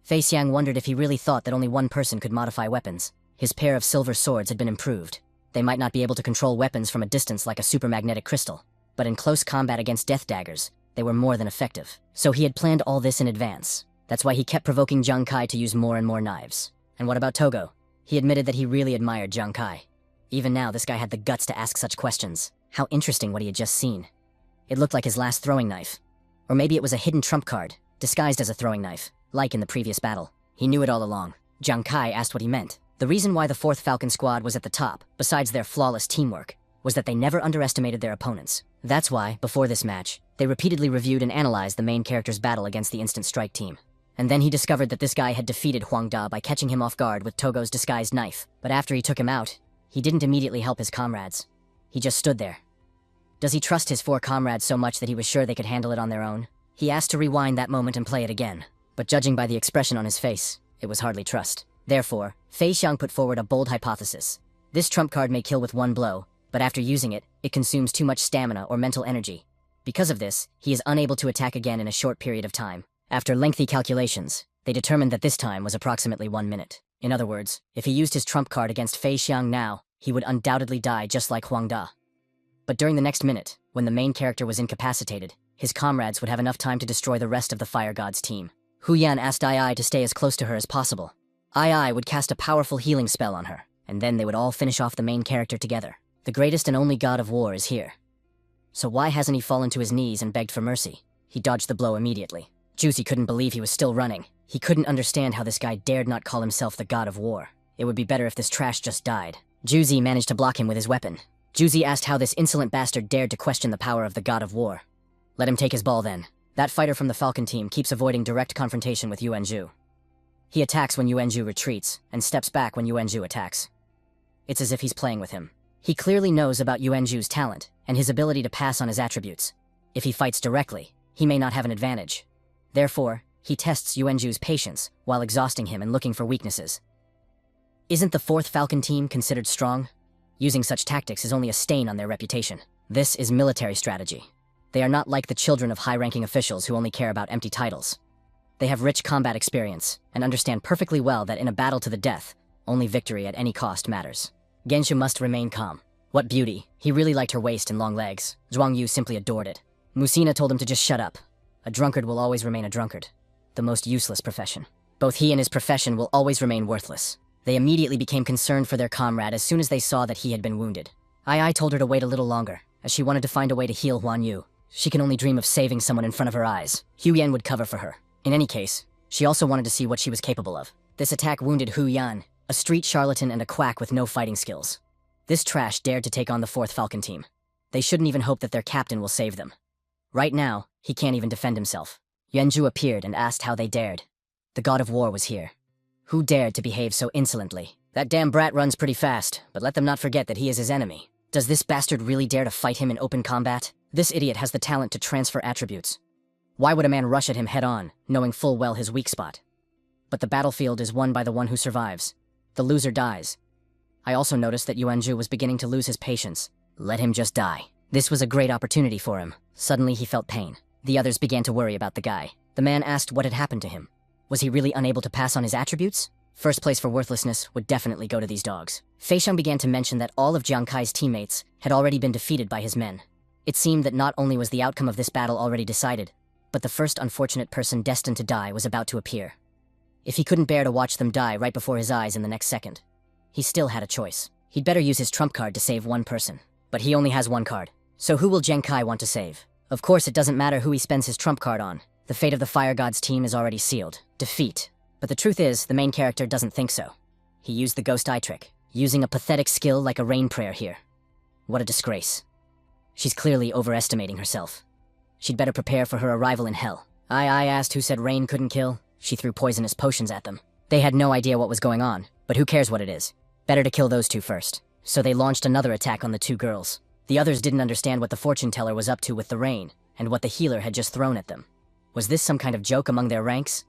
Feiqiang wondered if he really thought that only one person could modify weapons. His pair of silver swords had been improved. They might not be able to control weapons from a distance like a supermagnetic crystal, but in close combat against death daggers, they were more than effective. So he had planned all this in advance. That's why he kept provoking Jiang Kai to use more and more knives. And what about Togo? He admitted that he really admired Jiang Kai. Even now, this guy had the guts to ask such questions. How interesting what he had just seen. It looked like his last throwing knife. Or maybe it was a hidden trump card, disguised as a throwing knife, like in the previous battle. He knew it all along. Jiang Kai asked what he meant. The reason why the 4th Falcon Squad was at the top, besides their flawless teamwork, was that they never underestimated their opponents. That's why, before this match, they repeatedly reviewed and analyzed the main character's battle against the Instant Strike team. And then he discovered that this guy had defeated Huang Da by catching him off guard with Togo's disguised knife. But after he took him out, he didn't immediately help his comrades. He just stood there. Does he trust his 4 comrades so much that he was sure they could handle it on their own? He asked to rewind that moment and play it again. But judging by the expression on his face, it was hardly trust. Therefore, Feiqiang put forward a bold hypothesis. This trump card may kill with one blow, but after using it, it consumes too much stamina or mental energy. Because of this, he is unable to attack again in a short period of time. After lengthy calculations, they determined that this time was approximately 1 minute. In other words, if he used his trump card against Feiqiang now, he would undoubtedly die just like Huang Da. But during the next minute, when the main character was incapacitated, his comrades would have enough time to destroy the rest of the Fire God's team. Hu Yan asked Ai to stay as close to her as possible. Ai would cast a powerful healing spell on her, and then they would all finish off the main character together. The greatest and only god of war is here. So why hasn't he fallen to his knees and begged for mercy? He dodged the blow immediately. Juicy couldn't believe he was still running. He couldn't understand how this guy dared not call himself the god of war. It would be better if this trash just died. Juicy managed to block him with his weapon. Juicy asked how this insolent bastard dared to question the power of the god of war. Let him take his ball then. That fighter from the Falcon team keeps avoiding direct confrontation with Yuanzhu. He attacks when Yuanzhu retreats, and steps back when Yuanzhu attacks. It's as if he's playing with him. He clearly knows about Yuanzhu's talent, and his ability to pass on his attributes. If he fights directly, he may not have an advantage. Therefore, he tests Yuanzhu's patience, while exhausting him and looking for weaknesses. Isn't the 4th Falcon team considered strong? Using such tactics is only a stain on their reputation. This is military strategy. They are not like the children of high-ranking officials who only care about empty titles. They have rich combat experience, and understand perfectly well that in a battle to the death, only victory at any cost matters. Genshu must remain calm. What beauty. He really liked her waist and long legs. Zhuang Yu simply adored it. Musina told him to just shut up. A drunkard will always remain a drunkard. The most useless profession. Both he and his profession will always remain worthless. They immediately became concerned for their comrade as soon as they saw that he had been wounded. Ai told her to wait a little longer, as she wanted to find a way to heal Huan Yu. She can only dream of saving someone in front of her eyes. Hu Yan would cover for her. In any case, she also wanted to see what she was capable of. This attack wounded Hu Yan, a street charlatan and a quack with no fighting skills. This trash dared to take on the 4th Falcon team. They shouldn't even hope that their captain will save them. Right now, he can't even defend himself. Yuanzhu appeared and asked how they dared. The god of war was here. Who dared to behave so insolently? That damn brat runs pretty fast, but let them not forget that he is his enemy. Does this bastard really dare to fight him in open combat? This idiot has the talent to transfer attributes. Why would a man rush at him head-on, knowing full well his weak spot? But the battlefield is won by the one who survives. The loser dies. I also noticed that Yuanzhu was beginning to lose his patience. Let him just die. This was a great opportunity for him. Suddenly he felt pain. The others began to worry about the guy. The man asked what had happened to him. Was he really unable to pass on his attributes? First place for worthlessness would definitely go to these dogs. Fei Xiang began to mention that all of Jiang Kai's teammates had already been defeated by his men. It seemed that not only was the outcome of this battle already decided, but the first unfortunate person destined to die was about to appear. If he couldn't bear to watch them die right before his eyes in the next second, he still had a choice. He'd better use his trump card to save one person. But he only has one card. So who will Jiang Kai want to save? Of course, it doesn't matter who he spends his trump card on. The fate of the Fire God's team is already sealed. Defeat. But the truth is, the main character doesn't think so. He used the ghost eye trick, using a pathetic skill like a rain prayer here. What a disgrace. She's clearly overestimating herself. She'd better prepare for her arrival in hell. I asked who said rain couldn't kill. She threw poisonous potions at them. They had no idea what was going on, but who cares what it is? Better to kill those two first. So they launched another attack on the two girls. The others didn't understand what the fortune teller was up to with the rain, and what the healer had just thrown at them. Was this some kind of joke among their ranks?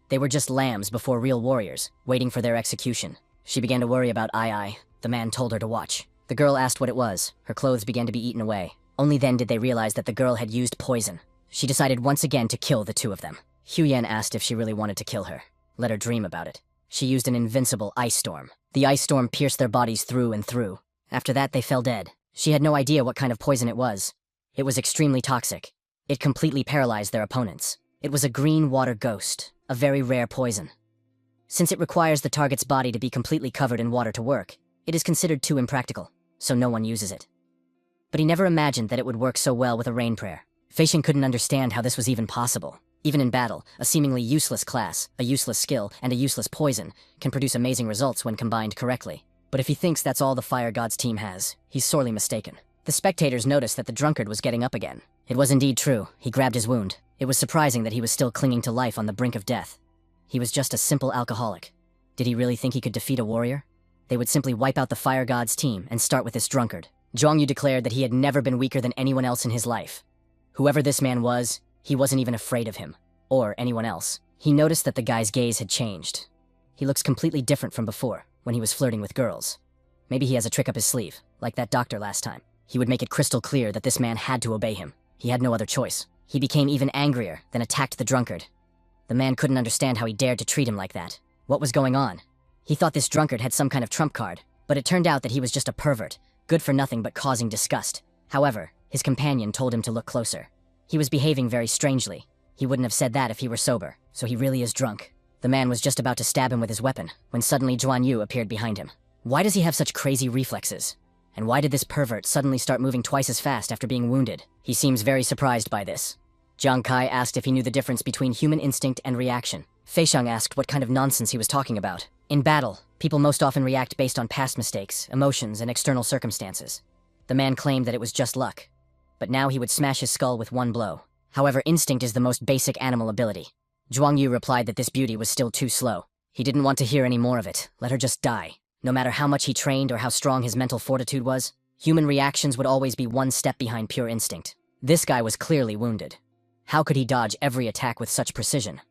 They were just lambs before real warriors, waiting for their execution. She began to worry about Ai. The man told her to watch. The girl asked what it was. Her clothes began to be eaten away. Only then did they realize that the girl had used poison. She decided once again to kill the two of them. Huyen asked if she really wanted to kill her. Let her dream about it. She used an invincible ice storm. The ice storm pierced their bodies through and through. After that, they fell dead. She had no idea what kind of poison it was. It was extremely toxic. It completely paralyzed their opponents. It was a green water ghost, a very rare poison. Since it requires the target's body to be completely covered in water to work, it is considered too impractical, so no one uses it. But he never imagined that it would work so well with a rain prayer. Fei Xiang couldn't understand how this was even possible. Even in battle, a seemingly useless class, a useless skill, and a useless poison can produce amazing results when combined correctly. But if he thinks that's all the Fire God's team has, he's sorely mistaken. The spectators noticed that the drunkard was getting up again. It was indeed true. He grabbed his wound. It was surprising that he was still clinging to life on the brink of death. He was just a simple alcoholic. Did he really think he could defeat a warrior? They would simply wipe out the Fire God's team and start with this drunkard. Zhuang Yu declared that he had never been weaker than anyone else in his life. Whoever this man was, he wasn't even afraid of him. Or anyone else. He noticed that the guy's gaze had changed. He looks completely different from before, when he was flirting with girls. Maybe he has a trick up his sleeve, like that doctor last time. He would make it crystal clear that this man had to obey him. He had no other choice. He became even angrier, then attacked the drunkard. The man couldn't understand how he dared to treat him like that. What was going on? He thought this drunkard had some kind of trump card, but it turned out that he was just a pervert, good for nothing but causing disgust. However, his companion told him to look closer. He was behaving very strangely. He wouldn't have said that if he were sober, so he really is drunk. The man was just about to stab him with his weapon, when suddenly Zhuan Yu appeared behind him. Why does he have such crazy reflexes? And why did this pervert suddenly start moving twice as fast after being wounded? He seems very surprised by this. Jiang Kai asked if he knew the difference between human instinct and reaction. Fei Xiang asked what kind of nonsense he was talking about. In battle, people most often react based on past mistakes, emotions, and external circumstances. The man claimed that it was just luck. But now he would smash his skull with one blow. However, instinct is the most basic animal ability. Zhuang Yu replied that this beauty was still too slow. He didn't want to hear any more of it. Let her just die. No matter how much he trained or how strong his mental fortitude was, human reactions would always be one step behind pure instinct. This guy was clearly wounded. How could he dodge every attack with such precision?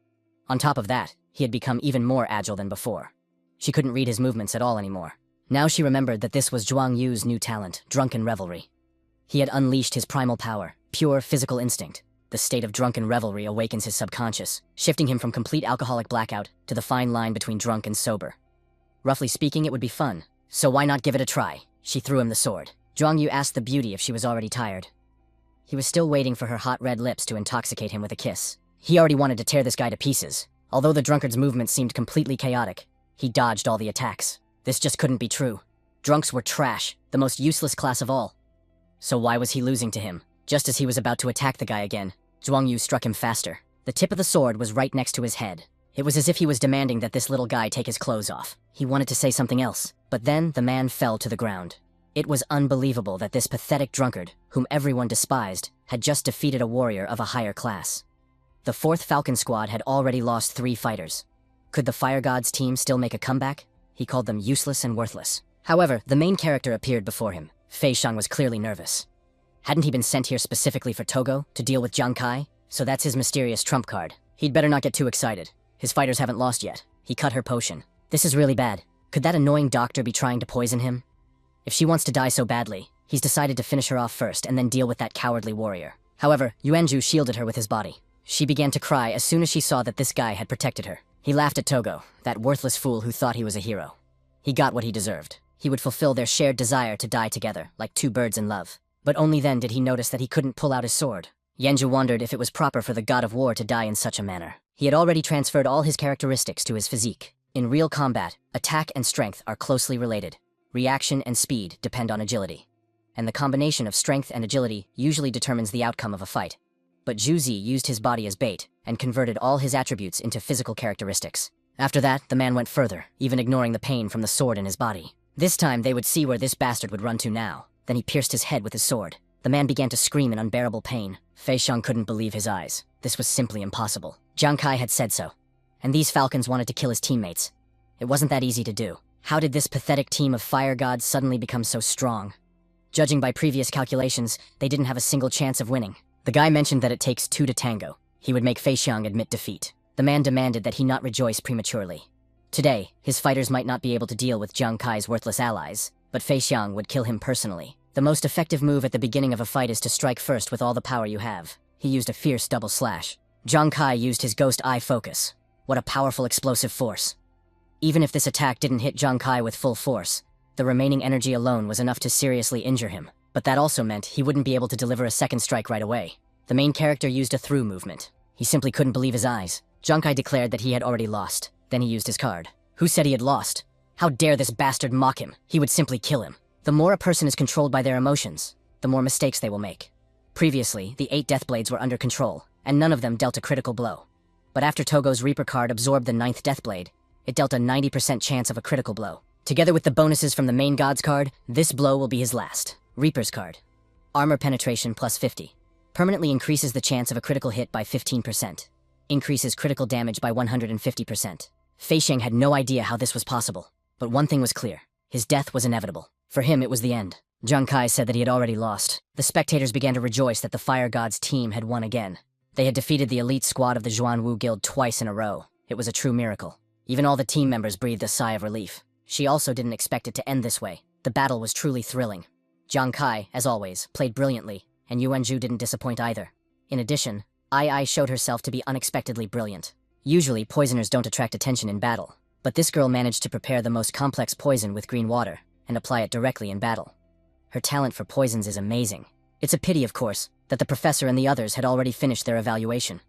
On top of that, he had become even more agile than before. She couldn't read his movements at all anymore. Now she remembered that this was Zhuang Yu's new talent, drunken revelry. He had unleashed his primal power, pure physical instinct. The state of drunken revelry awakens his subconscious, shifting him from complete alcoholic blackout to the fine line between drunk and sober. Roughly speaking, it would be fun, so why not give it a try? She threw him the sword. Zhuang Yu asked the beauty if she was already tired. He was still waiting for her hot red lips to intoxicate him with a kiss. He already wanted to tear this guy to pieces. Although the drunkard's movements seemed completely chaotic, he dodged all the attacks. This just couldn't be true. Drunks were trash, the most useless class of all. So why was he losing to him? Just as he was about to attack the guy again, Zhuang Yu struck him faster. The tip of the sword was right next to his head. It was as if he was demanding that this little guy take his clothes off. He wanted to say something else, but then the man fell to the ground. It was unbelievable that this pathetic drunkard, whom everyone despised, had just defeated a warrior of a higher class. The 4th Falcon Squad had already lost 3 fighters. Could the Fire God's team still make a comeback? He called them useless and worthless. However, the main character appeared before him. Fei Xiang was clearly nervous. Hadn't he been sent here specifically for Togo, to deal with Jiang Kai? So that's his mysterious trump card. He'd better not get too excited. His fighters haven't lost yet. He cut her potion. This is really bad. Could that annoying doctor be trying to poison him? If she wants to die so badly, he's decided to finish her off first and then deal with that cowardly warrior. However, Yuanzhu shielded her with his body. She began to cry as soon as she saw that this guy had protected her. He laughed at Togo, that worthless fool who thought he was a hero. He got what he deserved. He would fulfill their shared desire to die together, like two birds in love. But only then did he notice that he couldn't pull out his sword. Yanju wondered if it was proper for the god of war to die in such a manner. He had already transferred all his characteristics to his physique. In real combat, attack and strength are closely related. Reaction and speed depend on agility. And the combination of strength and agility usually determines the outcome of a fight. But Zhu Zi used his body as bait and converted all his attributes into physical characteristics. After that, the man went further, even ignoring the pain from the sword in his body. This time, they would see where this bastard would run to now. Then he pierced his head with his sword. The man began to scream in unbearable pain. Fei Xiang couldn't believe his eyes. This was simply impossible. Jiang Kai had said so. And these falcons wanted to kill his teammates. It wasn't that easy to do. How did this pathetic team of fire gods suddenly become so strong? Judging by previous calculations, they didn't have a single chance of winning. The guy mentioned that it takes two to tango. He would make Fei Xiang admit defeat. The man demanded that he not rejoice prematurely. Today, his fighters might not be able to deal with Jiang Kai's worthless allies, but Fei Xiang would kill him personally. The most effective move at the beginning of a fight is to strike first with all the power you have. He used a fierce double slash. Jiang Kai used his ghost eye focus. What a powerful explosive force. Even if this attack didn't hit Jiang Kai with full force, the remaining energy alone was enough to seriously injure him. But that also meant he wouldn't be able to deliver a second strike right away. The main character used a through movement. He simply couldn't believe his eyes. Jiang Kai declared that he had already lost. Then he used his card. Who said he had lost? How dare this bastard mock him? He would simply kill him. The more a person is controlled by their emotions, the more mistakes they will make. Previously, the 8 Deathblades were under control, and none of them dealt a critical blow. But after Togo's Reaper card absorbed the 9th Deathblade, it dealt a 90% chance of a critical blow. Together with the bonuses from the main God's card, this blow will be his last. Reaper's card. Armor penetration plus 50. Permanently increases the chance of a critical hit by 15%. Increases critical damage by 150%. Fei Xiang had no idea how this was possible. But one thing was clear. His death was inevitable. For him, it was the end. Jiang Kai said that he had already lost. The spectators began to rejoice that the Fire God's team had won again. They had defeated the elite squad of the Zhuanwu Guild twice in a row. It was a true miracle. Even all the team members breathed a sigh of relief. She also didn't expect it to end this way. The battle was truly thrilling. Jiang Kai, as always, played brilliantly, and Yuanzhu didn't disappoint either. In addition, Ai showed herself to be unexpectedly brilliant. Usually, poisoners don't attract attention in battle, but this girl managed to prepare the most complex poison with green water and apply it directly in battle. Her talent for poisons is amazing. It's a pity, of course, that the professor and the others had already finished their evaluation.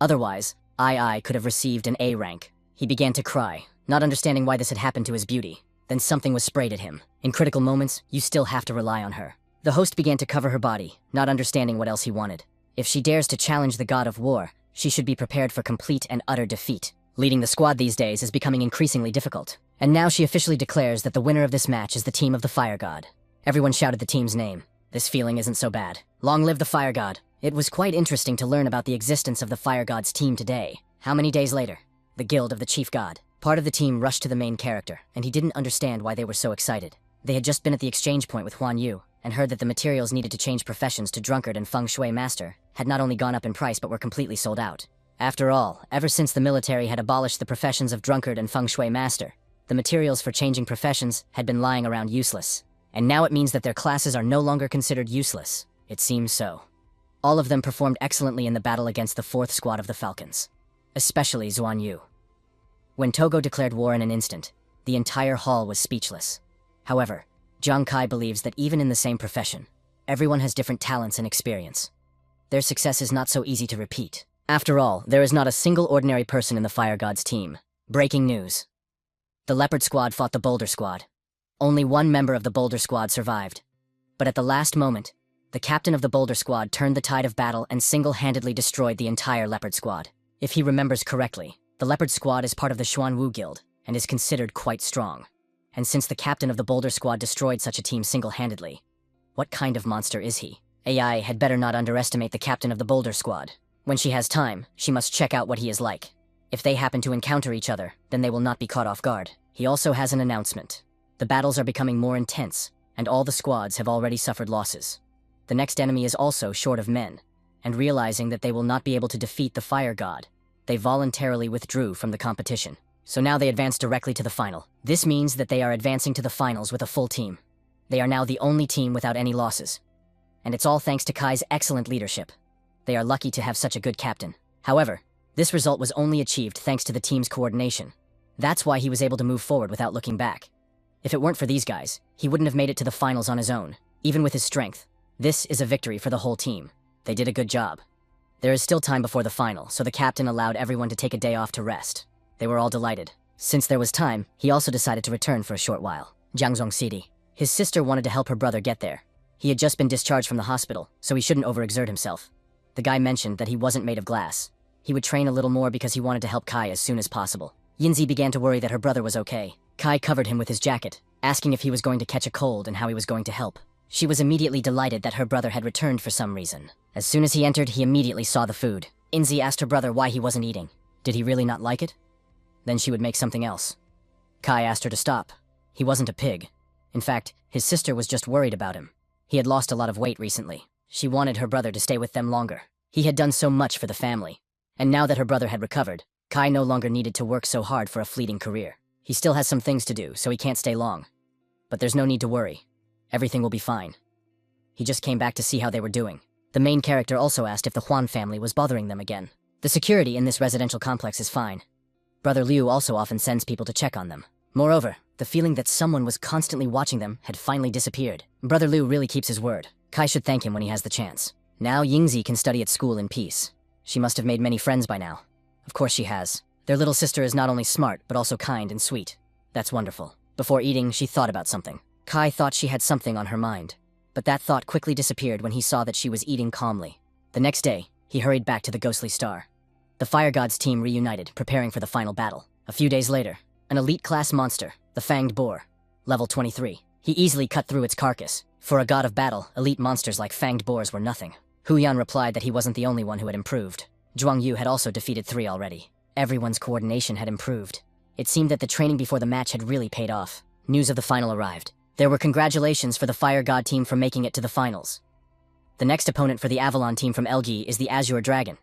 Otherwise, Ai could have received an A rank. He began to cry, not understanding why this had happened to his beauty. Then something was sprayed at him. In critical moments, you still have to rely on her. The host began to cover her body, not understanding what else he wanted. If she dares to challenge the god of war, she should be prepared for complete and utter defeat. Leading the squad these days is becoming increasingly difficult. And now she officially declares that the winner of this match is the team of the Fire God. Everyone shouted the team's name. This feeling isn't so bad. Long live the Fire God. It was quite interesting to learn about the existence of the Fire God's team today. How many days later? The Guild of the Chief God. Part of the team rushed to the main character, and he didn't understand why they were so excited. They had just been at the exchange point with Huan Yu, and heard that the materials needed to change professions to drunkard and feng shui master had not only gone up in price but were completely sold out. After all, ever since the military had abolished the professions of drunkard and feng shui master, the materials for changing professions had been lying around useless. And now it means that their classes are no longer considered useless. It seems so. All of them performed excellently in the battle against the 4th squad of the Falcons. Especially Zuan Yu. When Togo declared war in an instant, the entire hall was speechless. However, Jiang Kai believes that even in the same profession, everyone has different talents and experience. Their success is not so easy to repeat. After all, there is not a single ordinary person in the Fire God's team. Breaking news. The Leopard Squad fought the Boulder Squad. Only one member of the Boulder Squad survived. But at the last moment, the captain of the Boulder Squad turned the tide of battle and single-handedly destroyed the entire Leopard Squad. If he remembers correctly, the Leopard Squad is part of the Xuanwu Guild and is considered quite strong. And since the captain of the Boulder Squad destroyed such a team single-handedly, what kind of monster is he? AI had better not underestimate the captain of the Boulder Squad. When she has time, she must check out what he is like. If they happen to encounter each other, then they will not be caught off guard. He also has an announcement. The battles are becoming more intense, and all the squads have already suffered losses. The next enemy is also short of men, and realizing that they will not be able to defeat the Fire God, they voluntarily withdrew from the competition. So now they advance directly to the final. This means that they are advancing to the finals with a full team. They are now the only team without any losses. And it's all thanks to Kai's excellent leadership. They are lucky to have such a good captain. However, this result was only achieved thanks to the team's coordination. That's why he was able to move forward without looking back. If it weren't for these guys, he wouldn't have made it to the finals on his own, even with his strength. This is a victory for the whole team. They did a good job. There is still time before the final, so the captain allowed everyone to take a day off to rest. They were all delighted. Since there was time, he also decided to return for a short while. Jiangzhong City. His sister wanted to help her brother get there. He had just been discharged from the hospital, so he shouldn't overexert himself. The guy mentioned that he wasn't made of glass. He would train a little more because he wanted to help Kai as soon as possible. Yinzi began to worry that her brother was okay. Kai covered him with his jacket, asking if he was going to catch a cold and how he was going to help. She was immediately delighted that her brother had returned for some reason. As soon as he entered, he immediately saw the food. Yinzi asked her brother why he wasn't eating. Did he really not like it? Then she would make something else. Kai asked her to stop. He wasn't a pig. In fact, his sister was just worried about him. He had lost a lot of weight recently. She wanted her brother to stay with them longer. He had done so much for the family. And now that her brother had recovered, Kai no longer needed to work so hard for a fleeting career. He still has some things to do, so he can't stay long. But there's no need to worry. Everything will be fine. He just came back to see how they were doing. The main character also asked if the Huan family was bothering them again. The security in this residential complex is fine. Brother Liu also often sends people to check on them. Moreover, the feeling that someone was constantly watching them had finally disappeared. Brother Liu really keeps his word. Kai should thank him when he has the chance. Now Yingzi can study at school in peace. She must have made many friends by now. Of course she has. Their little sister is not only smart, but also kind and sweet. That's wonderful. Before eating, she thought about something. Kai thought she had something on her mind. But that thought quickly disappeared when he saw that she was eating calmly. The next day, he hurried back to the Ghostly Star. The Fire God's team reunited, preparing for the final battle. A few days later, an elite-class monster, the Fanged Boar, level 23. He easily cut through its carcass. For a god of battle, elite monsters like Fanged Boars were nothing. Hu Yan replied that he wasn't the only one who had improved. Zhuang Yu had also defeated 3 already. Everyone's coordination had improved. It seemed that the training before the match had really paid off. News of the final arrived. There were congratulations for the Fire God team for making it to the finals. The next opponent for the Avalon team from Elgi is the Azure Dragon.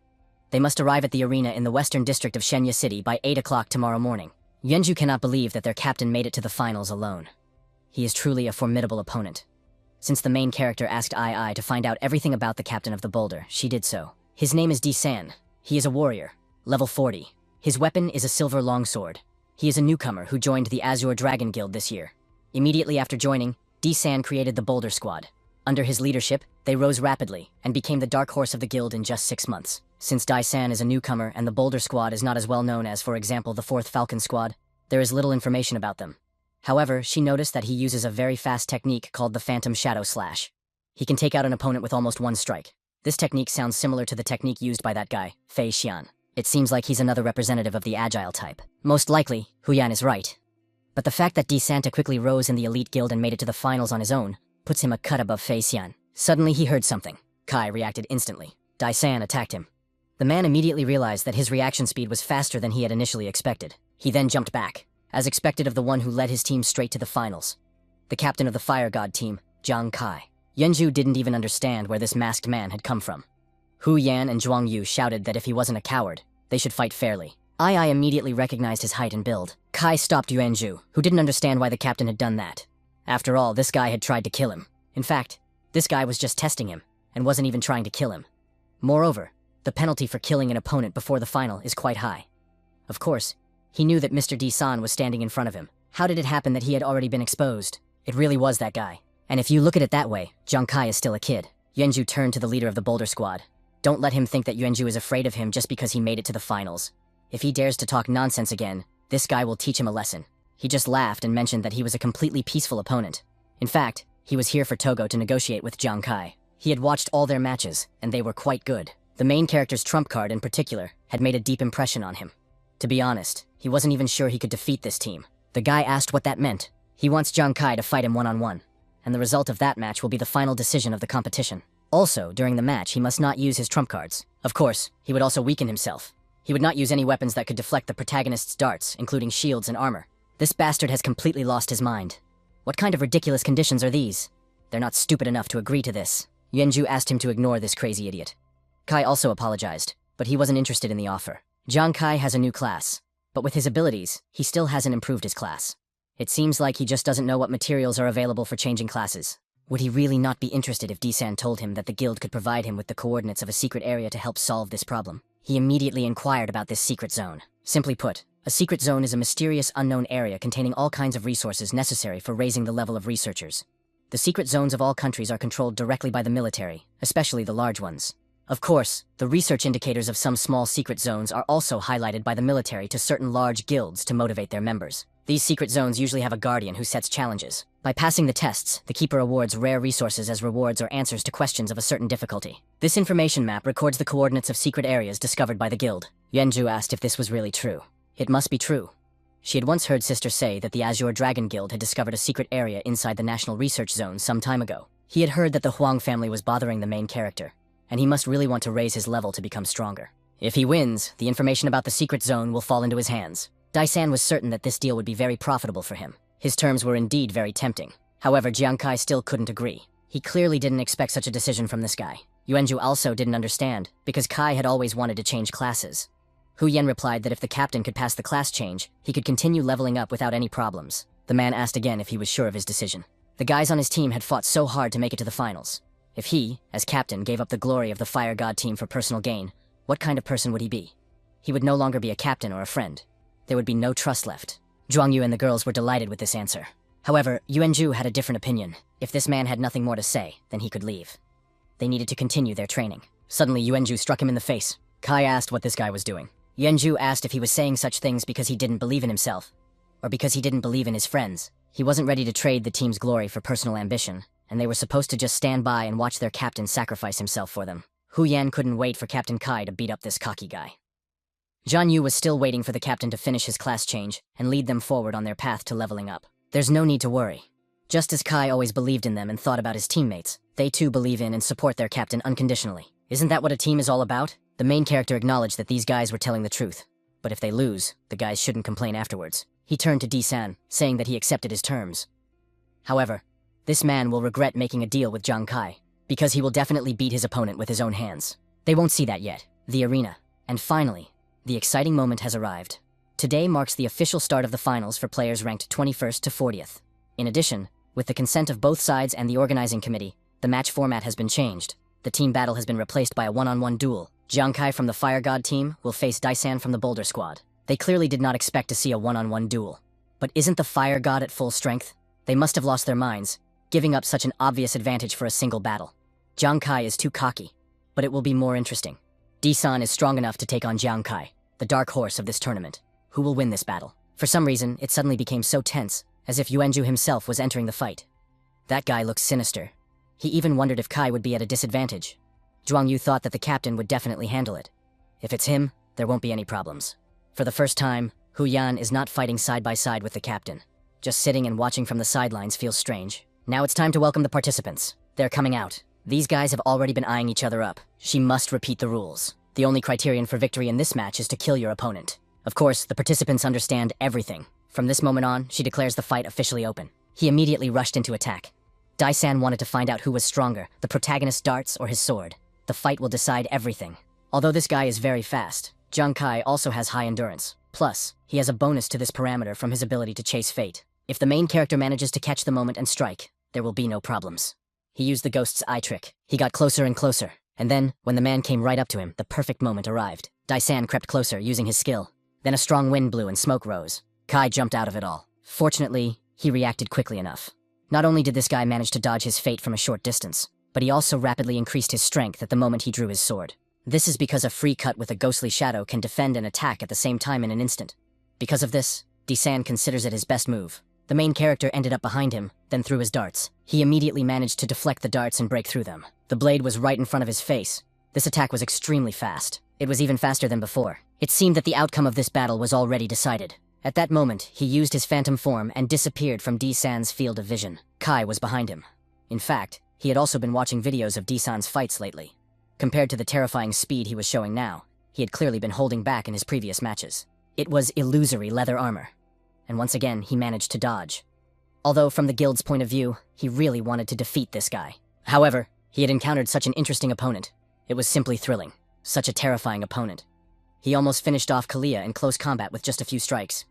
They must arrive at the arena in the western district of Shenya City by 8 o'clock tomorrow morning. Yenju cannot believe that their captain made it to the finals alone. He is truly a formidable opponent. Since the main character asked Ai to find out everything about the captain of the boulder, she did so. His name is San. He is a warrior, level 40. His weapon is a silver longsword. He is a newcomer who joined the Azure Dragon Guild this year. Immediately after joining, San created the Boulder Squad. Under his leadership, they rose rapidly and became the dark horse of the guild in just 6 months. Since San is a newcomer and the Boulder Squad is not as well known as, for example, the 4th Falcon Squad, there is little information about them. However, she noticed that he uses a very fast technique called the Phantom Shadow Slash. He can take out an opponent with almost 1 strike. This technique sounds similar to the technique used by that guy, Fei Xian. It seems like he's another representative of the agile type. Most likely, Hu Yan is right. But the fact that Santa quickly rose in the elite guild and made it to the finals on his own puts him a cut above Fei Xian. Suddenly he heard something. Kai reacted instantly. San attacked him. The man immediately realized that his reaction speed was faster than he had initially expected. He then jumped back, as expected of the one who led his team straight to the finals. The captain of the Fire God team, Zhang Kai. Yenju didn't even understand where this masked man had come from. Hu Yan and Zhuang Yu shouted that if he wasn't a coward, they should fight fairly. Ai immediately recognized his height and build. Kai stopped Yuanju, who didn't understand why the captain had done that. After all, this guy had tried to kill him. In fact, this guy was just testing him, and wasn't even trying to kill him. Moreover, the penalty for killing an opponent before the final is quite high. Of course, he knew that Mr. San was standing in front of him. How did it happen that he had already been exposed? It really was that guy. And if you look at it that way, Zhang Kai is still a kid. Yuanju turned to the leader of the Boulder Squad. Don't let him think that Yuanju is afraid of him just because he made it to the finals. If he dares to talk nonsense again, this guy will teach him a lesson. He just laughed and mentioned that he was a completely peaceful opponent. In fact, he was here for Togo to negotiate with Zhang Kai. He had watched all their matches, and they were quite good. The main character's trump card in particular had made a deep impression on him. To be honest, he wasn't even sure he could defeat this team. The guy asked what that meant. He wants Zhang Kai to fight him one-on-one, and the result of that match will be the final decision of the competition. Also, during the match, he must not use his trump cards. Of course, he would also weaken himself. He would not use any weapons that could deflect the protagonist's darts, including shields and armor. This bastard has completely lost his mind. What kind of ridiculous conditions are these? They're not stupid enough to agree to this. Yuanju asked him to ignore this crazy idiot. Kai also apologized, but he wasn't interested in the offer. Zhang Kai has a new class, but with his abilities, he still hasn't improved his class. It seems like he just doesn't know what materials are available for changing classes. Would he really not be interested if San told him that the guild could provide him with the coordinates of a secret area to help solve this problem? He immediately inquired about this secret zone. Simply put, a secret zone is a mysterious unknown area containing all kinds of resources necessary for raising the level of researchers. The secret zones of all countries are controlled directly by the military, especially the large ones. Of course, the research indicators of some small secret zones are also highlighted by the military to certain large guilds to motivate their members. These secret zones usually have a guardian who sets challenges. By passing the tests, the keeper awards rare resources as rewards or answers to questions of a certain difficulty. This information map records the coordinates of secret areas discovered by the guild. Yuanju asked if this was really true. It must be true. She had once heard Sister say that the Azure Dragon Guild had discovered a secret area inside the National Research Zone some time ago. He had heard that the Huang family was bothering the main character, and he must really want to raise his level to become stronger. If he wins, the information about the secret zone will fall into his hands. Daisan was certain that this deal would be very profitable for him. His terms were indeed very tempting. However, Jiang Kai still couldn't agree. He clearly didn't expect such a decision from this guy. Yuanju also didn't understand, because Kai had always wanted to change classes. Hu Yan replied that if the captain could pass the class change, he could continue leveling up without any problems. The man asked again if he was sure of his decision. The guys on his team had fought so hard to make it to the finals. If he, as captain, gave up the glory of the Fire God team for personal gain, what kind of person would he be? He would no longer be a captain or a friend. There would be no trust left. Zhuang Yu and the girls were delighted with this answer. However, Yuanju had a different opinion. If this man had nothing more to say, then he could leave. They needed to continue their training. Suddenly, Yuanju struck him in the face. Kai asked what this guy was doing. Yuanju asked if he was saying such things because he didn't believe in himself, or because he didn't believe in his friends. He wasn't ready to trade the team's glory for personal ambition, and they were supposed to just stand by and watch their captain sacrifice himself for them. Hu Yan couldn't wait for Captain Kai to beat up this cocky guy. Zhan Yu was still waiting for the captain to finish his class change and lead them forward on their path to leveling up. There's no need to worry. Just as Kai always believed in them and thought about his teammates, they too believe in and support their captain unconditionally. Isn't that what a team is all about? The main character acknowledged that these guys were telling the truth. But if they lose, the guys shouldn't complain afterwards. He turned to D-san, saying that he accepted his terms. However, this man will regret making a deal with Jiang Kai, because he will definitely beat his opponent with his own hands. They won't see that yet. The arena. And finally, the exciting moment has arrived. Today marks the official start of the finals for players ranked 21st to 40th. In addition, with the consent of both sides and the organizing committee, the match format has been changed. The team battle has been replaced by a one-on-one duel. Jiang Kai from the Fire God team will face Daisan from the Boulder Squad. They clearly did not expect to see a one-on-one duel. But isn't the Fire God at full strength? They must have lost their minds, giving up such an obvious advantage for a single battle. Jiang Kai is too cocky, but it will be more interesting. D-san is strong enough to take on Jiang Kai, the dark horse of this tournament. Who will win this battle? For some reason, it suddenly became so tense, as if Yuanju himself was entering the fight. That guy looks sinister. He even wondered if Kai would be at a disadvantage. Zhuang Yu thought that the captain would definitely handle it. If it's him, there won't be any problems. For the first time, Hu Yan is not fighting side by side with the captain. Just sitting and watching from the sidelines feels strange. Now it's time to welcome the participants. They're coming out. These guys have already been eyeing each other up. She must repeat the rules. The only criterion for victory in this match is to kill your opponent. Of course, the participants understand everything. From this moment on, she declares the fight officially open. He immediately rushed into attack. Daisan wanted to find out who was stronger, the protagonist's darts or his sword. The fight will decide everything. Although this guy is very fast, Jiang Kai also has high endurance. Plus, he has a bonus to this parameter from his ability to chase fate. If the main character manages to catch the moment and strike, there will be no problems. He used the ghost's eye trick. He got closer and closer. And then, when the man came right up to him, the perfect moment arrived. Daisan crept closer, using his skill. Then a strong wind blew and smoke rose. Kai jumped out of it all. Fortunately, he reacted quickly enough. Not only did this guy manage to dodge his fate from a short distance, but he also rapidly increased his strength at the moment he drew his sword. This is because a free cut with a ghostly shadow can defend and attack at the same time in an instant. Because of this, D-san considers it his best move. The main character ended up behind him, then threw his darts. He immediately managed to deflect the darts and break through them. The blade was right in front of his face. This attack was extremely fast. It was even faster than before. It seemed that the outcome of this battle was already decided. At that moment, he used his phantom form and disappeared from D-san's field of vision. Kai was behind him. In fact, he had also been watching videos of D-san's fights lately. Compared to the terrifying speed he was showing now, he had clearly been holding back in his previous matches. It was illusory leather armor. And once again, he managed to dodge. Although from the guild's point of view, he really wanted to defeat this guy. However, he had encountered such an interesting opponent. It was simply thrilling. Such a terrifying opponent. He almost finished off Kalia in close combat with just a few strikes.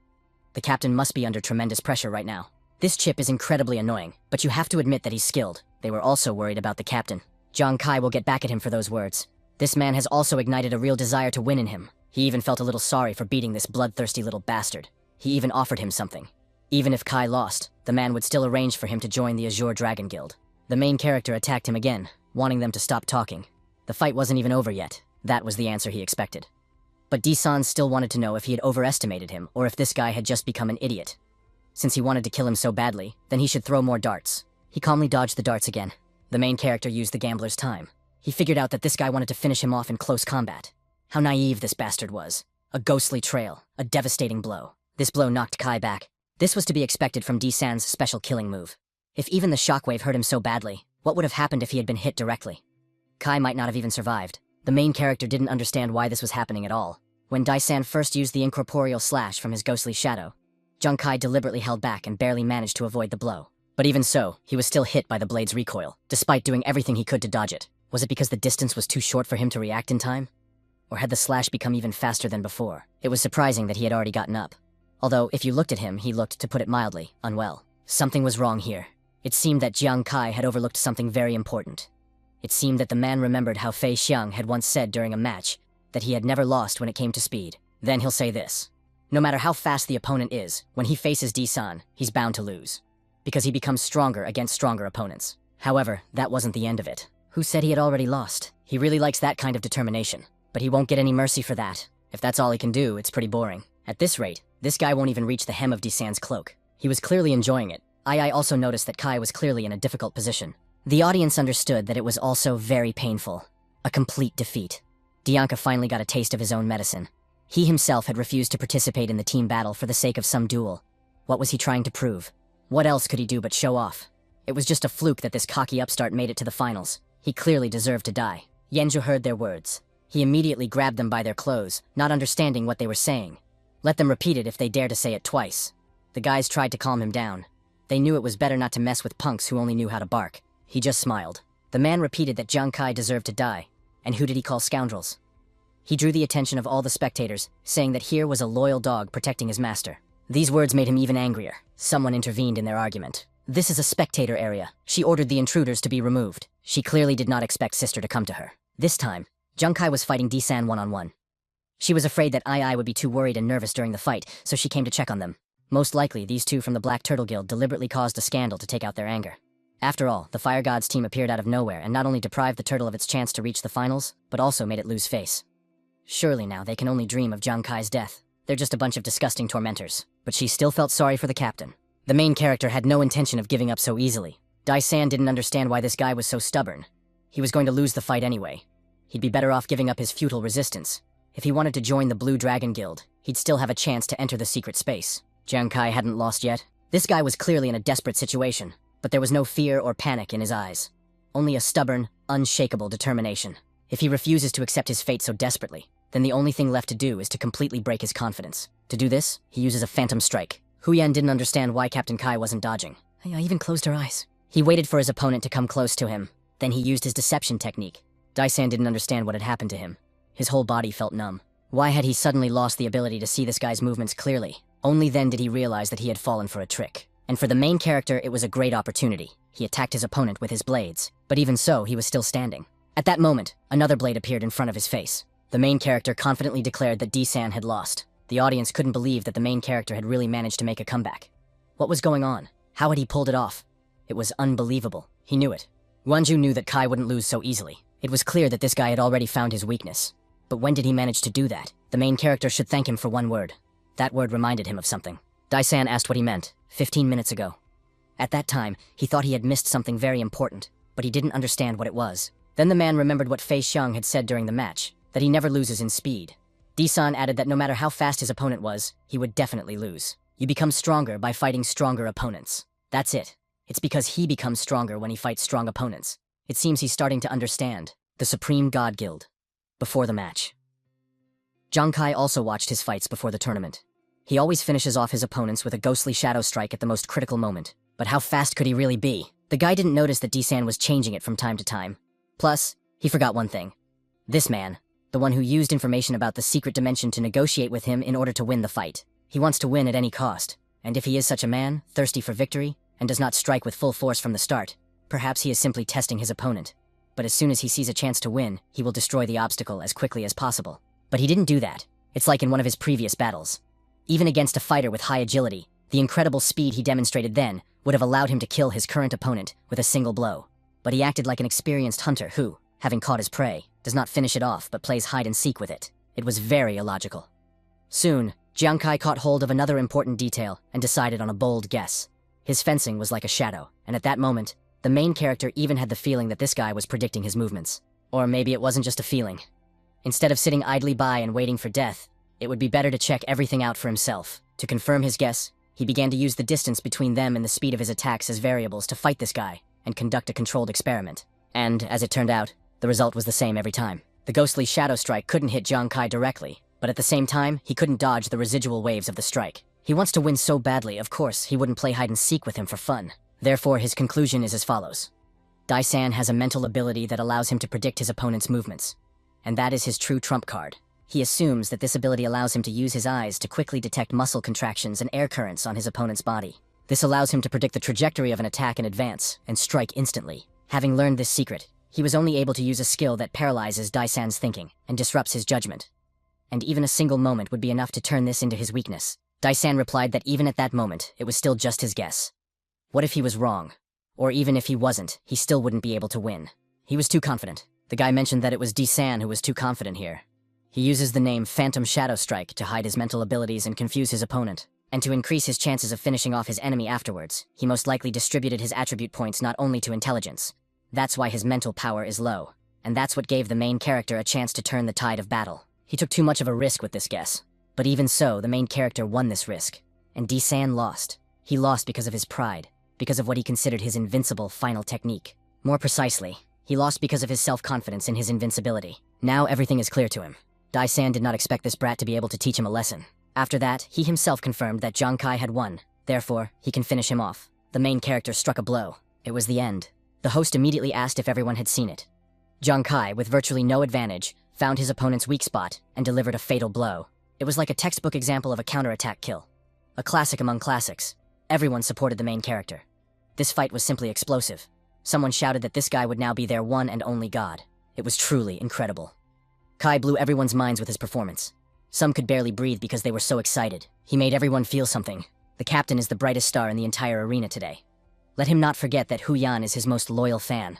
The captain must be under tremendous pressure right now. This chip is incredibly annoying, but you have to admit that he's skilled. They were also worried about the captain. Jiang Kai will get back at him for those words. This man has also ignited a real desire to win in him. He even felt a little sorry for beating this bloodthirsty little bastard. He even offered him something. Even if Kai lost, the man would still arrange for him to join the Azure Dragon Guild. The main character attacked him again, wanting them to stop talking. The fight wasn't even over yet. That was the answer he expected. But D-san still wanted to know if he had overestimated him or if this guy had just become an idiot. Since he wanted to kill him so badly, then he should throw more darts. He calmly dodged the darts again. The main character used the gambler's time. He figured out that this guy wanted to finish him off in close combat. How naive this bastard was. A ghostly trail, a devastating blow. This blow knocked Kai back. This was to be expected from D-san's special killing move. If even the shockwave hurt him so badly, what would have happened if he had been hit directly? Kai might not have even survived. The main character didn't understand why this was happening at all. When Dai-san first used the incorporeal slash from his ghostly shadow, Jung Kai deliberately held back and barely managed to avoid the blow. But even so, he was still hit by the blade's recoil, despite doing everything he could to dodge it. Was it because the distance was too short for him to react in time? Or had the slash become even faster than before? It was surprising that he had already gotten up. Although, if you looked at him, he looked, to put it mildly, unwell. Something was wrong here. It seemed that Jiang Kai had overlooked something very important. It seemed that the man remembered how Fei Xiang had once said during a match that he had never lost when it came to speed. Then he'll say this. No matter how fast the opponent is, when he faces D-san, he's bound to lose. Because he becomes stronger against stronger opponents. However, that wasn't the end of it. Who said he had already lost? He really likes that kind of determination. But he won't get any mercy for that. If that's all he can do, it's pretty boring. At this rate, this guy won't even reach the hem of D-san's cloak. He was clearly enjoying it. I also noticed that Kai was clearly in a difficult position. The audience understood that it was also very painful. A complete defeat. Dianca finally got a taste of his own medicine. He himself had refused to participate in the team battle for the sake of some duel. What was he trying to prove? What else could he do but show off? It was just a fluke that this cocky upstart made it to the finals. He clearly deserved to die. Yanzhu heard their words. He immediately grabbed them by their clothes, not understanding what they were saying. Let them repeat it if they dare to say it twice. The guys tried to calm him down. They knew it was better not to mess with punks who only knew how to bark. He just smiled. The man repeated that Jiang Kai deserved to die. And who did he call scoundrels? He drew the attention of all the spectators, saying that here was a loyal dog protecting his master. These words made him even angrier. Someone intervened in their argument. This is a spectator area. She ordered the intruders to be removed. She clearly did not expect Sister to come to her. This time, Jiang Kai was fighting D-san one-on-one. She was afraid that Ai would be too worried and nervous during the fight, so she came to check on them. Most likely, these two from the Black Turtle Guild deliberately caused a scandal to take out their anger. After all, the Fire Gods team appeared out of nowhere and not only deprived the turtle of its chance to reach the finals, but also made it lose face. Surely now they can only dream of Jiang Kai's death. They're just a bunch of disgusting tormentors. But she still felt sorry for the captain. The main character had no intention of giving up so easily. Dai-san didn't understand why this guy was so stubborn. He was going to lose the fight anyway. He'd be better off giving up his futile resistance. If he wanted to join the Blue Dragon Guild, he'd still have a chance to enter the secret space. Jiang Kai hadn't lost yet. This guy was clearly in a desperate situation, but there was no fear or panic in his eyes. Only a stubborn, unshakable determination. If he refuses to accept his fate so desperately, then the only thing left to do is to completely break his confidence. To do this, he uses a phantom strike. Huyan didn't understand why Captain Kai wasn't dodging. I even closed her eyes. He waited for his opponent to come close to him. Then he used his deception technique. Dai-san didn't understand what had happened to him. His whole body felt numb. Why had he suddenly lost the ability to see this guy's movements clearly? Only then did he realize that he had fallen for a trick. And for the main character, it was a great opportunity. He attacked his opponent with his blades. But even so, he was still standing. At that moment, another blade appeared in front of his face. The main character confidently declared that D-san had lost. The audience couldn't believe that the main character had really managed to make a comeback. What was going on? How had he pulled it off? It was unbelievable. He knew it. Wanju knew that Kai wouldn't lose so easily. It was clear that this guy had already found his weakness. But when did he manage to do that? The main character should thank him for one word. That word reminded him of something. Dai-san asked what he meant, 15 minutes ago. At that time, he thought he had missed something very important, but he didn't understand what it was. Then the man remembered what Fei Xiang had said during the match, that he never loses in speed. D-san added that no matter how fast his opponent was, he would definitely lose. You become stronger by fighting stronger opponents. That's it. It's because he becomes stronger when he fights strong opponents. It seems he's starting to understand. The Supreme God Guild. Before the match. Jiang Kai also watched his fights before the tournament. He always finishes off his opponents with a ghostly shadow strike at the most critical moment. But how fast could he really be? The guy didn't notice that D-san was changing it from time to time. Plus, he forgot one thing. This man, the one who used information about the secret dimension to negotiate with him in order to win the fight. He wants to win at any cost. And if he is such a man, thirsty for victory, and does not strike with full force from the start, perhaps he is simply testing his opponent. but as soon as he sees a chance to win, he will destroy the obstacle as quickly as possible. But he didn't do that. It's like in one of his previous battles. Even against a fighter with high agility, the incredible speed he demonstrated then would have allowed him to kill his current opponent with a single blow. But he acted like an experienced hunter who, having caught his prey, does not finish it off but plays hide-and-seek with it. It was very illogical. Soon, Jiang Kai caught hold of another important detail and decided on a bold guess. His fencing was like a shadow, and at that moment, the main character even had the feeling that this guy was predicting his movements. Or maybe it wasn't just a feeling. Instead of sitting idly by and waiting for death, it would be better to check everything out for himself. To confirm his guess, he began to use the distance between them and the speed of his attacks as variables to fight this guy and conduct a controlled experiment. And, as it turned out, the result was the same every time. The ghostly shadow strike couldn't hit Jiang Kai directly, but at the same time, he couldn't dodge the residual waves of the strike. He wants to win so badly, of course, he wouldn't play hide-and-seek with him for fun. Therefore, his conclusion is as follows. Dai-san has a mental ability that allows him to predict his opponent's movements. And that is his true trump card. He assumes that this ability allows him to use his eyes to quickly detect muscle contractions and air currents on his opponent's body. This allows him to predict the trajectory of an attack in advance and strike instantly. Having learned this secret, he was only able to use a skill that paralyzes Dai-san's thinking and disrupts his judgment. And even a single moment would be enough to turn this into his weakness. Dai-san replied that even at that moment, it was still just his guess. What if he was wrong? Or even if he wasn't, he still wouldn't be able to win. He was too confident. The guy mentioned that it was D-san who was too confident here. He uses the name Phantom Shadow Strike to hide his mental abilities and confuse his opponent. And to increase his chances of finishing off his enemy afterwards, he most likely distributed his attribute points not only to intelligence. That's why his mental power is low. And that's what gave the main character a chance to turn the tide of battle. He took too much of a risk with this guess. But even so, the main character won this risk. And D-san lost. He lost because of his pride, because of what he considered his invincible final technique. More precisely, he lost because of his self-confidence in his invincibility. Now everything is clear to him. Dai-san did not expect this brat to be able to teach him a lesson. After that, he himself confirmed that Jiang Kai had won. Therefore, he can finish him off. The main character struck a blow. It was the end. The host immediately asked if everyone had seen it. Jiang Kai, with virtually no advantage, found his opponent's weak spot and delivered a fatal blow. It was like a textbook example of a counterattack kill. A classic among classics. Everyone supported the main character. This fight was simply explosive. Someone shouted that this guy would now be their one and only god. It was truly incredible. Kai blew everyone's minds with his performance. Some could barely breathe because they were so excited. He made everyone feel something. The captain is the brightest star in the entire arena today. Let him not forget that Hu Yan is his most loyal fan.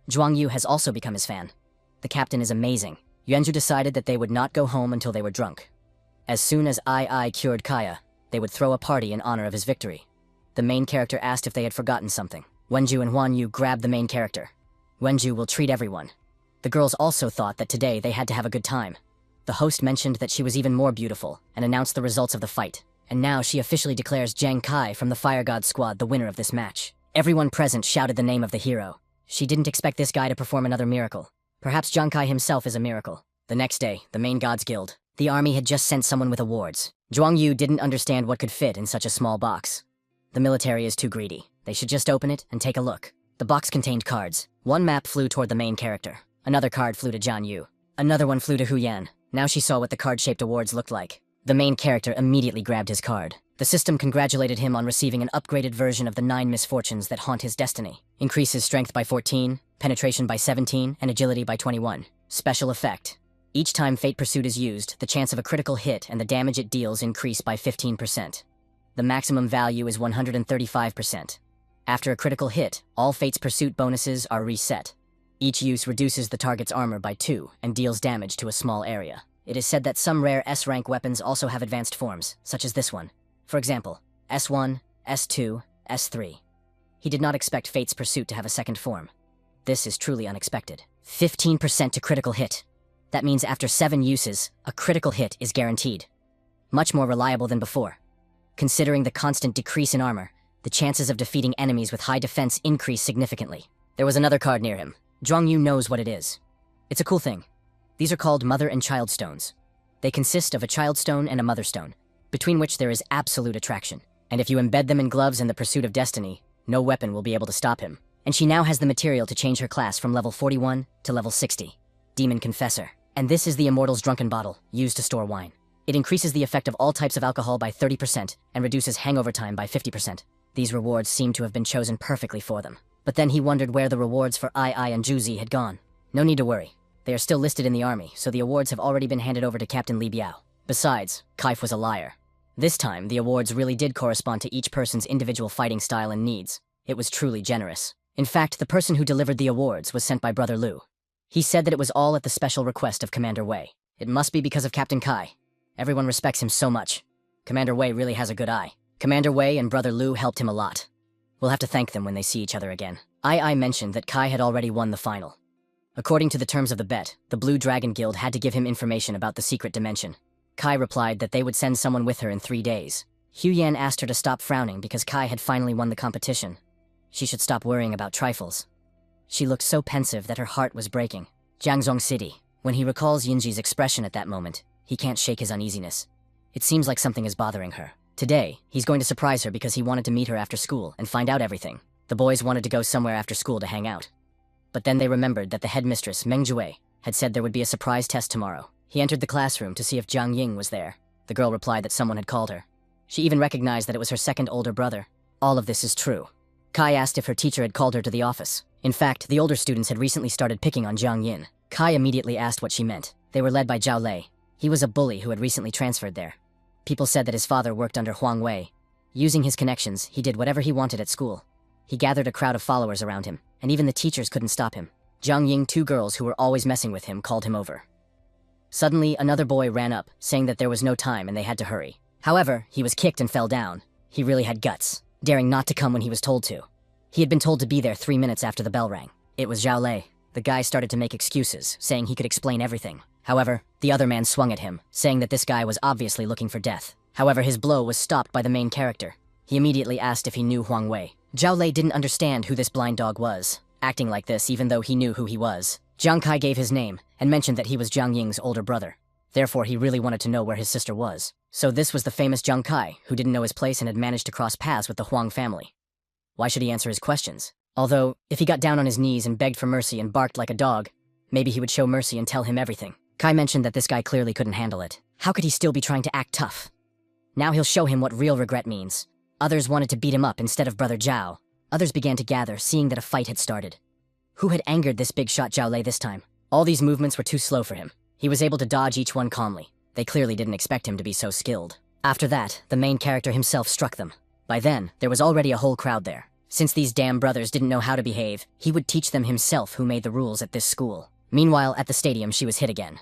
Zhuang Yu has also become his fan. The captain is amazing. Yuanzhu decided that they would not go home until they were drunk. As soon as I cured Kaya, they would throw a party in honor of his victory. The main character asked if they had forgotten something. Wenju and Huan Yu grabbed the main character. Wenju will treat everyone. The girls also thought that today they had to have a good time. The host mentioned that she was even more beautiful and announced the results of the fight. And now she officially declares Jiang Kai from the Fire God Squad the winner of this match. Everyone present shouted the name of the hero. She didn't expect this guy to perform another miracle. Perhaps Jiang Kai himself is a miracle. The next day, the main God's Guild. The army had just sent someone with awards. Zhuang Yu didn't understand what could fit in such a small box. The military is too greedy. They should just open it and take a look. The box contained cards. One map flew toward the main character. Another card flew to Jiang Yu. Another one flew to Hu Yan. Now she saw what the card-shaped awards looked like. The main character immediately grabbed his card. The system congratulated him on receiving an upgraded version of the 9 misfortunes that haunt his destiny. Increases strength by 14, penetration by 17, and agility by 21. Special effect. Each time Fate Pursuit is used, the chance of a critical hit and the damage it deals increase by 15%. The maximum value is 135%. After a critical hit, all Fate's Pursuit bonuses are reset. Each use reduces the target's armor by 2 and deals damage to a small area. It is said that some rare S-rank weapons also have advanced forms, such as this one. For example, S1, S2, S3. He did not expect Fate's Pursuit to have a second form. This is truly unexpected. 15% to critical hit. That means after 7 uses, a critical hit is guaranteed. Much more reliable than before. Considering the constant decrease in armor, the chances of defeating enemies with high defense increase significantly. There was another card near him. Zhuang Yu knows what it is. It's a cool thing. These are called Mother and Child Stones. They consist of a Child Stone and a Mother Stone, between which there is absolute attraction. And if you embed them in gloves in the pursuit of destiny, no weapon will be able to stop him. And she now has the material to change her class from level 41 to level 60. Demon Confessor. And this is the Immortal's Drunken Bottle, used to store wine. It increases the effect of all types of alcohol by 30% and reduces hangover time by 50%. These rewards seem to have been chosen perfectly for them. But then he wondered where the rewards for Ai and Juzi had gone. No need to worry. They are still listed in the army, so the awards have already been handed over to Captain Li Biao. Besides, Kaif was a liar. This time, the awards really did correspond to each person's individual fighting style and needs. It was truly generous. In fact, the person who delivered the awards was sent by Brother Lu. He said that it was all at the special request of Commander Wei. It must be because of Captain Kai. Everyone respects him so much. Commander Wei really has a good eye. Commander Wei and Brother Lu helped him a lot. We'll have to thank them when they see each other again. Ai mentioned that Kai had already won the final. According to the terms of the bet, the Blue Dragon Guild had to give him information about the secret dimension. Kai replied that they would send someone with her in 3 days. Hu Yan asked her to stop frowning because Kai had finally won the competition. She should stop worrying about trifles. She looked so pensive that her heart was breaking. Jiangzhong City. When he recalls Yinji's expression at that moment, he can't shake his uneasiness. It seems like something is bothering her. Today, he's going to surprise her because he wanted to meet her after school and find out everything. The boys wanted to go somewhere after school to hang out. But then they remembered that the headmistress, Meng Jue, had said there would be a surprise test tomorrow. He entered the classroom to see if Jiang Ying was there. The girl replied that someone had called her. She even recognized that it was her second older brother. All of this is true. Kai asked if her teacher had called her to the office. In fact, the older students had recently started picking on Jiang Yin. Kai immediately asked what she meant. They were led by Zhao Lei. He was a bully who had recently transferred there. People said that his father worked under Huang Wei. Using his connections, he did whatever he wanted at school. He gathered a crowd of followers around him, and even the teachers couldn't stop him. Jiang Ying, 2 girls who were always messing with him, called him over. Suddenly, another boy ran up, saying that there was no time and they had to hurry. However, he was kicked and fell down. He really had guts, daring not to come when he was told to. He had been told to be there 3 minutes after the bell rang. It was Zhao Lei. The guy started to make excuses, saying he could explain everything. However, the other man swung at him, saying that this guy was obviously looking for death. However, his blow was stopped by the main character. He immediately asked if he knew Huang Wei. Zhao Lei didn't understand who this blind dog was, acting like this even though he knew who he was. Jiang Kai gave his name, and mentioned that he was Jiang Ying's older brother. Therefore, he really wanted to know where his sister was. So this was the famous Jiang Kai, who didn't know his place and had managed to cross paths with the Huang family. Why should he answer his questions? Although, if he got down on his knees and begged for mercy and barked like a dog, maybe he would show mercy and tell him everything. Kai mentioned that this guy clearly couldn't handle it. How could he still be trying to act tough? Now he'll show him what real regret means. Others wanted to beat him up instead of Brother Zhao. Others began to gather, seeing that a fight had started. Who had angered this big shot Zhao Lei this time? All these movements were too slow for him. He was able to dodge each one calmly. They clearly didn't expect him to be so skilled. After that, the main character himself struck them. By then, there was already a whole crowd there. Since these damn brothers didn't know how to behave, he would teach them himself who made the rules at this school. Meanwhile, at the stadium, she was hit again.